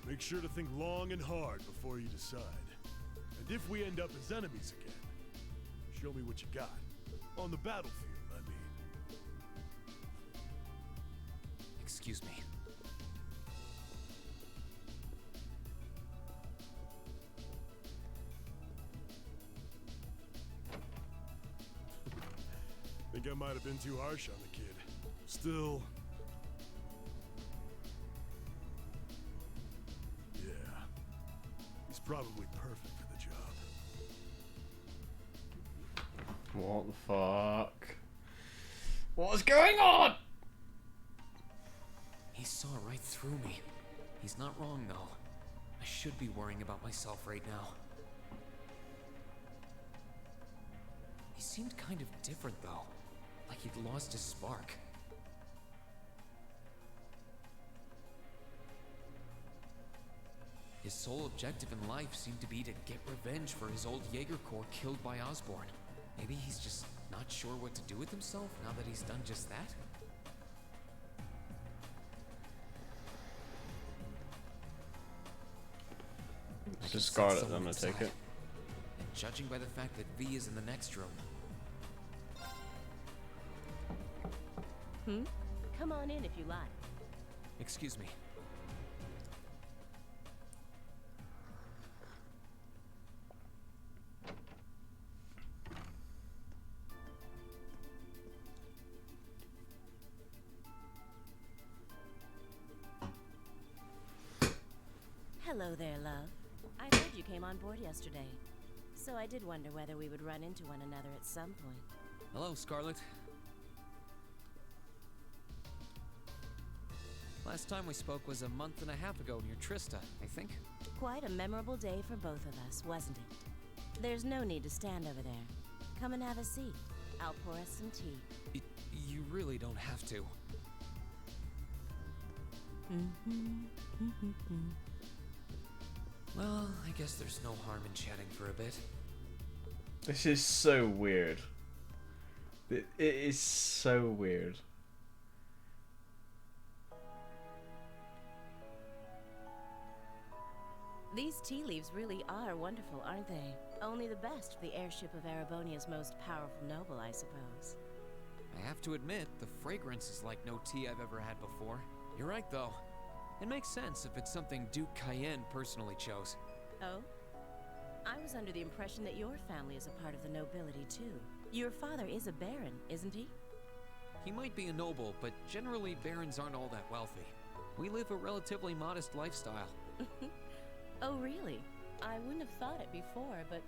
Make sure to think long and hard before you decide. And if we end up as enemies again, show me what you got. On the battlefield, I mean. Excuse me. Think I might have been too harsh on the kid. Still... yeah. He's probably perfect for the job. What the fuck? What's going on? He saw right through me. He's not wrong, though. I should be worrying about myself right now. He seemed kind of different, though. Like he'd lost his spark. His sole objective in life seemed to be to get revenge for his old Jaeger Corps killed by Osborn. Maybe he's just not sure what to do with himself now that he's done just that? It's just Scarlet, I'm gonna take it. And judging by the fact that V is in the next room. Come on in if you like. Excuse me. Hello there, love. I heard you came on board yesterday, so I did wonder whether we would run into one another at some point. Hello, Scarlet. Last time we spoke was a month and a half ago near Trista, I think. Quite a memorable day for both of us, wasn't it? There's no need to stand over there. Come and have a seat. I'll pour us some tea. You really don't have to. Well, I guess there's no harm in chatting for a bit. This is so weird. It is so weird. These tea leaves really are wonderful, aren't they? Only the best for the airship of Erebonia's most powerful noble, I suppose. I have to admit, the fragrance is like no tea I've ever had before. You're right, though. It makes sense if it's something Duke Cayenne personally chose. Oh? I was under the impression that your family is a part of the nobility, too. Your father is a baron, isn't he? He might be a noble, but generally barons aren't all that wealthy. We live a relatively modest lifestyle. Oh, really? I wouldn't have thought it before, but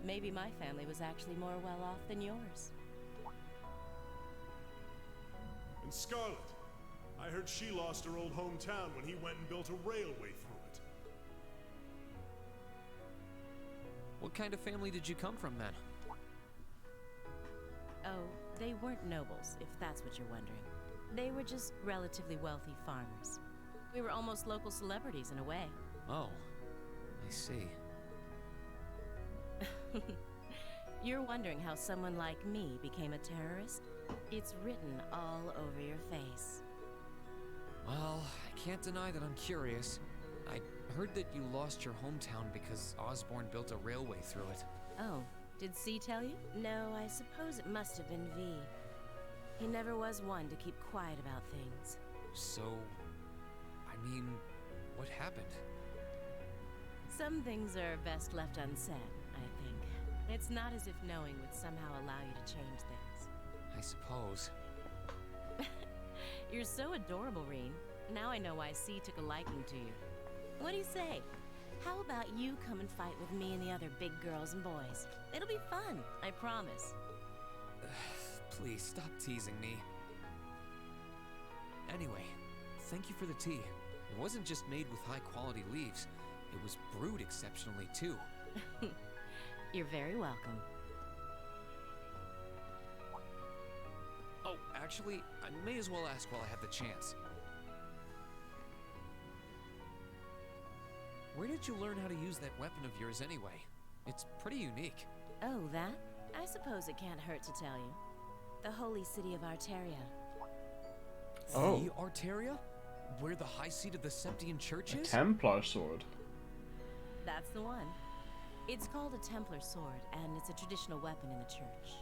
maybe my family was actually more well off than yours. And Scarlet, I heard she lost her old hometown when he went and built a railway through it. What kind of family did you come from, then? Oh, they weren't nobles, if that's what you're wondering. They were just relatively wealthy farmers. We were almost local celebrities in a way. Oh, I see. You're wondering how someone like me became a terrorist? It's written all over your face. Well, I can't deny that I'm curious. I heard that you lost your hometown because Osborn built a railway through it. Oh, did C tell you? No, I suppose it must have been V. He never was one to keep quiet about things. So, I mean, what happened? Some things are best left unsaid, I think. It's not as if knowing would somehow allow you to change things. I suppose. You're so adorable, Reen. Now I know why C took a liking to you. What do you say? How about you come and fight with me and the other big girls and boys? It'll be fun, I promise. Please, stop teasing me. Anyway, thank you for the tea. It wasn't just made with high-quality leaves. It was brewed exceptionally, too. You're very welcome. Oh, actually, I may as well ask while I have the chance. Where did you learn how to use that weapon of yours anyway? It's pretty unique. Oh, that? I suppose it can't hurt to tell you. The holy city of Arteria. Oh. The Arteria? Where the high seat of the Septian Church is? Templar sword. That's the one. It's called a Templar sword, and it's a traditional weapon in the church.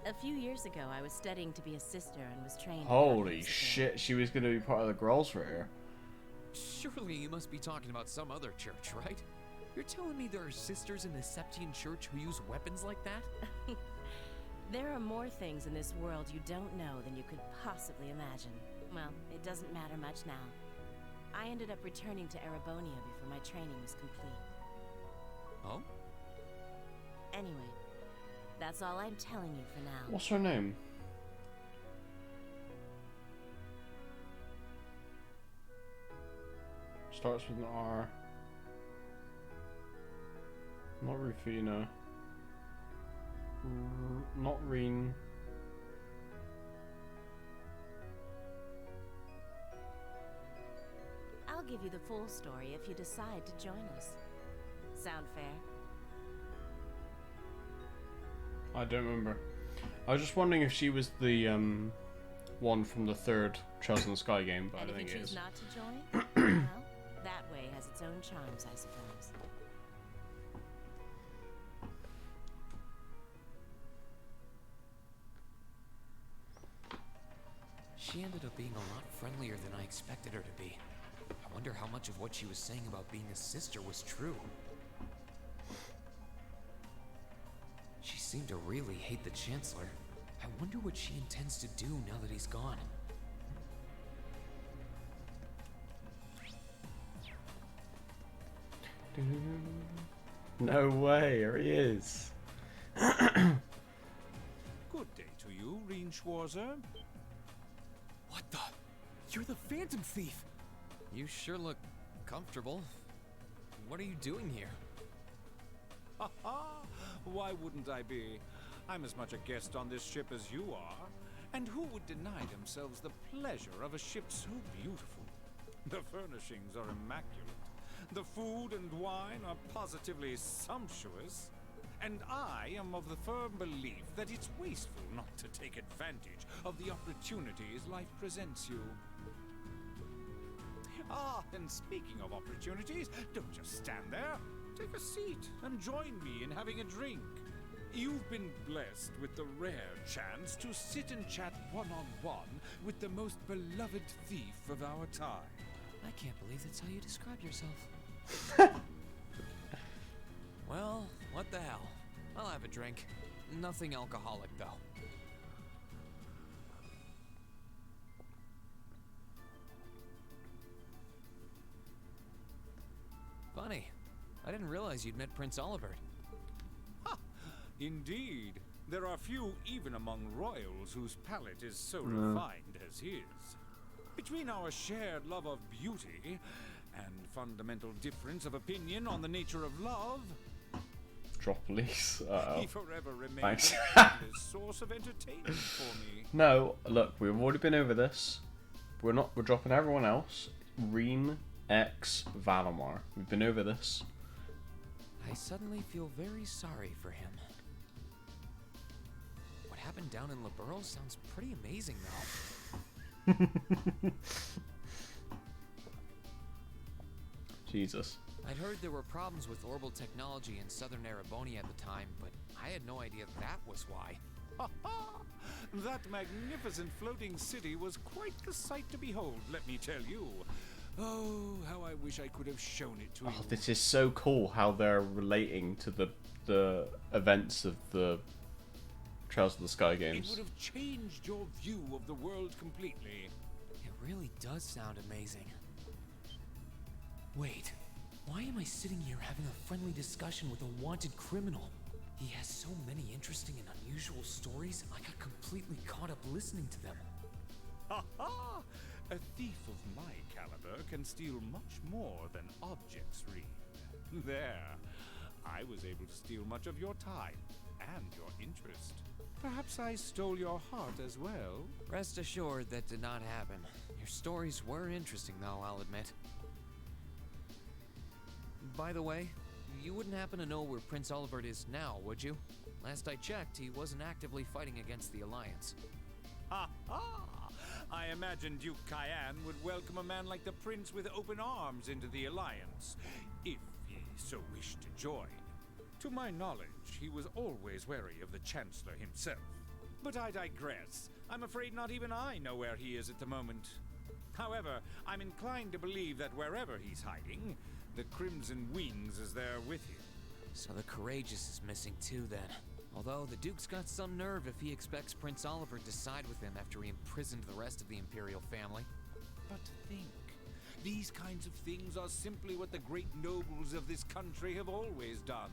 A few years ago, I was studying to be a sister and was trained. Holy shit, she was gonna be part of the Grolls right here. Surely you must be talking about some other church, right? You're telling me there are sisters in the Septian Church who use weapons like that? There are more things in this world you don't know than you could possibly imagine. Well, it doesn't matter much now. I ended up returning to Erebonia before my training was complete. Oh? Anyway, that's all I'm telling you for now. What's her name? Starts with an R. Not Rufina. Not Reen. I'll give you the full story if you decide to join us. Sound fair? I don't remember. I was just wondering if she was the one from the third Trails in the Sky game, but And I if don't you think it choose is. not to join, well, that way has its own charms, I suppose. She ended up being a lot friendlier than I expected her to be. I wonder how much of what she was saying about being a sister was true. She seemed to really hate the Chancellor. I wonder what she intends to do now that he's gone. No way, here he is. Good day to you, Reen Schwarzer. What the? You're the Phantom Thief! You sure look comfortable. What are you doing here? Ha ha! Why wouldn't I be? I'm as much a guest on this ship as you are. And who would deny themselves the pleasure of a ship so beautiful? The furnishings are immaculate. The food and wine are positively sumptuous. And I am of the firm belief that it's wasteful not to take advantage of the opportunities life presents you. Ah, and speaking of opportunities, don't just stand there. Take a seat and join me in having a drink. You've been blessed with the rare chance to sit and chat one-on-one with the most beloved thief of our time. I can't believe that's how you describe yourself. Well, what the hell? I'll have a drink. Nothing alcoholic, though. Funny. I didn't realize you'd met Prince Olivert. Ha! Indeed. There are few even among royals whose palate is so refined as his. Between our shared love of beauty and fundamental difference of opinion on the nature of love, Drop lease. Uh-oh. he forever remains Thanks. an endless source of entertainment for me. No, look, we've already been over this. We're dropping everyone else. Reen X Valimar. We've been over this. I suddenly feel very sorry for him. What happened down in Liberl sounds pretty amazing, though. Jesus. I'd heard there were problems with orbital technology in southern Erebonia at the time, but I had no idea that was why. Ha ha! That magnificent floating city was quite the sight to behold, let me tell you. Oh, how I wish I could have shown it to you. Oh, this is so cool how they're relating to the events of the Trails of the Sky It games. would have changed your view of the world completely. It really does sound amazing. Wait, why am I sitting here having a friendly discussion with a wanted criminal? He has so many interesting and unusual stories, I got completely caught up listening to them. Ha ha! A thief of my caliber can steal much more than objects, Reed. There. I was able to steal much of your time and your interest. Perhaps I stole your heart as well. Rest assured that did not happen. Your stories were interesting, though, I'll admit. By the way, you wouldn't happen to know where Prince Olivert is now, would you? Last I checked, he wasn't actively fighting against the Alliance. Ha ha! I imagine Duke Cayenne would welcome a man like the Prince with open arms into the Alliance, if he so wished to join. To my knowledge, he was always wary of the Chancellor himself. But I digress. I'm afraid not even I know where he is at the moment. However, I'm inclined to believe that wherever he's hiding, the Crimson Wings is there with him. So the Courageous is missing too, then. Although the Duke's got some nerve if he expects Prince Olivert to side with him after he imprisoned the rest of the Imperial family. But think, these kinds of things are simply what the great nobles of this country have always done.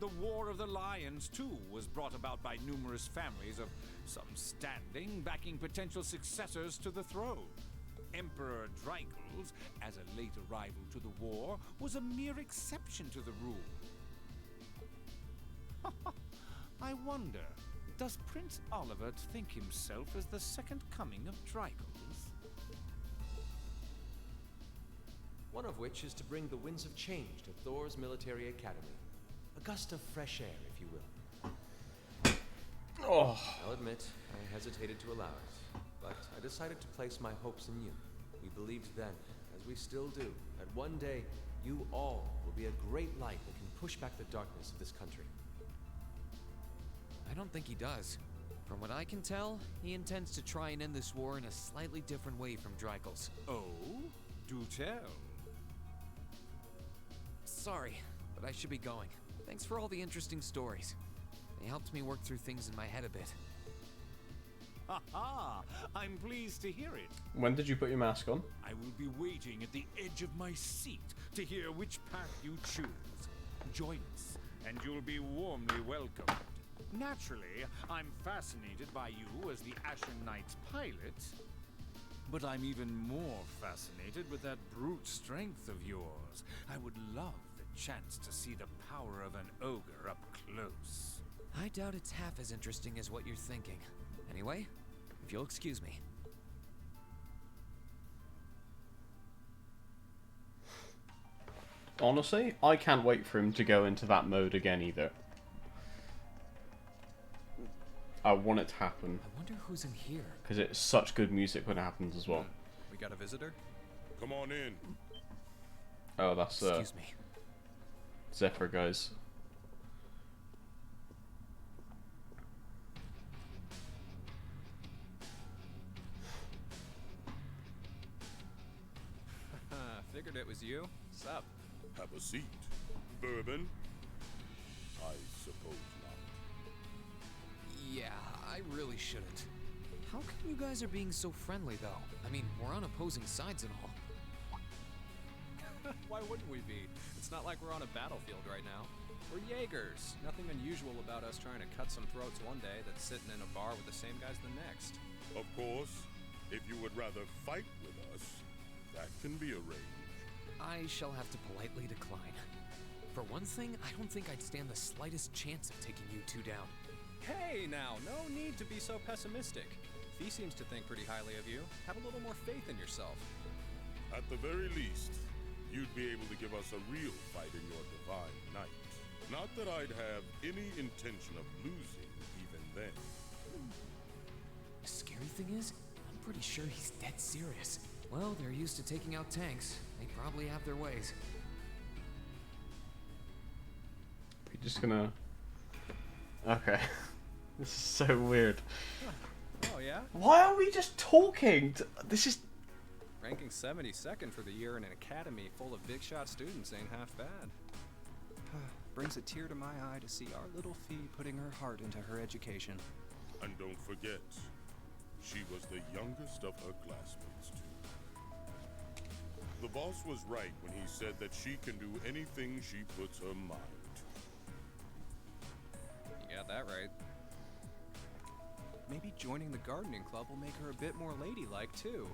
The War of the Lions, too, was brought about by numerous families of some standing backing potential successors to the throne. Emperor Dreichels, as a late arrival to the war, was a mere exception to the rule. I wonder, does Prince Olivert think himself as the second coming of Dreichels? One of which is to bring the winds of change to Thor's military academy. A gust of fresh air, if you will. Oh. I'll admit, I hesitated to allow it, but I decided to place my hopes in you. We believed then, as we still do, that one day you all will be a great light that can push back the darkness of this country. I don't think he does. From what I can tell, he intends to try and end this war in a slightly different way from Drykel's. Oh? Do tell. Sorry, but I should be going. Thanks for all the interesting stories. They helped me work through things in my head a bit. Ha ha! I'm pleased to hear it. When did you put your mask on? I will be waiting at the edge of my seat to hear which path you choose. Join us, and you'll be warmly welcomed. Naturally, I'm fascinated by you as the Ashen Knight's pilot, but I'm even more fascinated with that brute strength of yours. I would love the chance to see the power of an ogre up close. I doubt it's half as interesting as what you're thinking. Anyway, if you'll excuse me. Honestly, I can't wait for him to go into that mode again either. I want it to happen. I wonder who's in here. Because it's such good music when it happens as well. We got a visitor? Come on in. Oh, that's Excuse me. Zephyr, guys. Figured it was you. Sup? Have a seat. Bourbon? I suppose not. Yeah, I really shouldn't. How come you guys are being so friendly, though? I mean, we're on opposing sides and all. Why wouldn't we be? It's not like we're on a battlefield right now. We're Jaegers. Nothing unusual about us trying to cut some throats one day that's sitting in a bar with the same guys the next. Of course, if you would rather fight with us, that can be arranged. I shall have to politely decline. For one thing, I don't think I'd stand the slightest chance of taking you two down. Hey now, no need to be so pessimistic. Fee seems to think pretty highly of you. Have a little more faith in yourself. At the very least, you'd be able to give us a real fight in your divine night. Not that I'd have any intention of losing even then. The scary thing is, I'm pretty sure he's dead serious. Well, they're used to taking out tanks. They probably have their ways. We're just gonna... Okay. This is so weird. Oh yeah? Why are we just talking? This is... Ranking 72nd for the year in an academy full of big shot students ain't half bad. Brings a tear to my eye to see our little Fee putting her heart into her education. And don't forget, she was the youngest of her classmates too. The boss was right when he said that she can do anything she puts her mind to. You got that right. Maybe joining the gardening club will make her a bit more ladylike too.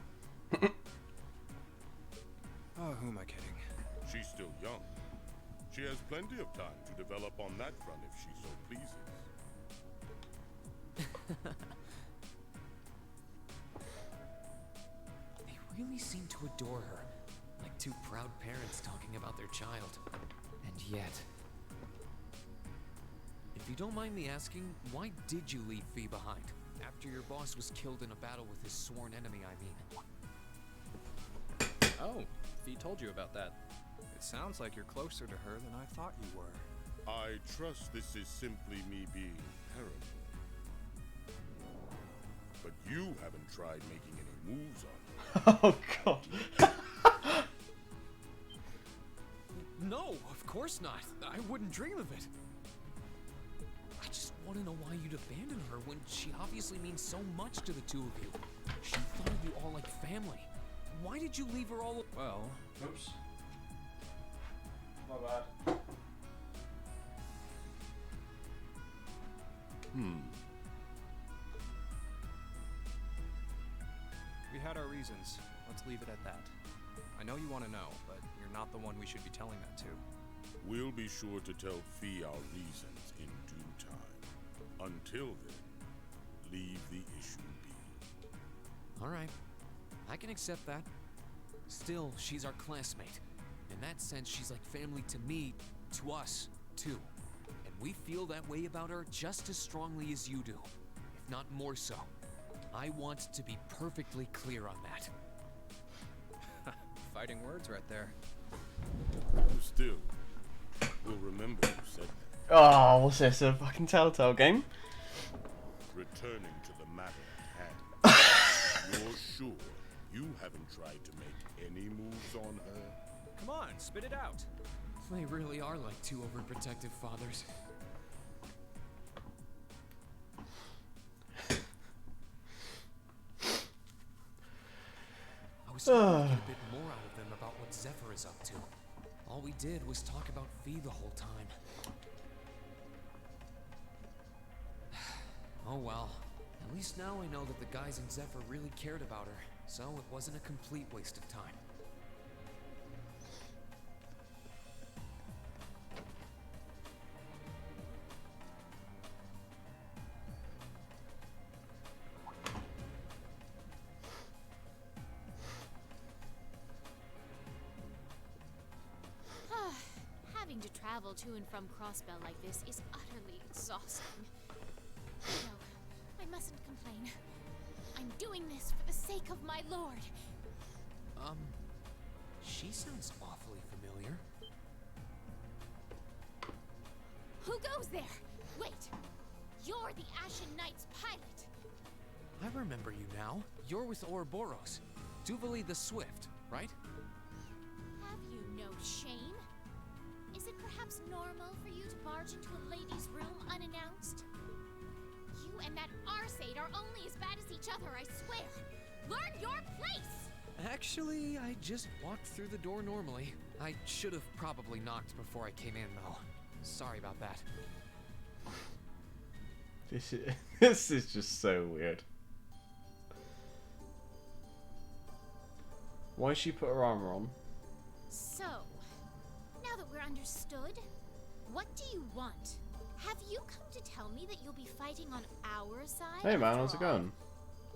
Oh, who am I kidding? She's still young. She has plenty of time to develop on that front if she so pleases. They really seem to adore her. Like two proud parents talking about their child. And yet... If you don't mind me asking, why did you leave Fee behind? After your boss was killed in a battle with his sworn enemy, I mean. Oh, Fee told you about that. It sounds like you're closer to her than I thought you were. I trust this is simply me being paranoid. But you haven't tried making any moves on her. Oh god. No, of course not. I wouldn't dream of it. I just want to know why you'd abandon her when she obviously means so much to the two of you. She thought of you all like family. Why did you leave her all... Well... Oops. My bad. We had our reasons. Let's leave it at that. I know you want to know, but you're not the one we should be telling that to. We'll be sure to tell Fee our reasons in due time. Until then, leave the issue be. Alright. I can accept that. Still, she's our classmate. In that sense, she's like family to me, to us, too. And we feel that way about her just as strongly as you do, if not more so. I want to be perfectly clear on that. Fighting words right there. Still, we'll remember you said that. Oh, what's this? A fucking Telltale game? Returning to the matter at hand. You're sure you haven't tried to make any moves on her? Come on, spit it out. They really are like two overprotective fathers. I was hoping to get a bit more out of them about what Zephyr is up to. All we did was talk about V the whole time. Oh well. At least now I know that the guys in Zephyr really cared about her, so it wasn't a complete waste of time. Having to travel to and from Crossbell like this is utterly exhausting. No, I mustn't complain. I'm doing this for the sake of my lord. She sounds awfully familiar. Who goes there? Wait, you're the Ashen Knight's pilot. I remember you now. You're with Ouroboros. Duvali the Swift, right? Have you no shame? Is it perhaps normal for you to barge into a lady's room unannounced? You and that Arseid are only as bad as each other, I swear. Learn your place! Actually, I just walked through the door normally. I should have probably knocked before I came in, though. Sorry about that. This is just so weird. Why she put her armor on? So, now that we're understood, what do you want? Have you come to tell me that you'll be fighting on our side? Hey man, how's it going?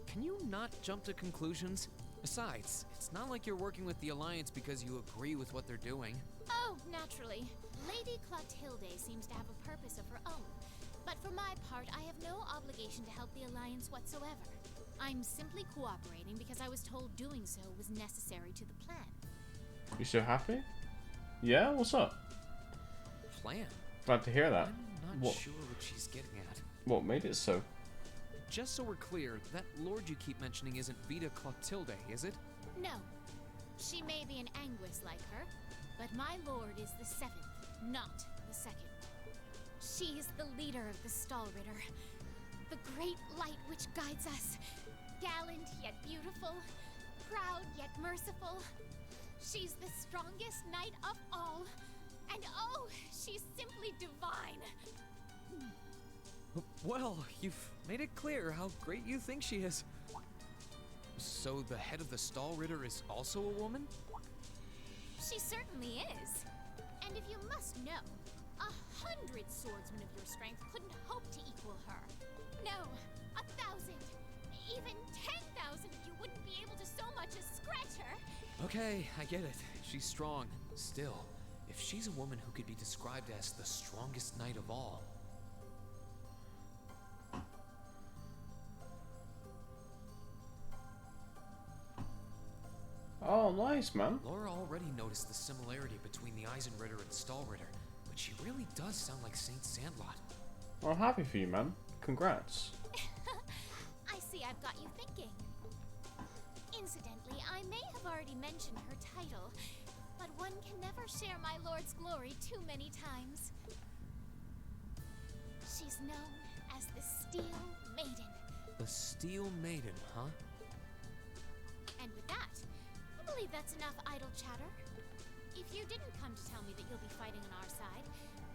Can you not jump to conclusions? Besides, it's not like you're working with the Alliance because you agree with what they're doing. Oh, naturally. Lady Clotilde seems to have a purpose of her own. But for my part, I have no obligation to help the Alliance whatsoever. I'm simply cooperating because I was told doing so was necessary to the plan. You so happy? Yeah, what's up? Plan? Glad to hear that. I'm not sure what she's getting at. What made it so? Just so we're clear, that lord you keep mentioning isn't Vita Clotilde, is it? No. She may be an Anguis like her, but my lord is the seventh, not the second. She is the leader of the Stahlritter, the great light which guides us. Gallant yet beautiful, proud yet merciful. She's the strongest knight of all, and oh, she's simply divine. Well, you've made it clear how great you think she is. So the head of the Stahlritter is also a woman? She certainly is. And if you must know, 100 swordsmen of your strength couldn't hope to equal her. No, 1,000, even 10,000 of you wouldn't be able to so much as scratch her. Okay, I get it. She's strong. Still, if she's a woman who could be described as the strongest knight of all, oh, nice, man. Laura already noticed the similarity between the Eisenritter and Stahlritter, but she really does sound like Saint Sandlot. Well, I'm happy for you, man. Congrats. I see I've got you thinking. Incidentally, I may have already mentioned her title, but one can never share my lord's glory too many times. She's known as the Steel Maiden. The Steel Maiden, huh? And with that, I believe that's enough idle chatter. If you didn't come to tell me that you'll be fighting on our side,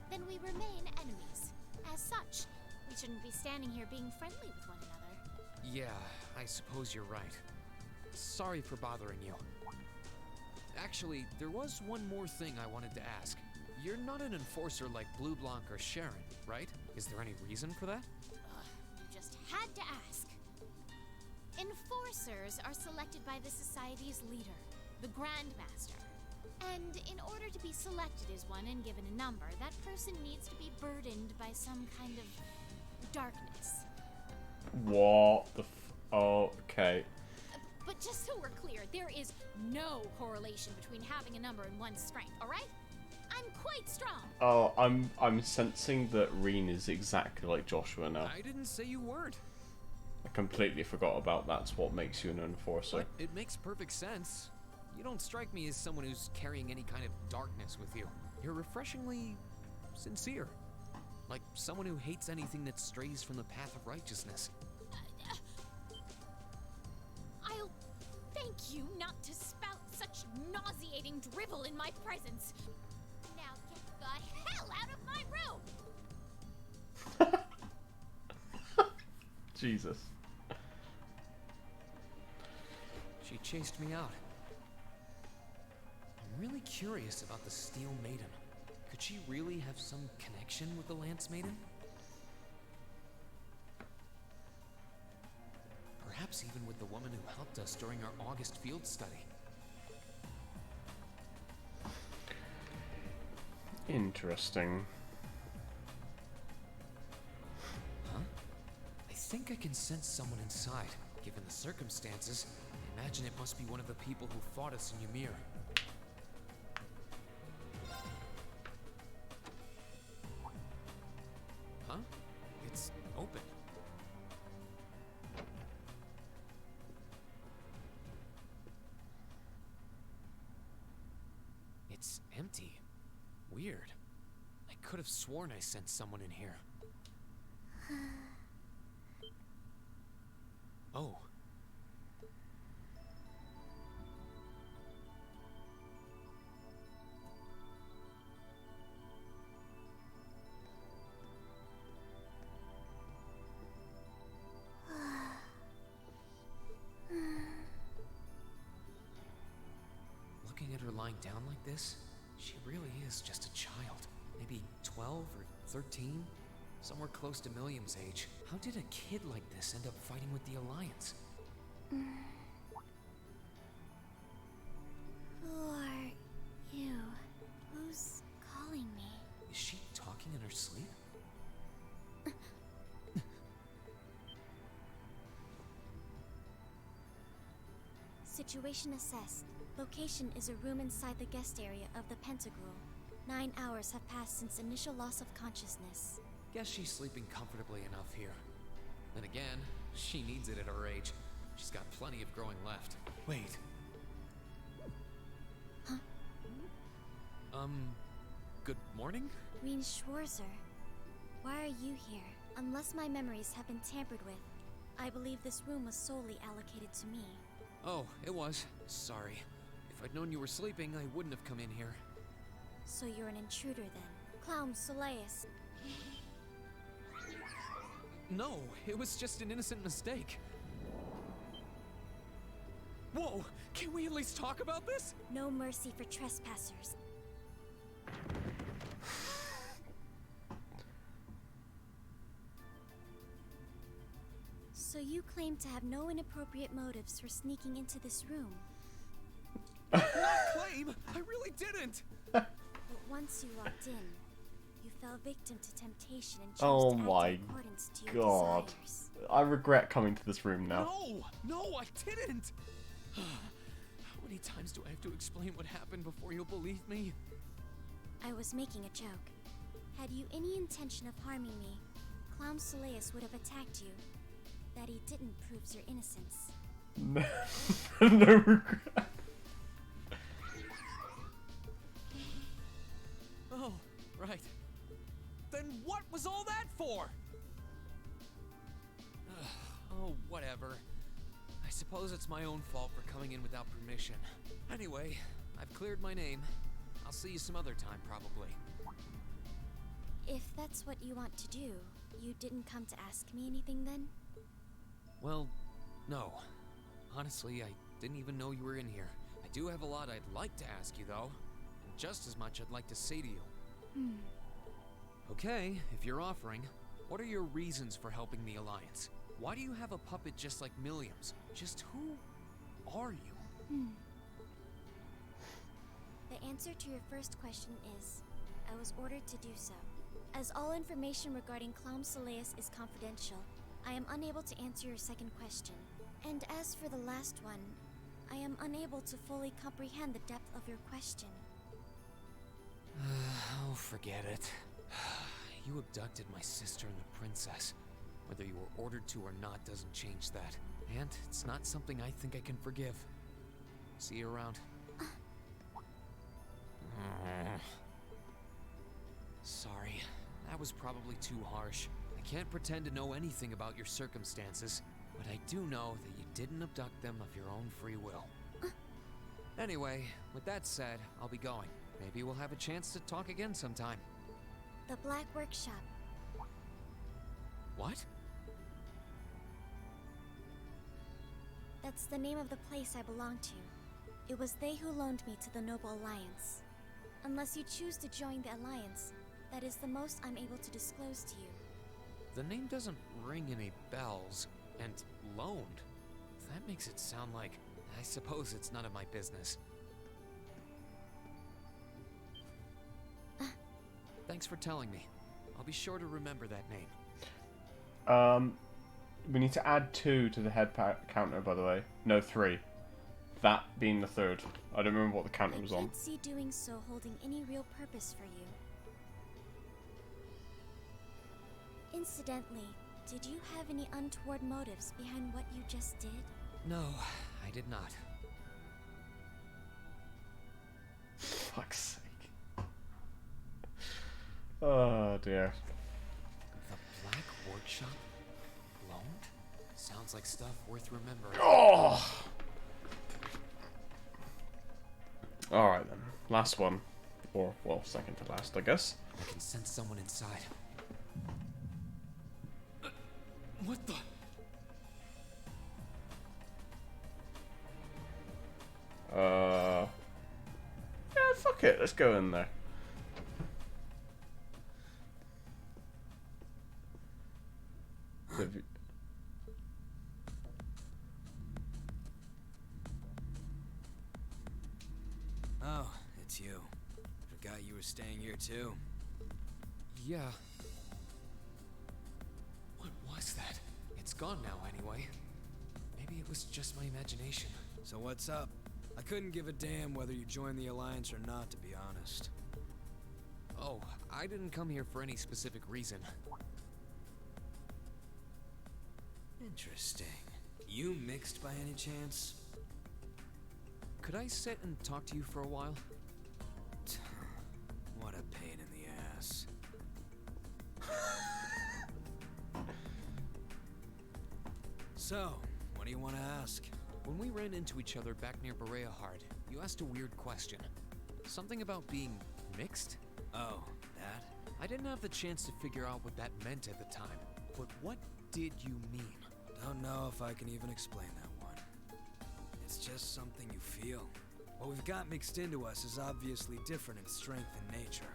then we remain enemies. As such, we shouldn't be standing here being friendly with one another. Yeah, I suppose you're right. Sorry for bothering you. Actually, there was one more thing I wanted to ask. You're not an enforcer like Blue Blanc or Sharon, right? Is there any reason for that? You just had to ask. Enforcers are selected by the Society's leader, the Grand Master. And in order to be selected as one and given a number, that person needs to be burdened by some kind of darkness. What the okay. But just so we're clear, there is no correlation between having a number and one's strength, alright? I'm quite strong. Oh, I'm sensing that Reen is exactly like Joshua now. I didn't say you weren't. I completely forgot about that's what makes you an enforcer. But it makes perfect sense. You don't strike me as someone who's carrying any kind of darkness with you. You're refreshingly sincere. Like someone who hates anything that strays from the path of righteousness. I'll thank you not to spout such nauseating drivel in my presence. Now get the hell out of my room! Jesus. She chased me out. I'm really curious about the Steel Maiden. Could she really have some connection with the Lance Maiden? Perhaps even with the woman who helped us during our August field study. Interesting. Huh? I think I can sense someone inside. Given the circumstances, I imagine it must be one of the people who fought us in Ymir. Huh? It's open. It's empty. Weird. I could have sworn I sensed someone in here. Oh. Looking at her lying down like this, she really is just a child. Maybe 12 or 13? Somewhere close to Milliam's age. How did a kid like this end up fighting with the Alliance? Who are you? Who's calling me? Is she talking in her sleep? Situation assessed. Location is a room inside the guest area of the Pentagram. 9 hours have passed since initial loss of consciousness. Guess she's sleeping comfortably enough here. Then again, she needs it at her age. She's got plenty of growing left. Wait. Huh? Good morning? Reen Schwarzer. Why are you here? Unless my memories have been tampered with, I believe this room was solely allocated to me. Oh, it was. Sorry. If I'd known you were sleeping, I wouldn't have come in here. So you're an intruder then? Clown Soleus. No, it was just an innocent mistake. Whoa! Can we at least talk about this? No mercy for trespassers. So you claim to have no inappropriate motives for sneaking into this room. Not claim! I really didn't! But once you walked in, you fell victim to temptation and chose Oh to act my in accordance to your god. desires. I regret coming to this room now. No, I didn't! How many times do I have to explain what happened before you'll believe me? I was making a joke. Had you any intention of harming me, Clown Soleus would have attacked you. That he didn't proves your innocence. No regret. Oh, right. Then what was all that for? Oh, whatever. I suppose it's my own fault for coming in without permission. Anyway, I've cleared my name. I'll see you some other time, probably. If that's what you want to do, you didn't come to ask me anything then? Well, no. Honestly, I didn't even know you were in here. I do have a lot I'd like to ask you, though. And just as much I'd like to say to you. Okay, if you're offering, what are your reasons for helping the Alliance? Why do you have a puppet just like Milliam's? Just who are you? The answer to your first question is, I was ordered to do so. As all information regarding Clown Soleus is confidential, I am unable to answer your second question. And as for the last one, I am unable to fully comprehend the depth of your question. Oh, forget it. You abducted my sister and the princess. Whether you were ordered to or not doesn't change that. And it's not something I think I can forgive. See you around. Sorry, that was probably too harsh. I can't pretend to know anything about your circumstances, but I do know that you didn't abduct them of your own free will. Anyway, with that said, I'll be going. Maybe we'll have a chance to talk again sometime. The Black Workshop. What? That's the name of the place I belong to. It was they who loaned me to the Noble Alliance. Unless you choose to join the Alliance, that is the most I'm able to disclose to you. The name doesn't ring any bells, and loaned. That makes it sound like, I suppose it's none of my business. Thanks for telling me. I'll be sure to remember that name. We need to add 2 to the head counter, by the way. No, 3. That being the 3rd. I don't remember what the counter was on. I can't see doing so holding any real purpose for you. Incidentally, did you have any untoward motives behind what you just did? No, I did not. Fuck's sake. Oh dear. The Black Workshop? Loaned? Sounds like stuff worth remembering. Oh! Alright then. Last one. Or, well, second to last, I guess. I can sense someone inside. What the? Yeah, fuck it. Let's go in there. Oh, it's you. Forgot you were staying here too. Yeah. What was that? It's gone now anyway. Maybe it was just my imagination. So what's up? I couldn't give a damn whether you joined the Alliance or not, to be honest. Oh, I didn't come here for any specific reason. Interesting. You mixed by any chance? Could I sit and talk to you for a while? What a pain in the ass. So, what do you want to ask? When we ran into each other back near Bereahard, you asked a weird question. Something about being mixed? Oh, that? I didn't have the chance to figure out what that meant at the time, but what did you mean? Don't know if I can even explain that one. It's just something you feel. What we've got mixed into us is obviously different in strength and nature.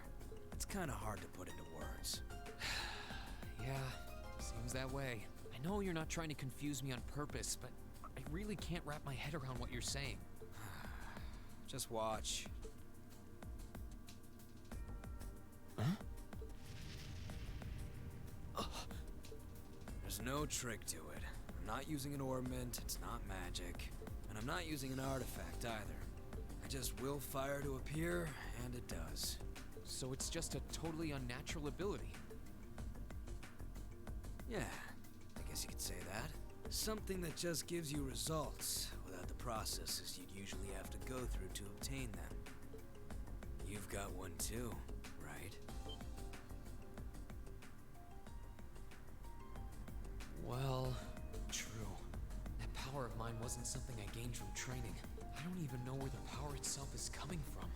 It's kind of hard to put into words. Yeah, seems that way. I know you're not trying to confuse me on purpose, but I really can't wrap my head around what you're saying. Just watch. Huh? There's no trick to it. I'm not using an ornament, it's not magic, and I'm not using an artifact either. I just will fire to appear, and it does. So it's just a totally unnatural ability? Yeah, I guess you could say that. Something that just gives you results, without the processes you'd usually have to go through to obtain them. You've got one too, right? Well, true. That power of mine wasn't something I gained from training. I don't even know where the power itself is coming from.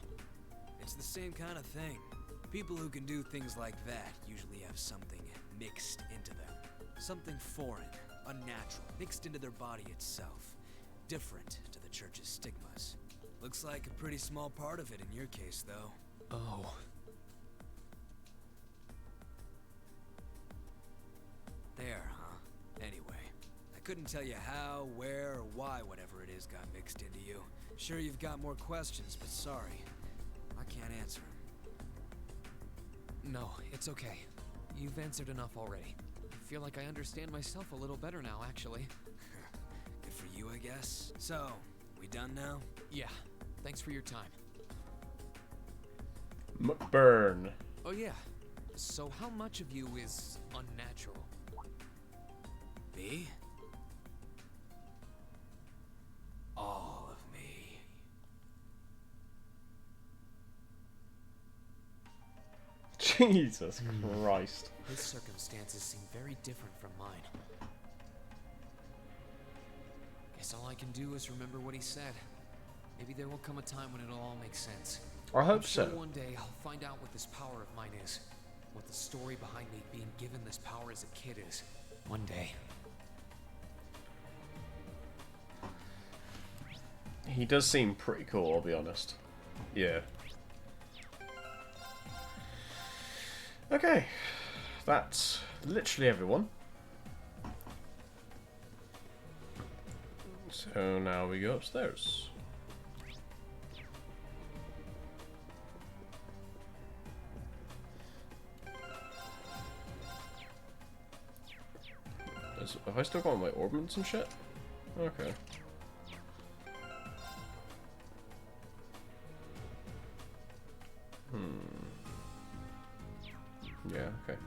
It's the same kind of thing. People who can do things like that usually have something mixed into them. Something foreign, unnatural, mixed into their body itself. Different to the church's stigmas. Looks like a pretty small part of it in your case, though. Oh. There, huh? Anyway, I couldn't tell you how, where, or why whatever it is got mixed into you. Sure, you've got more questions, but sorry. not answer him? No, it's okay. You've answered enough already. I feel like I understand myself a little better now, actually. Good for you, I guess. So, we done now? Yeah. Thanks for your time. McBurn. Oh yeah. So how much of you is unnatural? Me? All of me. Jesus Christ. His circumstances seem very different from mine. Guess all I can do is remember what he said. Maybe there will come a time when it'll all make sense. I hope I'm sure so. One day I'll find out what this power of mine is. What the story behind me being given this power as a kid is. One day. He does seem pretty cool, I'll be honest. Yeah. Okay. That's literally everyone. So now we go upstairs. Have I still got my orbments and shit? Okay. Yeah, okay.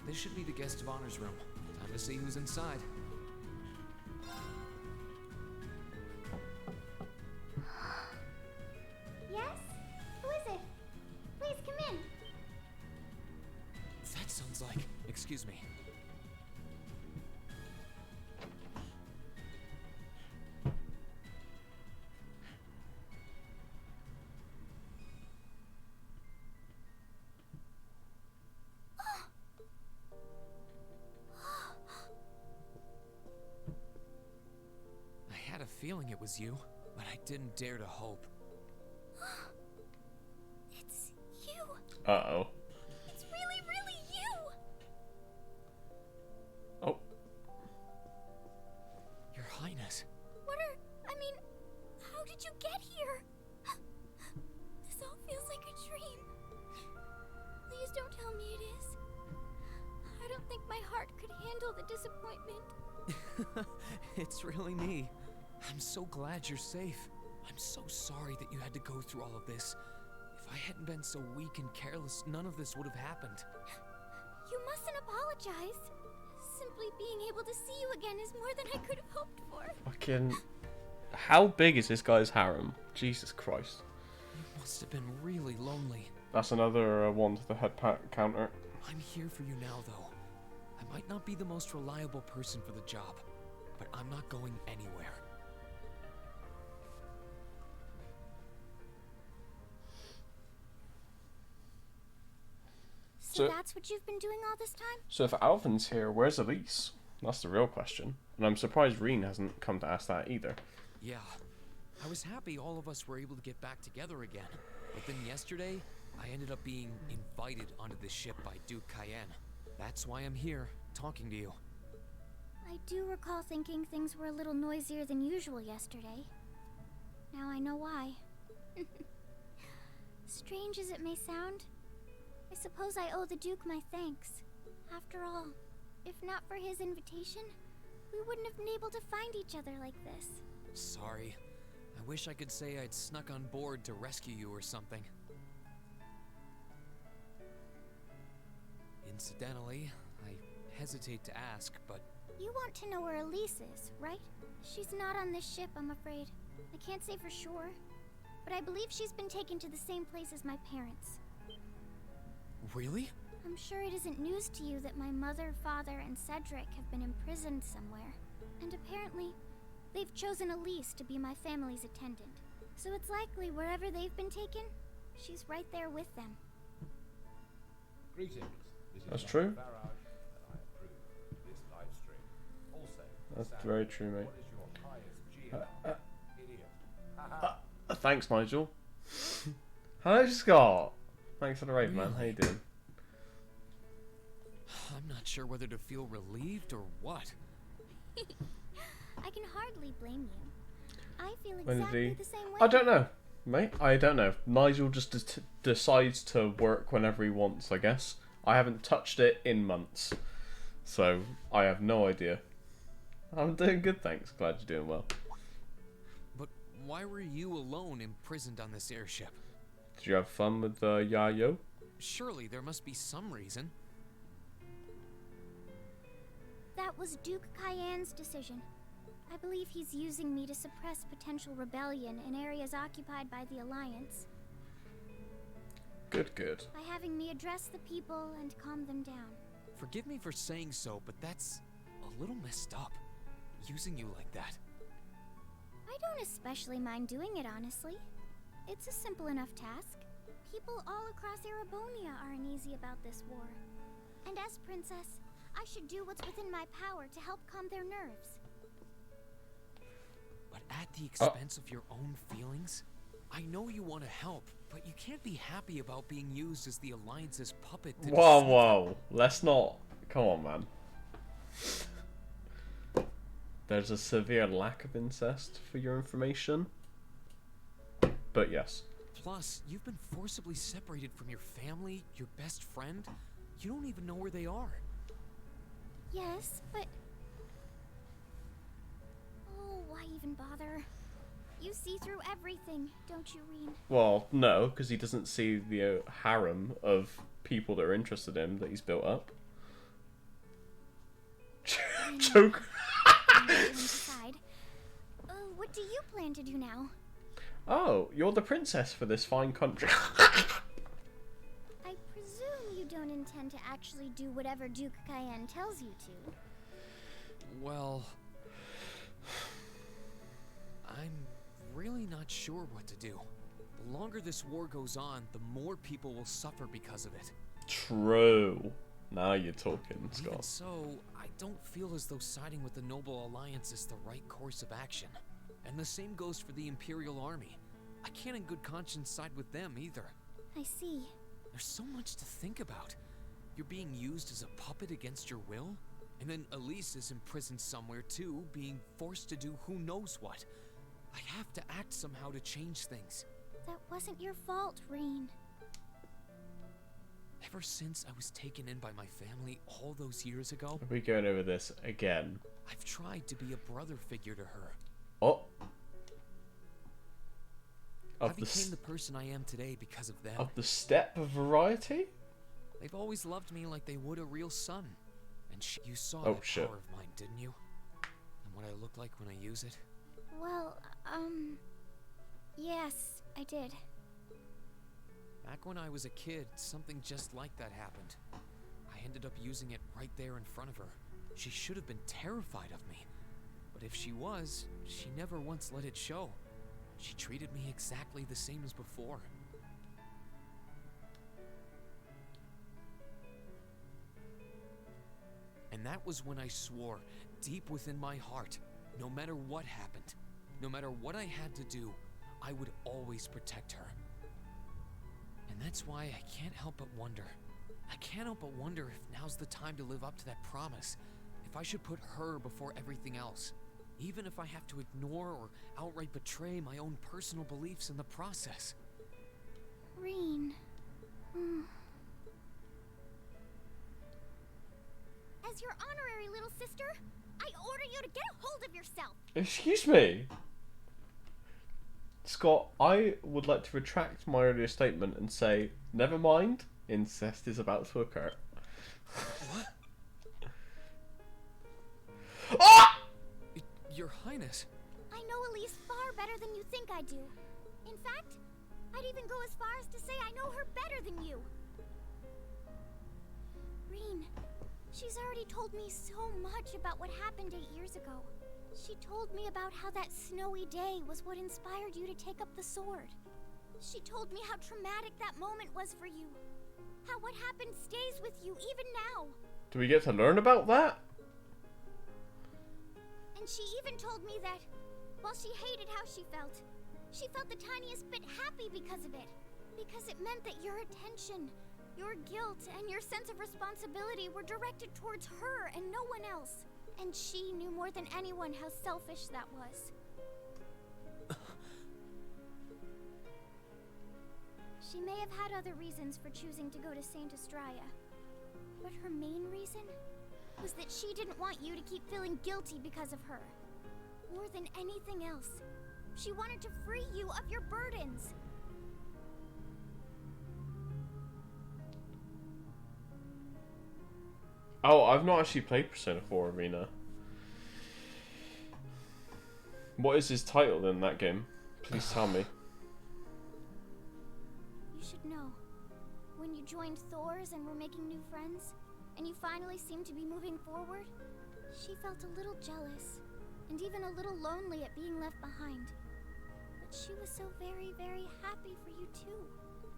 This should be the guest of honor's room. Time to see who's inside. Yes? Who is it? Please come in. That sounds like... Excuse me. I had a feeling it was you, but I didn't dare to hope. It's you. Uh-oh. It's really, really you. Oh. Your Highness. I mean, how did you get here? This all feels like a dream. Please don't tell me it is. I don't think my heart could handle the disappointment. It's really me. I'm so glad you're safe. I'm so sorry that you had to go through all of this. If I hadn't been so weak and careless, none of this would have happened. You mustn't apologize. Simply being able to see you again is more than I could have hoped for. Fucking... How big is this guy's harem? Jesus Christ. You must have been really lonely. That's another one to the head pat counter. I'm here for you now, though. I might not be the most reliable person for the job, but I'm not going anywhere. So that's what you've been doing all this time? So if Alvin's here, where's Elise? That's the real question. And I'm surprised Reen hasn't come to ask that either. Yeah. I was happy all of us were able to get back together again. But then yesterday, I ended up being invited onto this ship by Duke Cayenne. That's why I'm here, talking to you. I do recall thinking things were a little noisier than usual yesterday. Now I know why. Strange as it may sound, I suppose I owe the Duke my thanks. After all, if not for his invitation, we wouldn't have been able to find each other like this. Sorry. I wish I could say I'd snuck on board to rescue you or something. Incidentally, I hesitate to ask, but... You want to know where Elise is, right? She's not on this ship, I'm afraid. I can't say for sure, but I believe she's been taken to the same place as my parents. Really? I'm sure it isn't news to you that my mother, father, and Cedric have been imprisoned somewhere. And apparently, they've chosen Elise to be my family's attendant. So it's likely wherever they've been taken, she's right there with them. Greetings. This is That's Dr. true. Farage, and I approve this live stream. Also, That's Sam, very true, mate. what is your highest GM? Idiot. Thanks, Nigel. Hello, Scott. Thanks for the raid, man. How you doing? I'm not sure whether to feel relieved or what. I can hardly blame you. I feel When did exactly he... the same way. I don't know. Mate, I don't know. Nigel just decides to work whenever he wants, I guess. I haven't touched it in months, so I have no idea. I'm doing good, thanks. Glad you're doing well. But why were you alone imprisoned on this airship? Did you have fun with Yayo? Surely there must be some reason. That was Duke Cayenne's decision. I believe he's using me to suppress potential rebellion in areas occupied by the Alliance. Good, good. By having me address the people and calm them down. Forgive me for saying so, but that's a little messed up. Using you like that. I don't especially mind doing it, honestly. It's a simple enough task. People all across Erebonia are uneasy about this war. And as princess, I should do what's within my power to help calm their nerves. But at the expense of your own feelings? I know you want to help, but you can't be happy about being used as the Alliance's puppet to Whoa. Let's not. Come on, man. There's a severe lack of incest, for your information. But yes. Plus, you've been forcibly separated from your family, your best friend. You don't even know where they are. Yes, but... Oh, why even bother? You see through everything, don't you, Rean? Well, no, because he doesn't see the harem of people that are interested in him that he's built up. Joke. What do you plan to do now? Oh, you're the princess for this fine country. I presume you don't intend to actually do whatever Duke Cayenne tells you to. Well... I'm really not sure what to do. The longer this war goes on, the more people will suffer because of it. True. Now you're talking, Scott. Even so, I don't feel as though siding with the Noble Alliance is the right course of action. And the same goes for the Imperial Army. I can't in good conscience side with them either. I see. There's so much to think about. You're being used as a puppet against your will? And then Elise is imprisoned somewhere too, being forced to do who knows what. I have to act somehow to change things. That wasn't your fault, Rean. Ever since I was taken in by my family all those years ago... Are we going over this again? I've tried to be a brother figure to her. Oh. I became the person I am today because of them. Of the step of variety? They've always loved me like they would a real son. And you saw that shit. power of mine, didn't you? And what I look like when I use it? Well, yes, I did. Back when I was a kid, something just like that happened. I ended up using it right there in front of her. She should have been terrified of me. But if she was, she never once let it show. She treated me exactly the same as before. And that was when I swore, deep within my heart, no matter what happened, no matter what I had to do, I would always protect her. And that's why I can't help but wonder. I can't help but wonder if now's the time to live up to that promise. If I should put her before everything else. Even if I have to ignore or outright betray my own personal beliefs in the process. Rean. As your honorary little sister, I order you to get a hold of yourself. Excuse me. Scott, I would like to retract my earlier statement and say, never mind, incest is about to occur. What? Ah! Your Highness. I know Elise far better than you think I do. In fact, I'd even go as far as to say I know her better than you. Rean, she's already told me so much about what happened 8 years ago. She told me about how that snowy day was what inspired you to take up the sword. She told me how traumatic that moment was for you. How what happened stays with you even now. Do we get to learn about that? And she even told me that, while she hated how she felt the tiniest bit happy because of it. Because it meant that your attention, your guilt, and your sense of responsibility were directed towards her and no one else. And she knew more than anyone how selfish that was. She may have had other reasons for choosing to go to Saint Estraya, but her main reason was that she didn't want you to keep feeling guilty because of her. More than anything else, she wanted to free you of your burdens. Oh, I've not actually played Persona 4 Arena. What is his title in that game? Please tell me. You should know. When you joined Thor's and were making new friends, and you finally seemed to be moving forward, she felt a little jealous, and even a little lonely at being left behind. But she was so very, very happy for you too.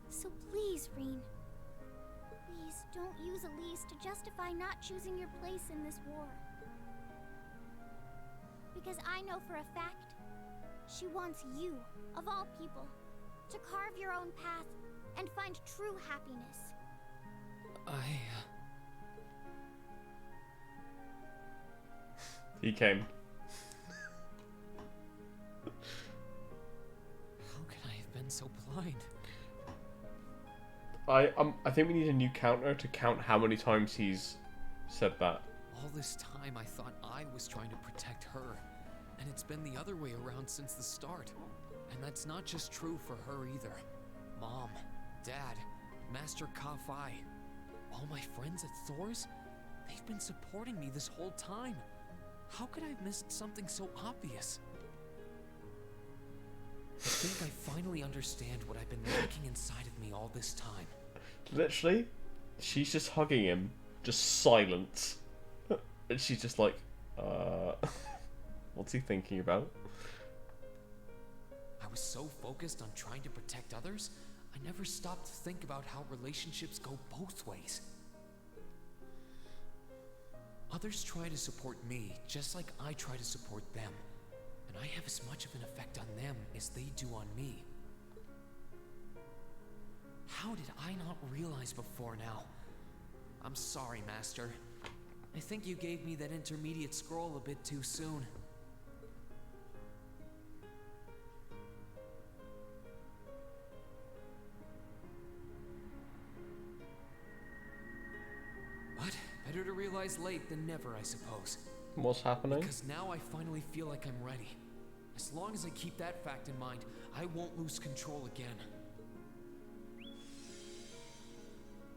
So please, Rean, please don't use Elise to justify not choosing your place in this war. Because I know for a fact, she wants you, of all people, to carve your own path and find true happiness. He came. How could I have been so blind? I think we need a new counter to count how many times he's said that. All this time I thought I was trying to protect her, and it's been the other way around since the start. And that's not just true for her either. Mom, Dad, Master Ka-Fai, all my friends at Thor's, they've been supporting me this whole time. How could I have missed something so obvious? I think I finally understand what I've been lacking inside of me all this time. Literally, she's just hugging him, just silence. And she's just like, what's he thinking about? I was so focused on trying to protect others, I never stopped to think about how relationships go both ways. Others try to support me, just like I try to support them. And I have as much of an effect on them as they do on me. How did I not realize before now? I'm sorry, Master. I think you gave me that intermediate scroll a bit too soon. But better to realize late than never, I suppose. What's happening? Because now I finally feel like I'm ready. As long as I keep that fact in mind, I won't lose control again.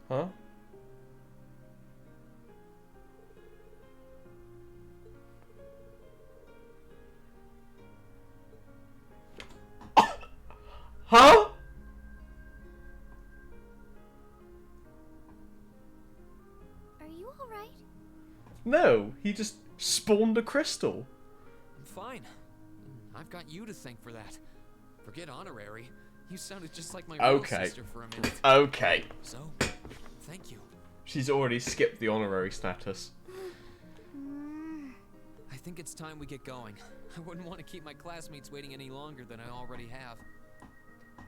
Huh? Huh? Are you alright? No, he just spawned a crystal. I'm fine. I've got you to thank for that. Forget honorary. You sounded just like my real sister for a minute. Okay. So, thank you. She's already skipped the honorary status. I think it's time we get going. I wouldn't want to keep my classmates waiting any longer than I already have.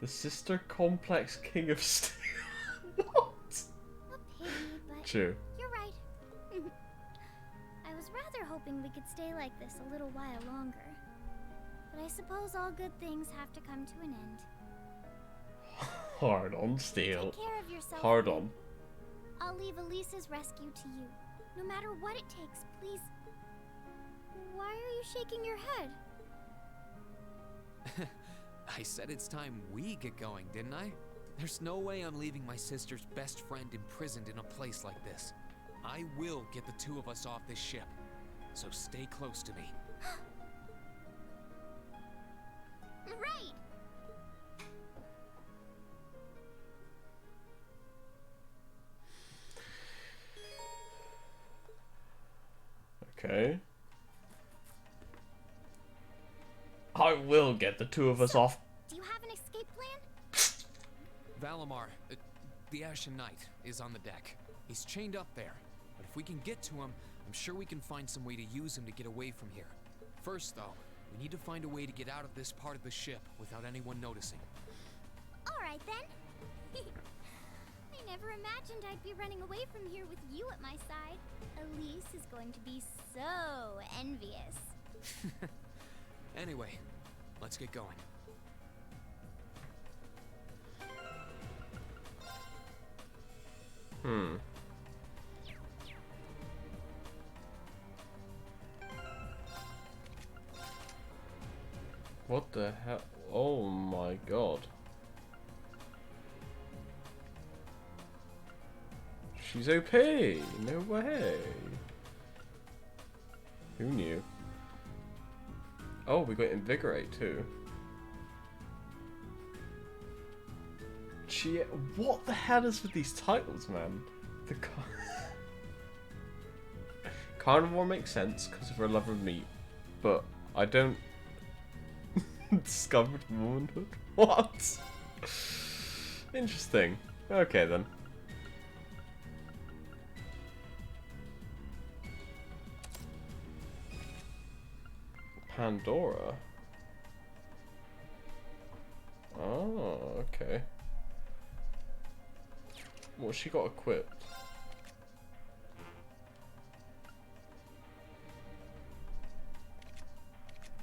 The Sister Complex King of Steel. What? A pity, but True. you're right. I was rather hoping we could stay like this a little while longer. But I suppose all good things have to come to an end. Hard on, Steel. Take care of yourself. Hard on. I'll leave Elise's rescue to you. No matter what it takes, please. Why are you shaking your head? I said it's time we get going, didn't I? There's no way I'm leaving my sister's best friend imprisoned in a place like this. I will get the two of us off this ship. So stay close to me. Right! Okay. I will get the two of us off. Do you have an escape plan? Valimar, the Ashen Knight, is on the deck. He's chained up there. But if we can get to him, I'm sure we can find some way to use him to get away from here. First, though, we need to find a way to get out of this part of the ship without anyone noticing. Alright then. I never imagined I'd be running away from here with you at my side. Elise is going to be so envious. Anyway, let's get going. Hmm. What the hell? Oh my god. She's OP! No way! Who knew? Oh, we got Invigorate too. What the hell is with these titles, man? The Carnivore makes sense because of her love of meat, but I don't. Discovered womanhood? What? Interesting. Okay then. Pandora. Oh, okay. What she got equipped?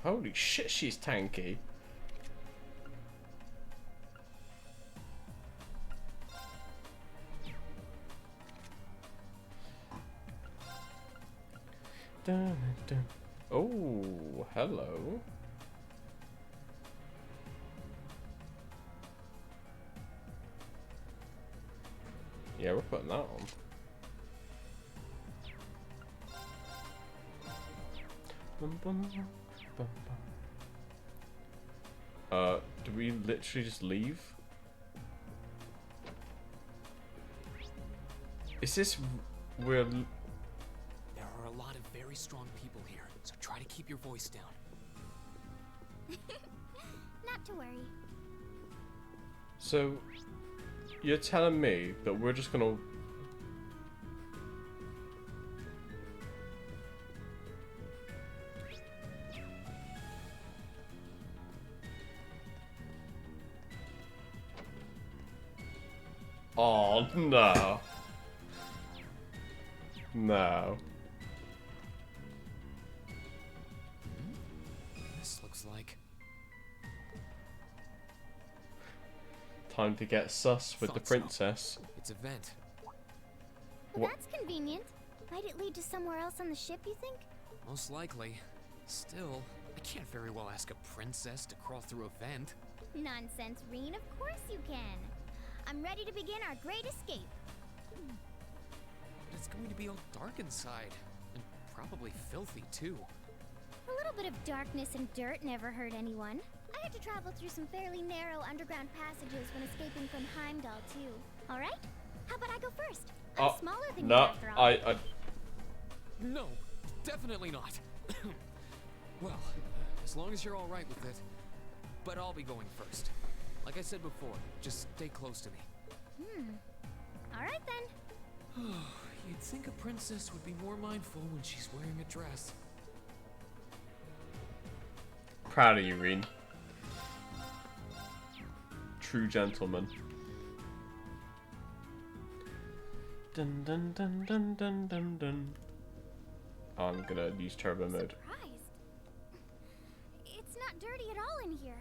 Holy shit, she's tanky. Dun, dun. Oh, hello. Yeah, we're putting that on. Do we literally just leave? Is this we're... There are a lot of very strong people here, so try to keep your voice down. Not to worry. So, you're telling me that we're just gonna... Oh, no. No. This looks like... Time to get sus with the Thought so. princess. It's a vent. Well, What? that's convenient. Might it lead to somewhere else on the ship, you think? Most likely. Still, I can't very well ask a princess to crawl through a vent. Nonsense, Reen. Of course you can. I'm ready to begin our great escape. But it's going to be all dark inside. And probably filthy, too. A little bit of darkness and dirt never hurt anyone. I had to travel through some fairly narrow underground passages when escaping from Heimdall, too. Alright? How about I go first? I'm smaller than you, No, after all. No, definitely not. Well, as long as you're all right with it. But I'll be going first. Like I said before, just stay close to me. Alright then. You'd think a princess would be more mindful when she's wearing a dress. Proud of you, Reen. True gentleman. Dun dun dun dun dun dun dun. Oh, I'm gonna use turbo mode. Surprised. It's not dirty at all in here.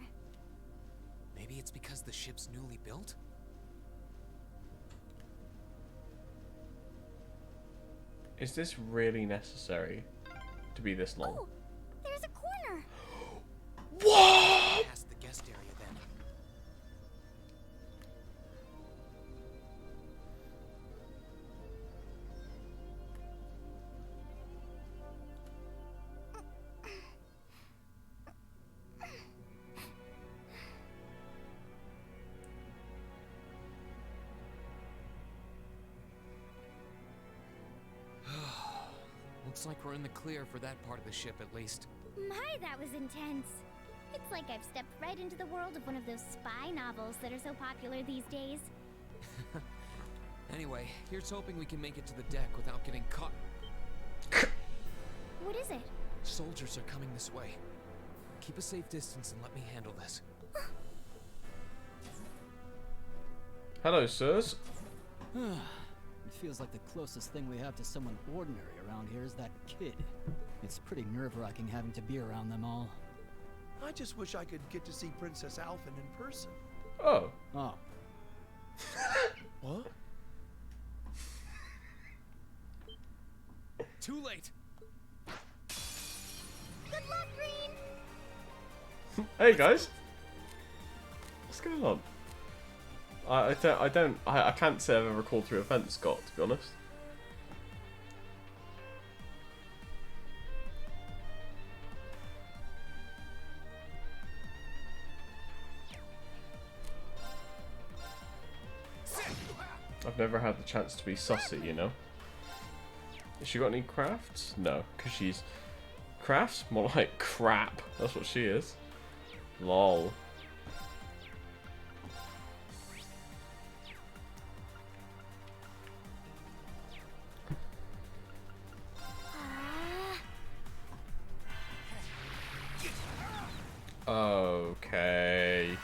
Maybe it's because the ship's newly built? Is this really necessary to be this long? Oh, there's a corner. What? Past the guest area then. Looks like we're in the clear for that part of the ship, at least. My, that was intense. It's like I've stepped right into the world of one of those spy novels that are so popular these days. Anyway, here's hoping we can make it to the deck without getting caught. What is it? Soldiers are coming this way. Keep a safe distance and let me handle this. Hello, sirs. It feels like the closest thing we have to someone ordinary around here is that kid. It's pretty nerve-wracking having to be around them all. I just wish I could get to see Princess Alphen in person. Oh. Oh. What? Too late. Good luck, Green. Hey guys, what's going on? I can't say I've ever called through a fence, Scott, to be honest. I've never had the chance to be sussy, you know? Has she got any crafts? No, because she's... Crafts? More like crap. That's what she is. Lol. Okay.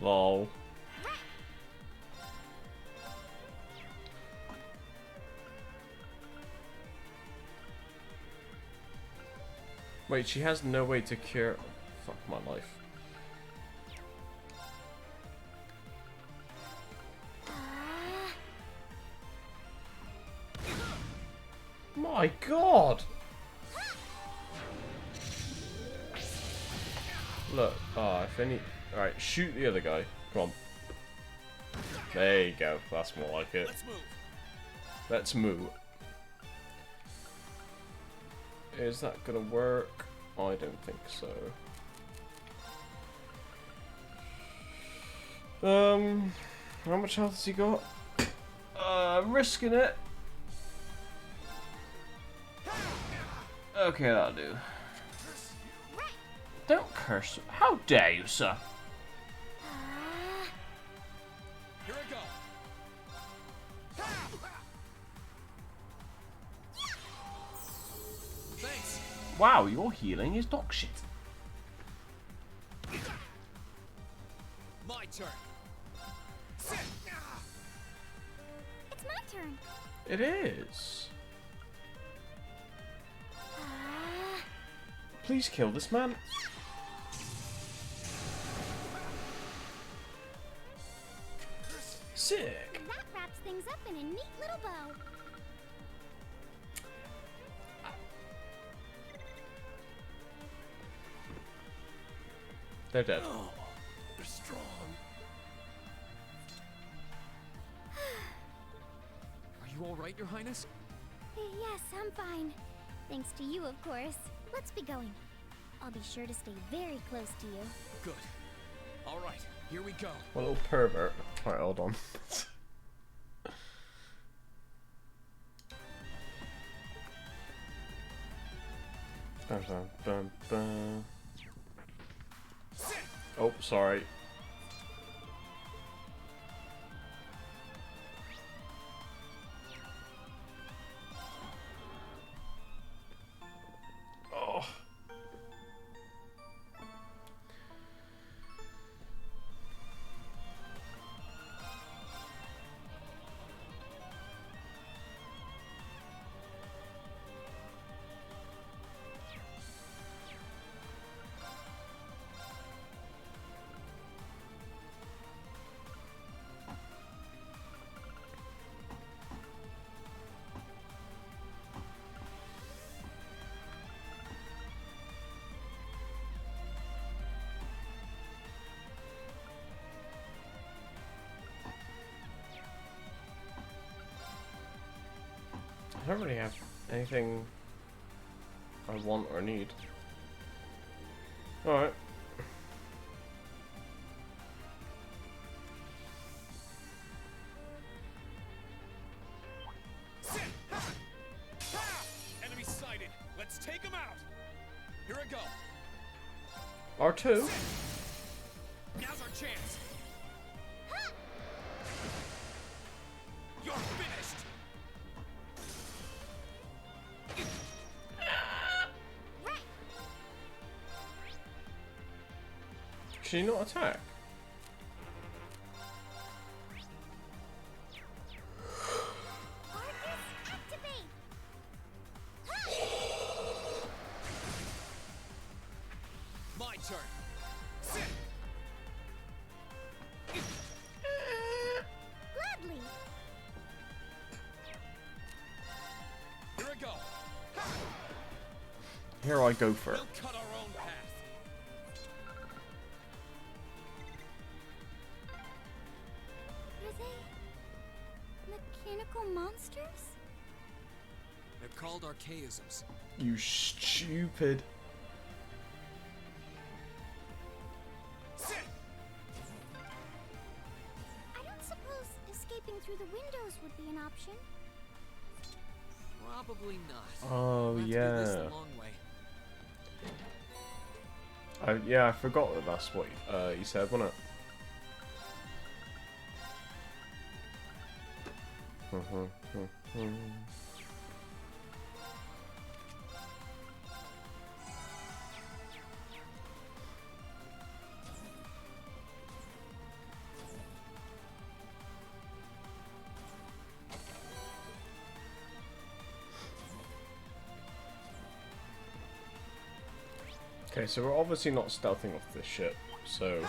Lol. Wait, she has no way to cure... Fuck my life. My god! Look, if any... Alright, shoot the other guy. Come on. There you go, that's more like it. Let's move. Is that gonna work? I don't think so. How much health has he got? I'm risking it. Okay, that'll do. Don't curse. How dare you, sir? Here I go. Thanks. Wow, your healing is dog shit. My turn. It's my turn. It is. Please kill this man. Sick. That wraps things up in a neat little bow. They're dead. Oh, they're strong. Are you all right, Your Highness? Yes, I'm fine. Thanks to you, of course. Let's be going. I'll be sure to stay very close to you. Good. All right, here we go. What a little pervert. Alright, hold on. Dun, dun, dun. Oh, sorry. Oh. I don't really have anything I want or need. Alright. Enemy sighted. Let's take him out. Here I go. R2? Now's our chance. You're finished. Can she not attack? Here I go for it. We'll cut our own path. Are they mechanical monsters? They're called archaisms. You stupid. I don't suppose escaping through the windows would be an option. Probably not. Oh, We'll have to do yeah. this the long way. Yeah, I forgot that that's what you said, wasn't it? Okay, so we're obviously not stealthing off this ship, so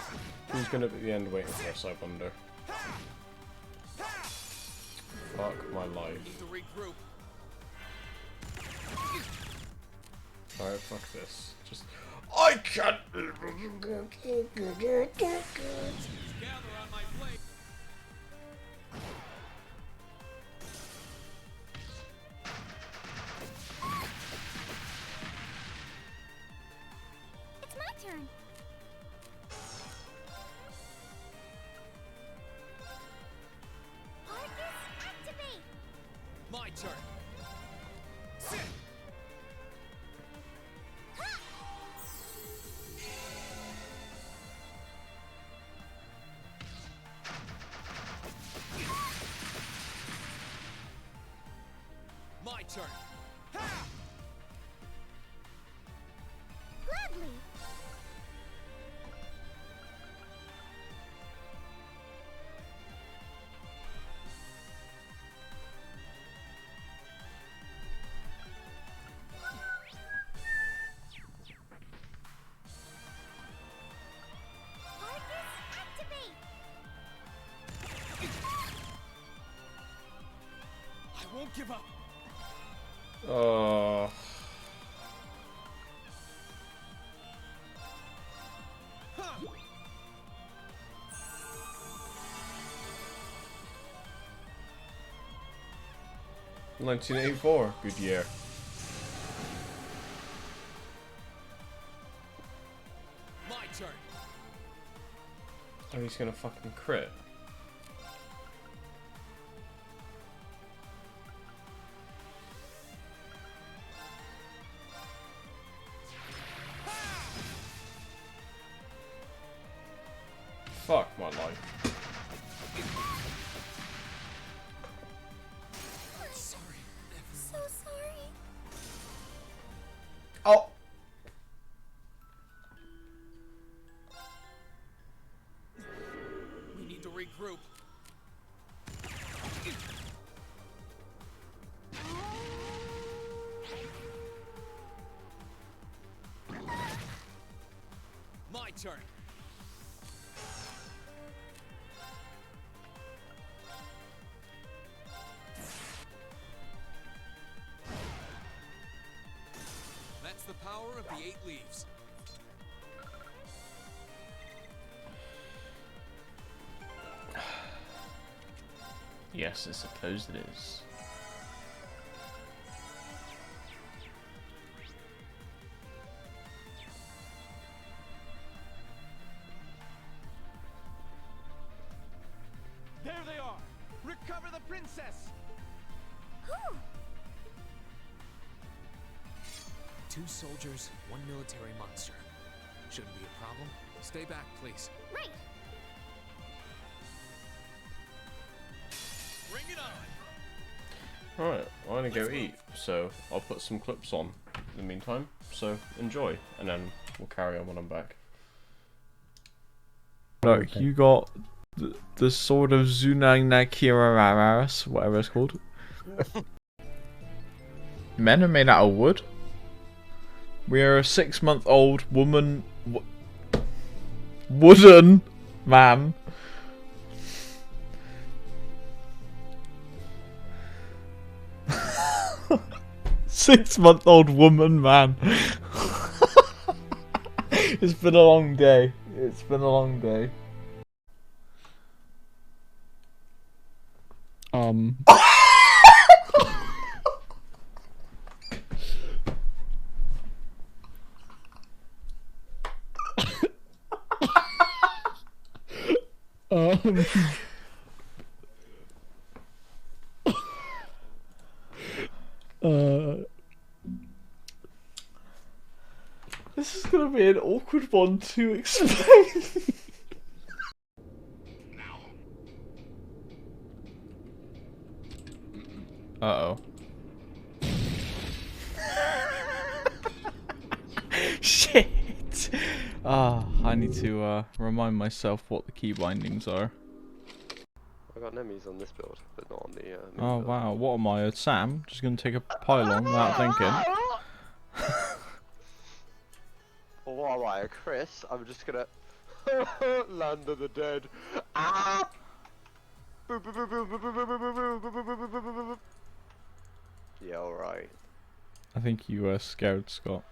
who's gonna be at the end waiting for us, I wonder? Fuck my life. Need to regroup. Alright, fuck this. Just... I can't... Gather on my blade. It's my turn. Arcus, activate! My turn. Sit. My turn. Gladly. Arcus, activate! I won't give up. Oh. Huh. 1984, good year. My turn. Oh, he's gonna fucking crit. Fuck my life. Sorry. So sorry. Oh! We need to regroup. My turn. That's the power of the 8 leaves. Yes, I suppose it is. There they are! Recover the princess! Whew. 2 soldiers, 1 military monster. Shouldn't be a problem. Stay back, please. Right. Bring it on. Alright, I'm gonna go eat, so I'll put some clips on in the meantime, so enjoy, and then we'll carry on when I'm back. Look, you got the sword of Zunang Nakiraras, whatever it's called. Men are made out of wood. We are a 6-month-old woman... wooden man. Six-month-old woman man. It's been a long day. It's been a long day. This is gonna be an awkward one to explain. Uh-oh. Shit! I need to remind myself what the key bindings are. I got enemies on this build, but not on the Oh build. wow, what am I, Sam? Just gonna take a pylon without thinking. Or what am I, Chris? I'm just gonna land of the dead. Ah! Yeah, alright. I think you were scared, Scott.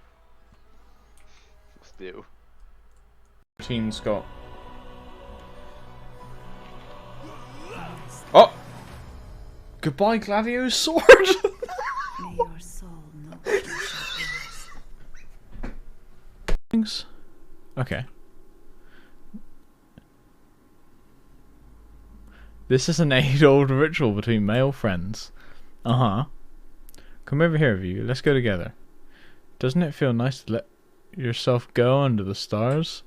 Still. Team Scott. Oh! Goodbye, Gladio's sword! May your soul know what you shall Things. Okay. This is an age-old ritual between male friends. Uh-huh. Come over here, View. Let's go together. Doesn't it feel nice to let yourself go under the stars?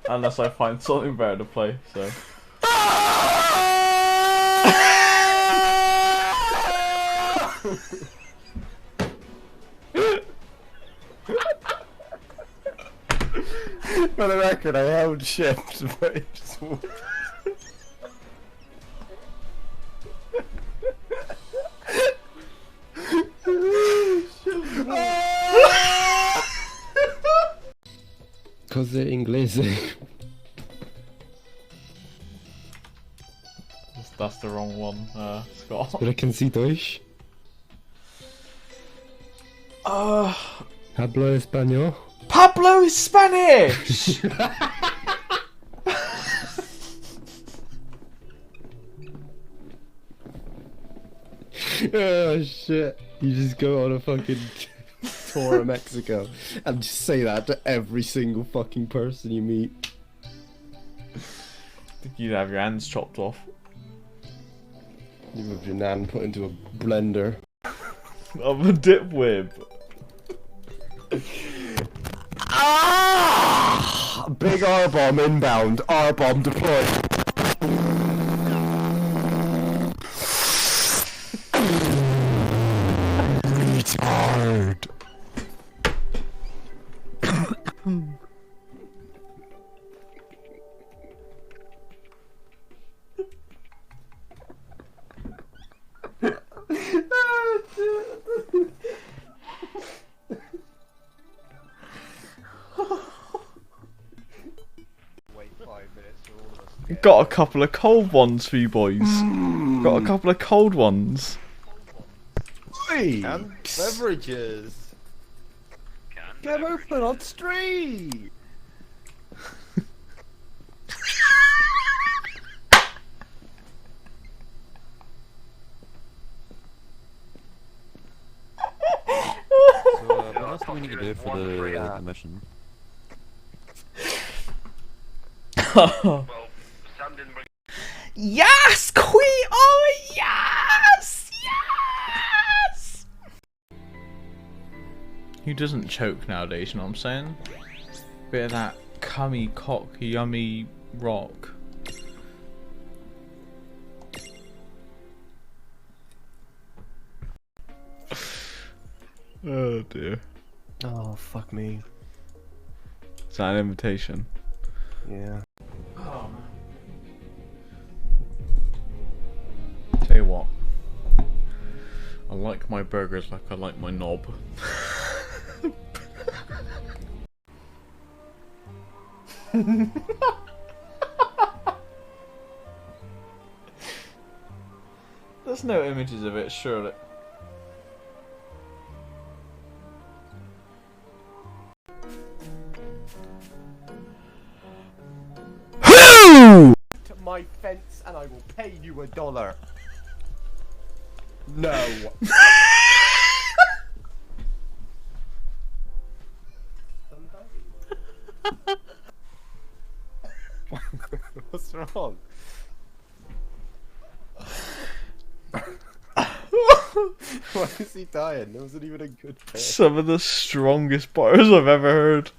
Unless I find something better to play, so. For the record, I held shift, but it just walked. Cause they're English. That's the wrong one, Scott. Sprechen Sie Deutsch? Hablo Español? Pablo is Spanish! Oh shit. You just go on a fucking tour of Mexico and just say that to every single fucking person you meet. I think you'd have your hands chopped off. You have your nan put into a blender. I'm a dipwib. Big R-bomb inbound. R-bomb deployed. Retard. Got a couple of cold ones for you boys. Got a couple of cold ones. And beverages. Get open on street. What else do we need to do for the mission? Yes, Queen! Oh, yes! Yes! Who doesn't choke nowadays, you know what I'm saying? Bit of that cummy cock, yummy rock. Oh dear. Oh, fuck me. Is that an invitation? Yeah. Oh, man. Tell you what. I like my burgers like I like my knob. There's no images of it, surely. To my fence and I will pay you $1. No. What's wrong? Why is he dying? That wasn't even a good bit. Some of the strongest bars I've ever heard.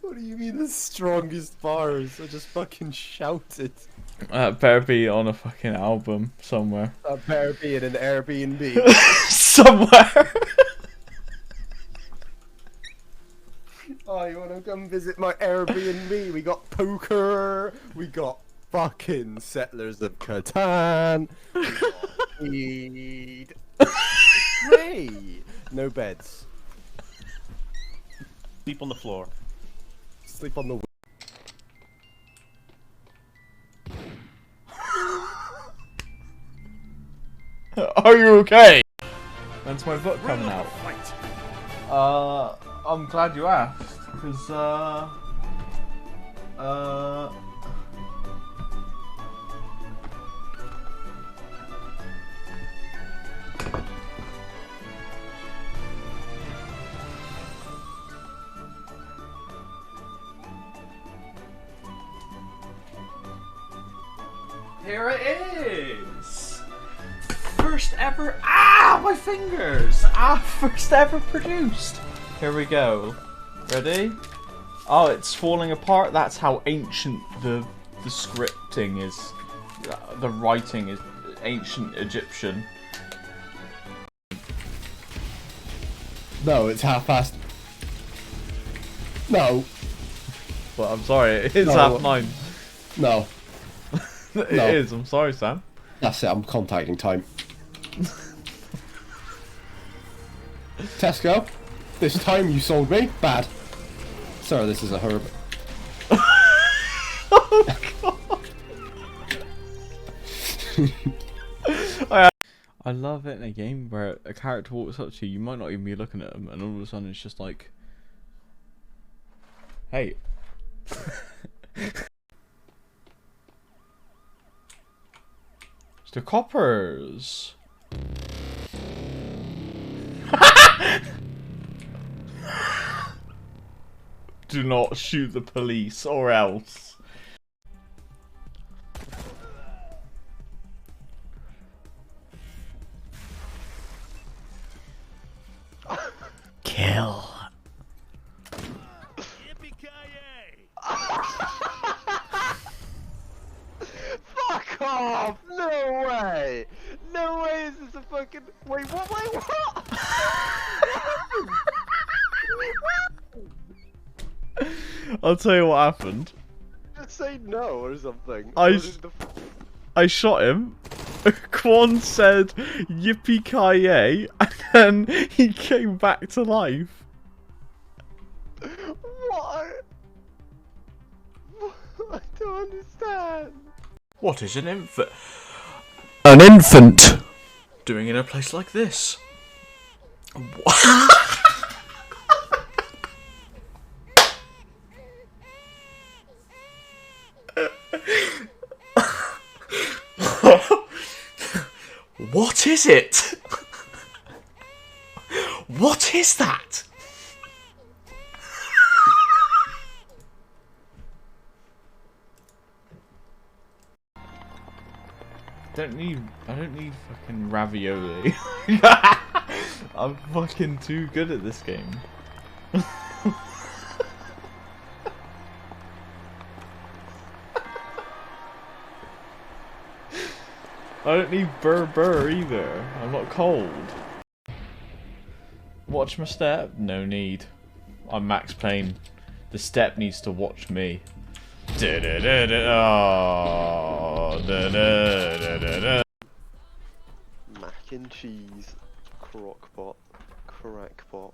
What do you mean the strongest bars? I just fucking shouted. Better be on a fucking album somewhere. Better be in an Airbnb. Somewhere. Oh, you wanna come visit my Airbnb? We got poker. We got fucking Settlers of Catan. We got weed. Great. No beds. Sleep on the floor. Sleep on the. Are you okay? When's my book coming out? I'm glad you asked, because here it is! First ever. Ah, my fingers! First ever produced! Here we go. Ready? Oh, it's falling apart. That's how ancient the scripting is. The writing is ancient Egyptian. No, it's 9:30. No. Well, I'm sorry. It is No. 9:30. No. It No. is. I'm sorry, Sam. That's it. I'm contacting time. Tesco, this time you sold me bad. Sir, this is a herb. I love it in a game where a character walks up to you, you might not even be looking at them, and all of a sudden it's just like, hey. It's the coppers. Do not shoot the police or else. Kill. Fuck off! No way! No way is this a fucking... Wait, what? Wait, what? I'll tell you what happened. Just say no or something. I shot him. Quan said yippee-ki-yay, and then he came back to life. What? I don't understand. What is an infant? An infant doing in a place like this? What is it? What is that? I don't need fucking ravioli. I'm fucking too good at this game. I don't need burr either. I'm not cold. Watch my step? No need. I'm Max Payne. The step needs to watch me. Oh, Mac and cheese. Crockpot. Crackpot.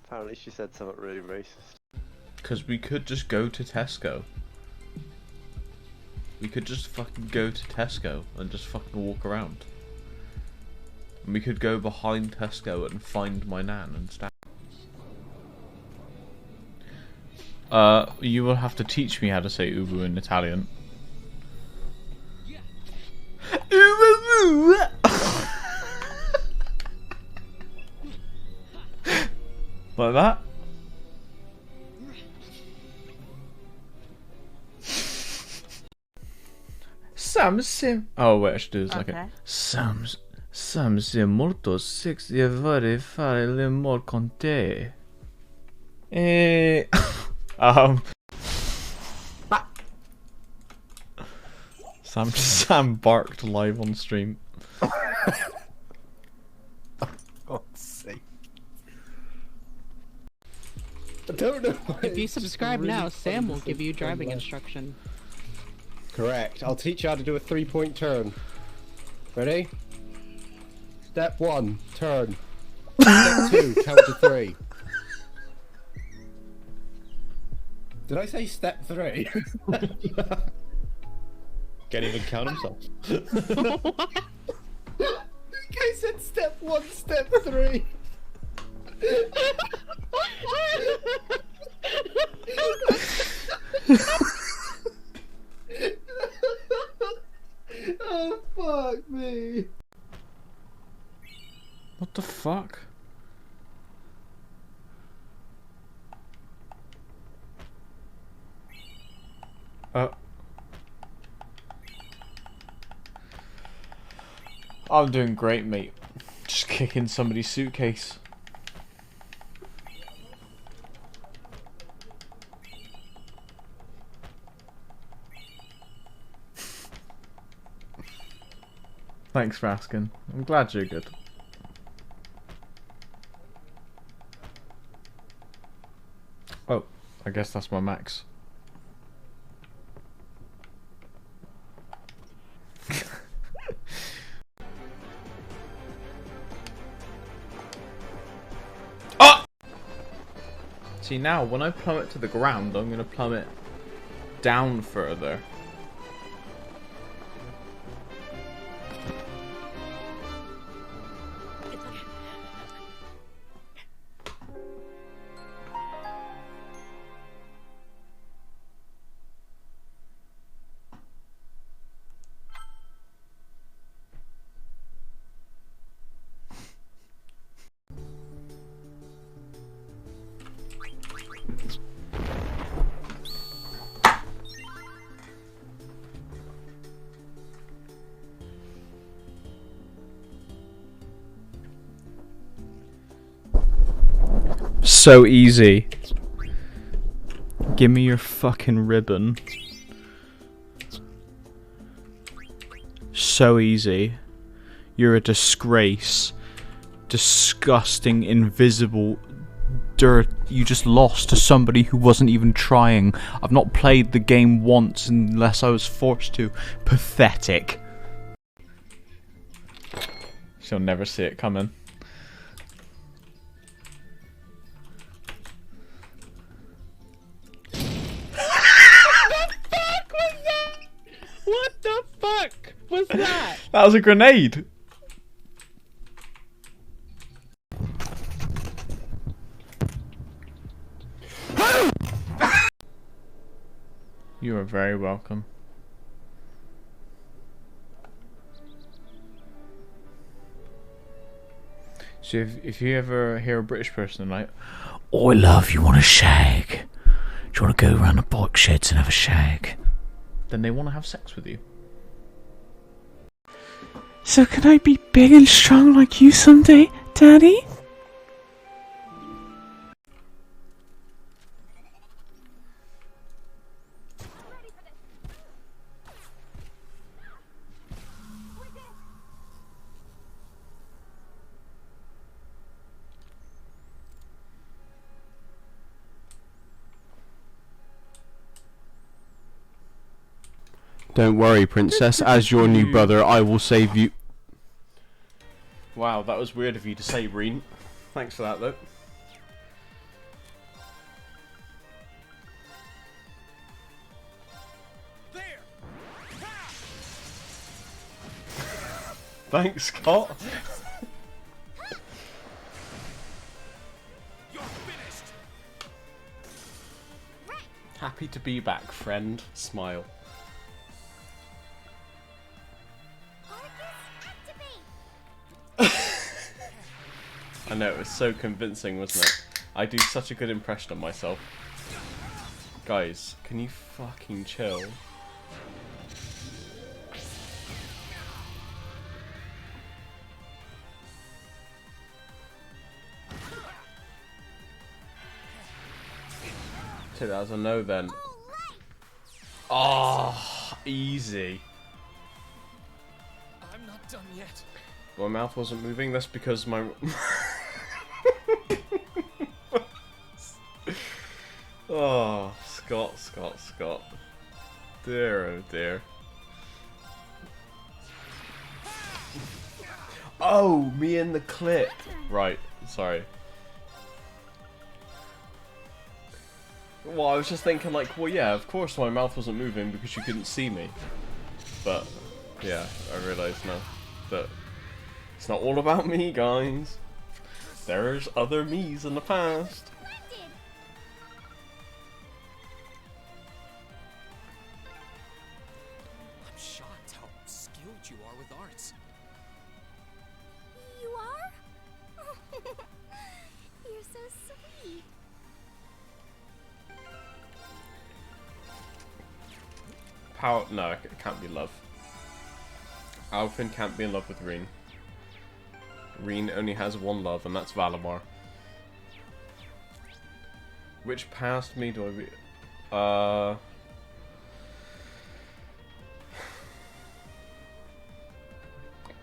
Apparently she said something really racist. Because we could just go to Tesco. We could just fucking go to Tesco and just fucking walk around. And we could go behind Tesco and find my nan and stuff. You will have to teach me how to say ubu in Italian. Ubu! Like that? Something. Oh wait, I should do this like it. Something molto sexy vorrei fare l'amore con te. Sam barked live on stream. God's sake. I don't know. If you subscribe really now, Sam will fun give you to driving learn. instruction. Correct. I'll teach you how to do a 3-point turn. Ready? Step 1, turn. Step 2, count to 3. Did I say step 3? Can't even count himself. I said step 1, step 3. Oh fuck me. What the fuck? I'm doing great, mate. Just kicking somebody's suitcase. Thanks for asking. I'm glad you're good. Oh, I guess that's my max. Oh! See now, when I plummet to the ground, I'm gonna plummet down further. So easy. Give me your fucking ribbon. So easy. You're a disgrace. Disgusting, invisible dirt. You just lost to somebody who wasn't even trying. I've not played the game once unless I was forced to. Pathetic. She'll never see it coming. What the fuck was that? That was a grenade. You are very welcome. So if you ever hear a British person like, "Oi love, you want a shag? Do you want to go around the bike sheds and have a shag?" then they want to have sex with you. So can I be big and strong like you someday, Daddy? Don't worry, princess. As your new brother, I will save you. Wow, that was weird of you to say, Reen. Thanks for that, though. Thanks, Scott. Happy to be back, friend. Smile. I know, it was so convincing, wasn't it? I do such a good impression of myself. Guys, can you fucking chill? Take that as a no then. Oh, easy. I'm not done yet. My mouth wasn't moving, that's because my... Oh, Scott. Dear, oh dear. Oh, me in the clip. Right, sorry. Well, I was just thinking like, well yeah, of course my mouth wasn't moving because you couldn't see me. But, yeah, I realise now that it's not all about me, guys. There's other me's in the past. I'm shocked how skilled you are with arts. You are? You're so sweet. Power? No, it can't be love. Alfin can't be in love with Reen. Reen only has one love, and that's Valimar. Which past me do I be?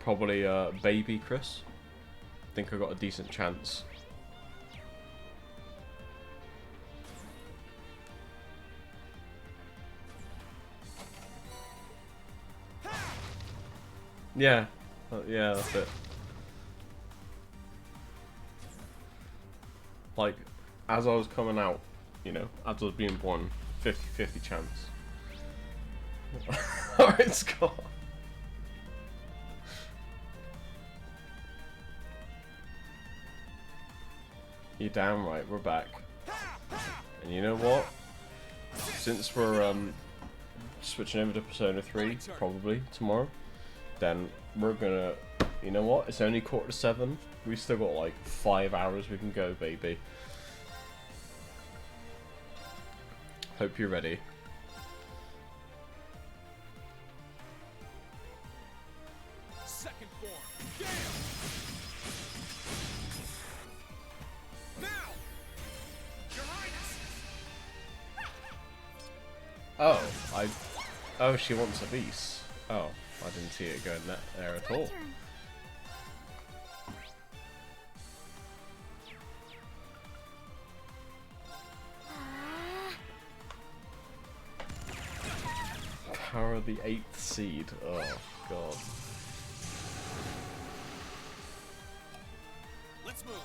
Probably baby Chris. I think I got a decent chance. Yeah, yeah, that's it. Like, as I was coming out, you know, as I was being born, 50-50 chance. Alright, Scott. You're damn right, we're back. And you know what? Since we're switching over to Persona 3, probably tomorrow, then we're gonna, you know what? It's only 6:45. We still got like 5 hours we can go, baby. Hope you're ready. Second form. Gale. Now. Your Highness. Oh, she wants a piece. Oh, I didn't see it going there at all. Power of the 8th seed. Oh, God. Let's move.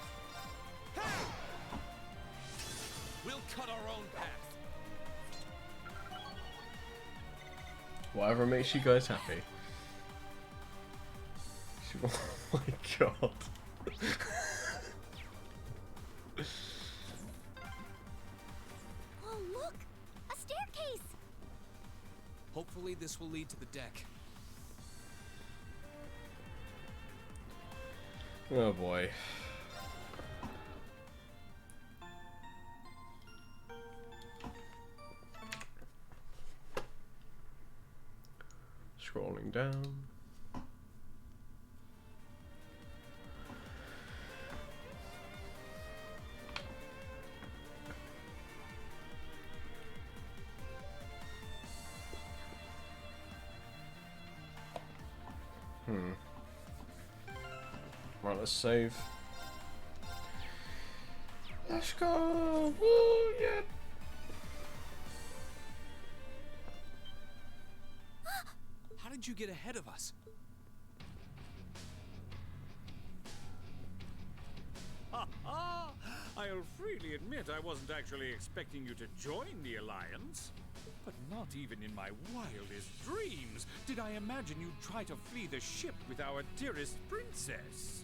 We'll cut our own path. Whatever makes you guys happy. Oh my God. Oh, look! A staircase! Hopefully this will lead to the deck. Oh boy. Scrolling down. Right, let's save. Let's go! Woo, yeah! How did you get ahead of us? Ha ha! I'll freely admit I wasn't actually expecting you to join the Alliance. But not even in my wildest dreams did I imagine you'd try to flee the ship with our dearest princess.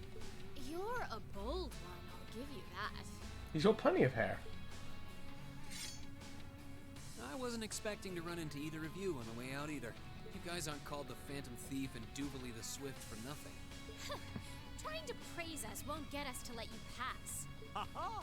You're a bold one, I'll give you that. He's got plenty of hair. I wasn't expecting to run into either of you on the way out either. You guys aren't called the Phantom Thief and Duvalie the Swift for nothing. Trying to praise us won't get us to let you pass. Ha ha!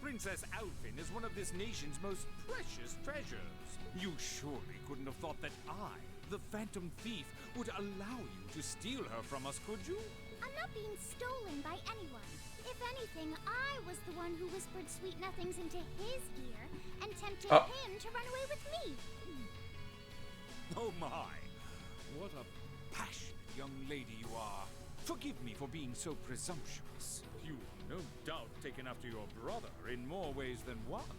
Princess Alfin is one of this nation's most precious treasures. You surely couldn't have thought that I, the Phantom Thief, would allow you to steal her from us, could you? I'm not being stolen by anyone. If anything, I was the one who whispered sweet nothings into his ear and tempted him to run away with me. Oh my! What a passionate young lady you are. Forgive me for being so presumptuous. You've no doubt taken after your brother in more ways than one.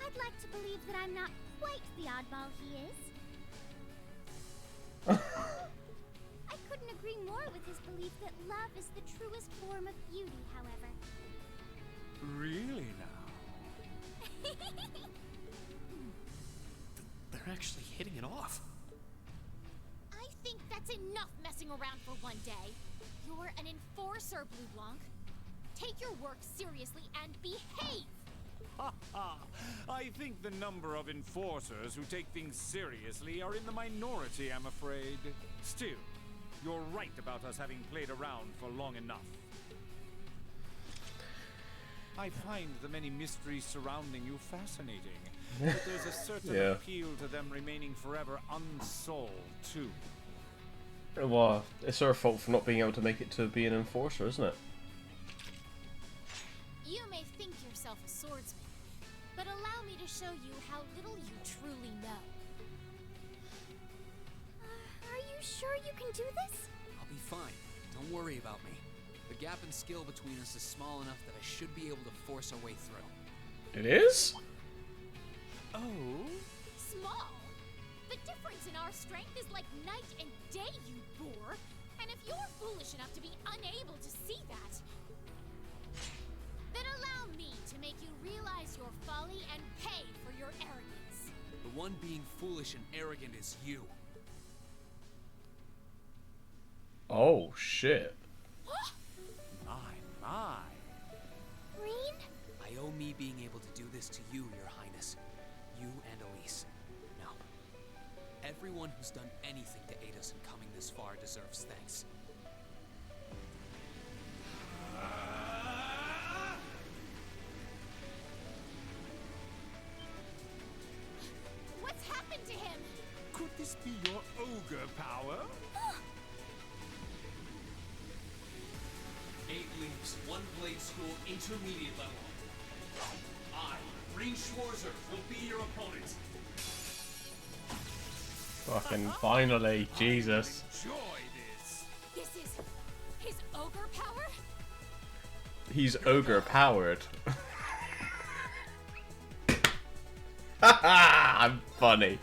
I'd like to believe that I'm not quite the oddball he is. I couldn't agree more with his belief that love is the truest form of beauty, however. Really now? They're actually hitting it off. I think that's enough messing around for one day. You're an enforcer, Blue Blanc. Take your work seriously and behave! Ha ha! I think the number of enforcers who take things seriously are in the minority, I'm afraid. Still, you're right about us having played around for long enough. I find the many mysteries surrounding you fascinating, but there's a certain appeal to them remaining forever unsolved, too. Well, it's her fault for not being able to make it to be an enforcer, isn't it? You may think yourself a swordsman, but allow me to show you how little you truly know. Are you sure you can do this? I'll be fine. Don't worry about me. The gap in skill between us is small enough that I should be able to force our way through. It is? Oh? Small? The difference in our strength is like night and day, you boor! And if you're foolish enough to be unable to see that, then allow me to make you realize your folly and pay for your arrogance. The one being foolish and arrogant is you. Oh, shit. My. Rean? I owe me being able to do this to you, Your Highness. You and Elise. Now, everyone who's done anything to aid us in coming this far deserves thanks. What's happened to him? Could this be your ogre power? 8 leaves, 1 blade school, intermediate level. I, Rean Schwarzer, will be your opponent. Fucking finally, Jesus. Enjoy this. This is his ogre power? He's ogre powered. Haha, I'm funny.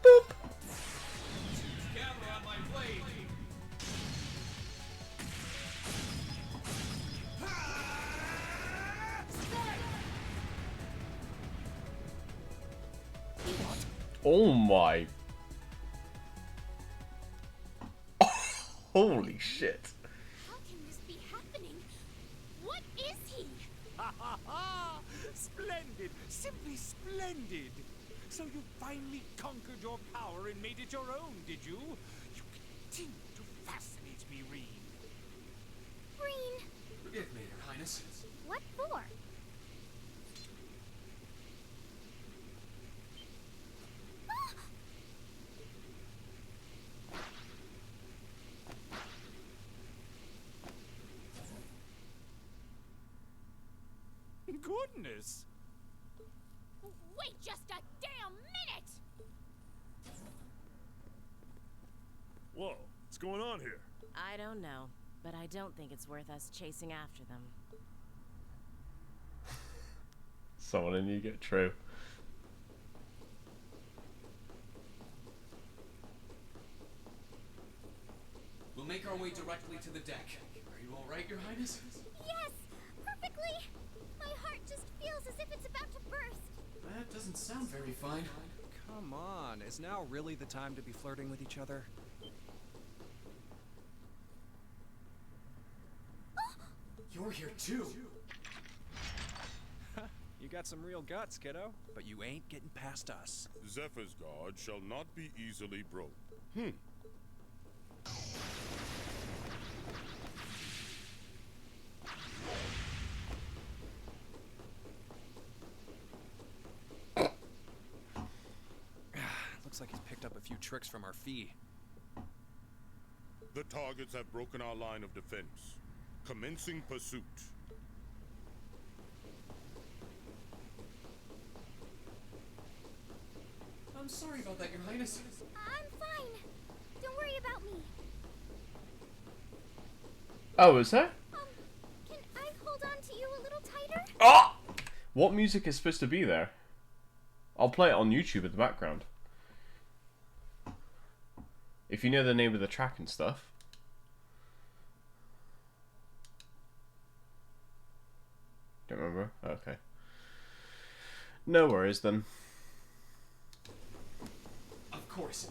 Boop. Gather on my blade. Oh my. Holy shit. How can this be happening? What is he? Ha ha ha! Splendid! Simply splendid! So you finally conquered your power and made it your own, did you? You continue to fascinate me, Rean. Rean! Forgive me, Your Highness. What for? goodness! Wait just a damn minute! Whoa, what's going on here? I don't know, but I don't think it's worth us chasing after them. Someone in you get true. We'll make our way directly to the deck. Are you all right, Your Highness? Yes, perfectly. My heart just feels as if it's about to burst. That doesn't sound very fine. Come on, is now really the time to be flirting with each other? You're here too. You got some real guts, kiddo, but you ain't getting past us. Zephyr's guard shall not be easily broke. Looks like he's picked up a few tricks from our fee. The targets have broken our line of defense. Commencing pursuit. I'm sorry about that, Your Highness. I'm fine. Don't worry about me. Oh, is there? Can I hold on to you a little tighter? Oh! What music is supposed to be there? I'll play it on YouTube in the background. If you know the name of the track and stuff. Don't remember? Okay. No worries then. Of course.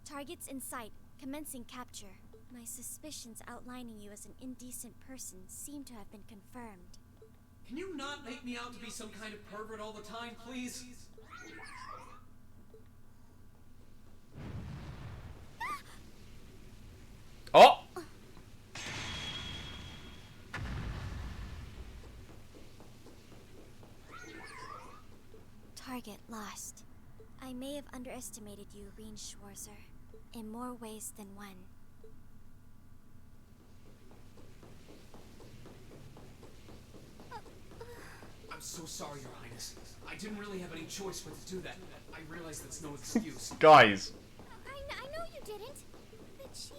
Targets in sight, commencing capture. My suspicions outlining you as an indecent person seem to have been confirmed. Can you not make me out to be some kind of pervert all the time, please? Oh! Target lost. I may have underestimated you, Reen Schwarzer, in more ways than one. I'm so sorry, Your Highness. I didn't really have any choice but to do that. I realize that's no excuse. Guys. I know you didn't. But she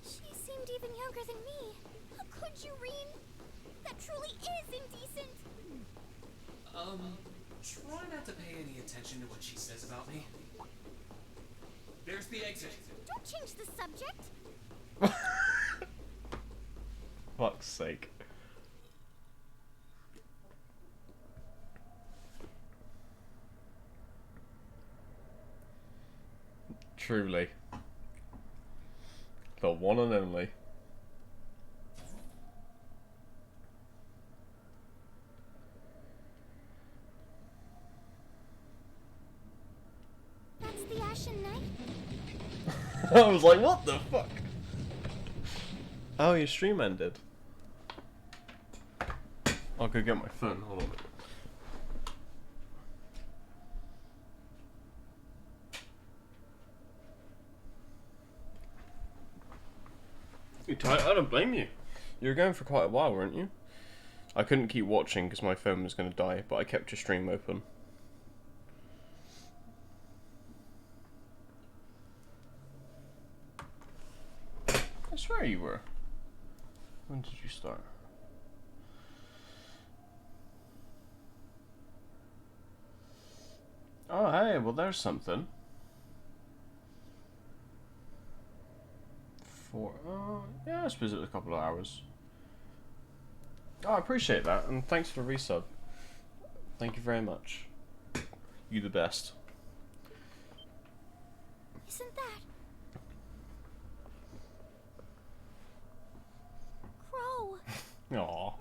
seemed even younger than me. How could you, Reen? That truly is indecent. Try not to pay any attention to what she says about me. There's the exit. Don't change the subject. Fuck's sake. Truly. The one and only. That's the Ashen Knight? I was like, what the fuck? Oh, your stream ended. I'll go get my phone, hold on. You're tight? I don't blame you. You were going for quite a while, weren't you? I couldn't keep watching because my phone was going to die, but I kept your stream open. I swear you were. When did you start? Oh, hey, well, there's something. Yeah, I suppose it was a couple of hours. Oh, I appreciate that, and thanks for the resub. Thank you very much. You the best. Isn't that Crow? Aww.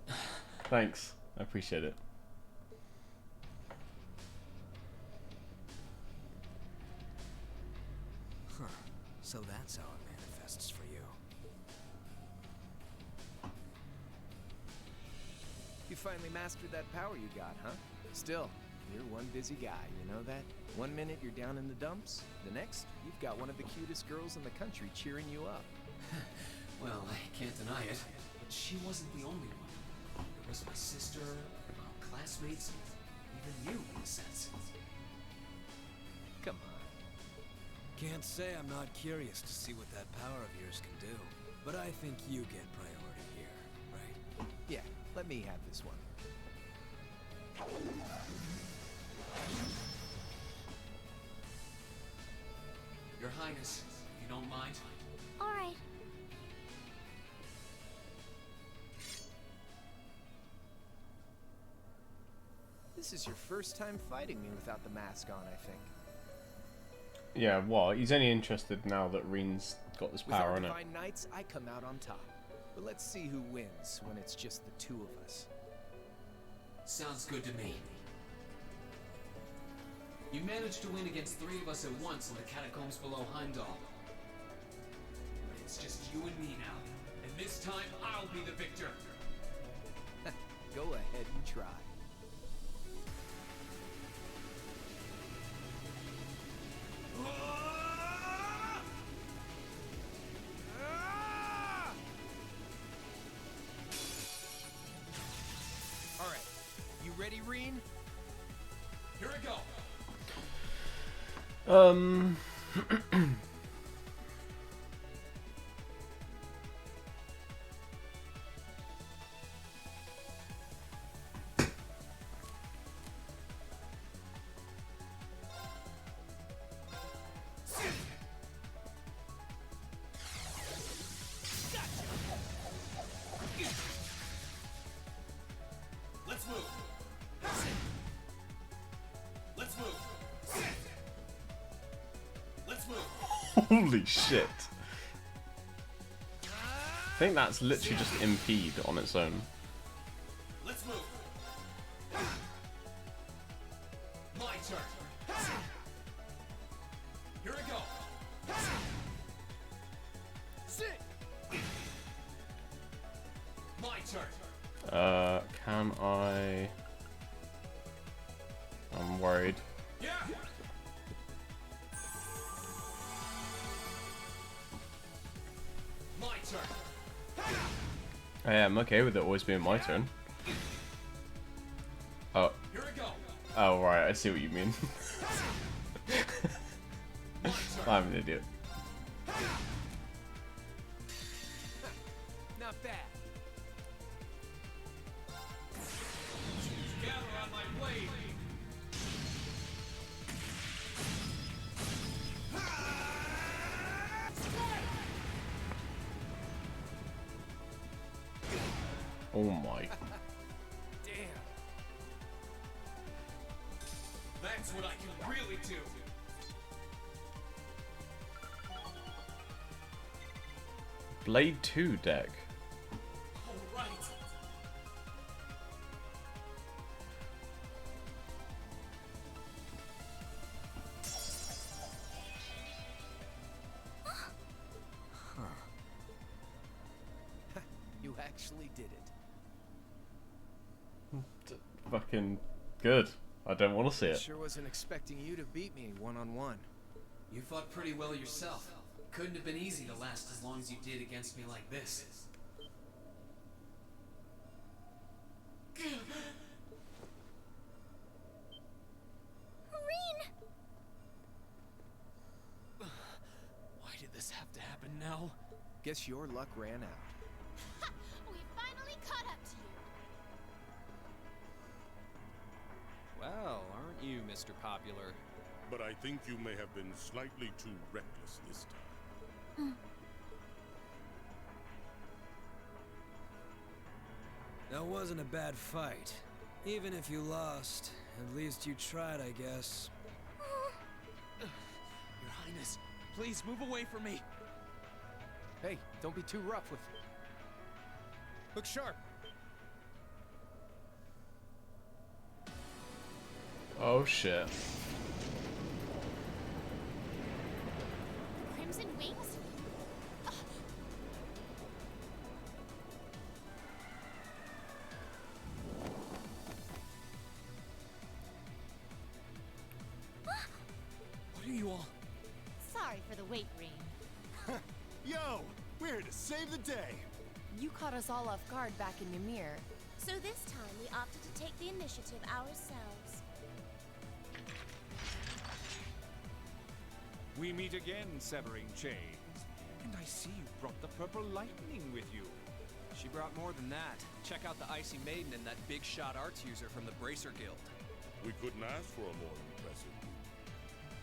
And Thanks. I appreciate it. Huh. So that's how it manifests for you. You finally mastered that power you got, huh? Still, You're one busy guy, you know that? One minute you're down in the dumps, the next, you've got one of the cutest girls in the country cheering you up. Well, I can't deny it, but she wasn't the only one. There was my sister, classmates, even you, in a sense. Come on. Can't say I'm not curious to see what that power of yours can do, but I think you get priority here, right? Yeah, let me have this one. Your Highness, if you don't mind. All right. This is your first time fighting me without the mask on, I think. Yeah, well, he's only interested now that Reen's got this power With in our it. Divine Knights, I come out on top. But let's see who wins when it's just the two of us. Sounds good to me. You managed to win against 3 of us at once in the catacombs below Heimdall. It's just you and me now. And this time, I'll be the victor. Go ahead and try. All right, you ready, Reen? Here we go. Let's move. Let's move. Let's move. Holy shit. I think that's literally just impede on its own. Let's move. My turn. Here we go. Sit. My turn. Can I... I'm worried. Yeah. My turn. I am okay with it always being my turn. Oh. Here we go. Oh, right, I see what you mean. I'm an idiot. Not bad. Gather on my blade. Oh my. Damn. That's what I can really do. Blade 2 deck. All right. You actually did it. Fucking good. I don't want to see it. Sure wasn't expecting you to beat me one-on-one. You fought pretty well yourself. Couldn't have been easy to last as long as you did against me like this. Reen! Why did this have to happen now? Guess your luck ran out. We finally caught up to you. Well, aren't you, Mr. Popular? But I think you may have been slightly too reckless this time. That wasn't a bad fight. Even if you lost, at least you tried, I guess. Your Highness, please move away from me. Hey, don't be too rough with... Look sharp. Oh shit. Crimson Wings? are you all? Sorry for the wait, Rean. Yo, we're here to save the day. You caught us all off guard back in Ymir. So this time we opted to take the initiative ourselves. We meet again, severing chains. And I see you brought the purple lightning with you. She brought more than that. Check out the Icy Maiden and that big shot arts user from the Bracer Guild. We couldn't ask for a more impressive group.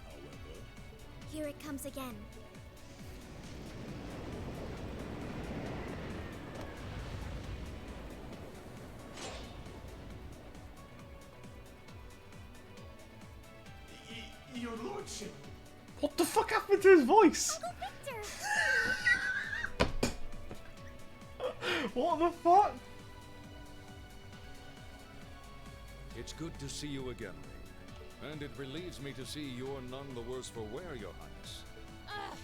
However, Here it comes again. Your lordship. What the fuck happened to his voice? What the fuck? It's good to see you again, Rean. And it relieves me to see you're none the worse for wear, Your Highness. Ugh!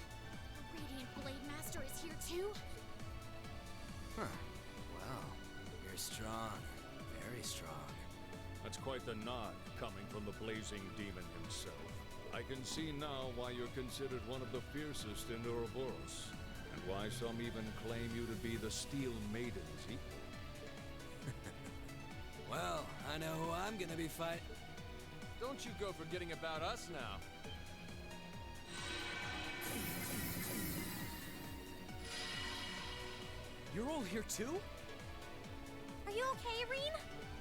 The Radiant Blade Master is here too? Huh. Wow. You're strong. Very strong. That's quite the nod coming from the blazing demon himself. I can see now why you're considered one of the fiercest in Ouroboros, and why some even claim you to be the Steel Maiden's equal. Well, I know who I'm gonna be fighting. Don't you go forgetting about us now. You're all here too? Are you okay, Rean?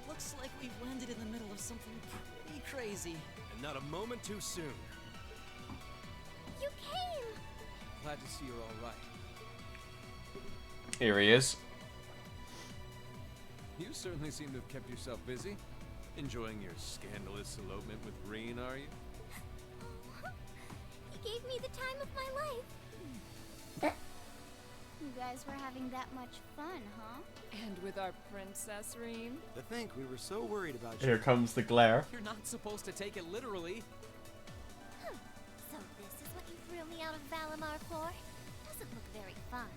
Looks like we've landed in the middle of something pretty crazy. And not a moment too soon. You came! Glad to see you're all right. Here he is. You certainly seem to have kept yourself busy. Enjoying your scandalous elopement with Rean, are you? He gave me the time of my life. You guys were having that much fun, huh? And with our princess, Rean? To think we were so worried about you. Here comes the glare. You're not supposed to take it literally. So this is what you threw me out of Valimar for? Doesn't look very fun.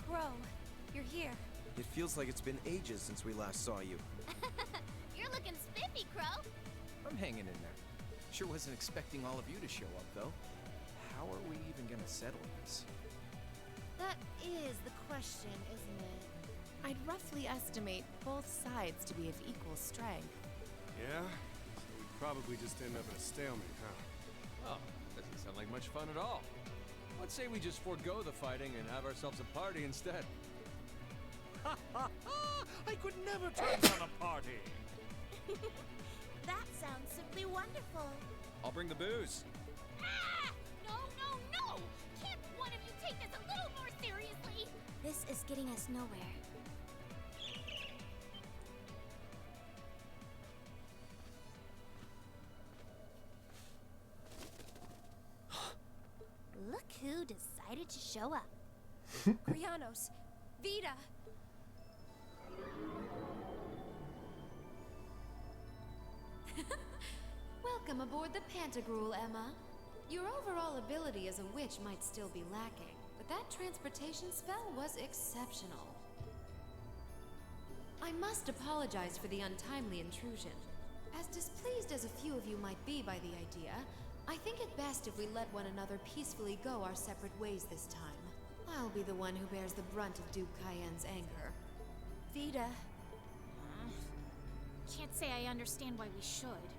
Bro, you're here. It feels like it's been ages since we last saw you. You're looking spiffy, Crow. I'm hanging in there. Sure wasn't expecting all of you to show up, though. How are we even gonna settle this? That is the question, isn't it? I'd roughly estimate both sides to be of equal strength. Yeah? So we'd probably just end up at a stalemate, huh? Oh, doesn't sound like much fun at all. Let's say we just forego the fighting and have ourselves a party instead. Ha ha ha! I could never turn down a party! That sounds simply wonderful. I'll bring the booze. Ah! No, no, no! Can't one of you take this a little more seriously? This is getting us nowhere. Look who decided to show up. Krianos, Vita. Welcome aboard the Pantagruel, Emma. Your overall ability as a witch might still be lacking, but that transportation spell was exceptional. I must apologize for the untimely intrusion. As displeased as a few of you might be by the idea, I think it best if we let one another peacefully go our separate ways this time. I'll be the one who bears the brunt of Duke Cayenne's anger. Vita. Can't say I understand why we should.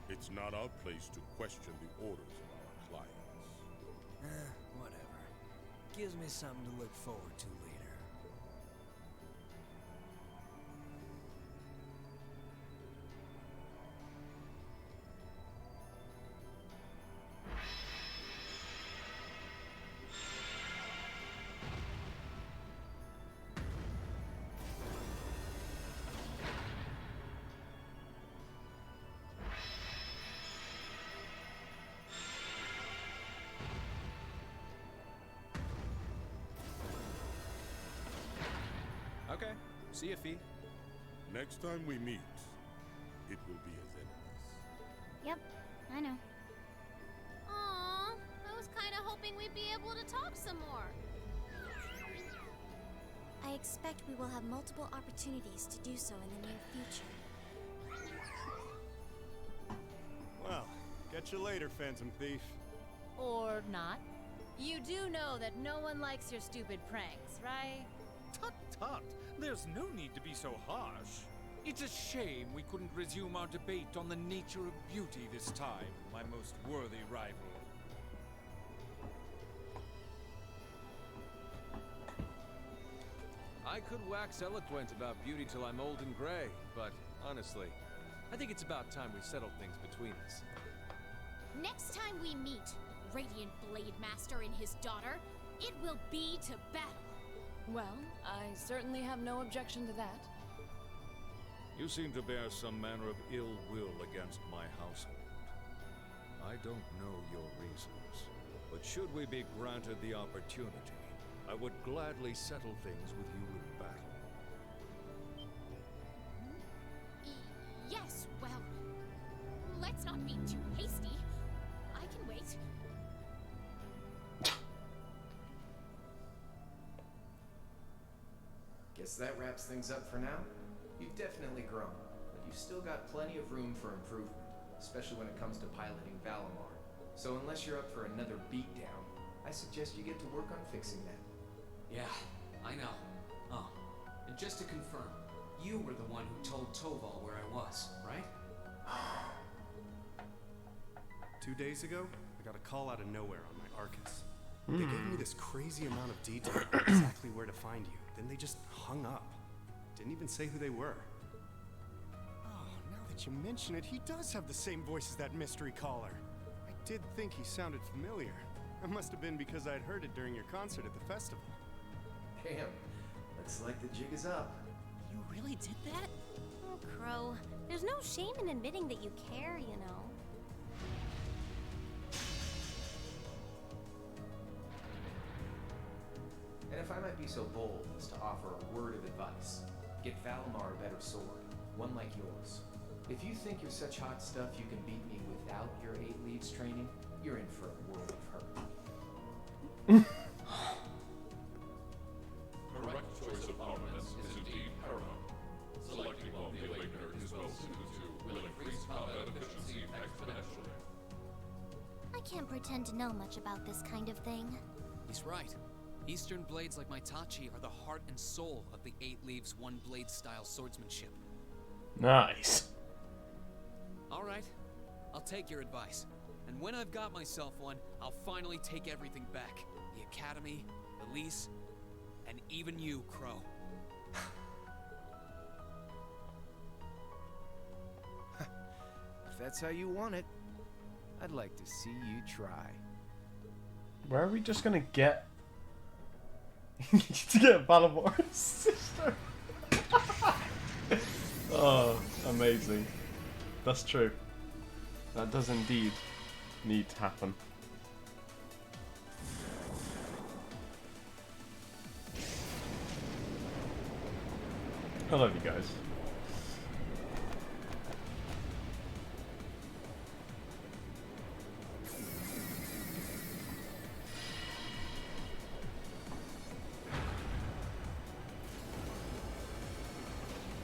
It's not our place to question the orders of our clients. Whatever. Gives me something to look forward to later. Okay. See ya, Fee. Next time we meet, it will be as enemies. Yep, I know. Aw, I was kind of hoping we'd be able to talk some more. I expect we will have multiple opportunities to do so in the near future. Catch you later, Phantom Thief. Or not. You do know that no one likes your stupid pranks, right? Tut tut! There's no need to be so harsh. It's a shame we couldn't resume our debate on the nature of beauty this time, my most worthy rival. I could wax eloquent about beauty till I'm old and gray, but honestly, I think it's about time we settled things between us. Next time we meet, Radiant Blade Master and his daughter, it will be to battle. Well, I certainly have no objection to that. You seem to bear some manner of ill will against my household. I don't know your reasons, but should we be granted the opportunity, I would gladly settle things with you in battle. Yes, well, let's not be too hasty. I can wait. Guess that wraps things up for now. You've definitely grown, but you've still got plenty of room for improvement, especially when it comes to piloting Valimar. So unless you're up for another beatdown, I suggest you get to work on fixing that. Yeah, I know. Oh, and just to confirm, you were the one who told Toval where I was, right? 2 days ago, I got a call out of nowhere on my Arcus. They gave me this crazy amount of detail about exactly where to find you. Then they just hung up. Didn't even say who they were. Oh, now that you mention it, he does have the same voice as that mystery caller. I did think he sounded familiar. That must have been because I'd heard it during your concert at the festival. Damn, looks like the jig is up. You really did that? Oh, Crow. There's no shame in admitting that you care, you know. And if I might be so bold as to offer a word of advice, get Valimar a better sword, one like yours. If you think you're such hot stuff you can beat me without your 8 leaves training, you're in for a world of hurt. Correct choice of armaments is indeed paramount. Selecting one the Awakener is well suited to will increase combat efficiency exponentially. I can't pretend to know much about this kind of thing. He's right. Eastern blades like Maitachi are the heart and soul of the 8 Leaves 1 Blade style swordsmanship. Nice. Alright, I'll take your advice. And when I've got myself one, I'll finally take everything back. The Academy, Elise, and even you, Crow. If that's how you want it, I'd like to see you try. Where are we just gonna get? To get Valamar's sister. Oh, amazing. That's true. That does indeed need to happen. I love you guys.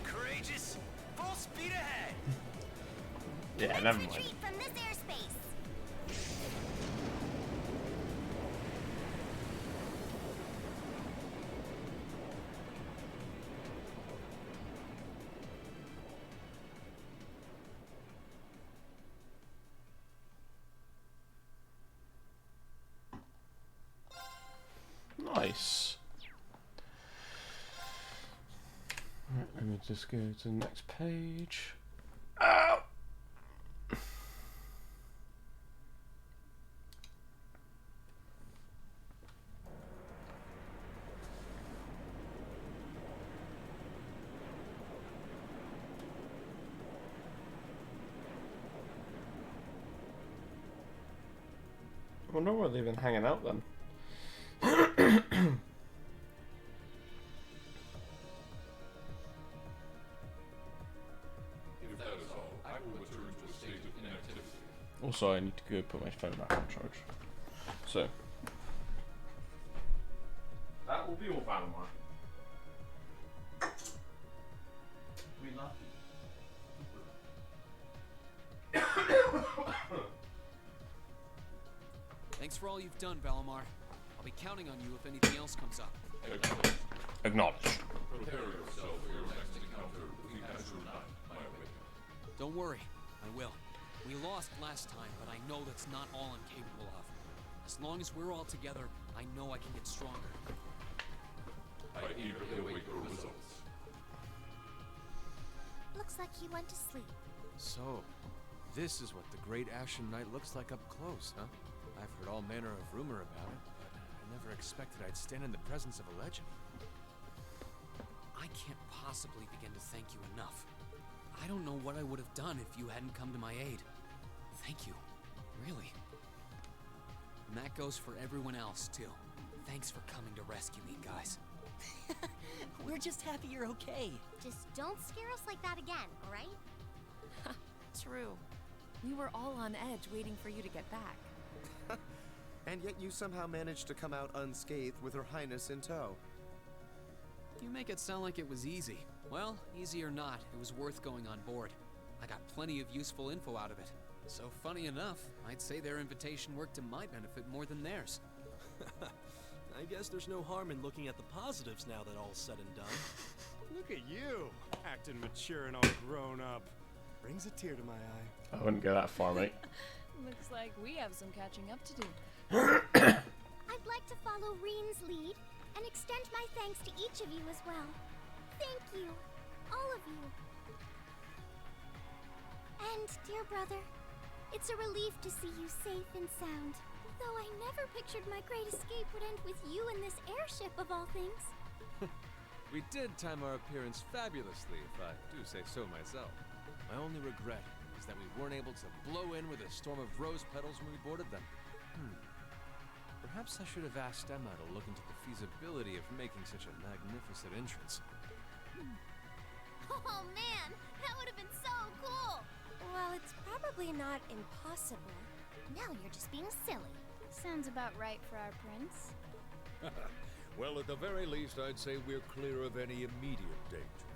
Courageous, full speed ahead. Yeah, never mind. Retreat from this airspace. Nice. Right, let me just go to the next page. Ow! I wonder where they've been hanging out then. If that is all, I will return to a state of inactivity. Also, I need to go put my phone back on charge. So. That will be all, Valimar. We love you. Thanks for all you've done, Valimar. I'll be counting on you if anything else comes up. Acknowledged. Prepare yourself for your next encounter with the Azure Knight, my awakener. Don't worry, I will. We lost last time, but I know that's not all I'm capable of. As long as we're all together, I know I can get stronger. I eagerly await your results. Looks like he went to sleep. So, this is what the Great Ashen Knight looks like up close, huh? I've heard all manner of rumor about it, but I never expected I'd stand in the presence of a legend. I can't possibly begin to thank you enough. I don't know what I would have done if you hadn't come to my aid. Thank you. Really. And that goes for everyone else, too. Thanks for coming to rescue me, guys. We're just happy you're okay. Just don't scare us like that again, alright? True. We were all on edge waiting for you to get back. And yet you somehow managed to come out unscathed with Her Highness in tow. You make it sound like it was easy. Well, easy or not, it was worth going on board. I got plenty of useful info out of it. So funny enough, I'd say their invitation worked to my benefit more than theirs. I guess there's no harm in looking at the positives now that all's said and done. Look at you, acting mature and all grown up. Brings a tear to my eye. I wouldn't go that far, mate. Looks like we have some catching up to do. I'd like to follow Reen's lead and extend my thanks to each of you as well. Thank you, all of you. And, dear brother, it's a relief to see you safe and sound. Though I never pictured my great escape would end with you in this airship of all things. We did time our appearance fabulously, if I do say so myself. My only regret is that we weren't able to blow in with a storm of rose petals when we boarded them. Perhaps I should have asked Emma to look into the feasibility of making such a magnificent entrance. Oh man, that would have been so cool! Well, it's probably not impossible. Now you're just being silly. Sounds about right for our prince. Well, at the very least, I'd say we're clear of any immediate danger.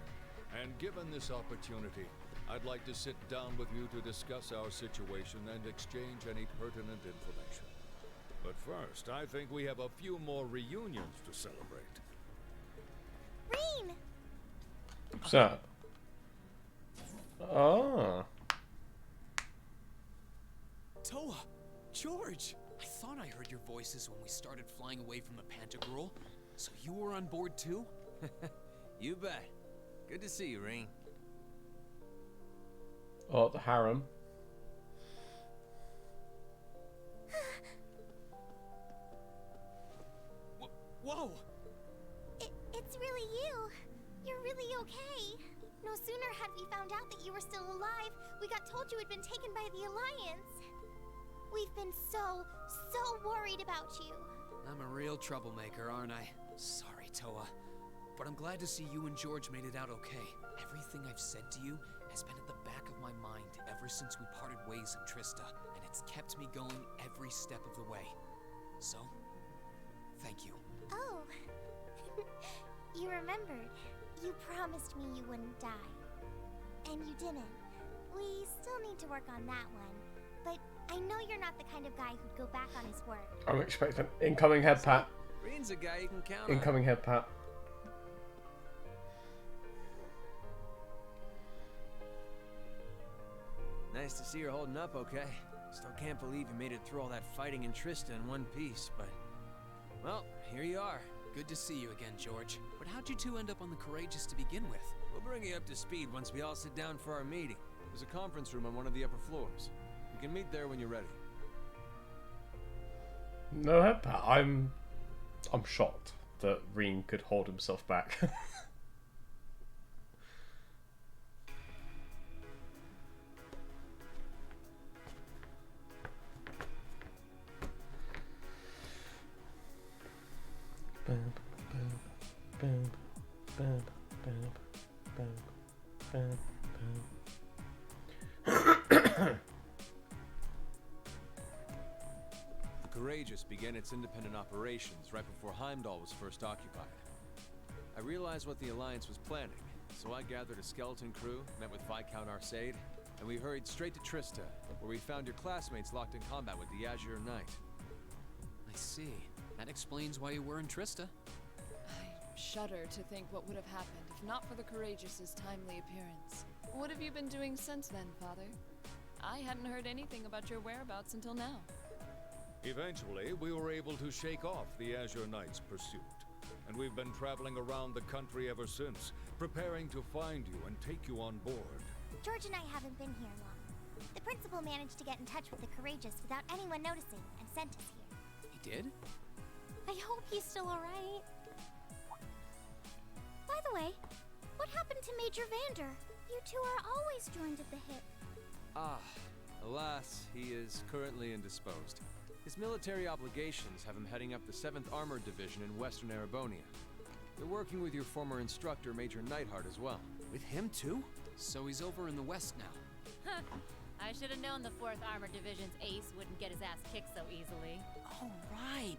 And given this opportunity, I'd like to sit down with you to discuss our situation and exchange any pertinent information. But first, I think we have a few more reunions to celebrate. Reen! What's that? Oh. Toa! George! I thought I heard your voices when we started flying away from the Pantagruel. So you were on board too? You bet. Good to see you, Reen. Oh, the harem. Whoa! It's really you. You're really okay. No sooner had we found out that you were still alive, we got told you had been taken by the Alliance. We've been so worried about you. I'm a real troublemaker, aren't I? Sorry, Toa. But I'm glad to see you and George made it out okay. Everything I've said to you has been at the back of my mind ever since we parted ways in Trista, and it's kept me going every step of the way. So, thank you. Oh. You remembered. You promised me you wouldn't die. And you didn't. We still need to work on that one. But I know you're not the kind of guy who'd go back on his word. I'm expecting incoming head pat. Reen's a guy you can count Incoming head pat. Nice to see you're holding up okay. Still can't believe you made it through all that fighting in Trista in one piece, but... Well, here you are. Good to see you again, George. But how'd you two end up on the Courageous to begin with? We'll bring you up to speed once we all sit down for our meeting. There's a conference room on one of the upper floors. We can meet there when you're ready. No head pat. I'm shocked that Reen could hold himself back. The Courageous began its independent operations right before Heimdall was first occupied. I realized what the Alliance was planning, so I gathered a skeleton crew, met with Viscount Arcade, and we hurried straight to Trista, where we found your classmates locked in combat with the Azure Knight. I see. That explains why you were in Trista. I shudder to think what would have happened if not for the Courageous' timely appearance. What have you been doing since then, Father? I hadn't heard anything about your whereabouts until now. Eventually, we were able to shake off the Azure Knight's pursuit. And we've been traveling around the country ever since, preparing to find you and take you on board. George and I haven't been here long. The principal managed to get in touch with the Courageous without anyone noticing and sent us here. He did? I hope he's still alright. By the way, what happened to Major Vander? You two are always joined at the hip. Ah, alas, he is currently indisposed. His military obligations have him heading up the 7th Armored Division in Western Erebonia. You're working with your former instructor, Major Neidhart, as well. With him too? So he's over in the west now. I should have known the 4th Armored Division's ace wouldn't get his ass kicked so easily. Oh, right.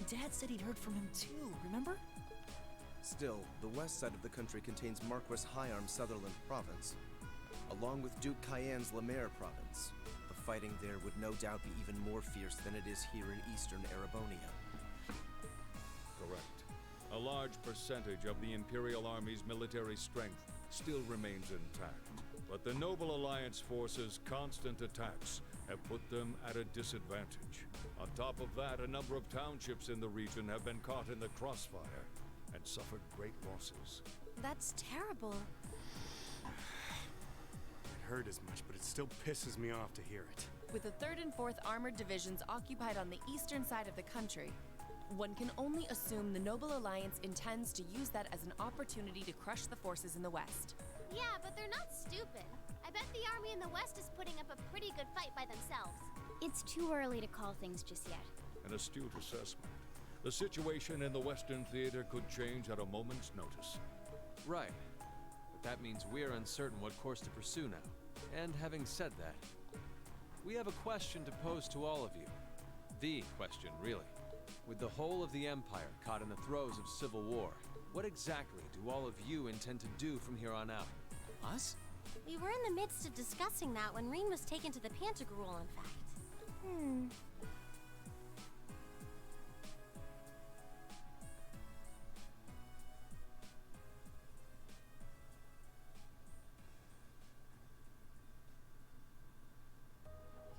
Dad said he'd heard from him too, remember? Still, the west side of the country contains Marquis Hyarm's Sutherland province, along with Duke Cayenne's Lemaire province. The fighting there would no doubt be even more fierce than it is here in eastern Erebonia. Correct. A large percentage of the Imperial Army's military strength still remains intact. But the Noble Alliance forces' constant attacks have put them at a disadvantage. On top of that, a number of townships in the region have been caught in the crossfire and suffered great losses. That's terrible. It hurt as much, but it still pisses me off to hear it. With the 3rd and 4th Armored Divisions occupied on the eastern side of the country, one can only assume the Noble Alliance intends to use that as an opportunity to crush the forces in the west. Yeah, but they're not stupid. I bet the army in the west is putting up a pretty good fight by themselves. It's too early to call things just yet. An astute assessment. The situation in the Western Theater could change at a moment's notice. Right. But that means we're uncertain what course to pursue now. And having said that, we have a question to pose to all of you. The question, really. With the whole of the Empire caught in the throes of civil war, what exactly do all of you intend to do from here on out? Us? We were in the midst of discussing that when Rean was taken to the Pantagruel, in fact.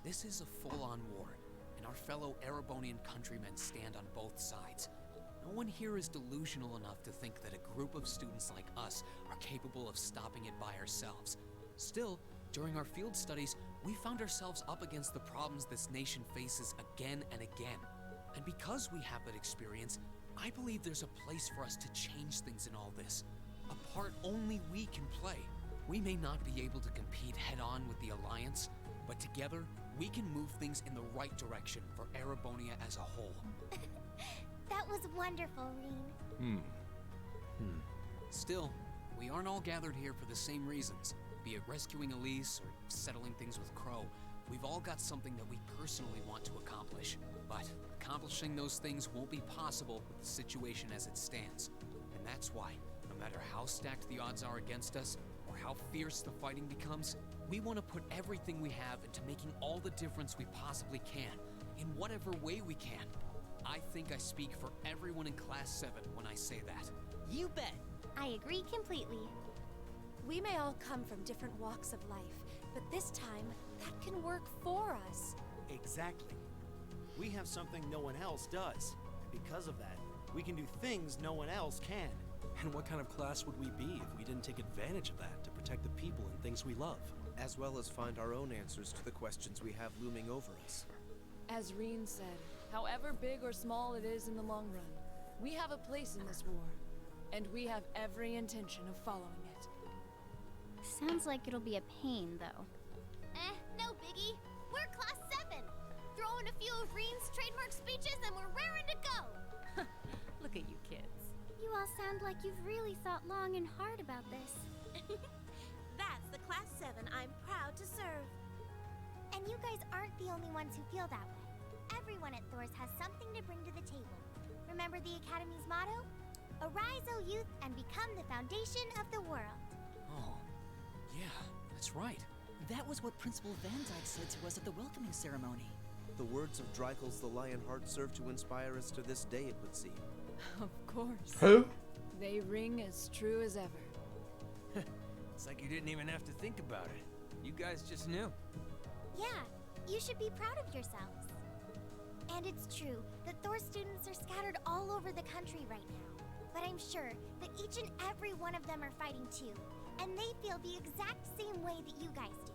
This is a full-on war, and our fellow Erebonian countrymen stand on both sides. No one here is delusional enough to think that a group of students like us are capable of stopping it by ourselves. Still, during our field studies, we found ourselves up against the problems this nation faces again and again. And because we have that experience, I believe there's a place for us to change things in all this. A part only we can play. We may not be able to compete head-on with the Alliance, but together, we can move things in the right direction for Erebonia as a whole. That was wonderful, Rean. Still, we aren't all gathered here for the same reasons. Be it rescuing Elise or settling things with Crow. We've all got something that we personally want to accomplish. But accomplishing those things won't be possible with the situation as it stands. And that's why, no matter how stacked the odds are against us, or how fierce the fighting becomes, we want to put everything we have into making all the difference we possibly can, in whatever way we can. I think I speak for everyone in Class 7 when I say that. You bet. I agree completely. We may all come from different walks of life, but this time, that can work for us. Exactly. We have something no one else does. And because of that, we can do things no one else can. And what kind of class would we be if we didn't take advantage of that to protect the people and things we love? As well as find our own answers to the questions we have looming over us. As Rean said, however big or small it is in the long run, we have a place in this war, and we have every intention of following it. Sounds like it'll be a pain, though. No biggie. We're Class 7. Throw in a few of Rean's trademark speeches and we're raring to go. Look at you kids. You all sound like you've really thought long and hard about this. That's the Class 7 I'm proud to serve. And you guys aren't the only ones who feel that way. Everyone at Thor's has something to bring to the table. Remember the Academy's motto? Arise, O youth, and become the foundation of the world. Oh, yeah, that's right. That was what Principal Van Dyke said to us at the welcoming ceremony. The words of Drycles the Lionheart serve to inspire us to this day, it would seem. Of course. Who? They ring as true as ever. It's like you didn't even have to think about it. You guys just knew. Yeah, you should be proud of yourselves. And it's true that Thor students are scattered all over the country right now. But I'm sure that each and every one of them are fighting too, and they feel the exact same way that you guys do.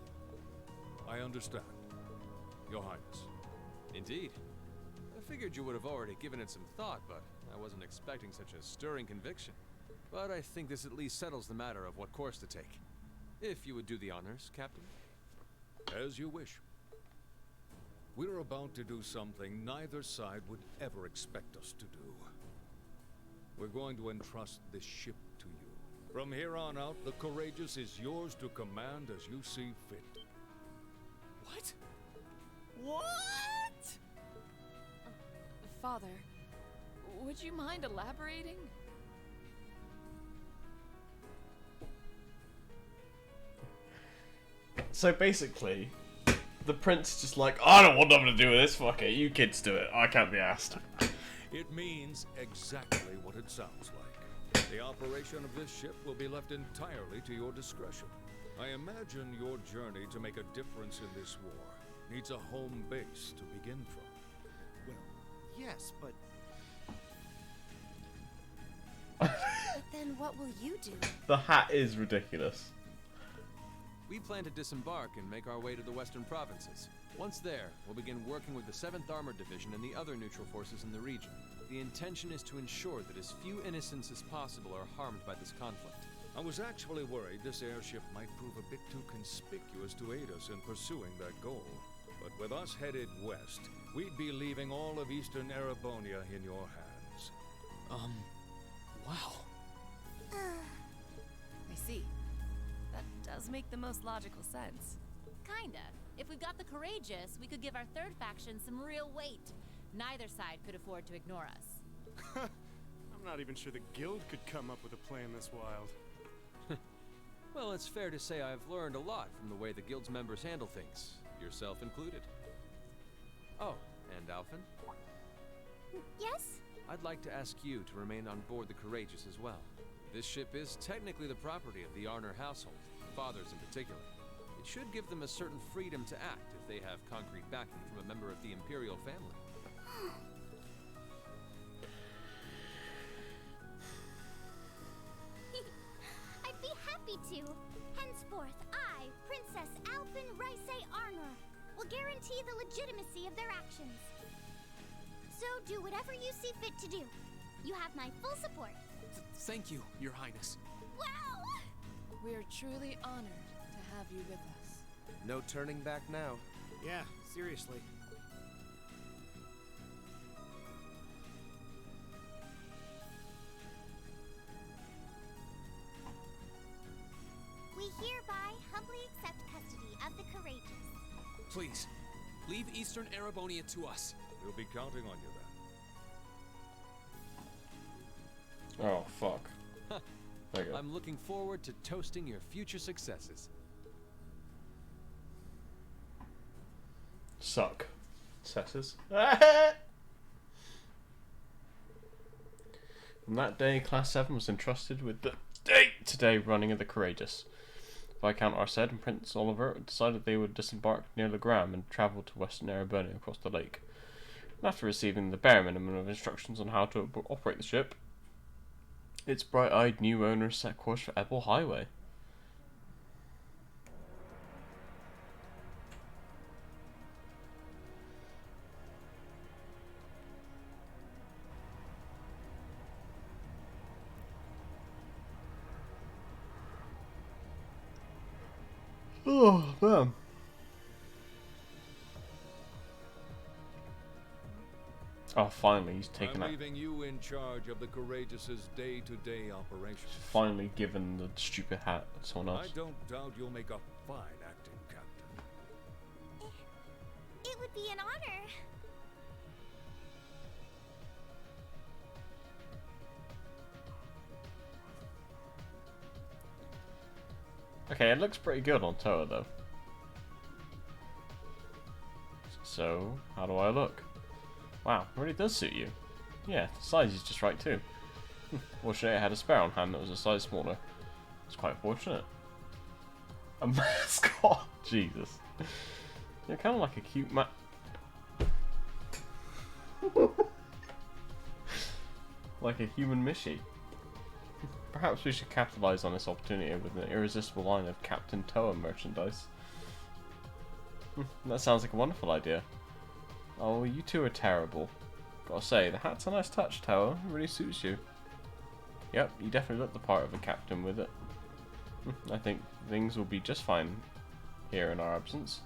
I understand, Your Highness. Indeed. I figured you would have already given it some thought, but I wasn't expecting such a stirring conviction. But I think this at least settles the matter of what course to take. If you would do the honors, Captain. As you wish. We're about to do something neither side would ever expect us to do. We're going to entrust this ship to you. From here on out, the Courageous is yours to command as you see fit. What? What? Father, would you mind elaborating? So basically, the prince is just like, I don't want nothing to do with this, fuck it, you kids do it, I can't be asked. It means exactly what it sounds like. The operation of this ship will be left entirely to your discretion. I imagine your journey to make a difference in this war needs a home base to begin from. Well, yes, but... But then what will you do? The hat is ridiculous. We plan to disembark and make our way to the western provinces. Once there, we'll begin working with the 7th Armored Division and the other neutral forces in the region. The intention is to ensure that as few innocents as possible are harmed by this conflict. I was actually worried this airship might prove a bit too conspicuous to aid us in pursuing that goal. But with us headed west, we'd be leaving all of eastern Erebonia in your hands. Wow. I see. That does make the most logical sense. Kinda. If we've got the Courageous, we could give our third faction some real weight. Neither side could afford to ignore us. I'm not even sure the guild could come up with a plan this wild. Well, it's fair to say I've learned a lot from the way the guild's members handle things, yourself included. Oh, and Alphen? Yes? I'd like to ask you to remain on board the Courageous as well. This ship is technically the property of the Arnor household, fathers in particular. It should give them a certain freedom to act if they have concrete backing from a member of the Imperial family. I'd be happy to. Henceforth, I, Princess Alphen Raisay Arnor, will guarantee the legitimacy of their actions. So do whatever you see fit to do. You have my full support. Thank you, Your Highness. Wow! We're truly honored to have you with us. No turning back now. Yeah, seriously. We hereby humbly accept custody of the Courageous. Please, leave Eastern Erebonia to us. We'll be counting on you then. Oh, fuck. There you go. I'm looking forward to toasting your future successes. Suck. Successes. On that day, Class 7 was entrusted with the day-to-day running of the Courageous. Viscount Arsed and Prince Oliver decided they would disembark near Legram and travel to western Erebonia across the lake. And after receiving the bare minimum of instructions on how to operate the ship, its bright-eyed new owner set course for Ebel Highway. Oh, man. Oh, finally, he's taken I'm that. leaving you in charge of the Courageous's day-to-day operations. Finally given the stupid hat to someone else. I don't doubt you'll make a fine acting captain. It would be an honor. Okay, it looks pretty good on Toa though. So, how do I look? Wow, it really does suit you. Yeah, the size is just right too. Fortunately, I had a spare on hand that was a size smaller. It's quite fortunate. A mascot? Jesus. You're kind of like a cute like a human Mishi. Perhaps we should capitalize on this opportunity with an irresistible line of Captain Toa merchandise. That sounds like a wonderful idea. Oh, you two are terrible. Gotta say, the hat's a nice touch, Toa. It really suits you. Yep, you definitely look the part of a captain with it. I think things will be just fine here in our absence.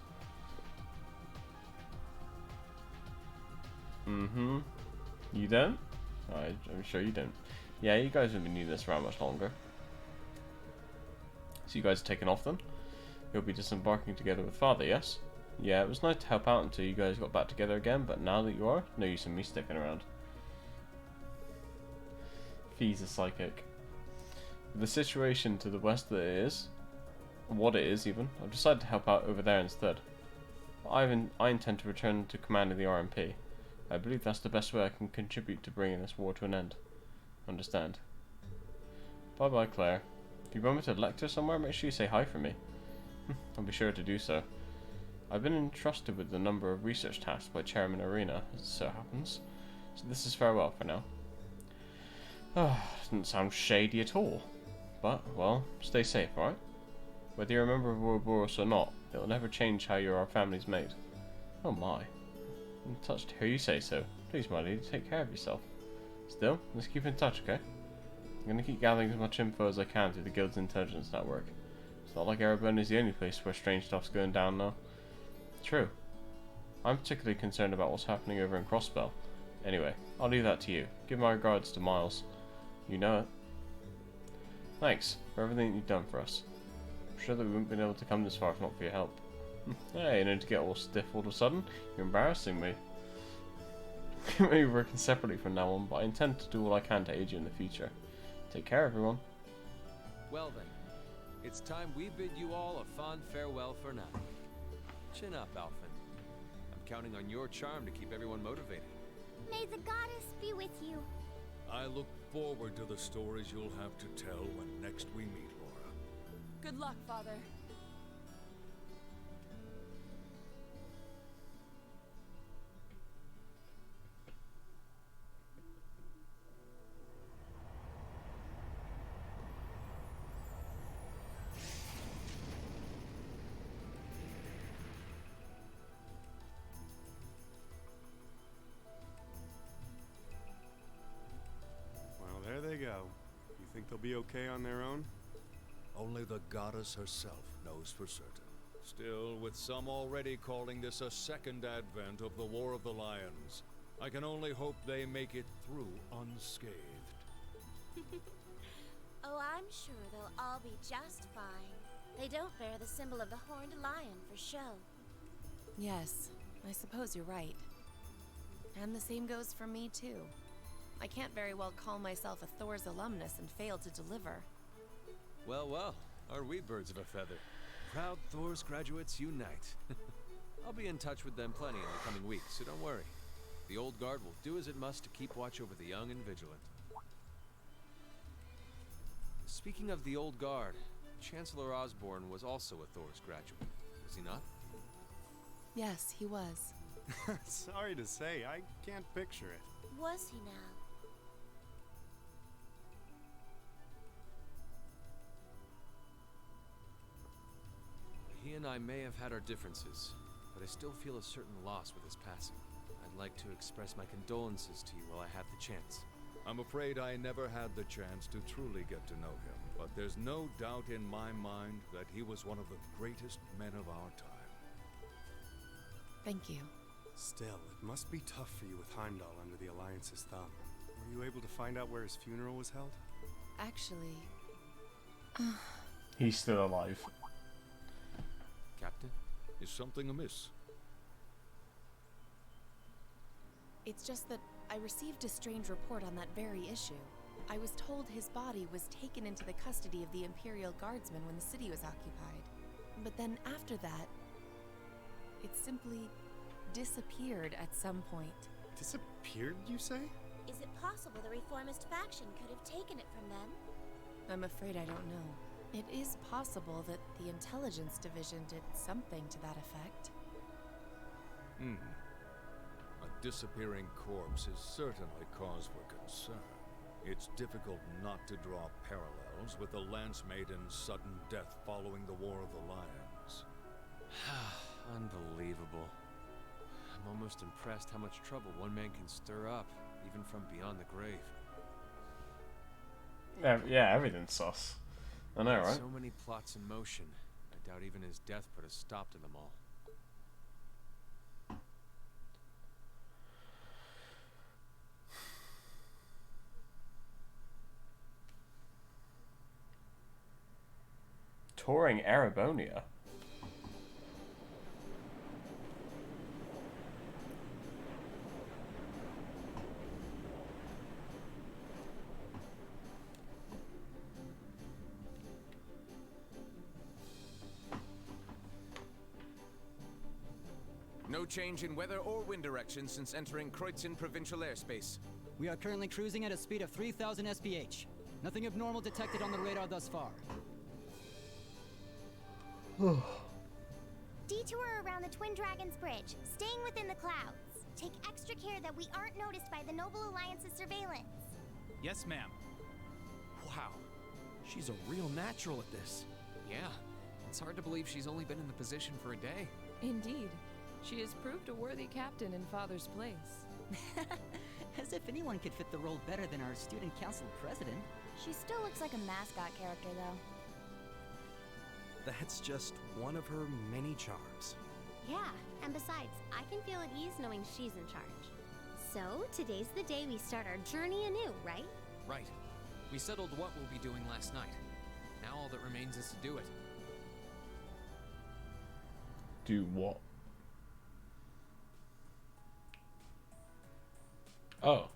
You don't? I'm sure you don't. Yeah, you guys haven't been doing this around much longer. So you guys are taking off then? You'll be disembarking together with Father, yes? Yeah, it was nice to help out until you guys got back together again, but now that you are, no use in me sticking around. Fee's a psychic. With the situation to the west that it is, what it is even, I've decided to help out over there instead. I intend to return to command of the RMP. I believe that's the best way I can contribute to bringing this war to an end. Understand? Bye bye, Claire. If you run into Lecter somewhere, make sure you say hi for me. I'll be sure to do so. I've been entrusted with a number of research tasks by Chairman Arena, as it so happens. So this is farewell for now. Doesn't sound shady at all. But, well, stay safe, alright? Whether you're a member of Ouroboros or not, it will never change how you're our family's mate. Oh my. I'm touched to hear you say so. Please, my lady, take care of yourself. Still, let's keep in touch, okay? I'm going to keep gathering as much info as I can through the Guild's intelligence network. It's not like Erebone is the only place where strange stuff's going down now. True. I'm particularly concerned about what's happening over in Crossbell. Anyway, I'll leave that to you. Give my regards to Miles. You know it. Thanks for everything you've done for us. I'm sure that we wouldn't have been able to come this far if not for your help. Hey, you know, to get all stiff all of a sudden? You're embarrassing me. We may be working separately from now on, but I intend to do all I can to aid you in the future. Take care, everyone. Well then, it's time we bid you all a fond farewell for now. Chin up, Alphen. I'm counting on your charm to keep everyone motivated. May the goddess be with you. I look forward to the stories you'll have to tell when next we meet, Laura. Good luck, Father. There they go. You think they'll be okay on their own? Only the goddess herself knows for certain. Still, with some already calling this a second advent of the War of the Lions, I can only hope they make it through unscathed. Oh, I'm sure they'll all be just fine. They don't bear the symbol of the horned lion for show. Yes, I suppose you're right. And the same goes for me, too. I can't very well call myself a Thor's alumnus and fail to deliver. Well, well, are we birds of a feather? Proud Thor's graduates unite. I'll be in touch with them plenty in the coming weeks, so don't worry. The Old Guard will do as it must to keep watch over the young and vigilant. Speaking of the Old Guard, Chancellor Osborne was also a Thor's graduate, was he not? Yes, he was. Sorry to say, I can't picture it. Was he now? He and I may have had our differences, but I still feel a certain loss with his passing. I'd like to express my condolences to you while I have the chance. I'm afraid I never had the chance to truly get to know him, but there's no doubt in my mind that he was one of the greatest men of our time. Thank you. Still, it must be tough for you with Heimdall under the Alliance's thumb. Were you able to find out where his funeral was held? Actually... He's still alive. Captain, is something amiss? It's just that I received a strange report on that very issue. I was told his body was taken into the custody of the Imperial Guardsmen when the city was occupied. But then after that, it simply disappeared at some point. Disappeared, you say? Is it possible the reformist faction could have taken it from them? I'm afraid I don't know. It is possible that the intelligence division did something to that effect. A disappearing corpse is certainly cause for concern. It's difficult not to draw parallels with the Lance Maiden's sudden death following the War of the Lions. Unbelievable. I'm almost impressed how much trouble one man can stir up, even from beyond the grave. Yeah, everything's sus. I know, right? So many plots in motion. I doubt even his death put a stop to them all. Touring Erebonia. No change in weather or wind direction since entering Kreutzen provincial airspace. We are currently cruising at a speed of 3,000 SPH. Nothing abnormal detected on the radar thus far. Detour around the Twin Dragons Bridge, staying within the clouds. Take extra care that we aren't noticed by the Noble Alliance's surveillance. Yes, ma'am. Wow. She's a real natural at this. Yeah. It's hard to believe she's only been in the position for a day. Indeed. She has proved a worthy captain in Father's place. As if anyone could fit the role better than our student council president. She still looks like a mascot character, though. That's just one of her many charms. Yeah, and besides, I can feel at ease knowing she's in charge. So, today's the day we start our journey anew, right? Right. We settled what we'll be doing last night. Now all that remains is to do it. Do what? Oh.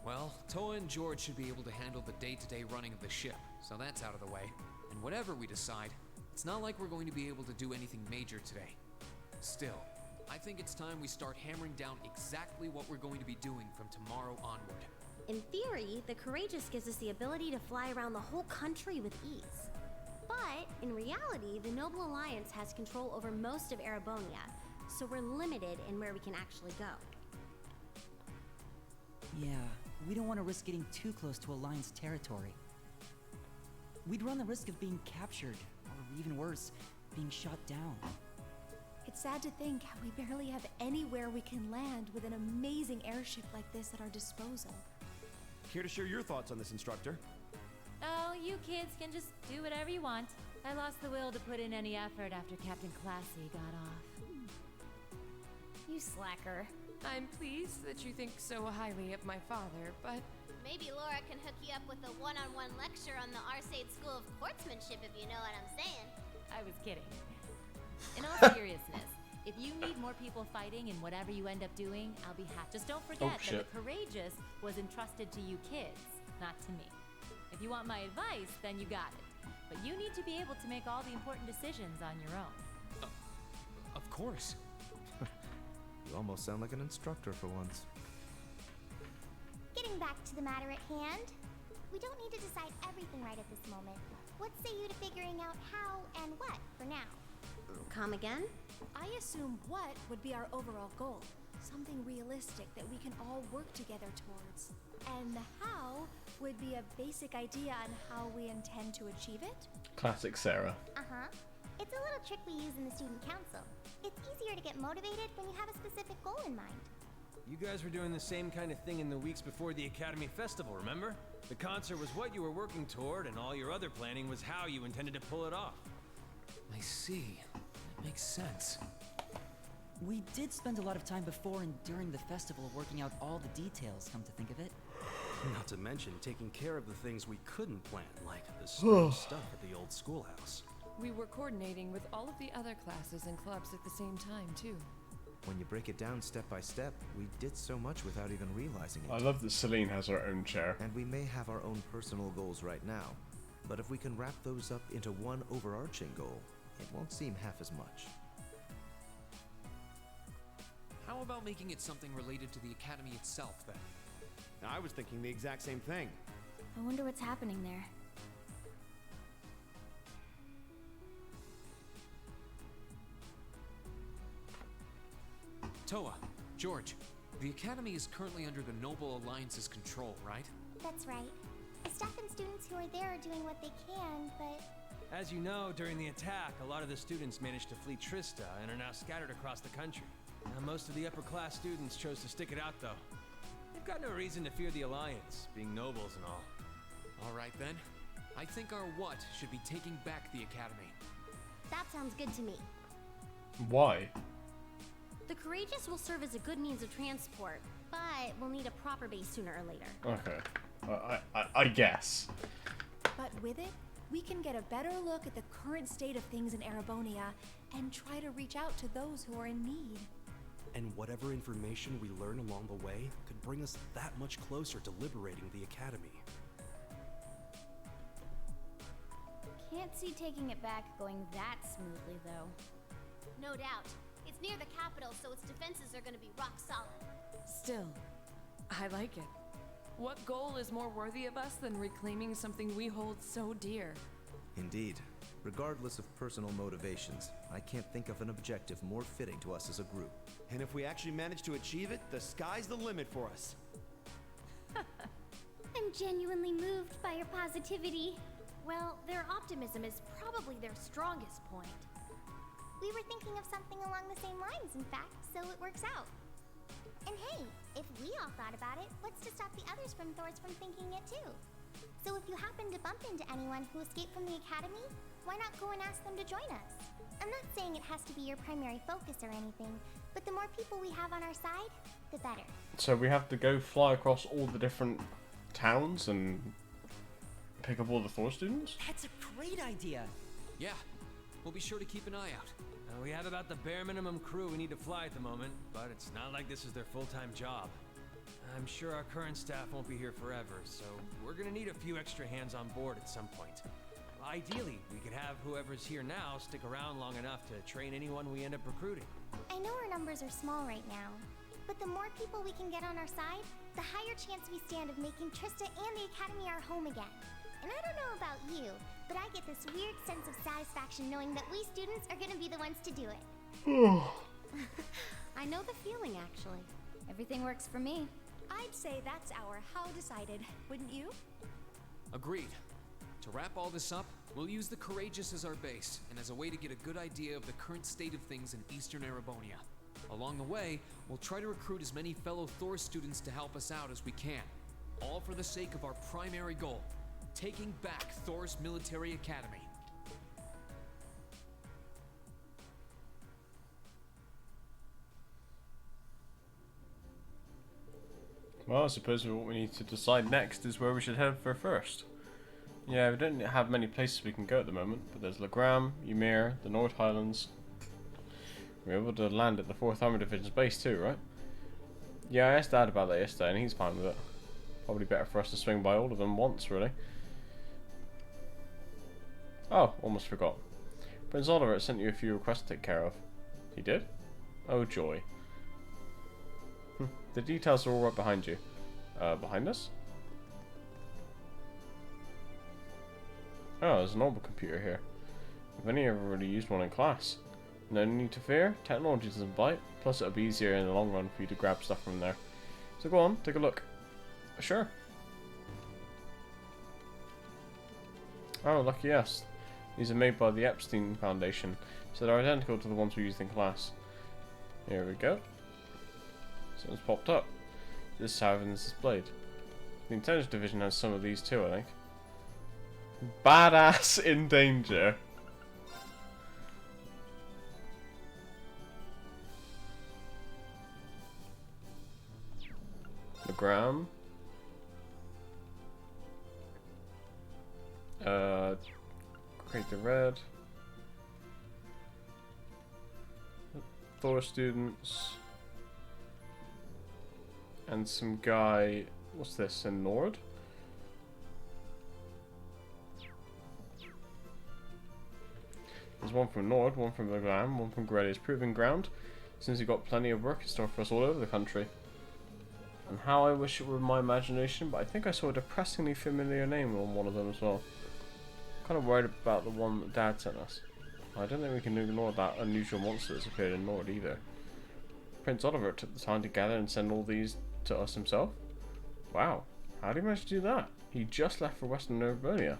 Well, Toa and George should be able to handle the day-to-day running of the ship, so that's out of the way. And whatever we decide, it's not like we're going to be able to do anything major today. Still, I think it's time we start hammering down exactly what we're going to be doing from tomorrow onward. In theory, the Courageous gives us the ability to fly around the whole country with ease. But, in reality, the Noble Alliance has control over most of Erebonia, so we're limited in where we can actually go. Yeah, we don't want to risk getting too close to Alliance territory. We'd run the risk of being captured, or even worse, being shot down. It's sad to think how we barely have anywhere we can land with an amazing airship like this at our disposal. Care to share your thoughts on this, instructor? Oh, you kids can just do whatever you want. I lost the will to put in any effort after Captain Classy got off. You slacker. I'm pleased that you think so highly of my father, but... Maybe Laura can hook you up with a one-on-one lecture on the Arcade School of Sportsmanship, if you know what I'm saying. I was kidding. In all seriousness, if you need more people fighting in whatever you end up doing, I'll be happy. Just don't forget that the Courageous was entrusted to you kids, not to me. If you want my advice, then you got it. But you need to be able to make all the important decisions on your own. Of course. You almost sound like an instructor for once. Getting back to the matter at hand, we don't need to decide everything right at this moment. What say you to figuring out how and what for now? Come again? I assume what would be our overall goal. Something realistic that we can all work together towards. And the how would be a basic idea on how we intend to achieve it. Classic Sarah. Uh-huh. It's a little trick we use in the student council. It's easier to get motivated when you have a specific goal in mind. You guys were doing the same kind of thing in the weeks before the Academy Festival, remember? The concert was what you were working toward, and all your other planning was how you intended to pull it off. I see. That makes sense. We did spend a lot of time before and during the festival working out all the details, come to think of it. Not to mention taking care of the things we couldn't plan, like the strange stuff at the old schoolhouse. We were coordinating with all of the other classes and clubs at the same time, too. When you break it down step by step, we did so much without even realizing it. I love that Celine has her own chair. And we may have our own personal goals right now, but if we can wrap those up into one overarching goal, it won't seem half as much. How about making it something related to the Academy itself, then? I was thinking the exact same thing. I wonder what's happening there. Toa, George, the Academy is currently under the Noble Alliance's control, right? That's right. The staff and students who are there are doing what they can, but... As you know, during the attack, a lot of the students managed to flee Trista and are now scattered across the country. Now, most of the upper-class students chose to stick it out, though. They've got no reason to fear the Alliance, being nobles and all. All right, then. I think our what should be taking back the Academy. That sounds good to me. Why? The Courageous will serve as a good means of transport, but we'll need a proper base sooner or later. Okay. I guess. But with it, we can get a better look at the current state of things in Erebonia and try to reach out to those who are in need. And whatever information we learn along the way could bring us that much closer to liberating the Academy. Can't see taking it back going that smoothly, though. No doubt. It's near the capital, so its defenses are gonna be rock solid. Still, I like it. What goal is more worthy of us than reclaiming something we hold so dear? Indeed. Regardless of personal motivations, I can't think of an objective more fitting to us as a group. And if we actually manage to achieve it, the sky's the limit for us. I'm genuinely moved by your positivity. Well, their optimism is probably their strongest point. We were thinking of something along the same lines, in fact, so it works out. And hey, if we all thought about it, what's to stop the others from Thors from thinking it too? So if you happen to bump into anyone who escaped from the Academy, why not go and ask them to join us? I'm not saying it has to be your primary focus or anything, but the more people we have on our side, the better. So we have to go fly across all the different towns and pick up all the Thor students? That's a great idea. Yeah, we'll be sure to keep an eye out. We have about the bare minimum crew we need to fly at the moment, but it's not like this is their full-time job. I'm sure our current staff won't be here forever, so we're gonna need a few extra hands on board at some point. Ideally, we could have whoever's here now stick around long enough to train anyone we end up recruiting. I know our numbers are small right now, but the more people we can get on our side, the higher chance we stand of making Trista and the Academy our home again. And I don't know about you, but I get this weird sense of satisfaction knowing that we students are gonna be the ones to do it. I know the feeling, actually. Everything works for me. I'd say that's our how decided, wouldn't you? Agreed. To wrap all this up, we'll use the Courageous as our base, and as a way to get a good idea of the current state of things in Eastern Erebonia. Along the way, we'll try to recruit as many fellow Thor students to help us out as we can. All for the sake of our primary goal, taking back Thor's military academy. Well, I suppose what we need to decide next is where we should head for first. Yeah, we don't have many places we can go at the moment, but there's Legram, Ymir, the North Highlands. We were able to land at the 4th Armored Division's base too, right? Yeah, I asked Dad about that yesterday and he's fine with it. Probably better for us to swing by all of them once, really. Oh, almost forgot. Prince Oliver sent you a few requests to take care of. He did? Oh, joy. The details are all right behind you. Behind us? Oh, there's an orbital computer here. I've only ever really used one in class. No need to fear, technology doesn't bite, plus it'll be easier in the long run for you to grab stuff from there. So go on, take a look. Sure. Oh, lucky us. These are made by the Epstein Foundation, so they're identical to the ones we used in class. Here we go. Something's popped up. This is how everything's displayed. The Intelligence Division has some of these too, I think. Badass in danger. Legram. Create the red. Thor students. And some guy, what's this, in Nord? There's one from Nord, one from Vaglam, one from Grelia's Proving Ground. Since you've got plenty of work in store for us all over the country. And how I wish it were my imagination, but I think I saw a depressingly familiar name on one of them as well. I'm kind of worried about the one that Dad sent us. I don't think we can ignore that unusual monster that's appeared in Nord either. Prince Oliver took the time to gather and send all these to us himself? Wow, how did he manage to do that? He just left for Western Nervonia.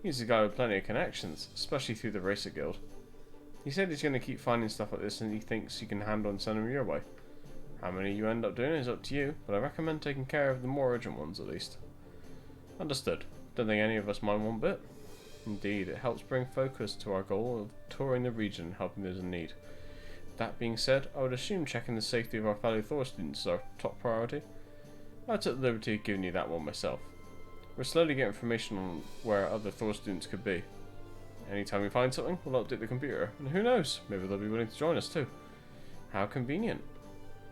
He's a guy with plenty of connections, especially through the Racer Guild. He said he's going to keep finding stuff like this and he thinks you can handle and send them your way. How many you end up doing is up to you, but I recommend taking care of the more urgent ones at least. Understood. Don't think any of us mind one bit. Indeed, it helps bring focus to our goal of touring the region and helping those in need. That being said, I would assume checking the safety of our fellow Thor students is our top priority. I took the liberty of giving you that one myself. We're slowly getting information on where other Thor students could be. Anytime we find something, we'll update the computer, and who knows, maybe they'll be willing to join us too. How convenient.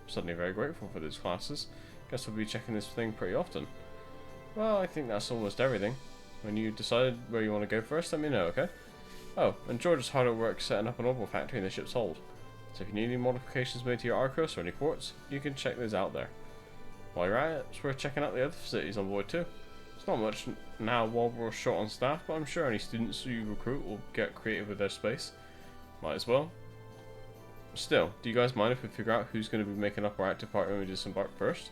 I'm suddenly very grateful for these classes. Guess we'll be checking this thing pretty often. Well, I think that's almost everything. When you decide where you want to go first, let me know, okay? Oh, and George is hard at work setting up an orbital factory in the ship's hold. So if you need any modifications made to your Arcos or any ports, you can check those out there. While you're at it, it's worth checking out the other facilities on board too. It's not much now while we're short on staff, but I'm sure any students you recruit will get creative with their space. Might as well. Still, do you guys mind if we figure out who's going to be making up our active party when we disembark first?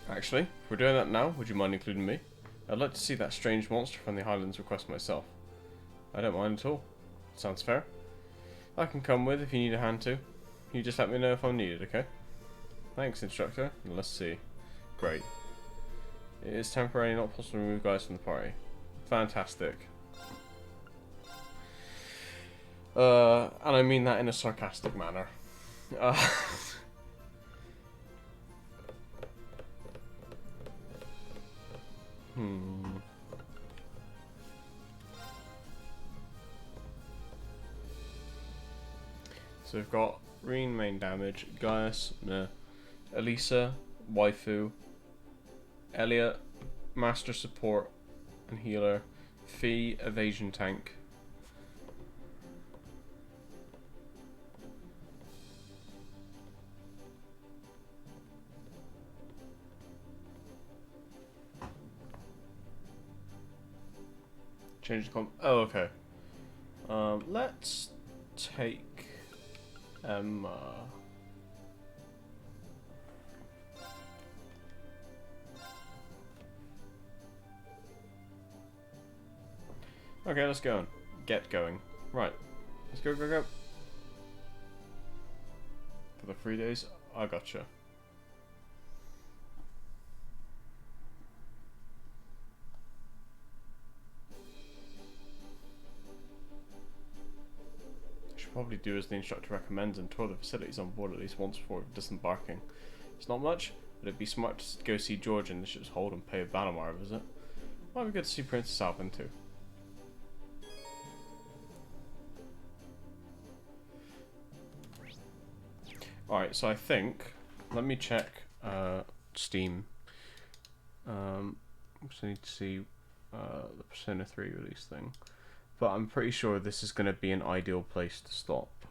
Actually, if we're doing that now, would you mind including me? I'd like to see that strange monster from the Highlands request myself. I don't mind at all. Sounds fair. I can come with if you need a hand too. You just let me know if I'm needed, okay? Thanks, instructor. Let's see. Great. It is temporarily not possible to remove guys from the party. Fantastic. And I mean that in a sarcastic manner. So we've got Reen main damage, Gaius, nah. Elisa, waifu, Elliot, master support and healer, Fee, evasion tank. Change the comp. Oh, okay. Let's take Emma. Okay, let's go on. Get going. Right. Let's go, go, go. For the 3 days, I gotcha. I should probably do as the instructor recommends and tour the facilities on board at least once before disembarking. It's not much, but it'd be smart to go see George in the ship's hold and pay Valimar a visit. Might be good to see Princess Alvin too. Alright, so I think, let me check Steam. Just need to see the Persona 3 release thing. But I'm pretty sure this is going to be an ideal place to stop.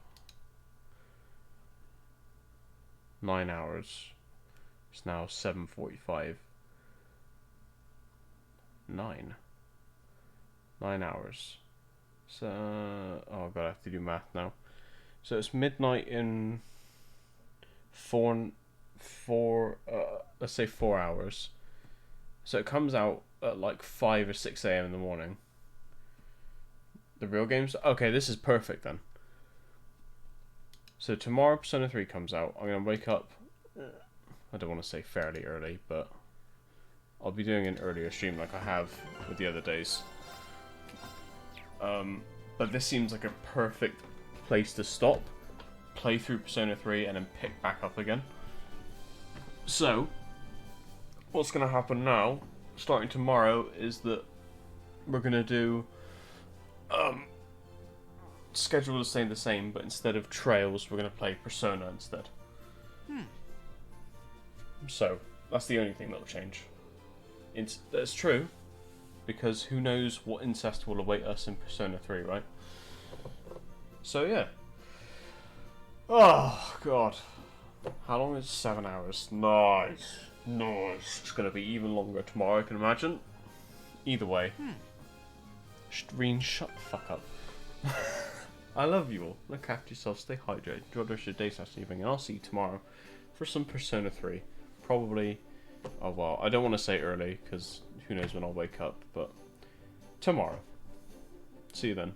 9 hours. It's now 7:45. 9 hours. So, oh god, I have to do math now. So it's midnight in let's say 4 hours. So it comes out at like 5 or 6 a.m. in the morning. The real games? Okay, this is perfect then. So tomorrow Persona 3 comes out. I'm going to wake up, I don't want to say fairly early, but I'll be doing an earlier stream like I have with the other days. But this seems like a perfect place to stop, play through Persona 3 and then pick back up again. So, what's going to happen now, starting tomorrow, is that we're going to do schedule is staying the same, but instead of Trails, we're going to play Persona instead. So, that's the only thing that will change. That's true. because who knows what incest will await us in Persona 3, right? So yeah. Oh god. How long is 7 hours? Nice. Nice. It's gonna be even longer tomorrow, I can imagine. Either way. Reen, shut the fuck up. I love you all. Look after yourself, stay hydrated, enjoy the rest of your day / evening, and I'll see you tomorrow for some Persona 3. Probably, oh well, I don't want to say early, because who knows when I'll wake up, but tomorrow. See you then.